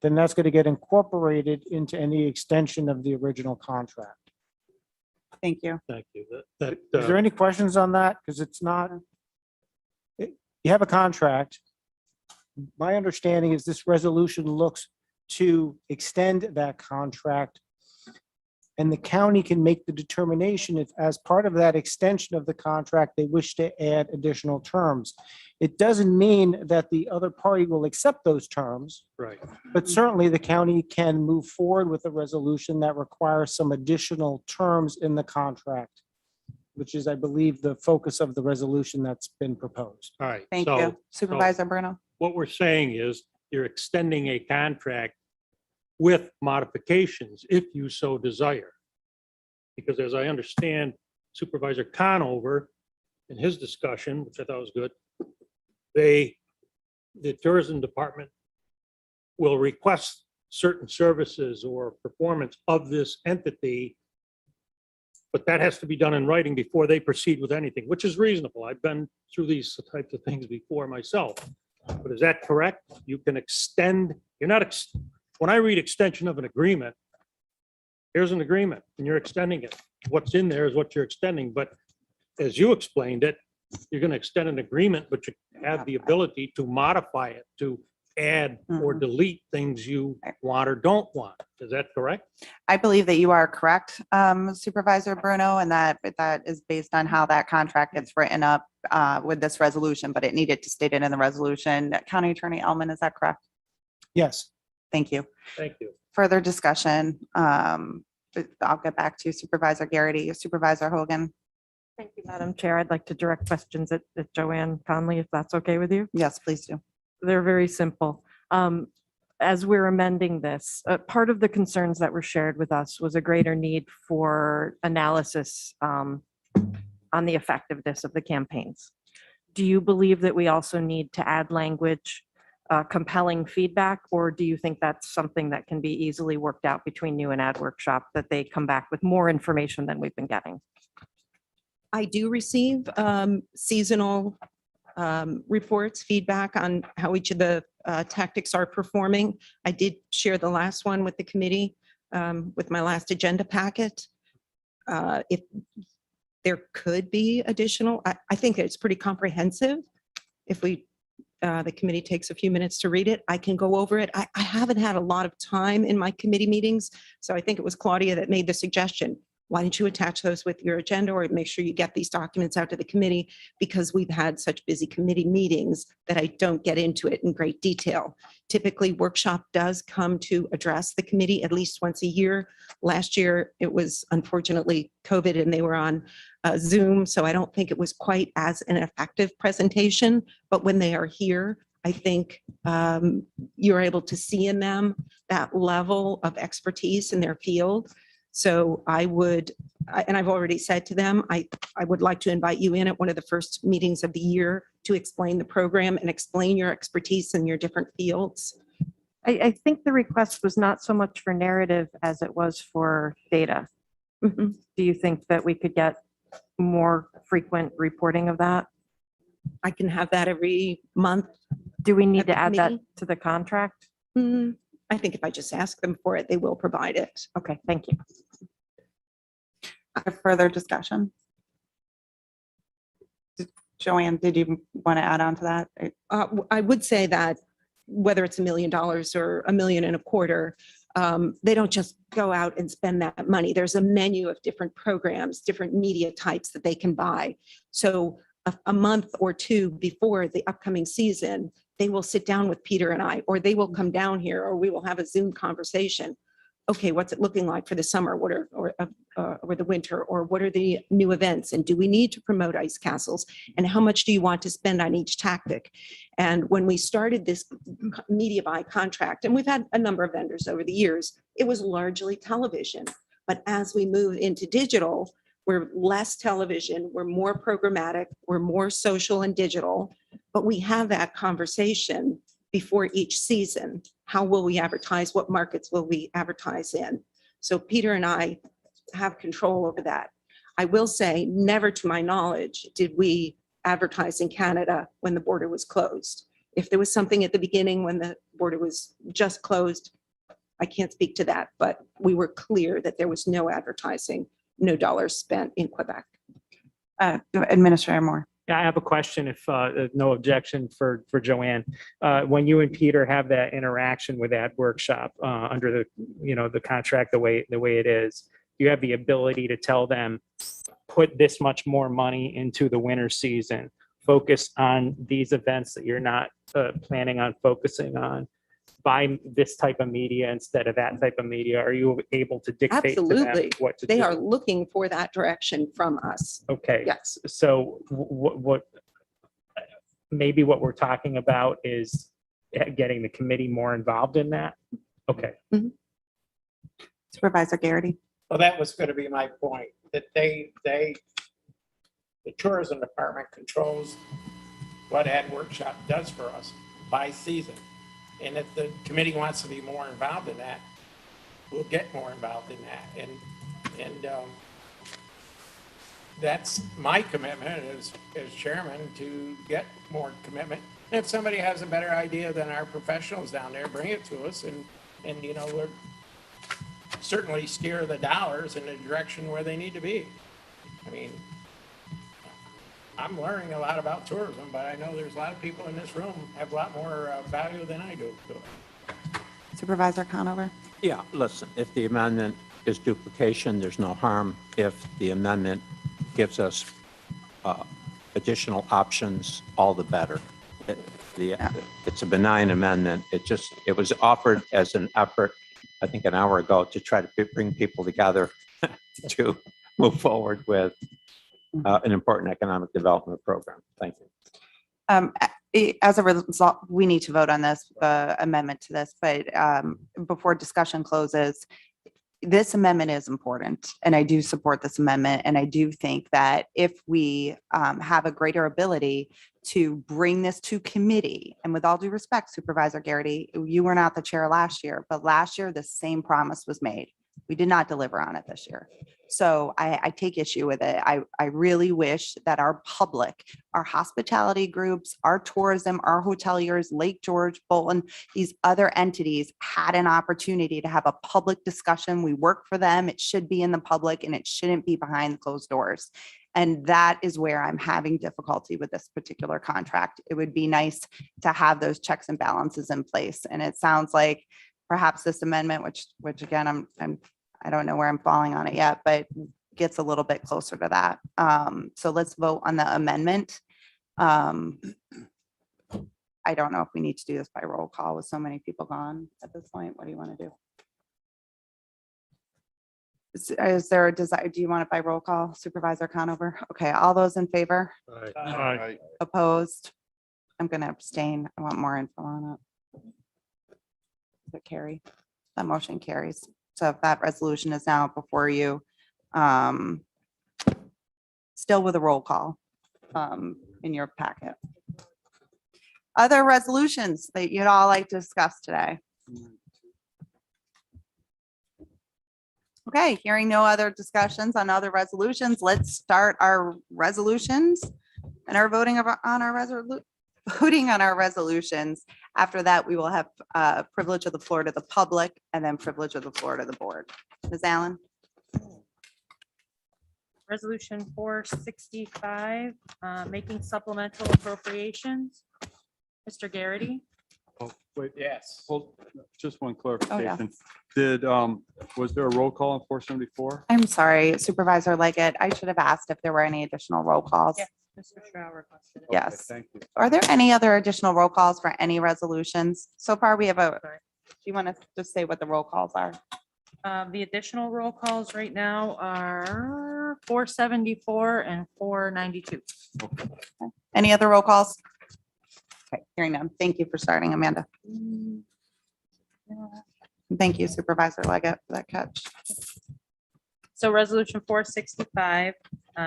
then that's going to get incorporated into any extension of the original contract. Thank you. Thank you. Is there any questions on that? Because it's not, you have a contract. My understanding is this resolution looks to extend that contract, and the county can make the determination if, as part of that extension of the contract, they wish to add additional terms. It doesn't mean that the other party will accept those terms, Right. but certainly the county can move forward with a resolution that requires some additional terms in the contract, which is, I believe, the focus of the resolution that's been proposed. All right. Thank so- you. Supervisor Bruno. What we're saying is you're extending a contract with modifications if you so desire. Because as I understand Supervisor Conover in his discussion, which I thought was good, the tourism department will request certain services or performance of this entity, but that has to be done in writing before they proceed with anything, which is reasonable. I've been through these types of things before myself. But is that correct? You can extend, when I read extension of an agreement, here's an agreement and you're extending it. What's in there is what you're extending, but as you explained it, you're going to extend an agreement, but you have the ability to modify it, to add or delete things you want or don't want. Is that correct? I believe that you are correct, Supervisor Bruno, and that is based on how that contract gets written up with this resolution, but it needed to state it in the resolution. County Attorney Elman, is that correct? Yes. Thank you. Thank you. Further discussion. I'll get back to Supervisor Garrity, Supervisor Hogan. Thank you, Madam Chair. I'd like to direct questions at Joanne Conley, if that's okay with you. Yes, please do. They're very simple. As we're amending this, part of the concerns that were shared with us was a greater need for analysis on the effectiveness of the campaigns. Do you believe that we also need to add language, compelling feedback, or do you think that's something that can be easily worked out between you and Ad Workshop, that they come back with more information than we've been getting? I do receive seasonal reports, feedback on how each of the tactics are performing. I did share the last one with the committee with my last agenda packet. If there could be additional, I think it's pretty comprehensive. If the committee takes a few minutes to read it, I can go over it. I haven't had a lot of time in my committee meetings, so I think it was Claudia that made the suggestion. Why don't you attach those with your agenda or make sure you get these documents out to the committee, because we've had such busy committee meetings that I don't get into it in great detail. Typically, workshop does come to address the committee at least once a year. Last year, it was unfortunately COVID and they were on Zoom, so I don't think it was quite as an effective presentation, but when they are here, I think you're able to see in them that level of expertise in their field. So I would, and I've already said to them, I would like to invite you in at one of the first meetings of the year to explain the program and explain your expertise in your different fields. I think the request was not so much for narrative as it was for data. Do you think that we could get more frequent reporting of that? I can have that every month. Do we need at the to add that committee. to the contract? I think if I just ask them for it, they will provide it. Okay, thank you. Further discussion? Joanne, did you want to add on to that? I would say that whether it's $1 million or $1.25 million, they don't just go out and spend that money. There's a menu of different programs, different media types that they can buy. So a month or two before the upcoming season, they will sit down with Peter and I, or they will come down here, or we will have a Zoom conversation. Okay, what's it looking like for the summer? What are, or the winter, or what are the new events? And do we need to promote ice castles? And how much do you want to spend on each tactic? And when we started this media buy contract, and we've had a number of vendors over the years, it was largely television. But as we move into digital, we're less television, we're more programmatic, we're more social and digital, but we have that conversation before each season. How will we advertise? What markets will we advertise in? So Peter and I have control over that. I will say, never to my knowledge did we advertise in Canada when the border was closed. If there was something at the beginning when the border was just closed, I can't speak to that, but we were clear that there was no advertising, no dollars spent in Quebec. Administrator Moore. Yeah, I have a question if no objection for Joanne. When you and Peter have that interaction with that workshop under the contract the way it is, you have the ability to tell them, put this much more money into the winter season, focus on these events that you're not planning on focusing on, buy this type of media instead of that type of media. Are you able to dictate to them Absolutely. what to do? They are looking for that direction from us. Okay. Yes. So what maybe what we're talking about is getting the committee more involved in that? Okay. Supervisor Garrity. Well, that was going to be my point, that the tourism department controls what Ad Workshop does for us by season. And if the committee wants to be more involved in that, we'll get more involved in that. And that's my commitment as chairman, to get more commitment. And if somebody has a better idea than our professionals down there, bring it to us. And certainly steer the dollars in the direction where they need to be. I mean, I'm learning a lot about tourism, but I know there's a lot of people in this room have a lot more value than I do to it. Supervisor Conover? Yeah, listen, if the amendment is duplication, there's no harm. If the amendment gives us additional options, all the better. It's a benign amendment. It was offered as an effort, I think an hour ago, to try to bring people together to move forward with an important economic development program. Thank you. As a result, we need to vote on this, amendment to this, but before discussion closes, this amendment is important, and I do support this amendment. And I do think that if we have a greater ability to bring this to committee, and with all due respect, Supervisor Garrity, you were not the chair last year, but last year the same promise was made. We did not deliver on it this year. So I take issue with it. I really wish that our public, our hospitality groups, our tourism, our hoteliers, Lake George, Bolton, these other entities had an opportunity to have a public discussion. We work for them. It should be in the public and it shouldn't be behind closed doors. And that is where I'm having difficulty with this particular contract. It would be nice to have those checks and balances in place. And it sounds like perhaps this amendment, which again, I don't know where I'm falling on it yet, but gets a little bit closer to that. So let's vote on the amendment. I don't know if we need to do this by roll call with so many people gone at this point. What do you want to do? Is there a desire? Do you want it by roll call, Supervisor Conover? Okay, all those in favor? Aye. Opposed? I'm going to abstain. I want more info on it. Does it carry? That motion carries. So if that resolution is now before you, still with a roll call in your packet. Other resolutions that you'd all like to discuss today? Okay, hearing no other discussions on other resolutions, let's start our resolutions and our voting on our resolutions. After that, we will have privilege of the floor to the public and then privilege of the floor to the board. Ms. Allen? Resolution 465, making supplemental appropriations. Mr. Garrity? Oh, wait, Yes. hold, just one Oh, clarification. Was there a roll call on 474? I'm sorry, Supervisor Leggett. I should have asked if there were any additional roll calls. Yes, Mr. Stroud requested it. Yes. Thank you. Are there any other additional roll calls for any resolutions? So far, we have do you want to just say what the roll calls are? The additional roll calls right now are 474 and 492. Any other roll calls? Okay, hearing none. Thank you for starting, Amanda. Thank you, Supervisor Leggett, for that catch. So resolution 465,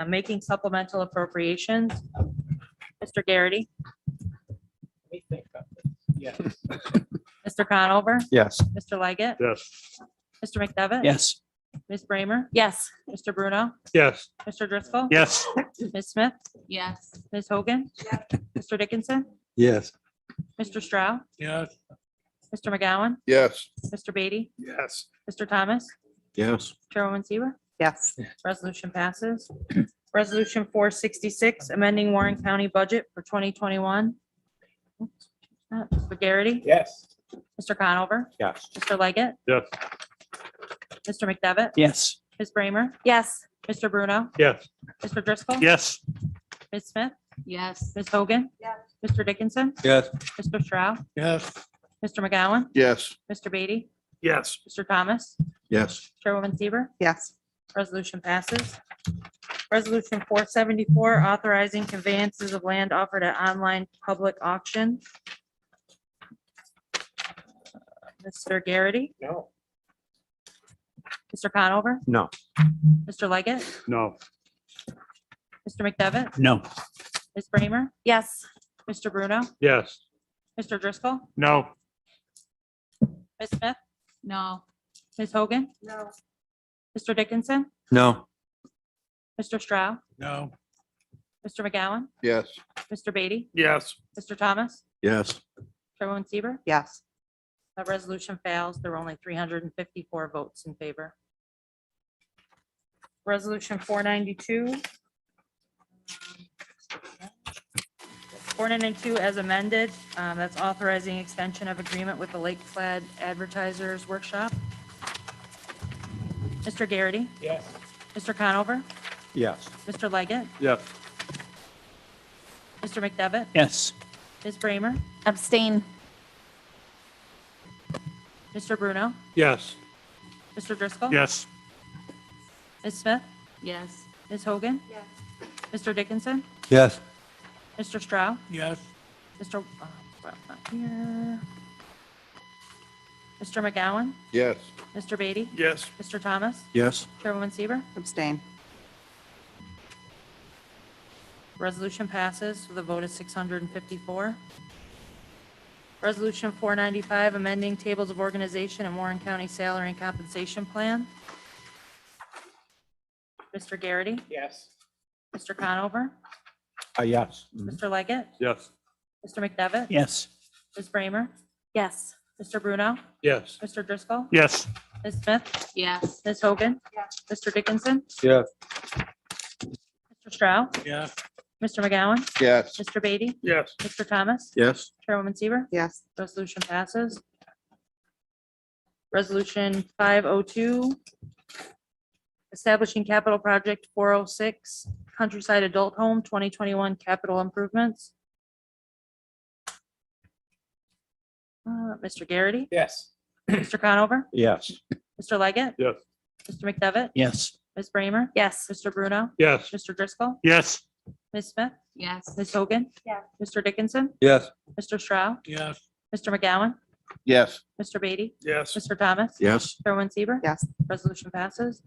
making supplemental appropriations. Mr. Garrity? Let me think of it. Yes. Mr. Conover? Yes. Mr. Leggett? Yes. Mr. McDevitt? Yes. Ms. Bramer? Yes. Mr. Bruno? Yes. Mr. Driscoll? Yes. Ms. Smith? Yes. Ms. Hogan? Mr. Dickinson? Yes. Mr. Stroud? Yes. Mr. McGowan? Yes. Mr. Beatty? Yes. Mr. Thomas? Yes. Chairwoman Seaver? Yes. Resolution passes. Resolution 466, amending Warren County budget for 2021. Mr. Garrity? Yes. Mr. Conover? Yes. Mr. Leggett? Yes. Mr. McDevitt? Yes. Ms. Bramer? Yes. Mr. Bruno? Yes. Mr. Driscoll? Yes. Ms. Smith? Yes. Ms. Hogan? Mr. Dickinson? Yes. Mr. Stroud? Yes. Mr. McGowan? Yes. Mr. Beatty? Yes. Mr. Thomas? Yes. Chairwoman Seaver? Yes. Resolution passes. Resolution 474, authorizing conveyances of land offered at online public auction. Mr. Garrity? No. Mr. Conover? No. Mr. Leggett? No. Mr. McDevitt? No. Ms. Bramer? Yes. Mr. Bruno? Yes. Mr. Driscoll? No. Ms. Smith? No. Ms. Hogan? No. Mr. Dickinson? No. Mr. Stroud? No. Mr. McGowan? Yes. Mr. Beatty? Yes. Mr. Thomas? Yes. Chairwoman Seaver? Yes. That resolution fails. There were only 354 votes in favor. Resolution 492. 492 as amended, that's authorizing extension of agreement with the Lake Flat Advertisers Workshop. Mr. Garrity? Yes. Mr. Conover? Yes. Mr. Leggett? Yes. Mr. McDevitt? Yes. Ms. Bramer? Abstain. Mr. Bruno? Yes. Mr. Driscoll? yes, Ms. Smith? Yes. Ms. Hogan? Yes. Mr. Dickinson? Yes. Mr. Stroud? yes, Mr. Well, not here. Mr. McGowan? Yes. Mr. Beatty? Yes. Mr. Thomas? Yes. Chairwoman Seaver? Abstain. Resolution passes with a vote of 654. Resolution 495, amending tables of organization in Warren County Salary and Compensation Plan. Mr. Garrity? Yes. Mr. Conover? Yes. Mr. Leggett? Yes. Mr. McDevitt? Yes. Ms. Bramer? Yes. Mr. Bruno? Yes. Mr. Driscoll? yes, Ms. Smith? Yes. Ms. Hogan? Mr. Dickinson? Yes. Mr. Stroud? yes, Mr. McGowan? Yes. Mr. Beatty? Yes. Mr. Thomas? Yes. Chairwoman Seaver? Yes. Resolution passes. Resolution 502, establishing capital project 406, Countryside Adult Home 2021 capital improvements. Mr. Garrity? Yes. Mr. Conover? Yes. Mr. Leggett? Yes. Mr. McDevitt? Yes. Ms. Bramer? Yes. Mr. Bruno? Yes. Mr. Driscoll? yes, Ms. Smith? Yes. Ms. Hogan? Mr. Dickinson? Yes. Mr. Stroud? yes, Mr. McGowan? Yes. Mr. Beatty? Yes. Mr. Thomas? Yes. Chairwoman Seaver? Yes. Resolution passes.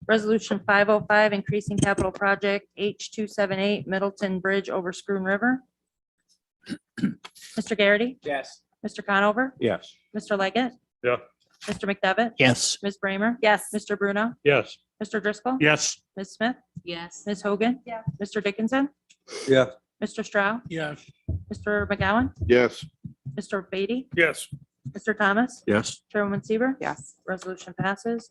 Resolution 505, increasing capital project H278 Middleton Bridge over Scroon River. Mr. Garrity? Yes. Mr. Conover? Yes. Mr. Leggett? Yeah. Mr. McDevitt? Yes. Ms. Bramer? Yes. Mr. Bruno? Yes. Mr. Driscoll? yes, Ms. Smith? Yes. Ms. Hogan? Mr. Dickinson? Yes. Mr. Stroud? yes, Mr. McGowan? Yes. Mr. Beatty? Yes. Mr. Thomas? Yes. Chairwoman Seaver? Yes. Resolution passes.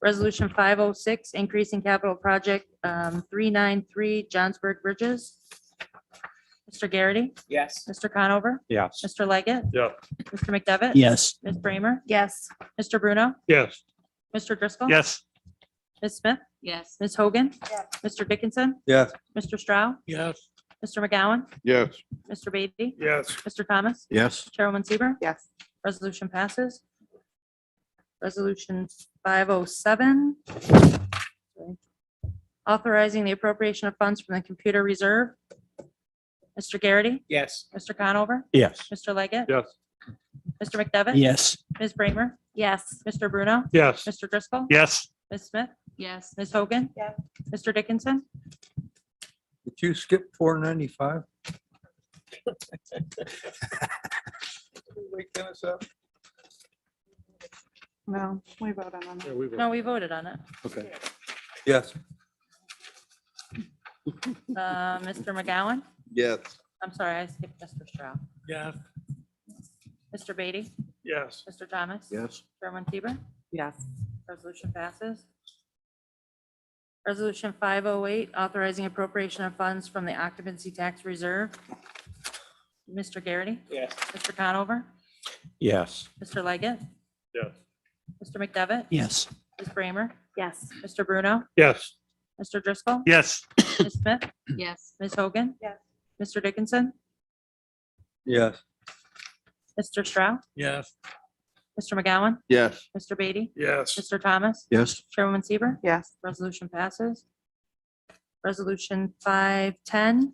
Resolution 506, increasing capital project 393 Johnsburg Bridges. Mr. Garrity? Yes. Mr. Conover? Yes. Mr. Leggett? Yeah. Mr. McDevitt? Yes. Ms. Bramer? Yes. Mr. Bruno? Yes. Mr. Driscoll? yes, Ms. Smith? Yes. Ms. Hogan? Mr. Dickinson? Yes. Mr. Stroud? yes, Mr. McGowan? Yes. Mr. Beatty? Yes. Mr. Thomas? Yes. Chairwoman Seaver? Yes. Resolution passes. Resolution 507. Authorizing the appropriation of funds from the computer reserve. Mr. Garrity? Yes. Mr. Conover? Yes. Mr. Leggett? Yes. Mr. McDevitt? Yes. Ms. Bramer? Yes. Mr. Bruno? Yes. Mr. Driscoll? yes, Ms. Smith? Yes. Ms. Hogan? Mr. Dickinson? Did you skip 495? No, we voted on it. No, we voted on it. Okay. Yes. Mr. McGowan? Yes. I'm sorry, I skipped Mr. Stroud. yes, Mr. Beatty? Yes. Mr. Thomas? Yes. Chairman Seaver? Yes. Resolution passes. Resolution 508, authorizing appropriation of funds from the occupancy tax reserve. Mr. Garrity? Yes. Mr. Conover? Yes. Mr. Leggett? Yes. Mr. McDevitt? Yes. Ms. Bramer? Yes. Mr. Bruno? Yes. Mr. Driscoll? yes, Ms. Smith? Yes. Ms. Hogan? Mr. Dickinson? Yes. Mr. Stroud? yes, Mr. McGowan? Yes. Mr. Beatty? Yes. Mr. Thomas? Yes. Chairwoman Seaver? Yes. Resolution passes. Resolution 510,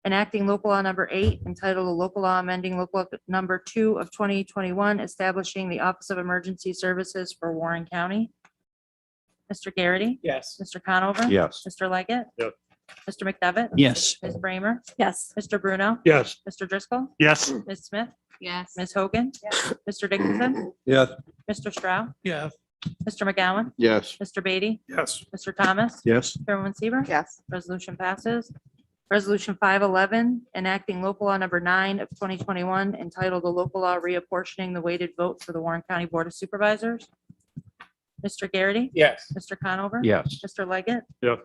enacting local law number 8 entitled a local law amending local law number 2 of 2021, establishing the Office of Emergency Services for Warren County. Mr. Garrity? Yes. Mr. Conover? Yes. Mr. Leggett? Yes. Mr. McDevitt? Yes. Ms. Bramer? Yes. Mr. Bruno? Yes. Mr. Driscoll? yes, Ms. Smith? Yes. Ms. Hogan? Mr. Dickinson? Yes. Mr. Stroud? yes, Mr. McGowan? Yes. Mr. Beatty? Yes. Mr. Thomas? Yes. Chairwoman Seaver? Yes. Resolution passes. Resolution 511, enacting local law number 9 of 2021 entitled a local law reapportioning the weighted vote for the Warren County Board of Supervisors. Mr. Garrity? Yes. Mr. Conover? Yes. Mr. Leggett? Yes.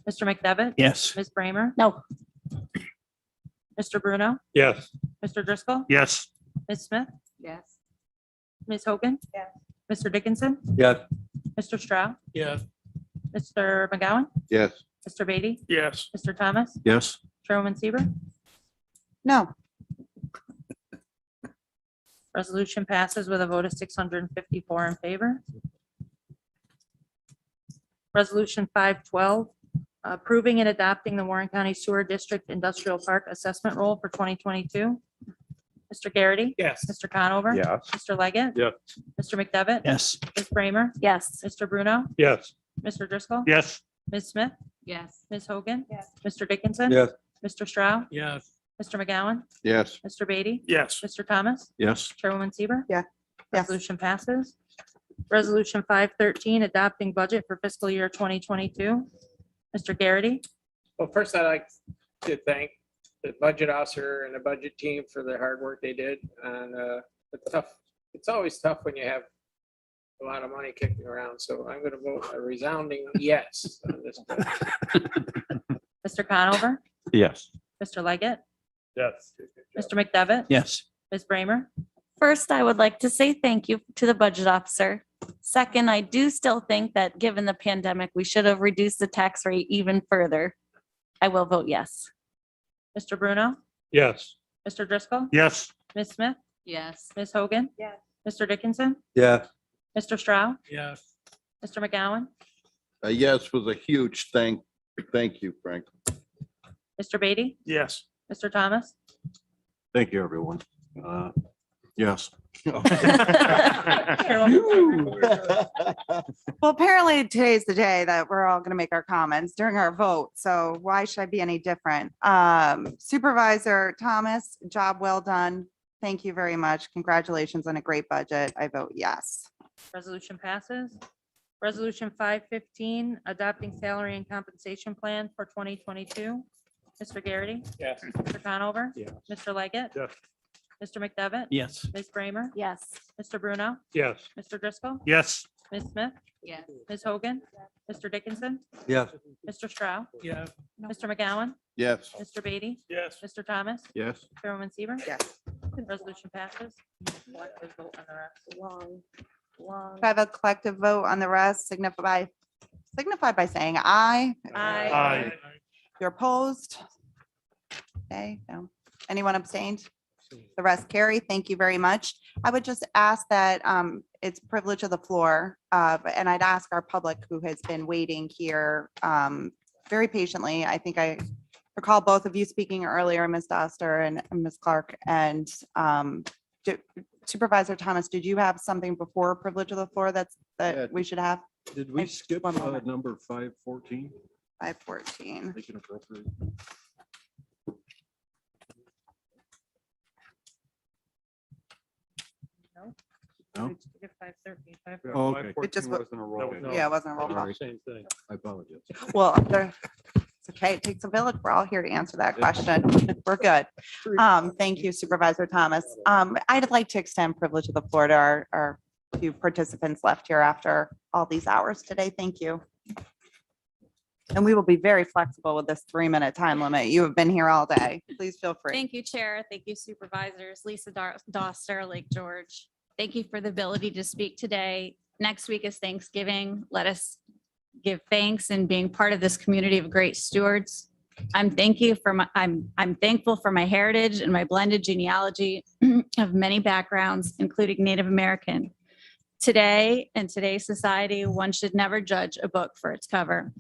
Mr. McDevitt? Yes. Ms. Bramer? No. Mr. Bruno? Yes. Mr. Driscoll? yes, Ms. Smith? Yes. Ms. Hogan? Yes. Mr. Dickinson? Yes. Mr. Stroud? Yes. Mr. McGowan? Yes. Mr. Beatty? Yes. Mr. Thomas? Yes. Chairwoman Seaver? No. Resolution passes with a vote of 654 in favor. Resolution 512, approving and adopting the Warren County Sewer District Industrial Park Assessment Roll for 2022. Mr. Garrity? Yes. Mr. Conover? Yes. Mr. Leggett? Yes. Mr. McDevitt? Yes. Ms. Bramer? Yes. Mr. Bruno? Yes. Mr. Driscoll? yes, Ms. Smith? Yes. Ms. Hogan? Yes. Mr. Dickinson? Yes. Mr. Stroud? Yes. Mr. McGowan? Yes. Mr. Beatty? Yes. Mr. Thomas? Yes. Chairwoman Seaver? Yeah. Yes. Resolution passes. Resolution 513, adopting budget for fiscal year 2022. Mr. Garrity? Well, first I'd like to thank the budget officer and the budget team for the hard work they did. And it's tough. It's always tough when you have a lot of money kicking around. So I'm going to vote a resounding yes on this. Mr. Conover? Yes. Mr. Leggett? Yes. Mr. McDevitt? Yes. Ms. Bramer? First, I would like to say thank you to the budget officer. Second, I do still think that given the pandemic, we should have reduced the tax rate even further. I will vote yes. Mr. Bruno? Yes. Mr. Driscoll? yes, Ms. Smith? Yes. Ms. Hogan? Yes. Mr. Dickinson? Yes. Mr. Stroud? Yes. Mr. McGowan? A yes was a huge thank you, Frank. Mr. Beatty? Yes. Mr. Thomas? Thank you, everyone. Yes. Well, apparently today's the day that we're all going to make our comments during our vote. So why should I be any different? Supervisor Thomas, job well done. Thank you very much. Congratulations on a great budget. I vote yes. Resolution passes. Resolution 515, adopting salary and compensation plan for 2022. Mr. Garrity? Yes. Mr. Conover? Yes. Mr. Leggett? Yes. Mr. McDevitt? Yes. Ms. Bramer? Yes. Mr. Bruno? Yes. Mr. Driscoll? yes, Ms. Smith? Yes. Ms. Hogan? Mr. Dickinson? Yes. Mr. Stroud? Yes. Mr. McGowan? Yes. Mr. Beatty? Yes. Mr. Thomas? Yes. Chairwoman Seaver? Yes. Resolution passes. Collective vote on the rest. Long. If I have a collective vote on the rest, signify by saying aye. aye, You're opposed? Okay, no. Anyone abstained? The rest carry. Thank you very much. I would just ask that it's privilege of the floor. And I'd ask our public who has been waiting here very patiently. I think I recall both of you speaking earlier, Ms. Doster and Ms. Clark. And Supervisor Thomas, did you have something before privilege of the floor Yeah. that we should have? Did we skip, one moment. number 514? 514. Make it appropriate. No? We did 513, 514. Oh, okay. It just wa- Wasn't a roll. Yeah, it wasn't a roll call. Sorry. Same thing. I apologize. Well, it's okay. It takes a village. We're all here to answer that question. We're good. Thank you Supervisor Thomas. I'd like to extend privilege of the floor to our few participants left here after all these hours today. Thank you. And we will be very flexible with this 3-minute time limit. You have been here all day. Please feel free. Thank you, Chair. Thank you, Supervisors. Lisa Doster, Lake George. Thank you for the ability to speak today. Next week is Thanksgiving. Let us give thanks and being part of this community of great stewards. I'm thankful for my heritage and my blended genealogy of many backgrounds, including Native American. Today, in today's society, one should never judge a book for its cover.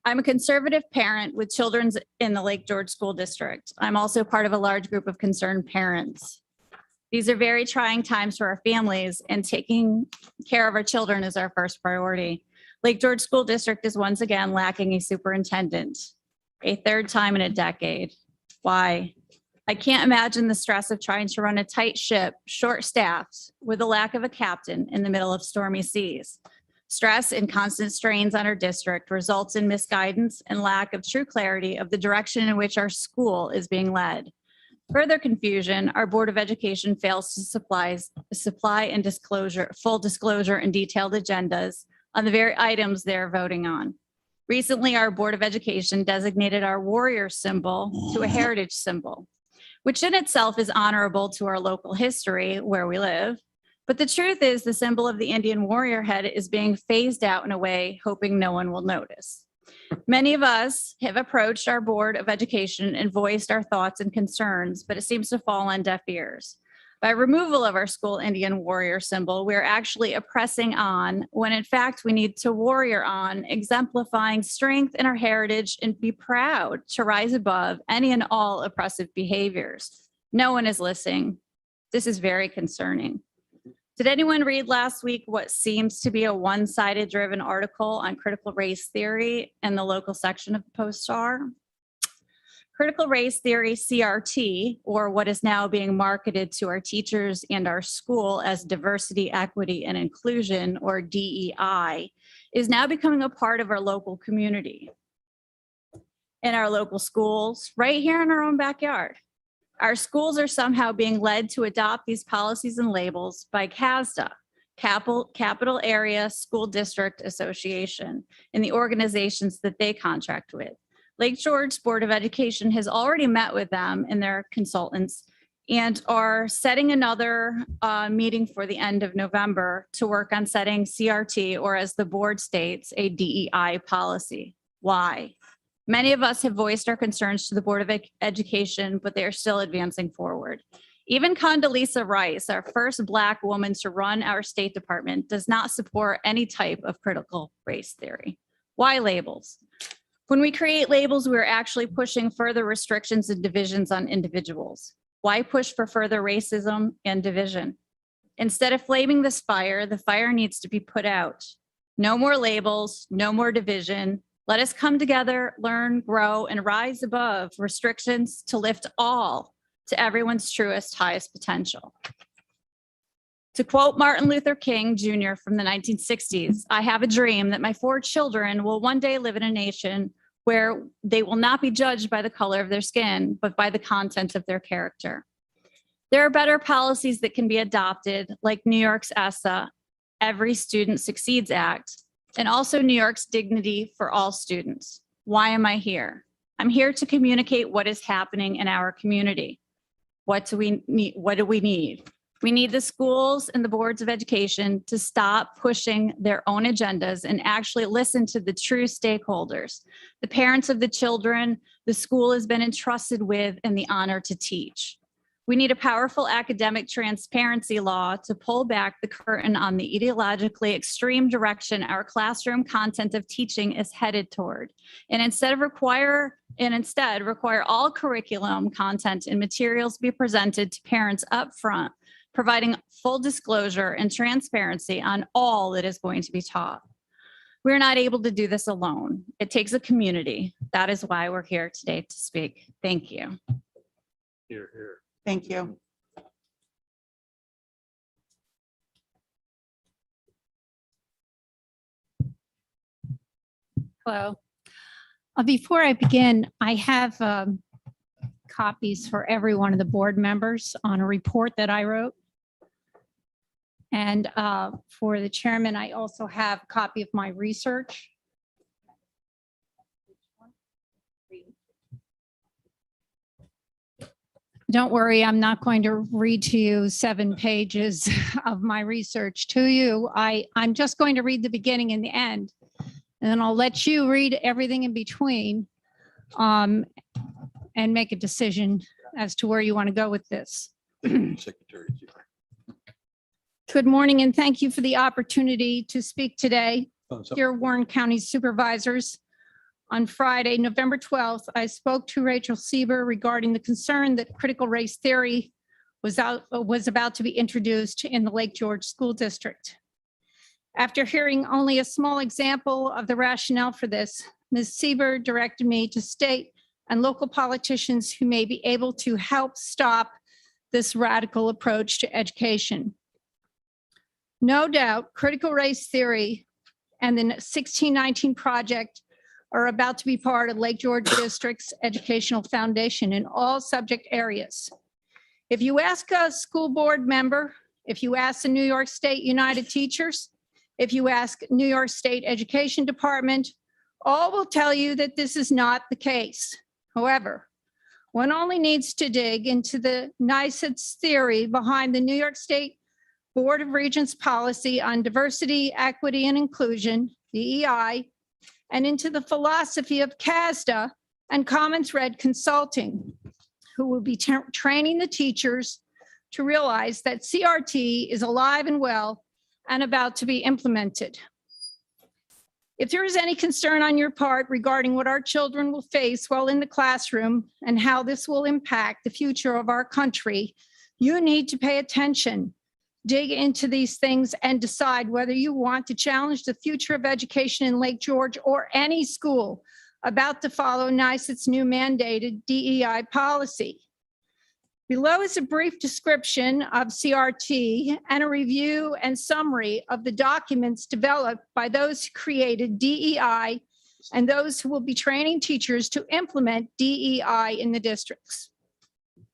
I'm a conservative parent with children in the Lake George School District. I'm also part of a large group of concerned parents. These are very trying times for our families, and taking care of our children is our first priority. Lake George School District is once again lacking a superintendent, a third time in a decade. Why? I can't imagine the stress of trying to run a tight ship, short-staffed, with a lack of a captain in the middle of stormy seas. Stress and constant strains on our district results in misguidance and lack of true clarity of the direction in which our school is being led. Further confusion, our Board of Education fails to supply and full disclosure and detailed agendas on the very items they're voting on. Recently, our Board of Education designated our warrior symbol to a heritage symbol, which in itself is honorable to our local history where we live. But the truth is the symbol of the Indian warrior head is being phased out in a way, hoping no one will notice. Many of us have approached our Board of Education and voiced our thoughts and concerns, but it seems to fall on deaf ears. By removal of our school Indian warrior symbol, we're actually oppressing on when in fact we need to warrior on, exemplifying strength in our heritage and be proud to rise above any and all oppressive behaviors. No one is listening. This is very concerning. Did anyone read last week what seems to be a one-sided driven article on critical race theory in the local section of the Post-Star? Critical race theory, CRT, or what is now being marketed to our teachers and our school as diversity, equity, and inclusion, or DEI, is now becoming a part of our local community. In our local schools, right here in our own backyard. Our schools are somehow being led to adopt these policies and labels by CASDA, Capital Area School District Association, and the organizations that they contract with. Lake George Board of Education has already met with them and their consultants and are setting another meeting for the end of November to work on setting CRT, or as the board states, a DEI policy. Why? Many of us have voiced our concerns to the Board of Education, but they are still advancing forward. Even Condoleezza Rice, our first Black woman to run our State Department, does not support any type of critical race theory. Why labels? When we create labels, we're actually pushing further restrictions and divisions on individuals. Why push for further racism and division? Instead of flaming this fire, the fire needs to be put out. No more labels, no more division. Let us come together, learn, grow, and rise above restrictions to lift all to everyone's truest, highest potential. To quote Martin Luther King Jr. from the 1960s, I have a dream that my 4 children will one day live in a nation where they will not be judged by the color of their skin, but by the content of their character. There are better policies that can be adopted, like New York's ESSA, Every Student Succeeds Act, and also New York's Dignity for All Students. Why am I here? I'm here to communicate what is happening in our community. What do we need? We need the schools and the boards of education to stop pushing their own agendas and actually listen to the true stakeholders, the parents of the children the school has been entrusted with and the honor to teach. We need a powerful academic transparency law to pull back the curtain on the ideologically extreme direction our classroom content of teaching is headed toward. And instead require all curriculum content and materials be presented to parents up front, providing full disclosure and transparency on all that is going to be taught. We're not able to do this alone. It takes a community. That is why we're here today to speak. Thank you. Here, here. Thank you. Hello. Before I begin, I have copies for every one of the board members on a report that I wrote. And for the chairman, I also have a copy of my research. Don't worry, I'm not going to read to you 7 pages of my research to you. I'm just going to read the beginning and the end, and then I'll let you read everything in between and make a decision as to where you want to go with this. Secretary. Good morning, and thank you for the opportunity to speak today. Dear Warren County Supervisors, on Friday, November 12th, I spoke to Rachel Sieber regarding the concern that critical race theory was about to be introduced in the Lake George School District. After hearing only a small example of the rationale for this, Ms. Sieber directed me to state and local politicians who may be able to help stop this radical approach to education. No doubt, critical race theory and the 1619 project are about to be part of Lake George District's Educational Foundation in all subject areas. If you ask a school board member, if you ask the New York State United Teachers, if you ask New York State Education Department, all will tell you that this is not the case. However, one only needs to dig into the NYSET's theory behind the New York State Board of Regents policy on diversity, equity, and inclusion, DEI, and into the philosophy of CASDA and Common Thread Consulting, who will be training the teachers to realize that CRT is alive and well and about to be implemented. If there is any concern on your part regarding what our children will face while in the classroom and how this will impact the future of our country, you need to pay attention, dig into these things, and decide whether you want to challenge the future of education in Lake George or any school about to follow NYSET's new mandated DEI policy. Below is a brief description of CRT and a review and summary of the documents developed by those who created DEI and those who will be training teachers to implement DEI in the districts.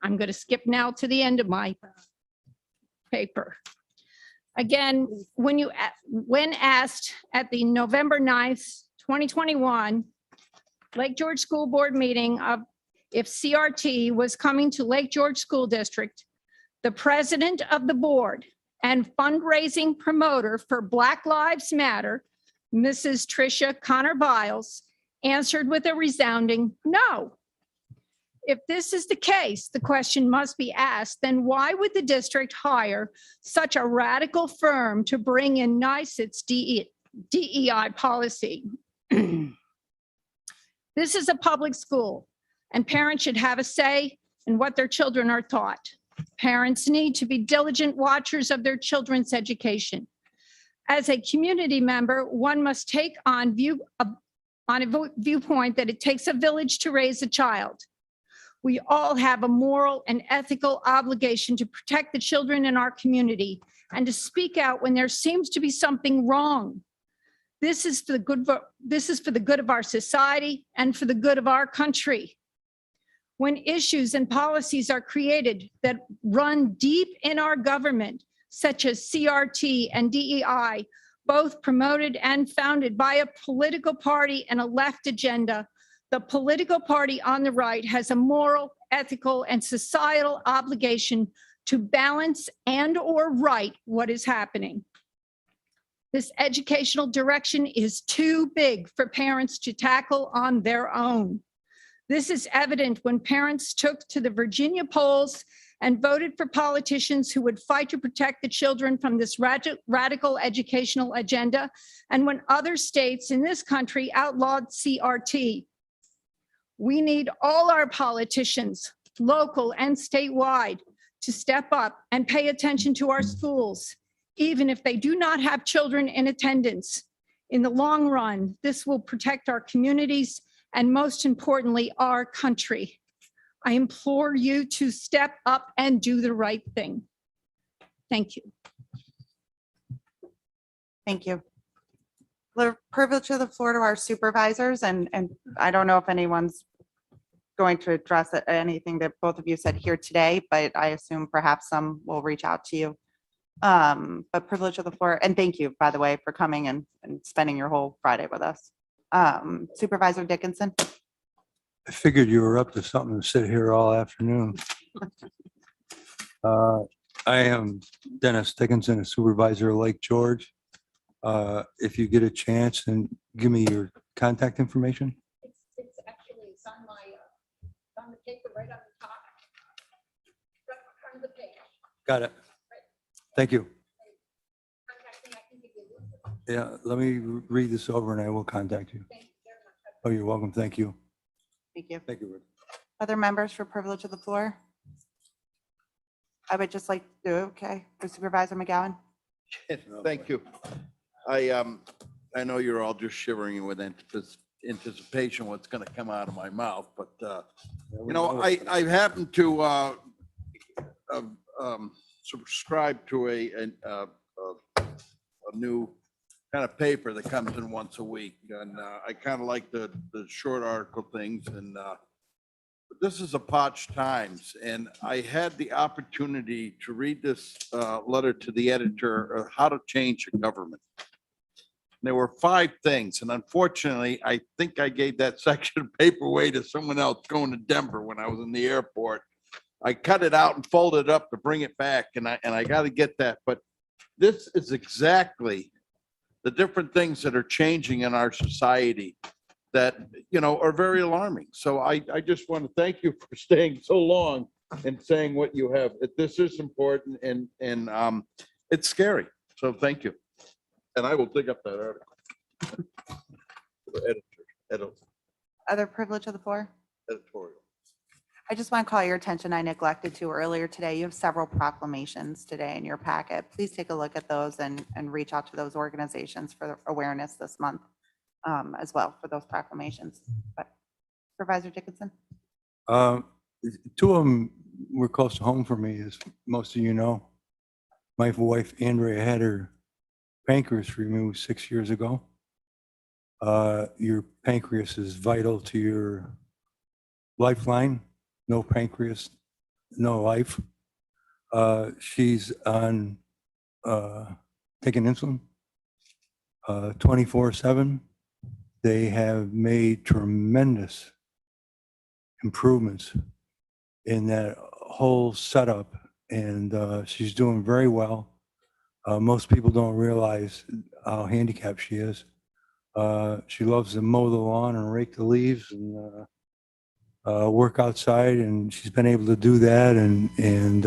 I'm going to skip now to the end of my paper. Again, when asked at the November 9th, 2021, Lake George School Board meeting of if CRT was coming to Lake George School District, the president of the board and fundraising promoter for Black Lives Matter, Mrs. Tricia Connor Biles, answered with a resounding no. If this is the case, the question must be asked, then why would the district hire such a radical firm to bring in NYSET's DEI policy? This is a public school, and parents should have a say in what their children are taught. Parents need to be diligent watchers of their children's education. As a community member, one must take on a viewpoint that it takes a village to raise a child. We all have a moral and ethical obligation to protect the children in our community and to speak out when there seems to be something wrong. This is for the good of our society and for the good of our country. When issues and policies are created that run deep in our government, such as CRT and DEI, both promoted and founded by a political party and a left agenda, the political party on the right has a moral, ethical, and societal obligation to balance and/or right what is happening. This educational direction is too big for parents to tackle on their own. This is evident when parents took to the Virginia polls and voted for politicians who would fight to protect the children from this radical educational agenda, and when other states in this country outlawed CRT. We need all our politicians, local and statewide, to step up and pay attention to our schools, even if they do not have children in attendance. In the long run, this will protect our communities and, most importantly, our country. I implore you to step up and do the right thing. Thank you. Thank you. The privilege of the floor to our supervisors, and I don't know if anyone's going to address anything that both of you said here today, but I assume perhaps some will reach out to you. But privilege of the floor, and thank you, by the way, for coming and spending your whole Friday with us. Supervisor Dickinson. I figured you were up to something to sit here all afternoon. I am Dennis Dickinson, a supervisor of Lake George. If you get a chance, and give me your contact information. It's actually on the paper right on the top. Right on the page. Got it. Thank you. Yeah, let me read this over and I will contact you. Oh, you're welcome. Thank you. Thank you. Thank you, Rick. Other members for privilege of the floor? I would just like to, okay, for Supervisor McGowan. Thank you. I know you're all just shivering with anticipation what's going to come out of my mouth, but you know, I happen to subscribe to a new kind of paper that comes in once a week. And I kind of like the short article things and but this is a Potch Times, and I had the opportunity to read this letter to the editor, How to Change a Government. There were 5 things, and unfortunately, I think I gave that section of paper away to someone else going to Denver when I was in the airport. I cut it out and folded it up to bring it back, and I got to get that. But this is exactly the different things that are changing in our society that, you know, are very alarming. So I just want to thank you for staying so long and saying what you have. This is important and it's scary. So thank you. And I will dig up that article. Other privilege of the floor? Editorial. I just want to call your attention. I neglected to earlier today. You have several proclamations today in your packet. Please take a look at those and reach out to those organizations for awareness this month as well for those proclamations. But Supervisor Dickinson? 2 of them were close to home for me, as most of you know. My wife Andrea had her pancreas removed 6 years ago. Your pancreas is vital to your lifeline. No pancreas, no life. She's on taking insulin 24/7. They have made tremendous improvements in that whole setup, and she's doing very well. Most people don't realize how handicapped she is. She loves to mow the lawn and rake the leaves and work outside, and she's been able to do that, and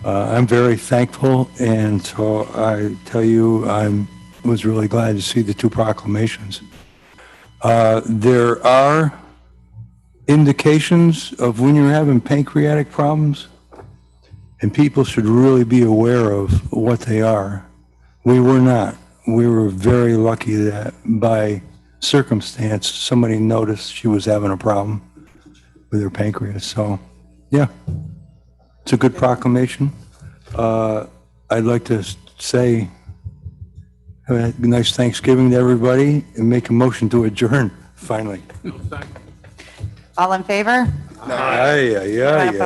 I'm very thankful. And so I tell you, was really glad to see the 2 proclamations. There are indications of when you're having pancreatic problems, and people should really be aware of what they are. We were not. We were very lucky that by circumstance, somebody noticed she was having a problem with her pancreas. So, yeah, it's a good proclamation. I'd like to say have a nice Thanksgiving to everybody and make a motion to adjourn finally. All in favor? Aye, aye, aye, aye.